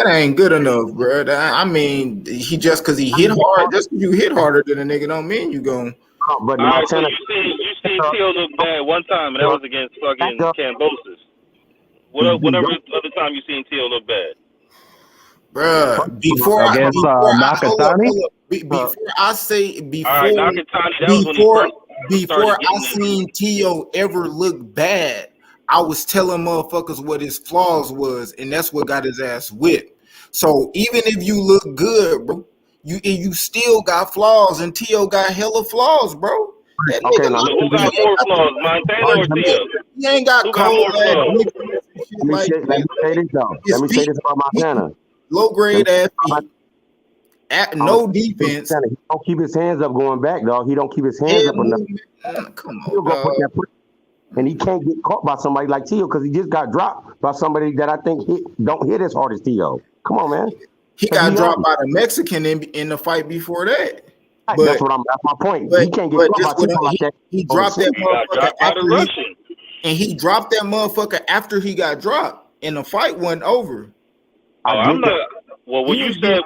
ain't good enough, bro. I mean, he just because he hit hard, just because you hit harder than a nigga don't mean you going. But all right, so you seen Tio look bad one time, and that was against fucking Cambosis. Whatever other time you seen Tio look bad, bruh. Before I seen Tio ever look bad, I was telling motherfuckers what his flaws was, and that's what got his ass whipped. So even if you look good, bro, you still got flaws, and Tio got hella flaws, bro. That nigga, who got more flaws, Montana or Tio? He ain't got cold ass. Let me say this about Montana. Low grade ass feet. No defense. He don't keep his hands up going back, dog. He don't keep his hands up enough. Come on, and he can't get caught by somebody like Tio because he just got dropped by somebody that I think don't hit as hard as Tio. Come on, man. He got dropped by the Mexican in the fight before that. But, that's my point. He can't get caught by Tio like that. He dropped that motherfucker after he dropped that motherfucker after he got dropped, and the fight wasn't over. I'm not. Well, when you said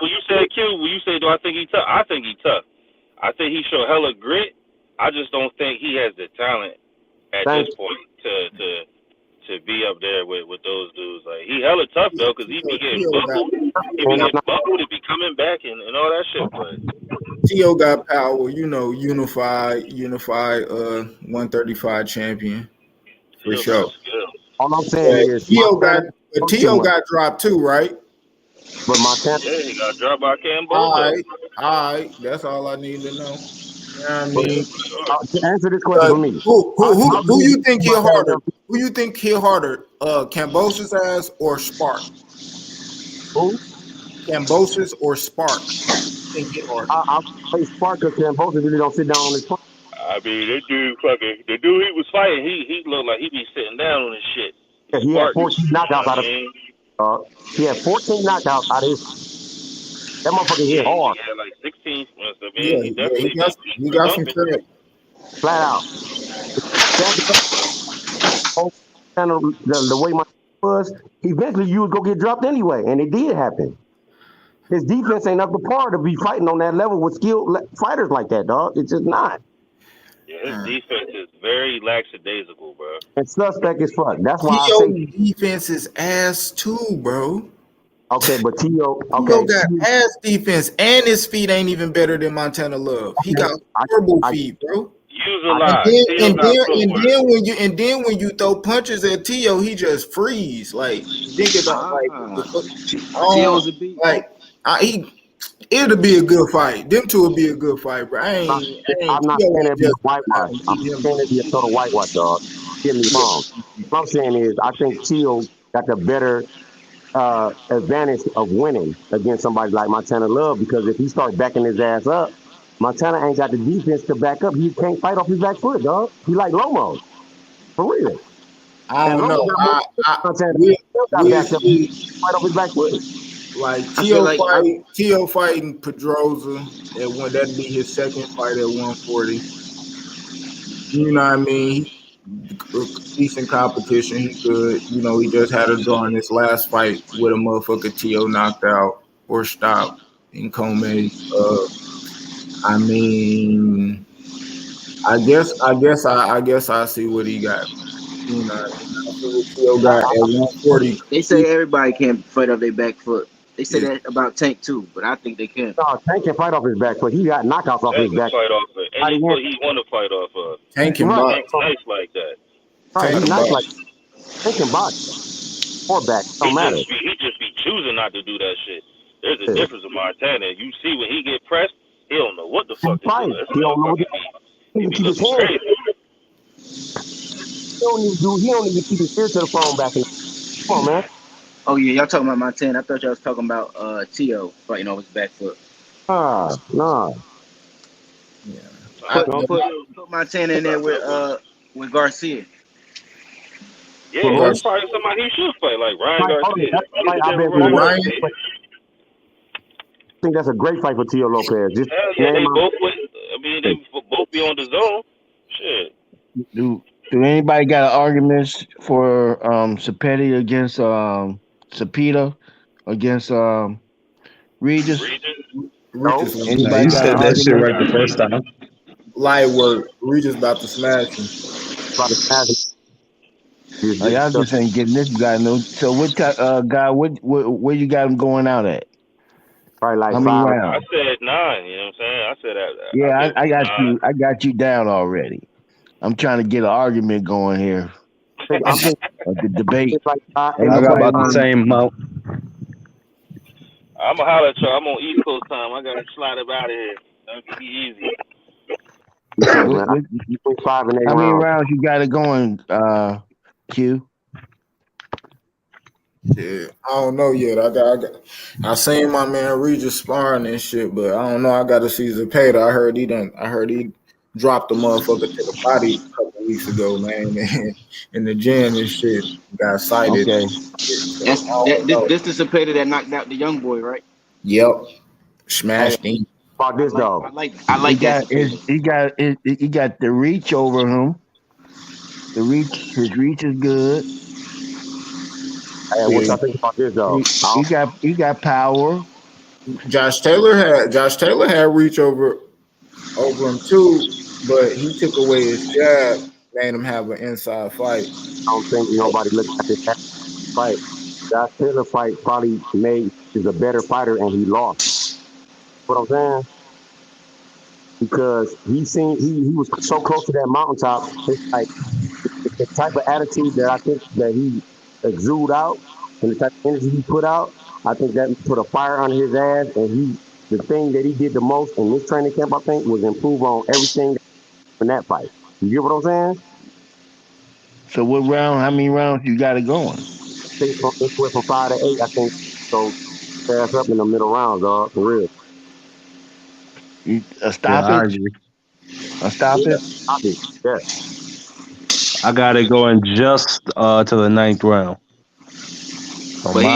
Q, do I think he tough? I think he tough. I think he showed hella grit. I just don't think he has the talent at this point to be up there with those dudes. Like he hella tough though, because he be getting buckled, he be coming back and all that shit. But Tio got power, unified 135 champion for sure. All I'm saying is Tio got dropped too, right? But Montana, he got dropped by Cambodia. All right, that's all I need to know. You know what I mean? Answer this question for me. Who you think hit harder? Who you think hit harder? Cambosis ass or Spark? Who? Cambosis or Spark? Think hit harder? I'll play Spark because Cambosis really don't sit down on his point. I mean, the dude he was fighting, he looked like he be sitting down on his shit. Yeah, he had 14 knockouts out of he had 14 knockouts out of his. That motherfucker hit hard. He had like 16. He got some credit. Flat out. The way my was, eventually you would go get dropped anyway, and it did happen. His defense ain't up to par to be fighting on that level with skilled fighters like that, dog. It's just not. Yeah, his defense is very lackadaisical, bro. And suspect as fuck. That's why Tio I say defense is ass too, bro. Okay, but Tio got ass defense, and his feet ain't even better than Montana Love. He got horrible feet, bro. Use a lot. And then when you throw punches at Tio, he just freeze. Like nigga Tio's a beat. It'll be a good fight. Them two will be a good fight, bro. I'm not saying it'd be a whitewash. I'm saying it'd be a total whitewash, dog. Get me wrong. What I'm saying is, I think Tio got the better advantage of winning against somebody like Montana Love, because if he starts backing his ass up, Montana ain't got the defense to back up. He can't fight off his back foot, dog. He like Lomo. For real. I don't know. Fight off his back foot. Like Tio fighting Pedroza that'd be his second fight at 140. You know what I mean? Decent competition. He could, he just had a draw in his last fight with a motherfucker Tio knocked out or stopped in Comey. I mean, I guess I see what he got. I see what Tio got at 140. They say everybody can't fight off their back foot. They say that about Tank too, but I think they can. No, Tank can fight off his back foot. He got knockouts off Tank his can back. fight off of any foot he want to fight off of. Tank can Tank box. nice like that. Right, he nice like Tank can box. Or back, don't matter. He just be choosing not to do that shit. There's a difference with Montana. You see when he get pressed, he don't know what the fuck to do. He don't know what he keep his hands. He don't even keep his ear to the phone back in. Come on, man. Oh yeah, y'all talking about Montana? I thought y'all was talking about Tio fighting off his back foot. Nah. Put Montana in there with Garcia. Yeah, he's probably somebody he should fight, like Ryan Garcia. I think that's a great fight for Tio Lopez. Just they both be on the zone. Shit. Do anybody got arguments for Sapeti against Sapita against Regis? Regis. Anybody You got said that shit argument? right the first time. Light work. Regis about to smash him. Oh, y'all just ain't getting this guy. No. So what guy? Where you got him going out at? Probably like how many 5. rounds? I said 9. You know what I'm saying? I said that. Yeah, I got you. I got you down already. I'm trying to get an argument going here. The debate. I got about the same amount. I'm gonna holler at y'all. I'm on East Coast time. I gotta slide up out of here. That'll be easy. How many rounds you got it going, Q? Yeah, I don't know yet. I seen my man Regis sparring and shit, but I don't know. I got to see Zepeda. I heard he dropped the motherfucker to the body a couple weeks ago, man, in the gym and shit. Got cited. Okay. This the Zepeda that knocked out the young boy, right? Yep. Smashed him. About this dog. I like that. He got the reach over him. His reach is good. Hey, what y'all think about this dog? He got power. Josh Taylor had reach over him too, but he took away his jab, made him have an inside fight. I don't think nobody looked at this fight. Josh Taylor fight probably is a better fighter and he lost. What I'm saying? Because he was so close to that mountaintop. It's like the type of attitude that I think that he exude out and the type of energy he put out, I think that put a fire under his ass. And the thing that he did the most in this training camp, I think, was improve on everything in that fight. You get what I'm saying? So how many rounds you got it going? I think it went from 5 to 8, I think. So pass up in the middle rounds, dog, for real. A stoppage? A stoppage? Stoppage, yeah. I got it going just to the 9th round. So But he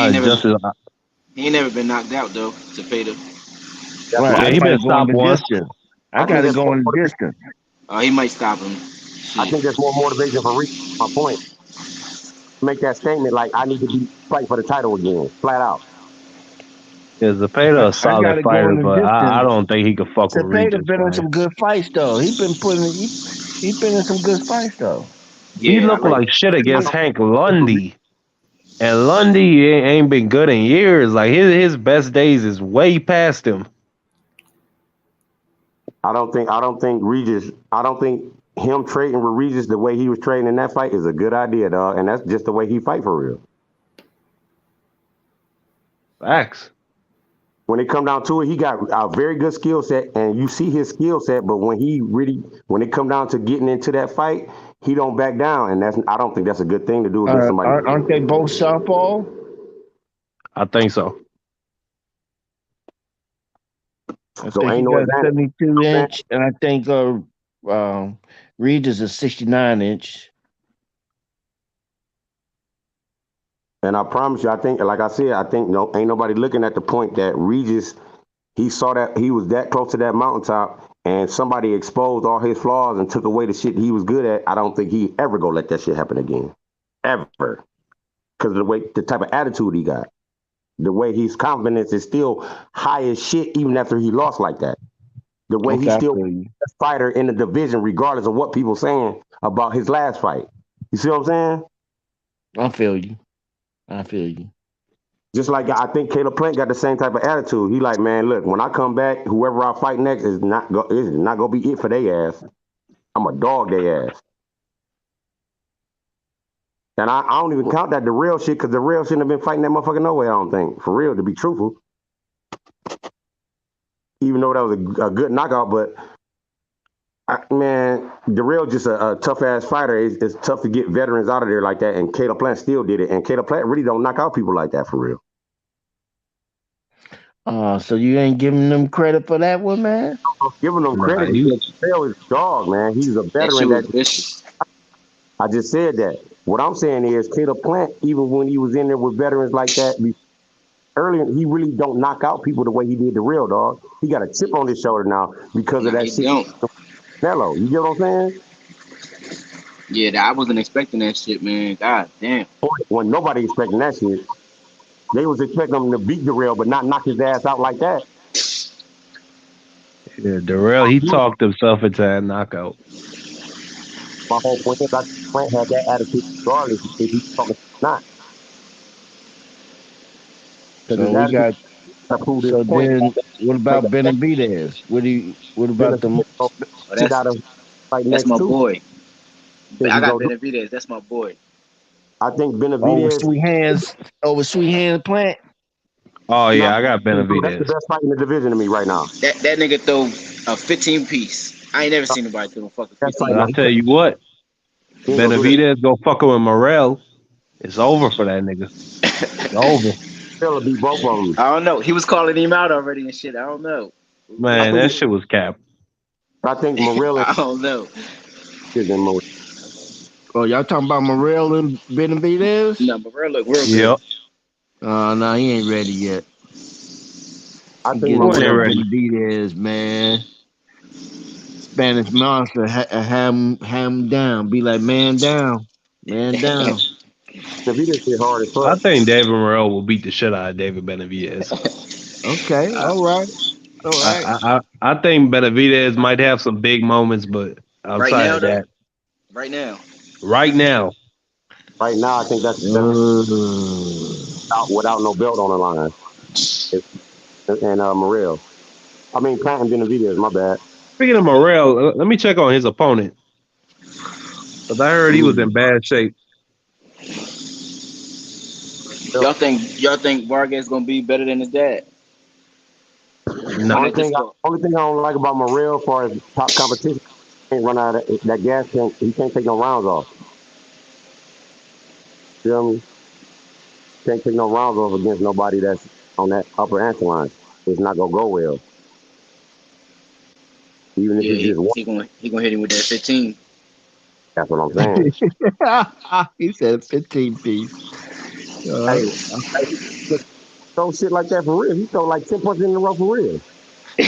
ain't never been knocked out though, Zepeda. Right, yeah, he been stopped once. I got it going the distance. Oh, he might stop him. I think there's more motivation for Reed. My point. Make that statement like I need to be fighting for the title again, flat out. Yeah, Zepeda a solid fighter, but I don't think he could fuck with Regis. Zepeda been in some good fights though. He been in some good fights though. He looked like shit against Hank Lundy. And Lundy ain't been good in years. Like his best days is way past him. I don't think him trading with Regis the way he was trading in that fight is a good idea, dog. And that's just the way he fight for real. Facts. When it come down to it, he got a very good skill set, and you see his skill set. But when it come down to getting into that fight, he don't back down, and I don't think that's a good thing to do against somebody. Aren't they both southpaw? I think so. So ain't no advantage. 72-inch, and I think Regis is 69-inch. And I promise you, I think, like I said, ain't nobody looking at the point that Regis, he saw that he was that close to that mountaintop, and somebody exposed all his flaws and took away the shit he was good at. I don't think he ever gonna let that shit happen again, ever, because of the type of attitude he got, the way his confidence is still high as shit, even after he lost like that. The way he's still a fighter in the division, regardless of what people saying about his last fight. You see what I'm saying? I feel you. Just like I think Caleb Plant got the same type of attitude. He like, man, look, when I come back, whoever I fight next is not gonna be it for their ass. I'm a dog their ass. And I don't even count that the real shit, because the real shouldn't have been fighting that motherfucker no way, I don't think. For real, to be truthful. Even though that was a good knockout, but man, the real just a tough ass fighter. It's tough to get veterans out of there like that, and Caleb Plant still did it. And Caleb Plant really don't knock out people like that for real. So you ain't giving them credit for that one, man? I'm giving them credit because Phil is a dog, man. He's a veteran. I just said that. What I'm saying is Caleb Plant, even when he was in there with veterans like that, earlier, he really don't knock out people the way he did the real dog. He got a chip on his shoulder now because of that shit. Canelo, you get what I'm saying? Yeah, I wasn't expecting that shit, man. God damn. When nobody expecting that shit, they was expecting him to beat Darrell, but not knock his ass out like that. Yeah, Darrell, he talked himself into that knockout. My whole point is that Plant had that attitude regardless if he's talking or not. So we got. So then, what about Benavidez? What about them? That's my boy. I got Benavidez. That's my boy. I think Benavidez. Over Sweet Hands Plant. Oh yeah, I got Benavidez. That's the best fight in the division to me right now. That nigga throw a 15 piece. I ain't never seen nobody throw a fucking 15. I tell you what, Benavidez go fucking with Morrell. It's over for that nigga. It's over. He'll beat both of them. I don't know. He was calling him out already and shit. I don't know. Man, that shit was cap. I think Morrell. I don't know. Oh, y'all talking about Morrell and Benavidez? No, Morrell look real good. Yep. No, he ain't ready yet. I think Morrell Benavidez, man. Spanish monster, ham down. Be like, man down. Man down. Benavidez hit hard as fuck. I think David Morrell will beat the shit out of David Benavidez. Okay, all right. I think Benavidez might have some big moments, but outside of that. Right now, I think that's without no belt on the line. And Morrell. I mean, Plant and Benavidez, my bad. Speaking of Morrell, let me check on his opponent. Because I heard he was in bad shape. Y'all think Vargas gonna be better than his dad? No. Only thing I don't like about Morrell, as far as top competition, he can't run out of that gas tank. He can't take no rounds off. You know what I mean? Can't take no rounds off against nobody that's on that upper echelon. It's not gonna go well. Even if he gonna hit him with that 15. That's what I'm saying. He said 15 piece. Hey, throw shit like that for real. He throw like 10 punches in a row for real.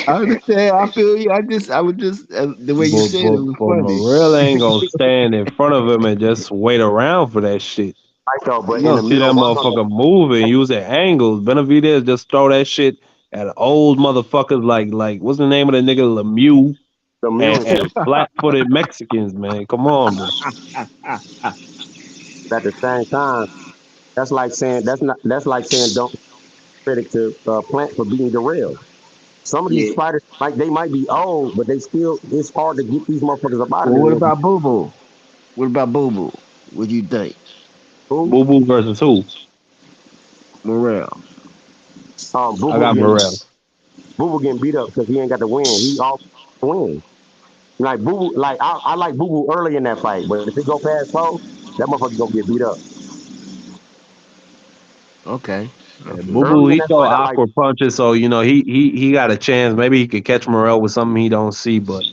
I understand. I feel you. I would just the way you said it was funny. Morrell ain't gonna stand in front of him and just wait around for that shit. I know, but you see that motherfucker moving, using angles. Benavidez just throw that shit at old motherfuckers like what's the name of the nigga Lemieux and flat-footed Mexicans, man. Come on, bro. At the same time, that's like saying don't credit to Plant for beating Darrell. Some of these fighters, like they might be old, but they still it's hard to get these motherfuckers up out of there. What about Boo Boo? What do you think? Boo Boo versus who? Morrell. I got Morrell. Boo Boo getting beat up because he ain't got the win. He all win. Like Boo Boo, like I like Boo Boo early in that fight, but if it go past 4, that motherfucker gonna get beat up. Okay. Boo Boo, he throw awkward punches, so you know he got a chance. Maybe he could catch Morrell with something he don't see, but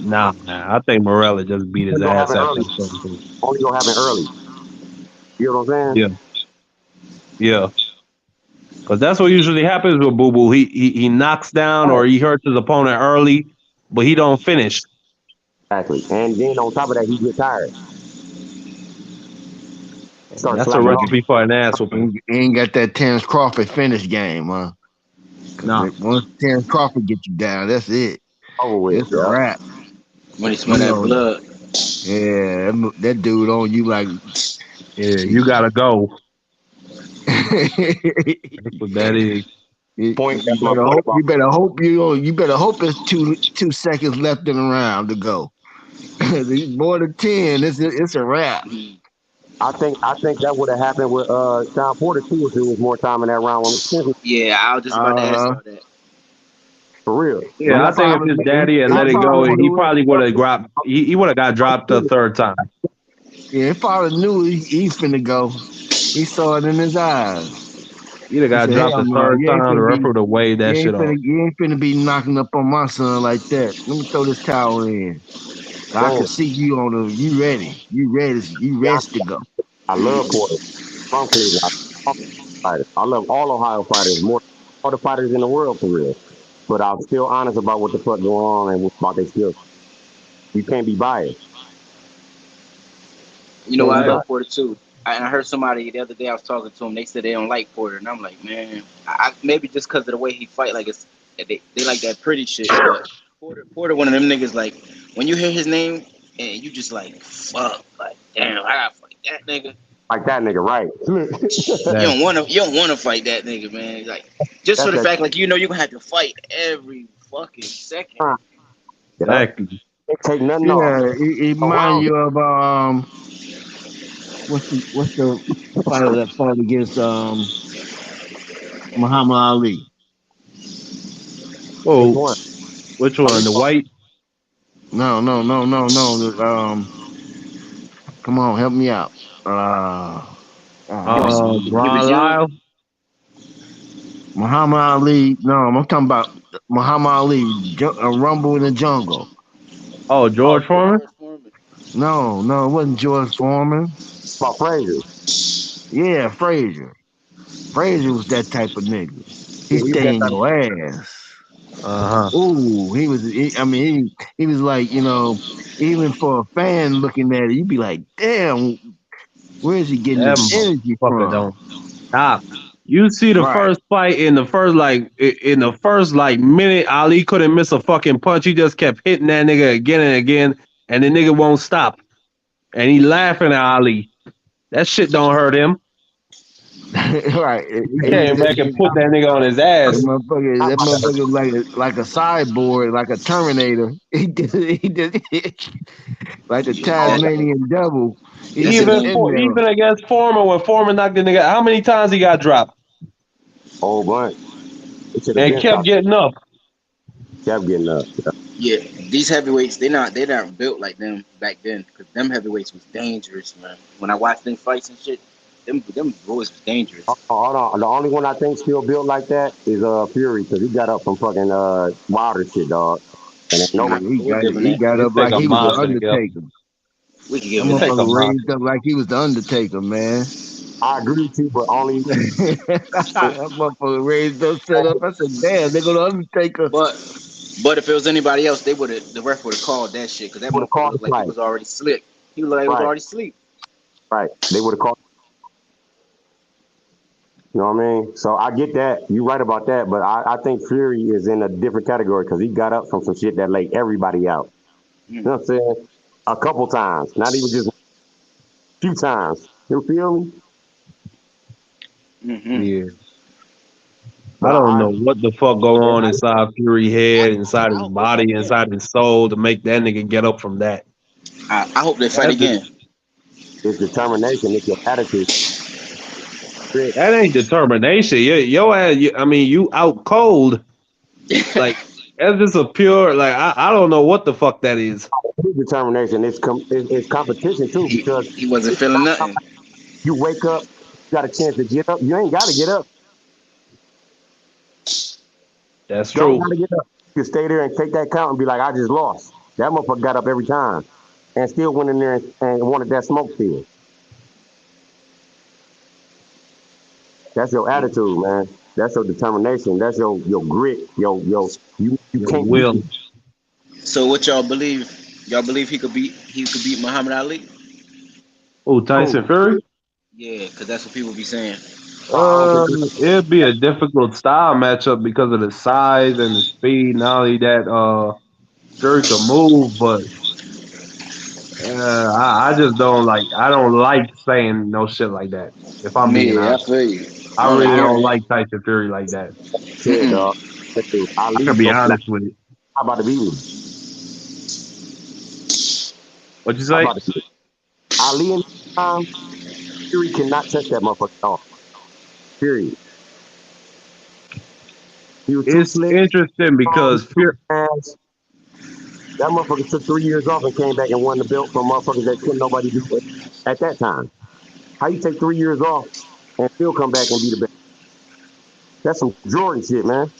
nah, I think Morrell would just beat his ass after that. Only gonna happen early. You know what I'm saying? Yeah. Because that's what usually happens with Boo Boo. He knocks down or he hurts his opponent early, but he don't finish. Exactly. And then on top of that, he gets tired. That's a recipe for an ass whooping. He ain't got that Terence Crawford finish game, huh? No. Once Terence Crawford get you down, that's it. It's a wrap. When he smell that blood. Yeah, that dude on you like. Yeah, you gotta go. That's what that is. Point. You That's my better point hope. about. You better hope there's 2 seconds left in the round to go. More than 10, it's a wrap. I think that would have happened with Sean Porter too if there was more time in that round. Yeah, I was just about to ask y'all that. For real. Yeah, I think if his daddy had let it go, he probably would have dropped. He would have got dropped the third time. Yeah, if I knew he finna go, he saw it in his eyes. He'd have got He said, dropped "Hell the no, third time. The referee would have waved that shit off. you ain't finna be knocking up on my son like that. Let me throw this towel in. I can see you you ready. You ready to go." I love Porter. From Cleveland. I love all Ohio fighters more than all the fighters in the world for real. But I'm still honest about what the fuck going on and about their skills. You can't be biased. You know, Can't I be love biased. Porter too. I heard somebody the other day. I was talking to him. They said they don't like Porter, and I'm like, man, maybe just because of the way he fight, like they like that pretty shit. But Porter, one of them niggas. Like when you hear his name, and you just like, fuck, like damn, I gotta fight that nigga. Like that nigga, right? You don't wanna fight that nigga, man. Like just for the fact, like you know, you're gonna have to fight every fucking second. Exactly. Take nothing Yeah, off. it remind you of what's the fighter that fought against Muhammad Ali? Oh, which one? The white? No. Come on, help me out. He was young. Lyle. Muhammad Ali. No, I'm talking about Muhammad Ali. Rumble in the Jungle. Oh, George Foreman. No, it wasn't George Foreman. About Frazier. Yeah, Frazier. Frazier was that type of nigga. He stay in your ass. Ooh, he was. He was like, even for a fan looking at it, you'd be like, damn, where is he getting That this energy motherfucker from? don't stop. You see the first fight in the first minute, Ali couldn't miss a fucking punch. He just kept hitting that nigga again and again, and the nigga won't stop. And he laughing at Ali. That shit don't hurt him. Right. He came back and put that nigga on his ass. That motherfucker like a cyborg, like a Terminator. He did like the Tasmanian devil. Even against Foreman, when Foreman knocked the nigga, how many times he got dropped? Oh, bunch. And kept getting up. Kept getting up. Yeah, these heavyweights, they're not built like them back then. Cause them heavyweights was dangerous, man. When I watched them fights and shit, them boys was dangerous. Hold on. The only one I think still built like that is Fury, because he got up from fucking Wilder shit, dog. And he got up like he was the Undertaker. We can give him that motherfucker raised up like he was the Undertaker, man. I agree with you, but only that motherfucker raised up, set up. I said, damn, they go to Undertaker. But if it was anybody else, the ref would have called that shit, because that motherfucker looked like he was already slick. He looked like he was already asleep. Right. They would have called. You know what I mean? So I get that. You're right about that. But I think Fury is in a different category because he got up from some shit that laid everybody out. You know what I'm saying? A couple times. Not even just a few times. You feel me? Yeah. I don't know what the fuck go on inside Fury head, inside his body, inside his soul to make that nigga get up from that. I hope they fight again. It's determination. It's your attitude. That ain't determination. Your ass, you out cold. Like, that's just a pure, like, I don't know what the fuck that is. Determination. It's competition too, because he wasn't feeling nothing. You wake up, got a chance to get up. You ain't got to get up. That's true. Gotta get up. You stay there and take that count and be like, I just lost. That motherfucker got up every time and still went in there and wanted that smoke still. That's your attitude, man. That's your determination. That's your grit. You can't will. So what y'all believe? Y'all believe he could beat Muhammad Ali? Oh, Tyson Fury? Yeah, because that's what people be saying. It'd be a difficult style matchup because of the size and the speed. Not only that, Fury can move, but I just don't like. I don't like saying no shit like that. If I'm being honest, I feel you. I I don't like really Fury. don't like Tyson Fury like that. Yeah, dog. I could Ali be don't like, honest with you. how about to beat me? What you How say? about to beat me? Ali in his time, Fury cannot touch that motherfucker off. Period. He was too It's slick, interesting strong, because too Fury, fast. That motherfucker took 3 years off and came back and won the belt from motherfuckers that couldn't nobody do it at that time. How you take 3 years off and still come back and be the best? That's some Jordan shit, man.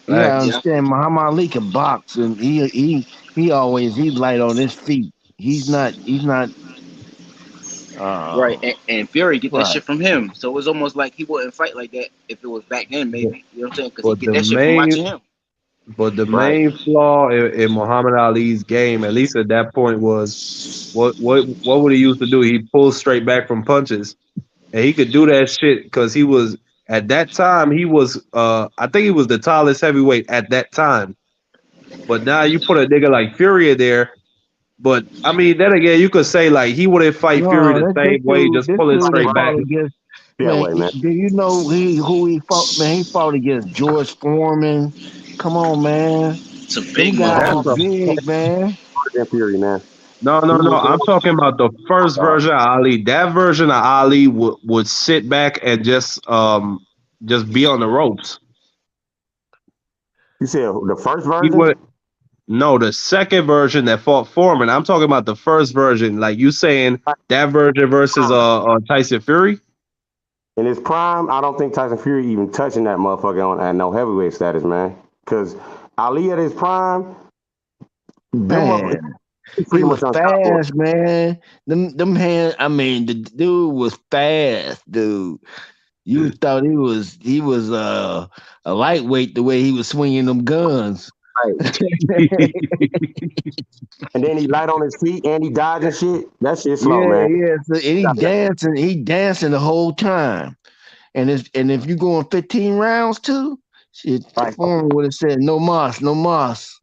You gotta facts. understand, Muhammad Ali can box, and he's light on his feet. He's not Right, uh and Fury get that right. shit from him. So it's almost like he wouldn't fight like that if it was back then, But, maybe. You know what I'm saying? Because he but get the that shit from main watching him. but the Right. main flaw in Muhammad Ali's game, at least at that point, was what would he used to do? He pulled straight back from punches, and he could do that shit because he was at that time he was I think he was the tallest heavyweight at that time. But now you put a nigga like Fury in there. But I mean, then again, you could say like he wouldn't fight Fury No, the this same way, dude, just this pulling dude that straight back. fought against That man. way, man. Do you know who he fought? Man, he fought against George Foreman. Come on, man. Some big Them guys That's was motherfuckers. big, man. That Fury, man. no. I'm talking about the first Dog. version of Ali. That version of Ali would sit back and just be on the ropes. You said the first He version? would no the second version that fought Foreman. I'm talking about the first version. Like you saying that version versus Tyson Fury. In his prime, I don't think Tyson Fury even touching that motherfucker on at no heavyweight status, man. Because Ali at his prime, them motherfuckers Man, pretty he much was unstoppable. fast, man. Them hands. I mean, the dude was fast, dude. You thought he was a lightweight the way he was swinging them guns. Right. And then he light on his feet and he dodging shit. That shit slow, Yeah, man. yeah. So, and he dancing the whole time. And if you going 15 rounds too, shit, Right. Foreman would have said no mas, no mas.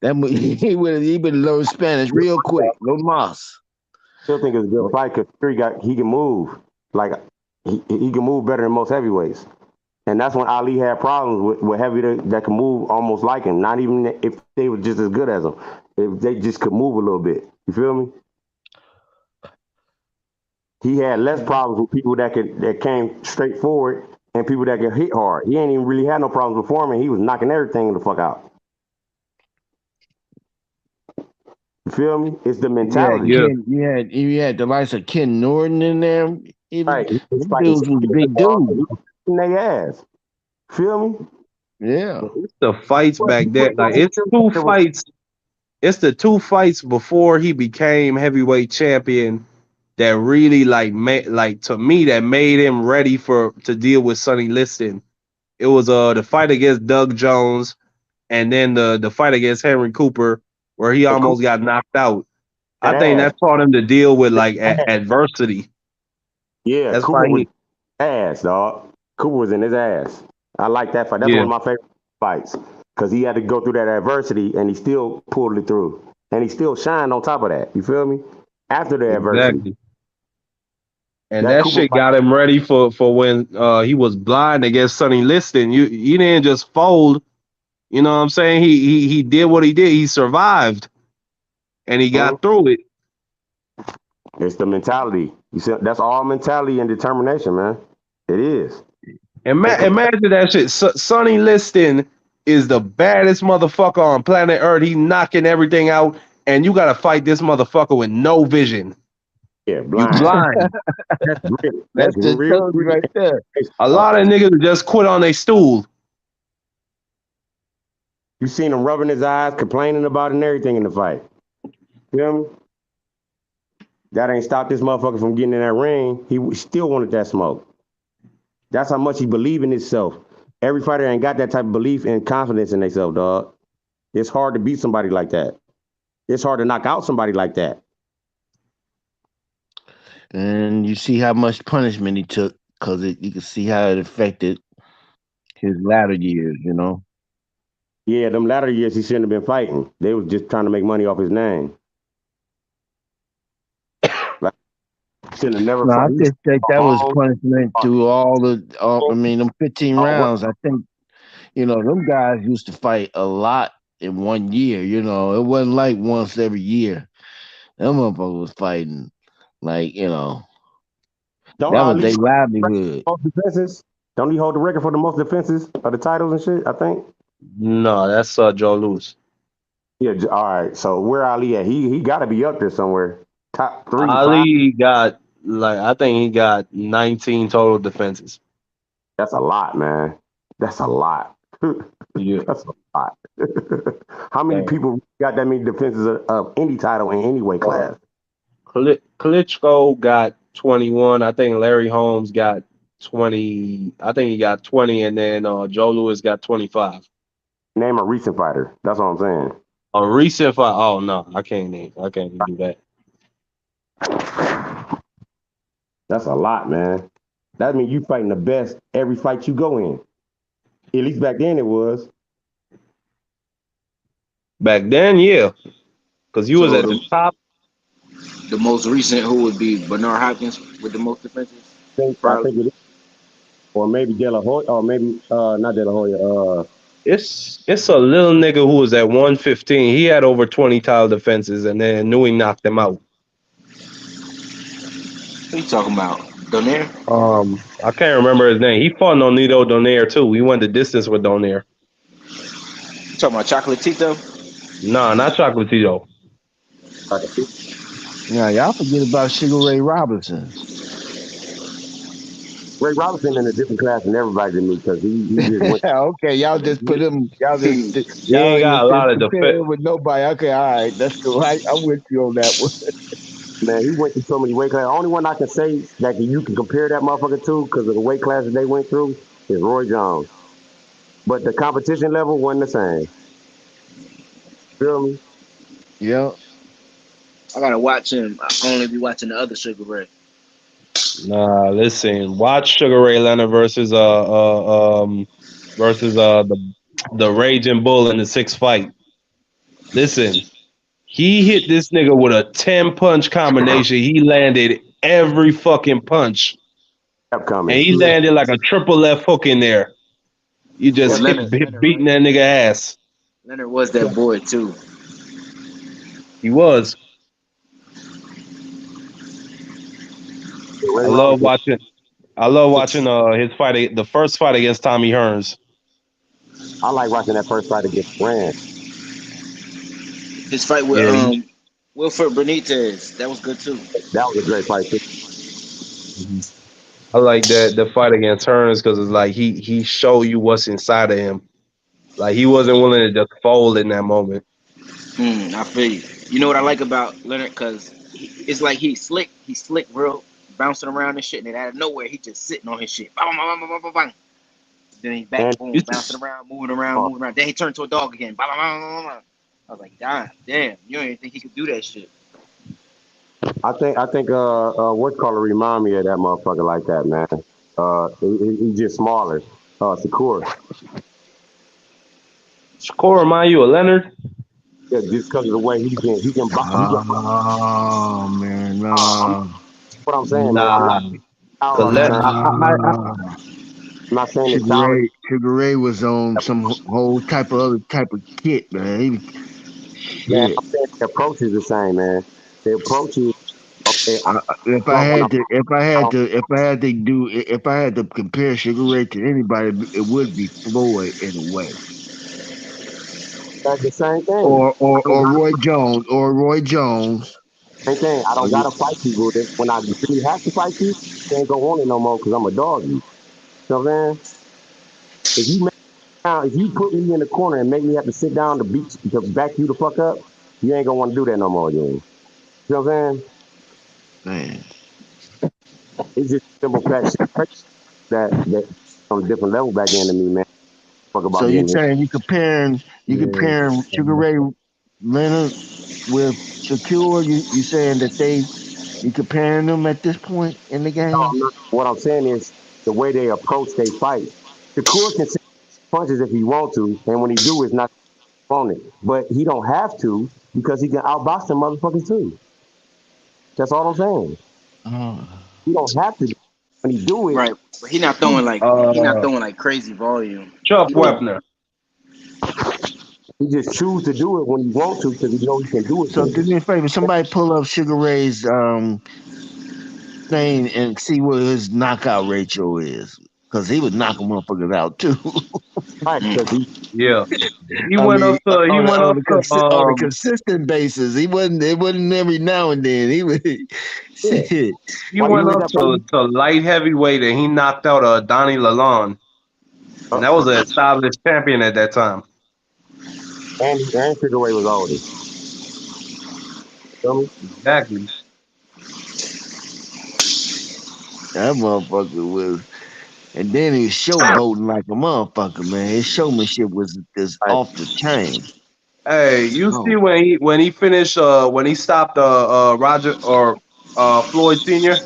He would have learned Spanish real quick. No mas. Still think it's a good fight because Fury he can move. Like he can move better than most heavyweights. And that's when Ali had problems with heavyweights that can move almost like him. Not even if they were just as good as him. If they just could move a little bit. You feel me? He had less problems with people that came straight forward and people that could hit hard. He ain't even really had no problems with Foreman. He was knocking everything the fuck out. You feel me? It's the mentality. You had the likes of Ken Norton in there. Right. Them dudes was big dudes. In their ass. Feel me? Yeah. It's the fights back then. Like it's two fights. It's the two fights before he became heavyweight champion that really like to me that made him ready to deal with Sonny Liston. It was the fight against Doug Jones and then the fight against Henry Cooper where he almost got knocked out. I think that taught him to deal with like adversity. Yeah, that's Cooper why was ass, dog. Cooper was in his ass. I like that fight. That's one of my favorite fights because he had to go through that adversity and he still pulled it through. And he still shined on top of that. You feel me? After the adversity. And that shit got him ready for when he was blind against Sonny Liston. You didn't just fold. You know what I'm saying? He did what he did. He survived, and he got through it. It's the mentality. You see, that's all mentality and determination, man. It is. Imagine that shit. Sonny Liston is the baddest motherfucker on planet Earth. He knocking everything out, and you got to fight this motherfucker with no vision. Yeah, blind. You blind. That's the real right there. A lot of niggas just quit on their stool. You seen him rubbing his eyes, complaining about it and everything in the fight. You feel me? That ain't stopped this motherfucker from getting in that ring. He still wanted that smoke. That's how much he believe in himself. Every fighter ain't got that type of belief and confidence in themselves, dog. It's hard to beat somebody like that. It's hard to knock out somebody like that. And you see how much punishment he took because you can see how it affected his latter years, you know? Yeah, them latter years he shouldn't have been fighting. They was just trying to make money off his name. Should have never No, I fought. He just think that was punishment to all the. I mean, them 15 rounds. I think them guys used to fight a lot in 1 year. It wasn't like once every year. Them motherfuckers was fighting like Don't that was Ali their livelihood. most defenses? Don't he hold the record for the most defenses of the titles and shit? I think. No, that's Joe Louis. Yeah. All right. So where Ali at? He got to be up there somewhere. Top 3, 5. Ali got I think he got 19 total defenses. That's a lot, man. That's a lot. Yeah. That's a lot. How many people got that many defenses of any title in any weight class? Klitschko got 21. I think Larry Holmes got 20. I think he got 20, and then Joe Louis got 25. Name a recent fighter. That's what I'm saying. A recent fight? Oh no, I can't even do that. That's a lot, man. That means you fighting the best every fight you go in. At least back then it was. Back then, yeah, because you was at the top. The most recent, who would be Bernard Hopkins with the most defenses? I think it is. Or maybe De La Hoya, or maybe not De La Hoya. It's a little nigga who was at 115. He had over 20 title defenses, and then Nui knocked him out. What are you talking about? Donaire? I can't remember his name. He fought Nonito Donaire too. He went the distance with Donaire. You talking about Chocolatito? Nah, not Chocolatito. Yeah, y'all forget about Sugar Ray Robinson. Ray Robinson in a different class than everybody to me because he just went. Okay, y'all just put him. Y'all just he ain't got a lot of defense with nobody. Okay, all right, that's cool. I'm with you on that one. Man, he went through so many weight classes. The only one I can say that you can compare that motherfucker to because of the weight classes they went through is Roy Jones. But the competition level wasn't the same. Feel me? Yeah. I gotta watch him. I only be watching the other Sugar Ray. Nah, listen. Watch Sugar Ray Leonard versus the Raging Bull in the 6th fight. Listen, he hit this nigga with a 10-punch combination. He landed every fucking punch. Kept coming. And he landed like a triple left hook in there. You just beating that nigga ass. Leonard was that boy too. He was. I love watching his fight, the first fight against Tommy Hearns. I like watching that first fight against Rand. His fight with Wilfred Benitez, that was good too. That was a great fight too. I like the fight against Hearns because it's like he showed you what's inside of him. Like he wasn't willing to just fold in that moment. I feel you. You know what I like about Leonard? Because it's like he's slick real, bouncing around and shit, and then out of nowhere he just sitting on his shit. Bang, bang, bang, bang, bang. Then he's back, boom, bouncing around, moving around. Then he turned to a dog again. Bang, bang, bang, bang. I was like, damn, you don't even think he could do that shit. I think what color remind me of that motherfucker like that, man. He's just smaller. Shakur remind you of Leonard? Yeah, just because of the way he can box. Oh man, no. What I'm saying, man. I'm not saying Sugar Ray was on some whole type of kit, man. Yeah, I'm saying the approach is the same, man. The approach is. If I had to compare Sugar Ray to anybody, it would be Floyd in a way. That's the same thing. Or Roy Jones. Same thing. I don't gotta fight people. When I really have to fight you, I ain't gonna want it no more because I'm a dog. You know what I'm saying? If you put me in the corner and make me have to sit down to back you the fuck up, you ain't gonna want to do that no more, again. You know what I'm saying? Man, it's just simple fact that on a different level back into me, man. Fuck about so you're saying you comparing Sugar Ray Leonard with Shakur? You saying that you comparing them at this point in the game? No, what I'm saying is the way they approach their fight. Shakur can see punches if he want to, and when he do, it's not on it. But he don't have to because he can outbox them motherfuckers too. That's all I'm saying. You don't have to when he do it. Right, but he not throwing like crazy volume. Chuck He doing Wepner. He just choose to do it when he want to because he know he can do it So better. do me a favor, somebody pull up Sugar Ray's thing and see what his knockout ratio is. Cause he was knocking motherfuckers out too. Right, because he Yeah. He I went mean, up to on a consistent basis. It wasn't every now and then. He was yeah. shit. he Why you went read up that fight? to light heavyweight and he knocked out Donnie Lalonde. And that was an established champion at that time. And Sugar Ray was older. Feel me? Exactly. That motherfucker was, and then he was showboating like a motherfucker, man. His showmanship was just Like, off the chain. Hey, you see Oh, when he finished when he stopped Roger or Floyd Sr.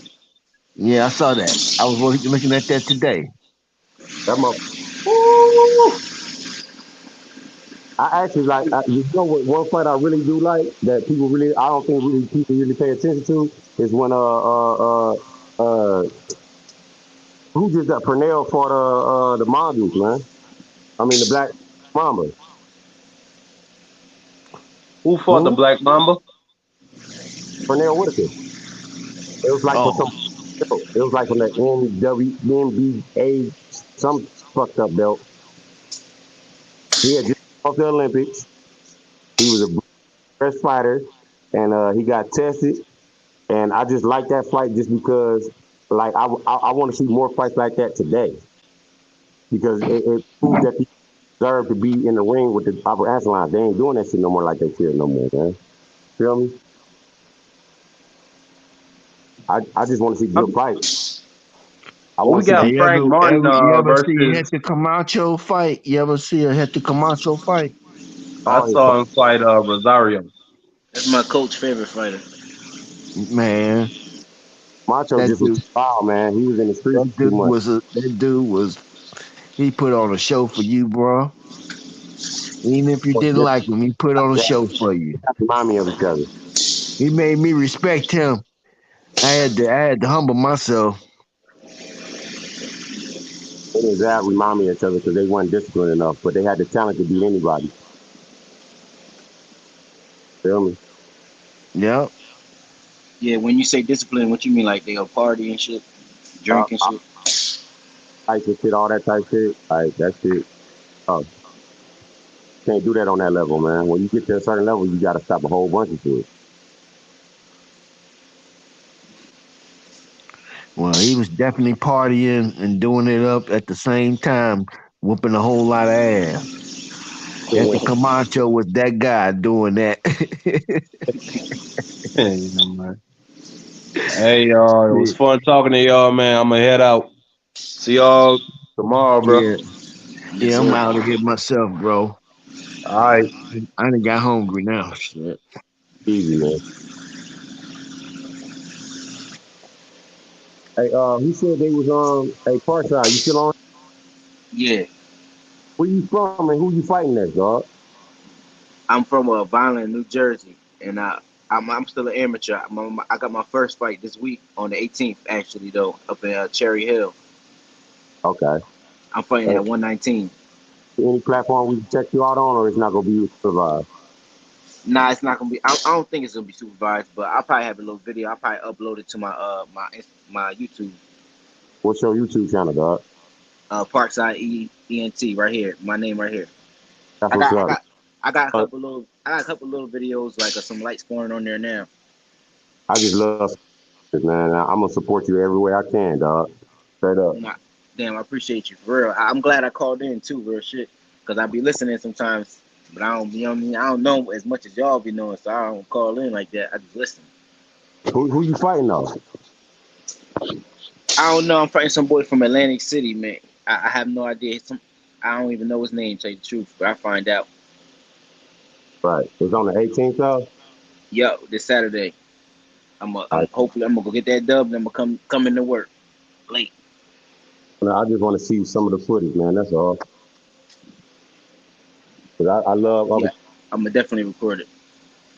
yeah, I saw that. I was looking at that today. that mother. I actually like. You know what? One fight I really do like that people really. I don't think really people really pay attention to is when uh who just got Pernell fought the Mongoose, man. I mean the Black Mamba. Who fought the Who? Black Mamba? Pernell Whitaker. It was like for Oh, some. It was like from the NBA some fucked up belt. He had just off the Olympics. He was a best fighter, and he got tested. And I just like that fight just because, like, I want to see more fights like that today because it proves that people deserve to be in the ring with the upper echelon. They ain't doing that shit no more like they should no more, man. Feel me? I just want to see good fights. I Well, we want to see got people. you Frank Martin ever see a versus. Hector Camacho fight? You ever see a Hector Camacho fight? I Oh, saw him fight Rosario. That's my coach's favorite fighter. Man, Macho that just was dude, wild, man. He was in the streets too much. he put on a show for you, bro. Even if you didn't like him, he put on a show for you. Remind me of each other. He made me respect him. I had to humble myself. They and Zab remind me of each other because they weren't disciplined enough, but they had the talent to beat anybody. Feel me? Yep. Yeah, when you say discipline, what you mean? Like they go party and shit, drink and shit? Type of shit, all that type shit. Like that shit. Oh, can't do that on that level, man. When you get to a certain level, you got to stop a whole bunch of shit. Well, he was definitely partying and doing it up at the same time, whooping a whole lot of ass. Hector Camacho was that guy doing that. Hey, y'all, it was fun talking to y'all, man. I'm gonna head out. See y'all tomorrow, bro. Yeah, I'm out of here myself, bro. All right. I done got hungry now. Shit. Easy, man. Hey, who said they was on? Hey, Parkside, you still on? Yeah, Where you from and who you fighting at, dog? I'm from Violent, New Jersey, and I'm still an amateur. I got my first fight this week on the 18th, actually though, up in Cherry Hill. Okay. I'm fighting Hey, at 119. any platform we can check you out on, or it's not gonna be survive? Nah, it's not gonna be. I don't think it's gonna be supervised, but I'll probably have a little video. I'll probably upload it to my YouTube. What's your YouTube channel, dog? Parkside ENT right here. My name right here. That's I what's got I up. got I got a couple little videos like some light scoring on there now. I just love it, man. I'm gonna support you every way I can, dog. Straight up. Nah, damn, I appreciate you for real. I'm glad I called in too, real shit, because I be listening sometimes, but I don't, you know what I mean? I don't know as much as y'all be knowing, so I don't call in like that. I just listen. Who you fighting though? I don't know. I'm fighting some boy from Atlantic City, man. I have no idea. I don't even know his name, to tell you the truth, but I find out. Right. It's on the 18th, though. Yo, this Saturday. Hopefully I'm gonna go get that dub, and I'm gonna come into work late. I just want to see some of the footage, man. That's all. Cause I love Yeah, I'm gonna definitely record it.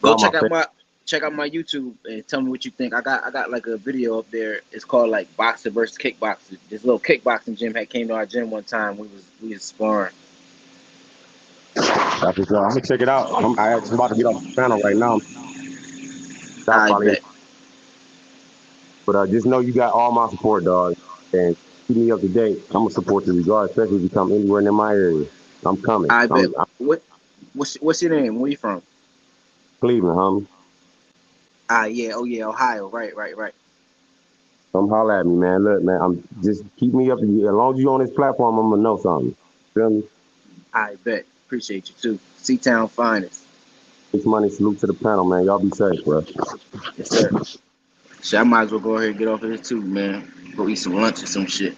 Go all my check out check out my YouTube and tell me what you think. I got like a video up there. It's called like boxing versus kickboxing. This little kickboxing gym came to our gym one time. We was sparring. That's what's up. I'm gonna check it out. I'm about to get off the panel right now. But just know you got all my support, dog. And keep me up to date. I'm gonna support you regardless, especially if you come anywhere in my area. I'm coming. I bet. What's your name? Where you from? Cleveland, homie. Yeah. Oh yeah, Ohio. Right. Come holler at me, man. Look, man. I'm just keep me up to you. As long as you on this platform, I'm gonna know something. Feel me? I bet. Appreciate you too. C-Town finest. It's money. Salute to the panel, man. Y'all be safe, bro. Yes, sir. Shit, I might as well go ahead and get off of this too, man. Go eat some lunch or some shit.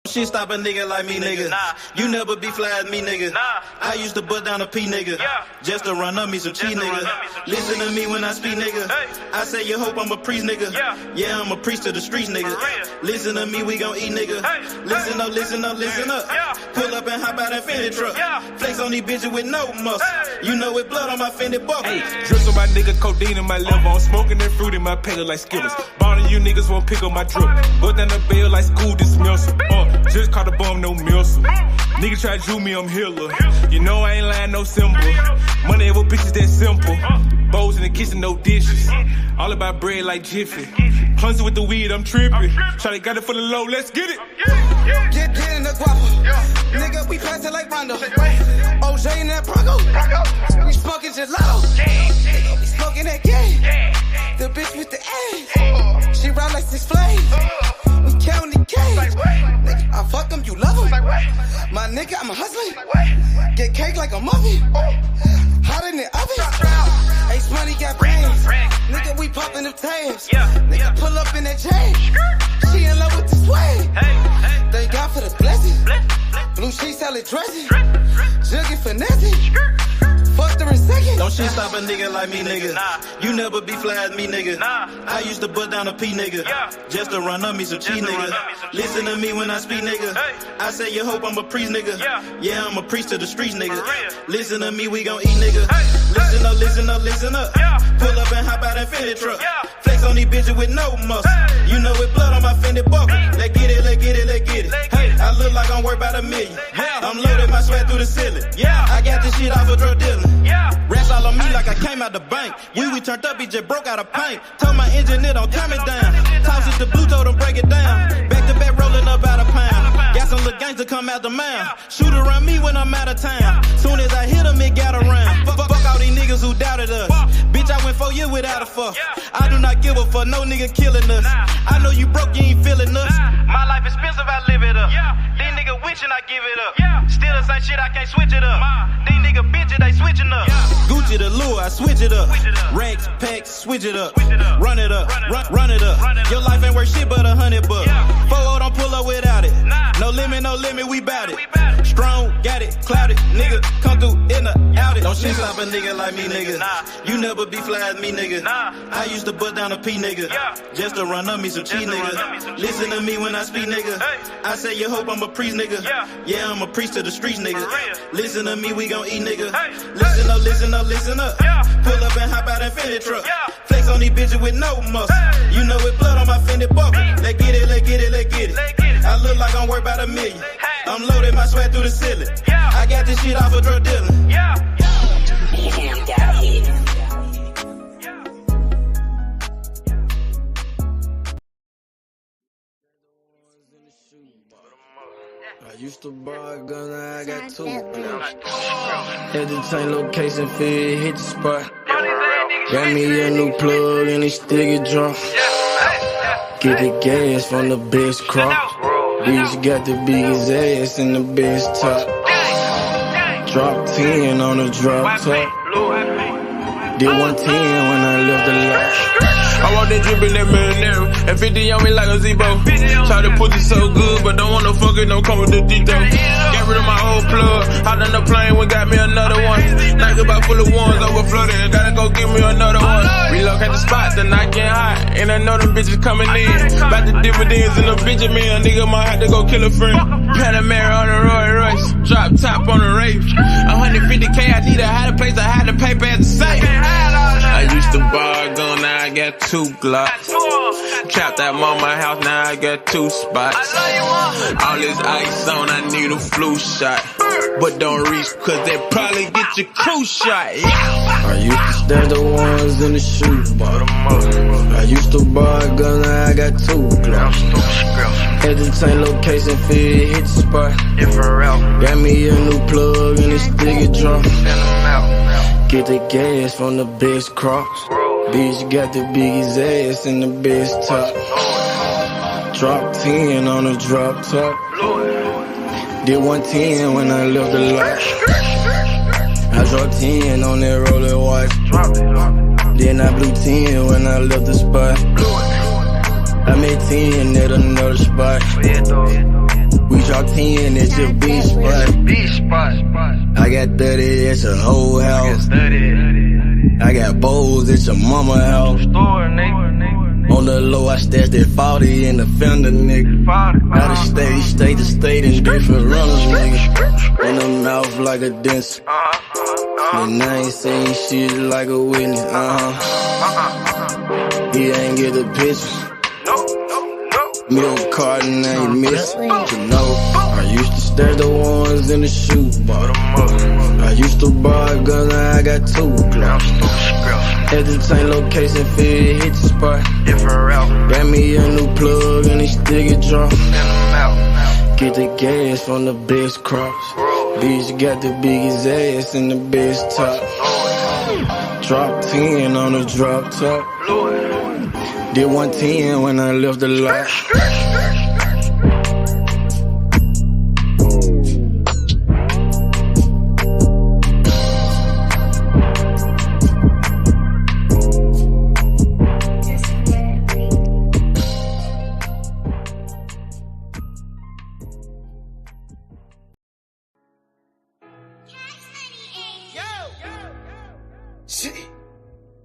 Shit stop a nigga like me, nigga. You never be fly as me, nigga. I used to butt down a P, nigga. Just to run up me some cheese, nigga. Listen to me when I speak, nigga. I say you hope I'm a priest, nigga. Yeah, I'm a priest to the streets, nigga. Listen to me, we gon' eat, nigga. Listen up, listen up, listen up. Pull up and hop out that Fendi truck. Flex on these bitches with no muscle. You know it blood on my Fendi buckle. Drips on my nigga, codeine in my liver. I'm smoking that fruit in my pedal like Skittles. Bonding you niggas won't pick up my drip. Go down the bail like school dismissal. Just caught a bum, no missile. Nigga try to me, I'm Hitler. You know I ain't lying, no symbol. Money with bitches that simple. Bowls in the kitchen, no dishes. All about bread like Jiffy. Clumsy with the weed, I'm tripping. Shawty got it for the low, let's get it. Get in the guapo. Nigga, we pass it like Rondo. OJ in that Bronco. We smoking gelato. Nigga, we smoking that game. The bitch with the ass. She ride like 6 Flames. We counting the K's. Nigga, I fuck them, you love them. My nigga, I'm a hustler. Get cake like a muffin. Hot in the oven. Ace money got brains. Nigga, we popping them tabs. Nigga, pull up in that chain. She in love with the swag. Thank God for the blessing. Blue sheets, salad dressing. Jugging finessing. Fucked her in second. Don't shit stop a nigga like me, nigga. You never be fly as me, nigga. I used to butt down a P, nigga. Just to run up me some cheese, nigga. Listen to me when I speak, nigga. I say you hope I'm a priest, nigga. Yeah, I'm a priest to the streets, nigga. Listen to me, we gon' eat, nigga. Listen up, listen up, listen up. Pull up and hop out that Fendi truck. Flex on these bitches with no muscle. You know it blood on my Fendi buckle. Let's get it, let's get it, let's get it. Hey, I look like I'm worth about $1 million. I'm loaded my sweat through the ceiling. I got this shit off of drug dealing. Rats all on me like I came out the bank. We turned up, he just broke out of paint. Told my engineer don't turn it down. Toss it to blue, told him break it down. Back to back rolling up out of pound. Got some little gangs to come out the mouth. Shoot around me when I'm out of town. Soon as I hit him, it got around. Fuck all these niggas who doubted us. Bitch, I went 4 years without a fuck. I do not give a fuck, no nigga killing us. I know you broke, you ain't feeling us. My life expensive, I live it up. These niggas witching, I give it up. Still the same shit, I can't switch it up. These niggas bitches, they switching up. Gucci the lure, I switch it up. Racks, packs, switch it up. Run it up, run it up. Your life ain't worth shit but $100 bucks. 4-0 don't pull up without it. No limit, we bout it. Strong, got it, clouded. Nigga, come through in the out it. Don't shit stop a nigga like me, nigga. You never be fly as me, nigga. I used to butt down a P, nigga. Just to run up me some cheese, nigga. Listen to me when I speak, nigga. I say you hope I'm a priest, nigga. Yeah, I'm a priest to the streets, nigga. Listen to me, we gon' eat, nigga. Listen up, listen up, listen up. Pull up and hop out that Fendi truck. Flex on these bitches with no muscle. You know it blood on my Fendi buckle. Let's get it, let's get it, let's get it. I look like I'm worth about $1 million. I'm loaded, my sweat through the ceiling. I got this shit off of drug dealing. I used to buy a gun, now I got 2. Had to change location, feed, hit the spot. Got me a new plug and it still get drunk. Get the gas from the best crop. Bitch got the biggest ass and the best top. Drop 10 on the drop top. Did 110 when I left the lot. I want that drip in that marinara, and 50 on me like a Zebo. Try to put it so good, but don't wanna fuck it, don't come with the detail. Got rid of my old plug, hopped on the plane, we got me another one. Night about full of ones, overflooded, gotta go get me another one. Relocate the spot, the night getting hot, and I know them bitches coming in. About the dividends in the Benjamin, nigga might have to go kill a friend. Panamera on the Roy Royce, drop top on the Wraith. 150K, I need a higher place, I had to pay at the safe. I used to bar a gun, now I got 2 Glocks. Trapped at mama house, now I got 2 spots. All this ice on, I need a flu shot. But don't reach, cause they probably get your crew shot. Yeah. I used to stash the ones in the shoebox. I used to bar a gun, now I got 2 Glocks. At the same location, fit hit the spot. Got me a new plug and it's sticky drum. Get the gas from the best crops. Bitch got the biggest ass and the best top. Drop 10 on the drop top. Did 110 when I left the lot. I dropped 10 on that roller watch. Then I blew 10 when I left the spot. I made 10 at another spot. We dropped 10 at your beach spot. I got 30 at your whole house. I got bowls at your mama house. On the low, I stashed that 40 in the fender, nigga. Out of state to state in different runners, nigga. In the mouth like a dentist. And I ain't saying shit like a witness, He ain't get the picture. Milk carton ain't missing, you know. I used to stash the ones in the shoebox. I used to bar a gun, now I got 2 Glocks. At the same location, fit hit the spot. Got me a new plug and it's sticky drum. Get the gas from the best crops. Bitch got the biggest ass and the best top. Drop 10 on the drop top. Did 110 when I left the lot.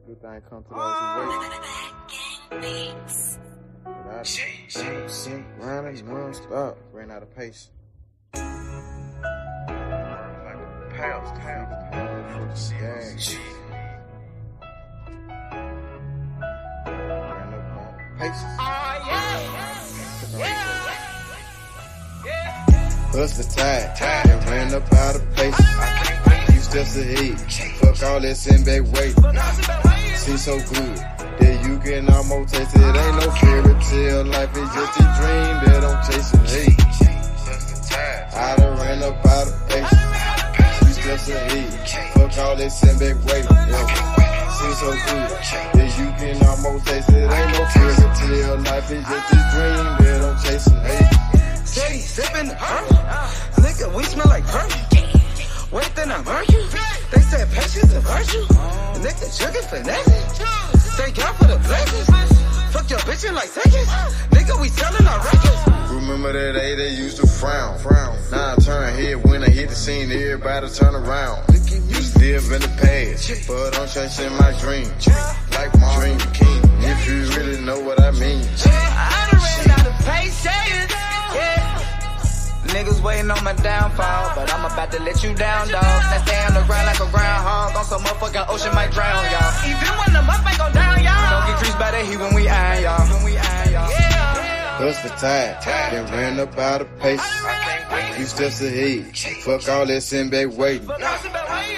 Good thing come to those who wait. Running non-stop, ran out of pace. Like a pals, ran up out of pace. Hustle tight, and ran up out of pace. Few steps ahead, fuck all that send back weight. Seems so good that you can almost taste it. Ain't no fairy tale, life is just a dream that I'm chasing. Hey, I done ran up out of pace. Few steps ahead, fuck all that send back weight. Seems so good that you can almost taste it. Ain't no fairy tale, life is just a dream that I'm chasing. Hey, Teddy sippin' nigga, we smell like perfume. Wait, then I murder you. They said patience a virtue. Nigga, jugging finesse. Thank God for the blessings. Fuck your bitchin' like seconds. Nigga, we sellin' our records. remember that day they used to frown. Now I turn head when I hit the scene, everybody turn around. Used to live in the past, but I'm chasing my dream. Like my dream king, if you really know what I mean. I done ran out of patience. Niggas waiting on my downfall, but I'm about to let you down, dog. Now stay on the ground like a groundhog, on some motherfucking ocean might drown, y'all. Even when the muff ain't go down, y'all. Don't get creased by the heat when we iron, y'all. Hustle tired, then ran up out of pace. Few steps ahead, fuck all that sitting back waiting.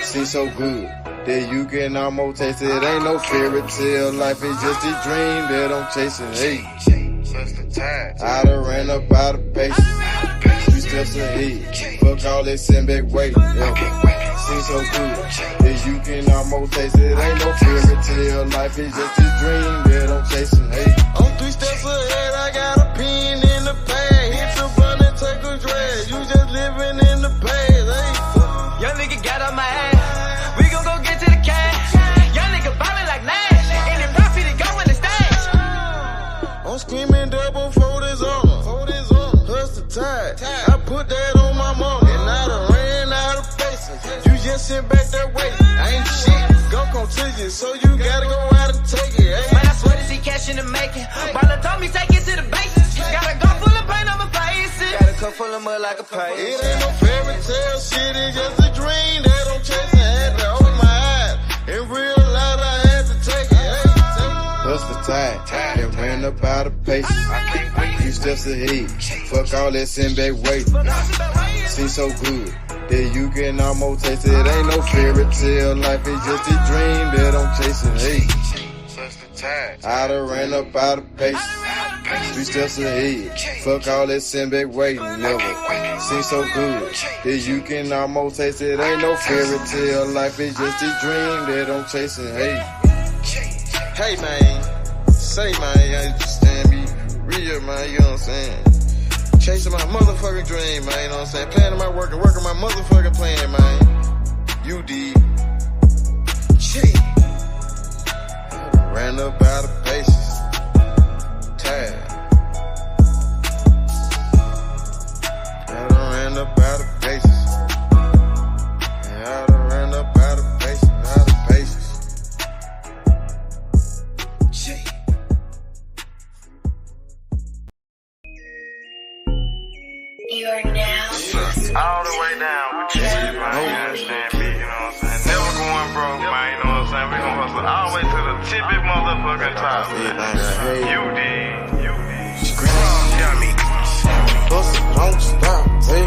See so good that you can almost taste it. Ain't no fairy tale, life is just a dream that I'm chasing. Hey, I done ran up out of pace. Few steps ahead, fuck all that sitting back waiting. See so good that you can almost taste it. Ain't no fairy tale, life is just a dream that I'm chasing. Hey, I'm 3 steps ahead. and double fold his armor. Hustle tied. I put that on my mama. And I done ran out of faces. You just sit back that way. I ain't shit. Go come to you, so you gotta go out and take it. Hey. Man, I swear to see cash in the making. Baller told me take it to the basics. Got a gun full of paint on my faces. Got a cup full of mud like a pie. It ain't no fairy tale shit, it's just a dream that I'm chasing. Had to open my eyes. In real life, I had to take it. Hey. Hustle tight, and ran up out of paces. Few steps ahead, fuck all that send back waiting. Seems so good that you can almost taste it. Ain't no fairy tale life, it's just a dream that I'm chasing. Hey, I done ran up out of paces. Few steps ahead, fuck all that send back waiting. Never seems so good that you can almost taste it. Ain't no fairy tale life, it's just a dream that I'm chasing. Hey. Hey man, say man, you understand me, real man, you know what I'm saying? Chasing my motherfucking dream, man, you know what I'm saying? Planning my work and working my motherfucking plan, man. You did. Shit. Ran up out of paces. Tired. I done ran up out of paces. I done ran up out of paces, out of paces. You are now all the way down with you, man. You understand me, you know what I'm saying? Never going broke, man, you know what I'm saying? We gon' hustle all the way to the tippy motherfucking top. You did. Dummy. Hustle, don't stop, hey.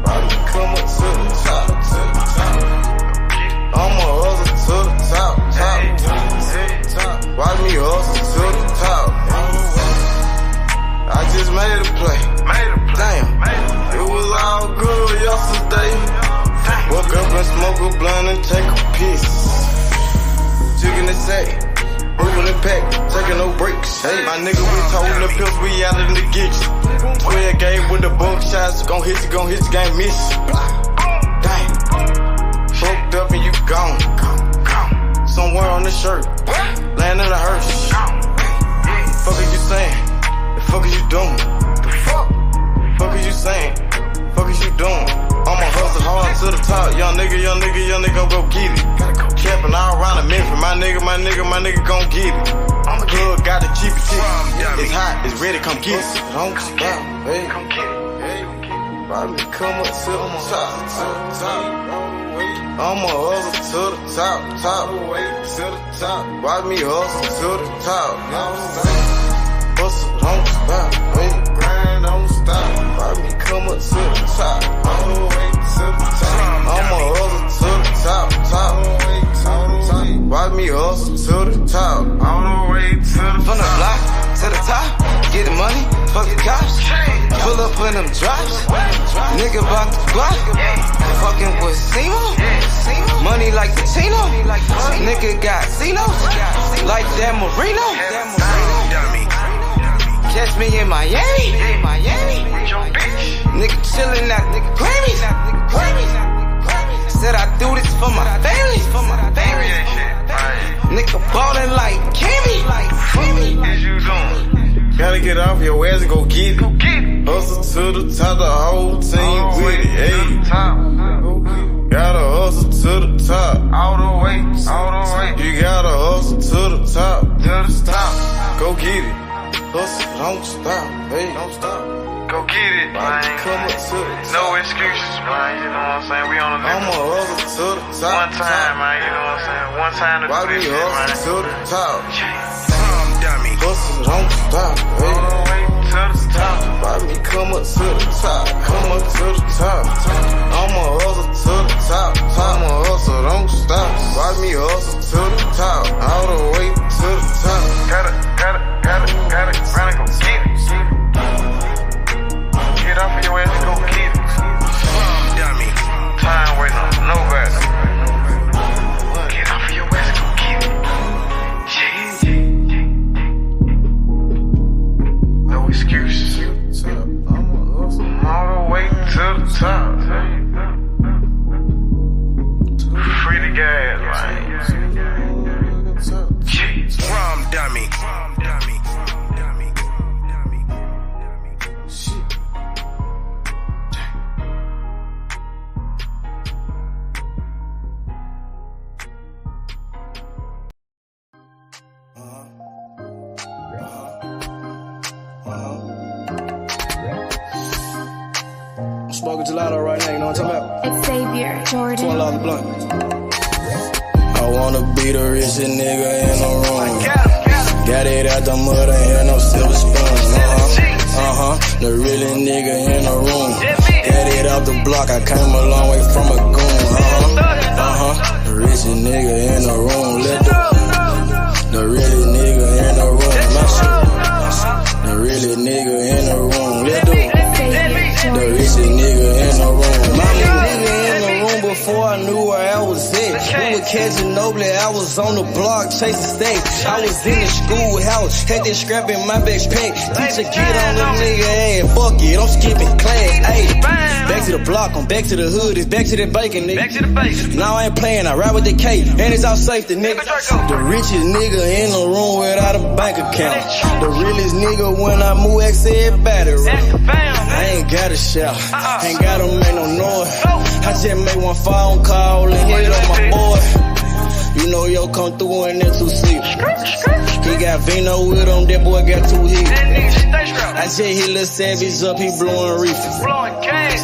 Bobby, come up to the top, I'ma hustle to the top. Watch me hustle to the top. I just made a play. Damn, it was all good yesterday. Woke up and smoke a blunt and take a piss. Jigging the sack, moving the pack, taking no breaks. Hey, my nigga, we told the pills, we out in the gigs. 12 game with the bug shots, gon' hit you, can't miss. Damn, fucked up and you gone. Somewhere on the shirt, land in a hearse. Fuck are you saying? The fuck are you doing? Fuck is you saying? Fuck is you doing? I'ma hustle hard to the top. Young nigga go get it. Capping all around the Memphis. My nigga gon' get it. Plug got the cheapest ticket. It's hot, it's ready, come get it. Don't stop, hey. Bobby, come up to the top. I'ma hustle to the top. Watch me hustle to the top. Hustle, don't stop, hey. Grind, don't stop. Bobby, come up to the top. All the way to the top. I'ma hustle to the top. Watch me hustle to the top. All the way to the top. From the block to the top, get the money, fuck the cops. Pull up in them drops. Nigga about the block. Fucking with Simo. Money like the Tino. Nigga got Cinos. Like that Marino. Catch me in Miami. Nigga chillin' at nigga Grammys. Said I do this for my family. Nigga ballin' like Kimmy. Gotta get off your ass and go get it. Hustle to the top, the whole team with it. Hey. Gotta hustle to the top. All the way. You gotta hustle to the top. Go get it. Hustle, don't stop, hey. Don't stop. Go get it, man. Come up to the top. No excuses, man. You know what I'm saying? We on the I'ma hustle to the top. One time, man. You know what I'm saying? One time to do this shit, man. To the top. Hustle, don't stop, hey. All the way to the top. Bobby, come up to the top. Come up to the top. I'ma hustle to the top. I'ma hustle, don't stop. Bobby, hustle to the top. All the way to the top. Gotta, run and go get it. Get off of your ass and go get it. Dummy. Time waiting on nobody. Get off of your ass and go get it. No excuses. All the way to the top. Free the gas, man. Rum dummy. gelato right now, you know what I'm talking about? It's Xavier Jordan. $20 a blunt. I wanna be the richest nigga in the room. Got it out the mud, ain't had no silver spoon. The realest nigga in the room. Got it out the block, I came a long way from a goon. The richest nigga in the room. Let the realest nigga in the room. My shit. The realest nigga in the room. Let the richest nigga in the room. My nigga in the room before I knew where I was at. We were catching Noble, I was on the block chasing steak. I was in the schoolhouse, had that scrap in my backpack. Teacher get on the nigga ass, fuck it, I'm skipping class. Ayy, back to the block, I'm back to the hood, it's back to the bacon, nigga. Back to the bacon. Now I ain't playing, I ride with the K, and it's all safety, nigga. The richest nigga in the room without a bank account. The realest nigga when I move, X everybody run. I ain't gotta shout, ain't gotta make no noise. I just made one phone call and hit on my boy. You know yo come through in that 2-seat. He got Vino with him, that boy got 2 hits. I just hit Lil Savage up, he blowing reefer.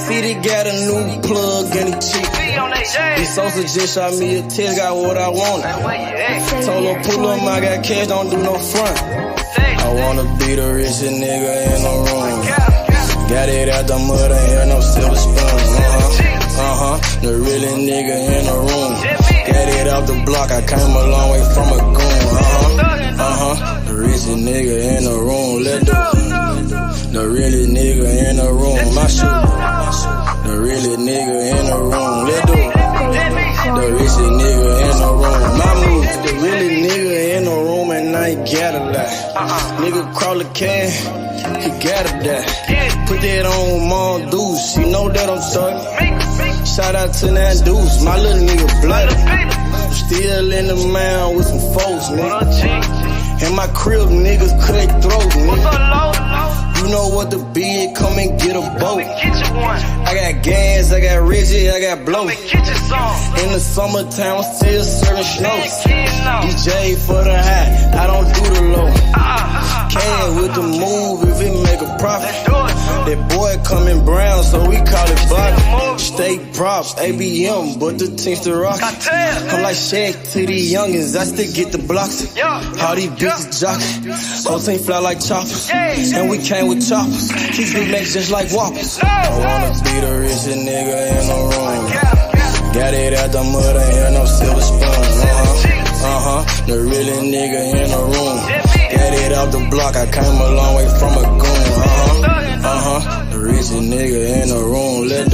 City got a new plug and he cheap. This Sosa just shot me a test, got what I wanted. Told him pull him, I got cash, don't do no front. I wanna be the richest nigga in the room. Got it out the mud, ain't had no silver spoon. The realest nigga in the room. Got it out the block, I came a long way from a goon. The richest nigga in the room. Let the realest nigga in the room. My shoe. The realest nigga in the room. Let the richest nigga in the room. My move. The realest nigga in the room and I ain't gotta lie. Nigga crawl a can, he gotta die. Put that on Mom Deuce, you know that I'm sorry. Shout out to that Deuce, my little nigga bloody. Still in the mound with some folks, nigga. In my crib, niggas cut throats, nigga. You know what the bid, come and get a boat. I got gas, I got rigid, I got blow. In the summertime, I'm still serving snow. DJ for the high, I don't do the low. Can with the move if it make a profit. That boy coming brown, so we call it body. Steak props, ABM, but the team's the rock. I'm like Shaq to the youngins, I still get the blocks. All these bitches jockey, whole team fly like choppers. And we came with choppers, these big necks just like whoppers. I wanna be the richest nigga in the room. Got it out the mud, ain't had no silver spoon. The realest nigga in the room. Got it out the block, I came a long way from a goon. The richest nigga in the room. Let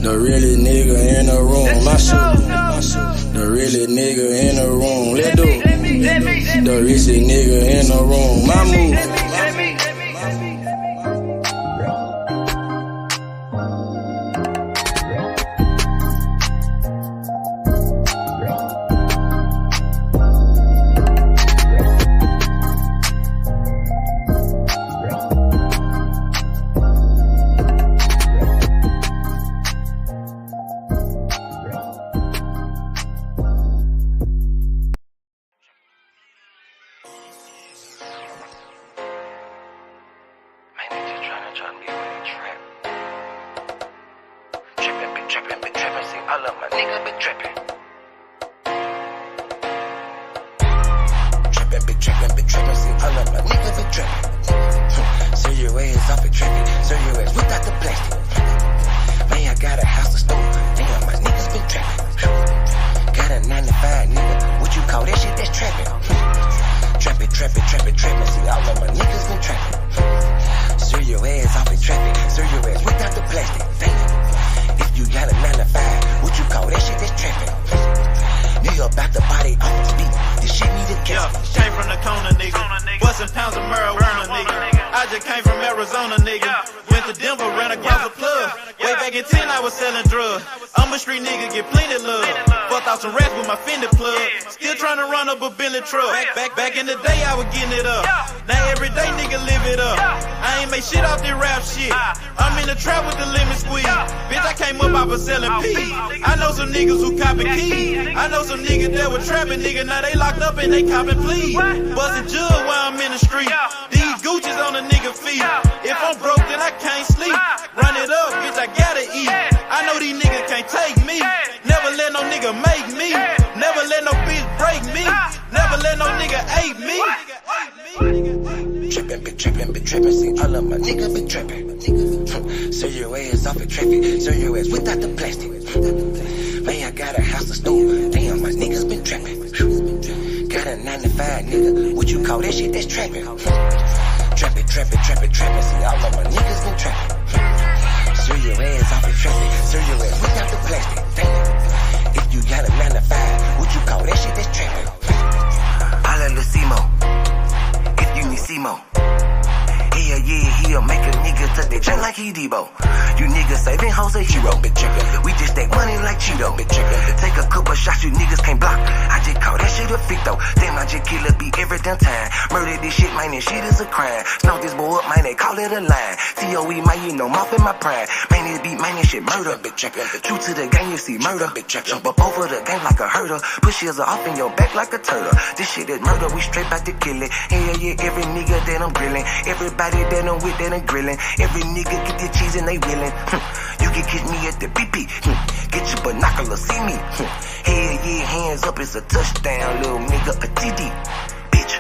the realest nigga in the room. My shoe. The realest nigga in the room. Let the richest nigga in the room. My move. Back in the day, I was getting it up. Now every day, nigga live it up. I ain't make shit off this rap shit. I'm in the trap with the lemon squeeze. Bitch, I came up, I was selling peas. I know some niggas who copping keys. I know some niggas that were trapping, nigga. Now they locked up and they copping pleas. Bustin' jug while I'm in the street. These Gucci's on a nigga feet. If I'm broke, then I can't sleep. Run it up, bitch, I got no nigga ate me. Been trippin', see all of my niggas been trappin'. Serve your ass off in traffic, serve your ass without the plastic. Man, I got a house of store, damn, my niggas been trappin'. Got a 9 to 5 nigga, what you call that shit? That's trappin'. Trappin', see all of my niggas been trappin'. Serve your ass off in traffic, serve your ass without the plastic. Damn, if you got a 9 to 5, what you call that shit? That's trappin'. Holla Lucimo, if you need Simo. Yeah, he'll make a nigga touch that chain like he Debo. You niggas saving hoes a hero, bitch. We just take money like Cheeto, bitch. Take a couple shots, you niggas can't block. I just call that shit a though. Damn, I just kill a beat every damn time. Murder this shit, man, this shit is a crime. Snuff this boy up, man, they call it a line. COE, man, you know, mouth in my pride. Man, this beat, man, this shit murder, bitch. True to the game, you see murder, bitch. Jump up over the game like a herder. Push heels off in your back like a turtle. This shit is murder, we straight back to kill it. Hell yeah, every nigga that I'm grilling. Everybody that I'm with, that I'm grilling. Every nigga get the cheese and they willing. You can catch me at the BP. Get your binocular, see me. Hell yeah, hands up, it's a touchdown, little nigga, a TD. Bitch.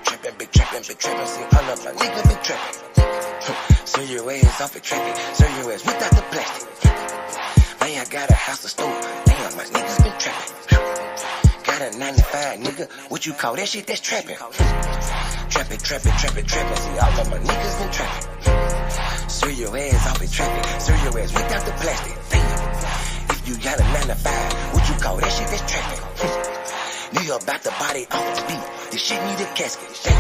Trappin', big trappin', see all of my niggas been trappin'. Serve your ass off in traffic, serve your ass without the plastic. Man, I got a house of store, damn, my niggas been trappin'. Got a 9 to 5 nigga, what you call that shit? That's trappin'. Trappin', see all of my niggas been trappin'. Serve your ass off in traffic, serve your ass without the plastic. Damn, if you got a 9 to 5, what you call that shit? That's trappin'. Nigga about to body off the beat, this shit need a casket. Damn.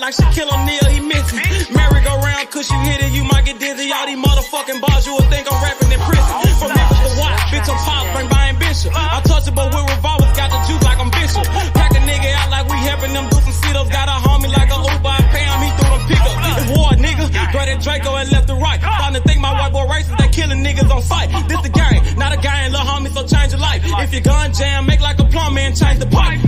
Like Shakur Stevenson, he missing. Merry-go-round, cause you hit it, you might get dizzy. All these motherfucking bars, you would think I'm rapping in prison. From Memphis to Watts, bitch, I'm pop, bring by ambition. I'm touchable with revolvers, got the juice like I'm Bishop. Pack a nigga out like we helping them do some sit-ups. Got a homie like a Uber, I pay him, he threw them pickups. It's war, nigga. Great at Draco and left to right. Starting to think my white boy racist, they killing niggas on sight. This the game, not a guy and little homie, so change your life. If your gun jam, make like a plumber and change the pipe.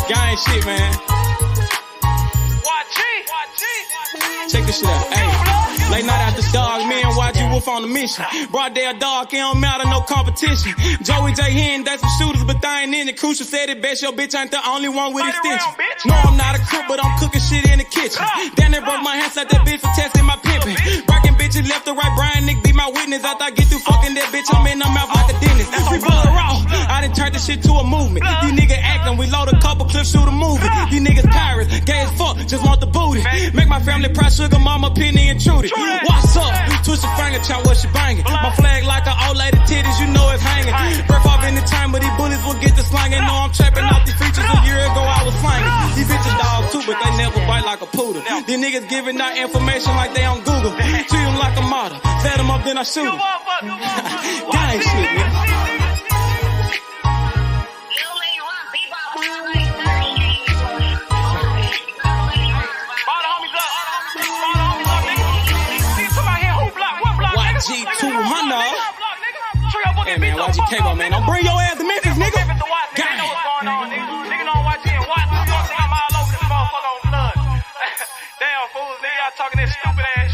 Gang shit, man. Check this shit out. Hey, late night after dog, me and YG Wolf on the mission. Broad day dark, it don't matter, no competition. Joey J. Henn, that's some shooters, but they ain't in it. Crucial said it best, your bitch ain't the only one with extension. No, I'm not a cook, but I'm cooking shit in the kitchen. Damn, they broke my hands like that bitch for testing my pimpin'. Breaking bitches left to right, Brian Nick be my witness. After I get through fucking that bitch, I'm in her mouth like a dentist. We blood raw, I done turned this shit to a movement. These niggas actin', we load a couple clips, shoot a movie. These niggas pirates, gay as fuck, just want the booty. Make my family proud, sugar mama, Penny and Trudy. What's up? Twist your finger, chop what she bangin'. My flag like an old lady titties, you know it's hanging. Breath off in the time, but these bullies will get the slangin'. Know I'm trapping off these features, a year ago I was slangin'. These bitches dogs too, but they never bite like a poodle. These niggas giving out information like they on Google. Treat them like a model, set them up, then I shoot them. Gang shit, man. G200. Hey man, YG Cable, man. Don't bring your ass to Memphis, nigga. Gang. Nigga don't watch it and watch. I'm all over this motherfucker on blood. Damn fools, nigga. Y'all talking that stupid ass